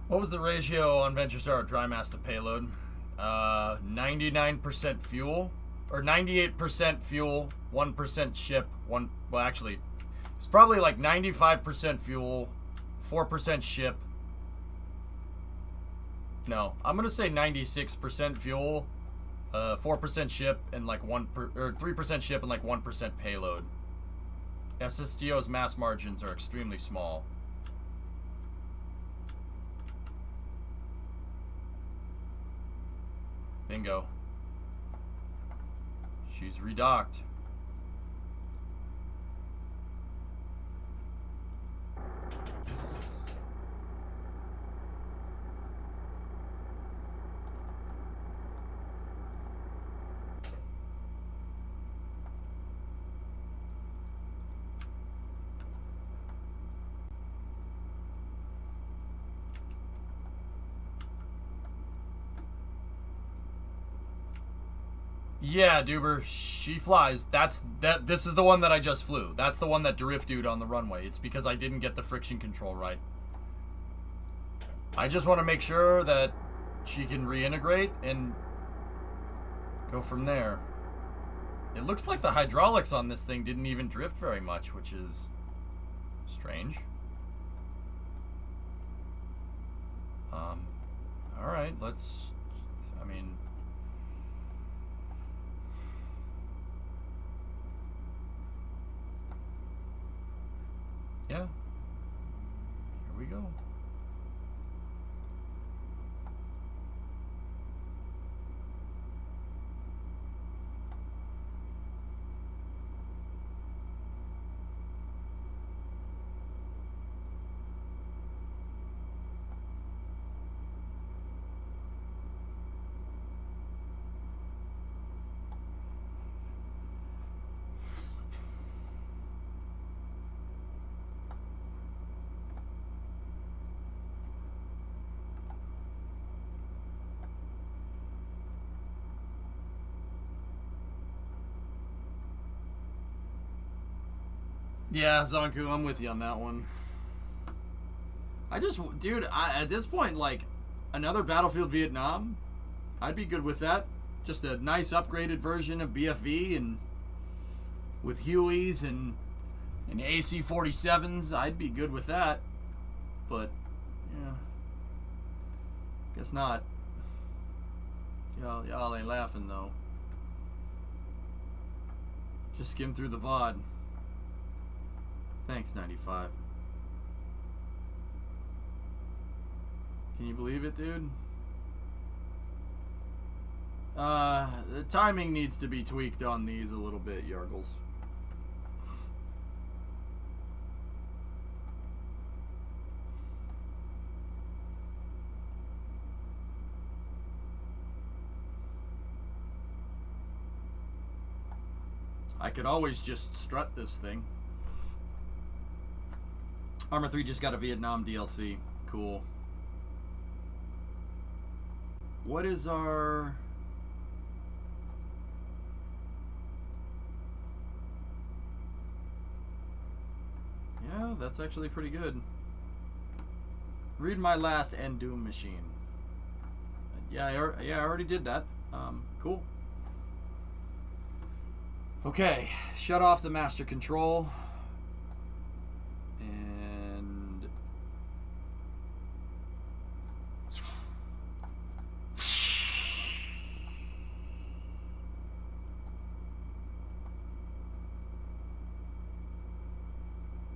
What was the ratio on VentureStar dry mass to payload? 99% fuel, or 98% fuel, 1% ship, well actually, it's probably like 95% fuel, 4% ship. No, I'm gonna say 96% fuel, 4% ship, and like 3% ship and like 1% payload. SSTO's mass margins are extremely small. Bingo. She's redocked. Yeah, Duber, she flies. This is the one that I just flew. That's the one that drifted on the runway. It's because I didn't get the friction control right. I just want to make sure that she can reintegrate and go from there. It looks like the hydraulics on this thing didn't even drift very much, which is strange. Alright, I mean... Yeah. Here we go. Yeah, Zonku, I'm with you on that one. Dude, at this point, like, another Battlefield Vietnam, I'd be good with that. Just a nice upgraded version of BFV and with Hueys and AC-47s, I'd be good with that. But, yeah, guess not. Y'all ain't laughing, though. Just skim through the VOD. Thanks, 95. Can you believe it, dude? The timing needs to be tweaked on these a little bit, Yargles. I could always just strut this thing. Armor 3 just got a Vietnam DLC. Cool. What is our... Yeah, that's actually pretty good. Read my last End Doom machine. Yeah, I already did that. Cool. Okay, shut off the master control. And...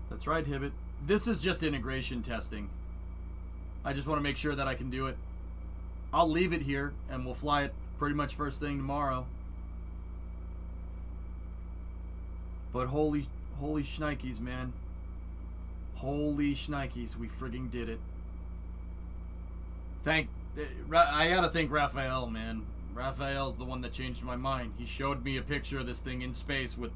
That's right, Hibbit. This is just integration testing. I just want to make sure that I can do it. I'll leave it here, and we'll fly it pretty much first thing tomorrow. But holy shnikes, man. Holy shnikes, we frigging did it. I gotta thank Raphael, man. Raphael's the one that changed my mind. He showed me a picture of this thing in space with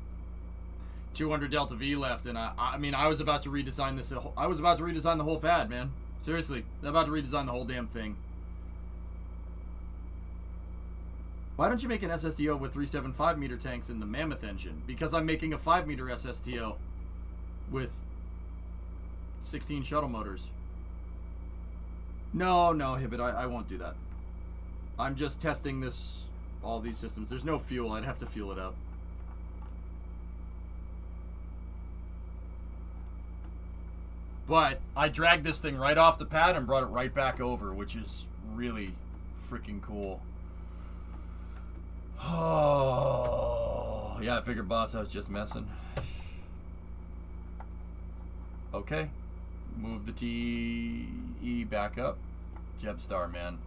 200 Delta V left, and I mean, I was about to redesign this. I was about to redesign the whole pad, man. Seriously, I'm about to redesign the whole damn thing. Why don't you make an SSTO with 375 meter tanks in the Mammoth engine? Because I'm making a 5 meter SSTO with 16 shuttle motors. No, Hibbit, I won't do that. I'm just testing all these systems. There's no fuel. I'd have to fuel it up. But I dragged this thing right off the pad and brought it right back over, which is really freaking cool. Oh, yeah, I figured, boss, I was just messing. Okay. Move the TE back up. Jebstar, man.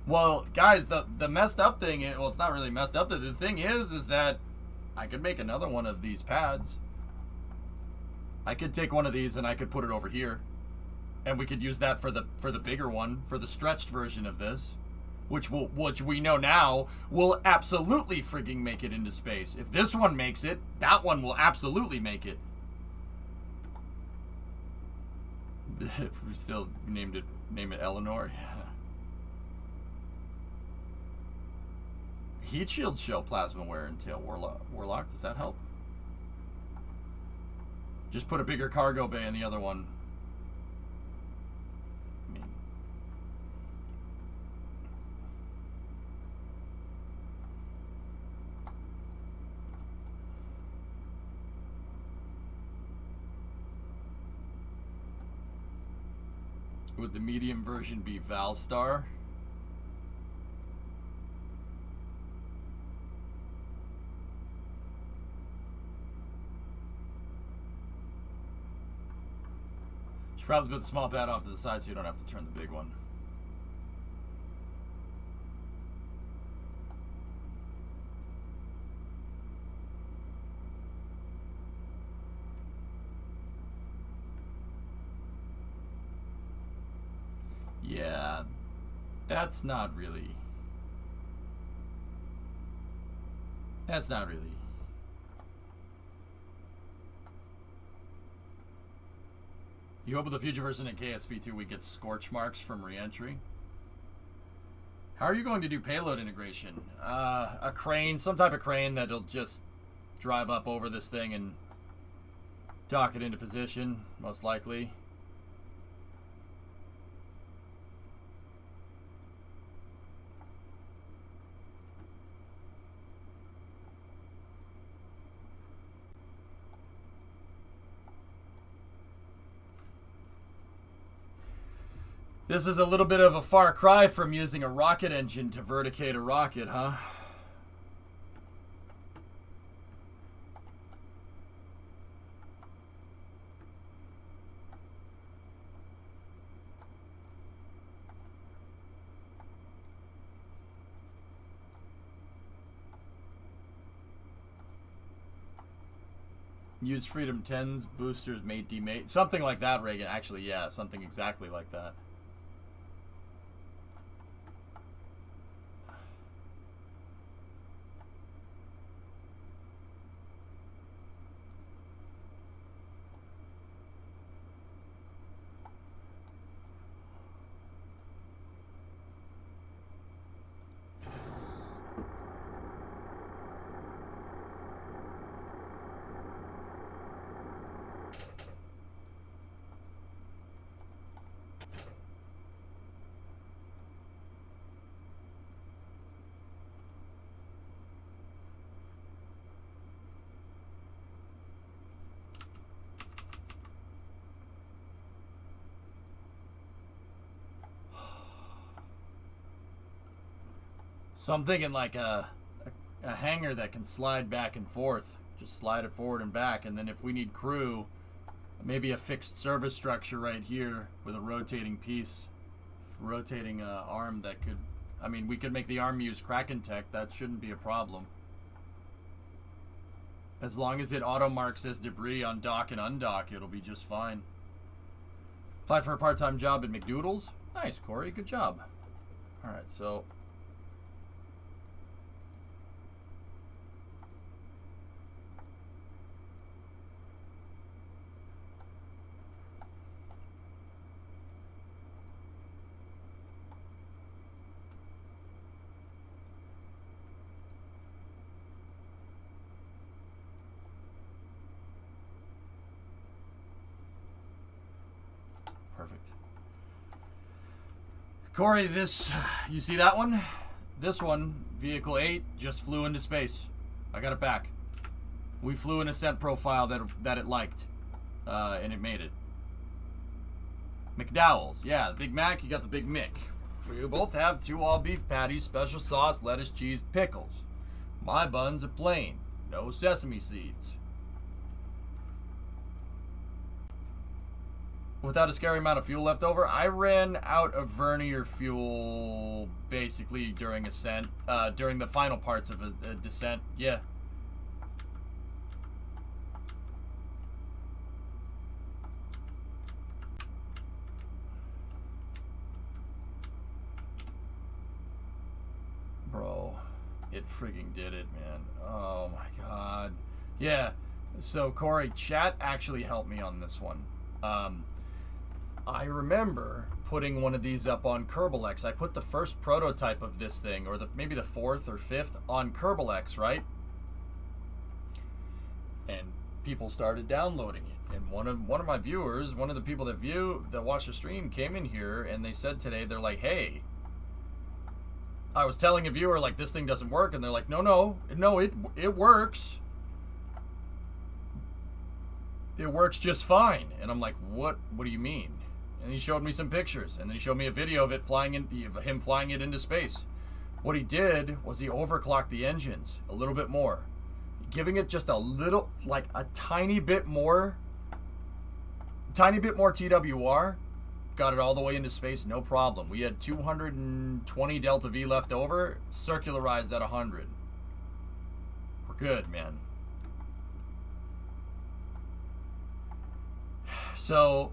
Well, guys, the messed up thing, well, it's not really messed up. The thing is that I could make another one of these pads. I could take one of these and I could put it over here. And we could use that for the bigger one, for the stretched version of this, which we know now will absolutely frigging make it into space. If this one makes it, that one will absolutely make it. If we still name it Eleanor. Yeah. Heat shield shell plasma wear and tail warlock. Does that help? Just put a bigger cargo bay in the other one. Would the medium version be Valstar? Should probably put the small pad off to the side so you don't have to turn the big one. Yeah, that's not really. You hope with the future version in KSP 2 we get scorch marks from re-entry. How are you going to do payload integration? A crane, some type of crane that'll just drive up over this thing and dock it into position, most likely. This is a little bit of a far cry from using a rocket engine to verticate a rocket, huh? Use Freedom 10's boosters mate demate. Something like that, Reagan. Actually, yeah, something exactly like that. So I'm thinking like a hangar that can slide back and forth. Just slide it forward and back, and then if we need crew, maybe a fixed service structure right here with a rotating piece, rotating arm that could, I mean, we could make the arm use Kraken tech. That shouldn't be a problem. As long as it auto marks as debris on dock and undock, it'll be just fine. Applied for a part-time job at McDoodles. Nice, Corey. Good job. All right, so perfect. Corey, this, you see that one? This one, Vehicle 8, just flew into space. I got it back. We flew an ascent profile that it liked, and it made it. McDowell's, yeah, the Big Mac, you got the Big Mick. We both have 2 all-beef patties, special sauce, lettuce, cheese, pickles. My buns are plain, no sesame seeds. Without a scary amount of fuel left over, I ran out of vernier fuel basically during ascent, during the final parts of a descent. Yeah. Bro, it frigging did it, man. Oh my god. Yeah. So Corey, chat actually helped me on this one. I remember putting one of these up on Kerbal-X. I put the first prototype of this thing, or maybe the 4th or 5th, on Kerbal-X, right? And people started downloading it. And one of my viewers, one of the people that watch the stream, came in here and they said today, they're like, hey, I was telling a viewer like this thing doesn't work, and they're like, no, it works. It works just fine. And I'm like, what do you mean? And he showed me some pictures, and then he showed me a video of it him flying it into space. What he did was he overclocked the engines a little bit more, giving it just a little, like a tiny bit more TWR, got it all the way into space, no problem. We had 220 Delta V left over, circularized at 100. We're good, man. So,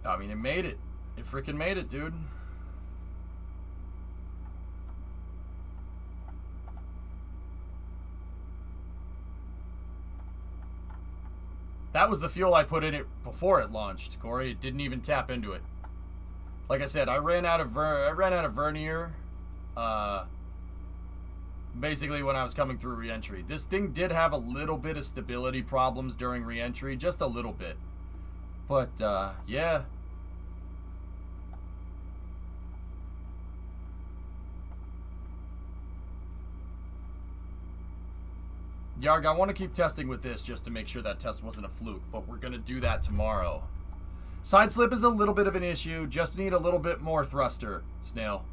I mean, it made it. It freaking made it, dude. That was the fuel I put in it before it launched, Corey. It didn't even tap into it. Like I said, I ran out of vernier basically when I was coming through re-entry. This thing did have a little bit of stability problems during re-entry, just a little bit. But, yeah. Yarg, I want to keep testing with this just to make sure that test wasn't a fluke, but we're going to do that tomorrow. Side slip is a little bit of an issue. Just need a little bit more thruster, Snail.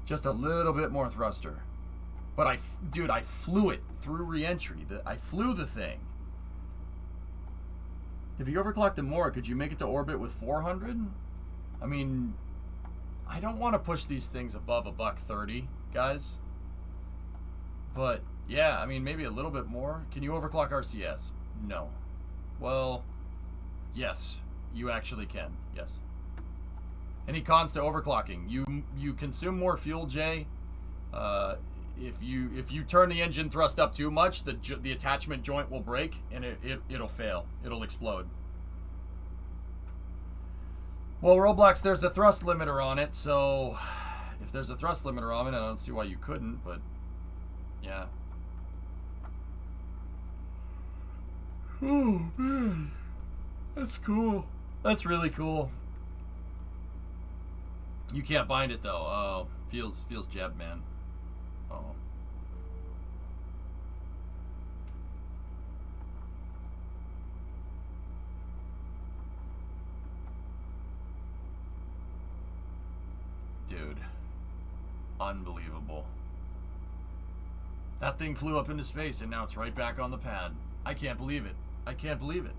Just a little bit more thruster. But I flew it through re-entry. I flew the thing. If you overclocked it more, could you make it to orbit with 400? I mean, I don't want to push these things above $130, guys. But Yeah, I mean, maybe a little bit more. Can you overclock RCS? No. Well, yes, you actually can. Yes. Any cons to overclocking? You consume more fuel, Jay. If you turn the engine thrust up too much, the attachment joint will break and it'll fail. It'll explode. Well, Roblox, there's a thrust limiter on it, so if there's a thrust limiter on it, I don't see why you couldn't, but yeah. Oh man, that's cool. That's really cool. You can't bind it though. Oh, feels Jeb, man. Oh. Dude, unbelievable. That thing flew up into space and now it's right back on the pad. I can't believe it. I can't believe it.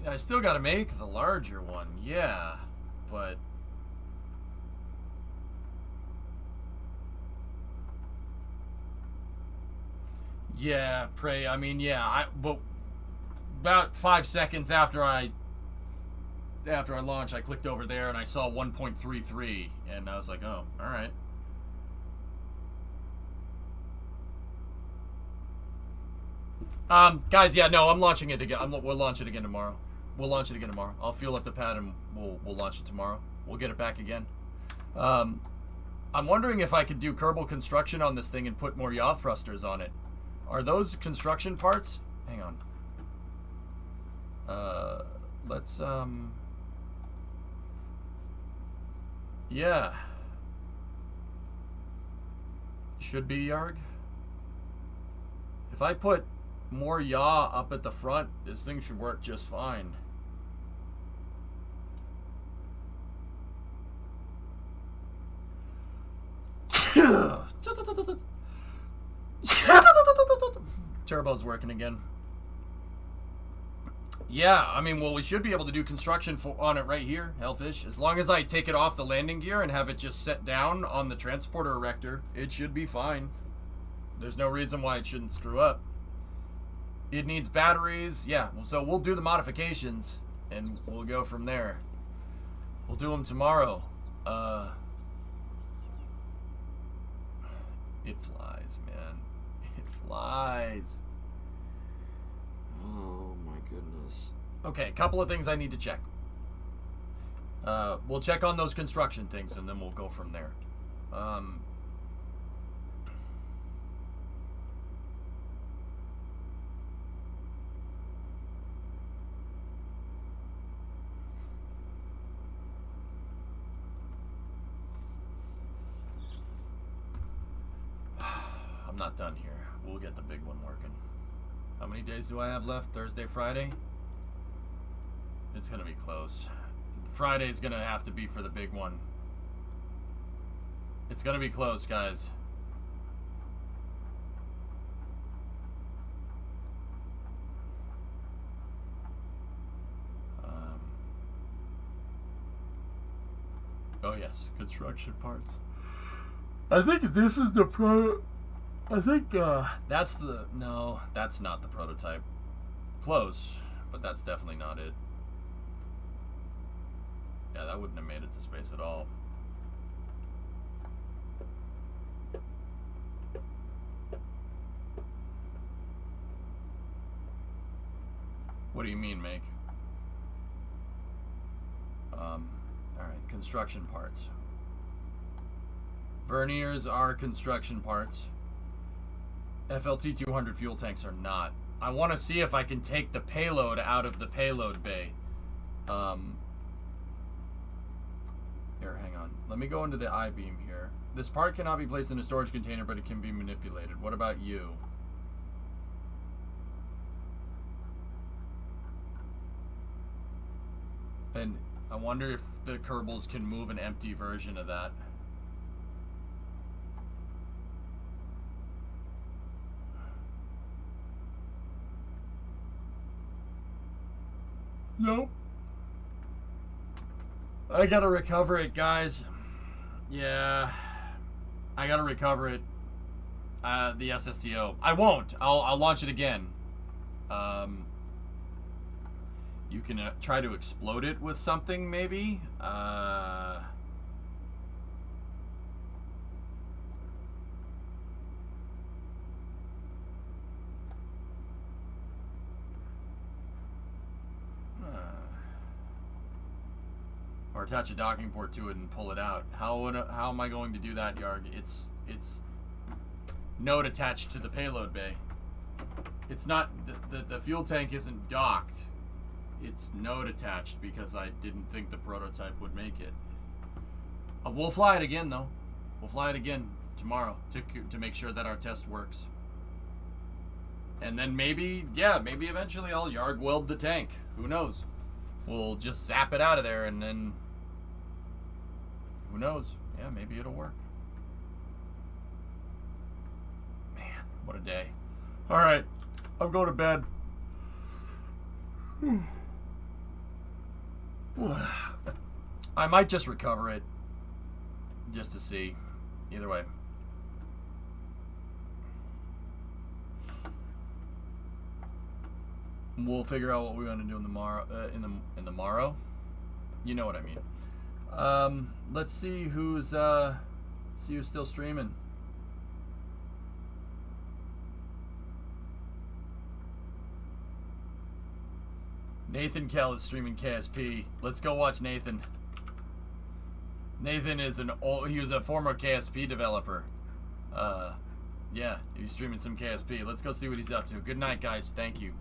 Yeah, I still gotta make the larger one, yeah, but yeah, pray. I mean, yeah, but about 5 seconds after I launched, I clicked over there and I saw 1.33, and I was like, oh, all right. Guys, yeah, no, I'm launching it again. We'll launch it again tomorrow. We'll launch it again tomorrow. I'll fuel up the pad and we'll launch it tomorrow. We'll get it back again. I'm wondering if I could do Kerbal construction on this thing and put more yaw thrusters on it. Are those construction parts? Hang on. Let's, yeah. Should be Yarg. If I put more yaw up at the front, this thing should work just fine. Turbo's working again. Yeah, I mean, well, we should be able to do construction on it right here, Hellfish. As long as I take it off the landing gear and have it just set down on the transporter erector, it should be fine. There's no reason why it shouldn't screw up. It needs batteries. Yeah, so we'll do the modifications, and we'll go from there. We'll do them tomorrow. It flies, man. It flies. Oh, my goodness. Okay, a couple of things I need to check. We'll check on those construction things, and then we'll go from there. I'm not done here. We'll get the big one working. How many days do I have left? Thursday, Friday? It's gonna be close. Friday's gonna have to be for the big one. It's gonna be close, guys. Oh yes, construction parts. I think this is the I think that's the... No, that's not the prototype. Close, but that's definitely not it. Yeah, that wouldn't have made it to space at all. What do you mean, make? Alright, construction parts. Verniers are construction parts. FLT 200 fuel tanks are not. I want to see if I can take the payload out of the payload bay. Here, hang on. Let me go into the I-beam here. This part cannot be placed in a storage container, but it can be manipulated. What about you? And I wonder if the Kerbals can move an empty version of that. Nope. I gotta recover it, guys. Yeah. I gotta recover it. The SSTO. I won't. I'll launch it again. You can try to explode it with something, maybe. Or attach a docking port to it and pull it out. How am I going to do that, Yarg? It's node attached to the payload bay. It's not the fuel tank isn't docked. It's node attached because I didn't think the prototype would make it. We'll fly it again though. We'll fly it again tomorrow to make sure that our test works. And then maybe eventually I'll Yarg weld the tank. Who knows? We'll just zap it out of there and then who knows? Yeah, maybe it'll work. Man, what a day. All right, I'm going to bed. I might just recover it just to see. Either way. We'll figure out what we want to do in the morrow. In the morrow, you know what I mean. Let's see who's still streaming. Nathan Kell is streaming KSP. Let's go watch Nathan. Nathan is he was a former KSP developer. Yeah, he's streaming some KSP. Let's go see what he's up to. Good night, guys. Thank you.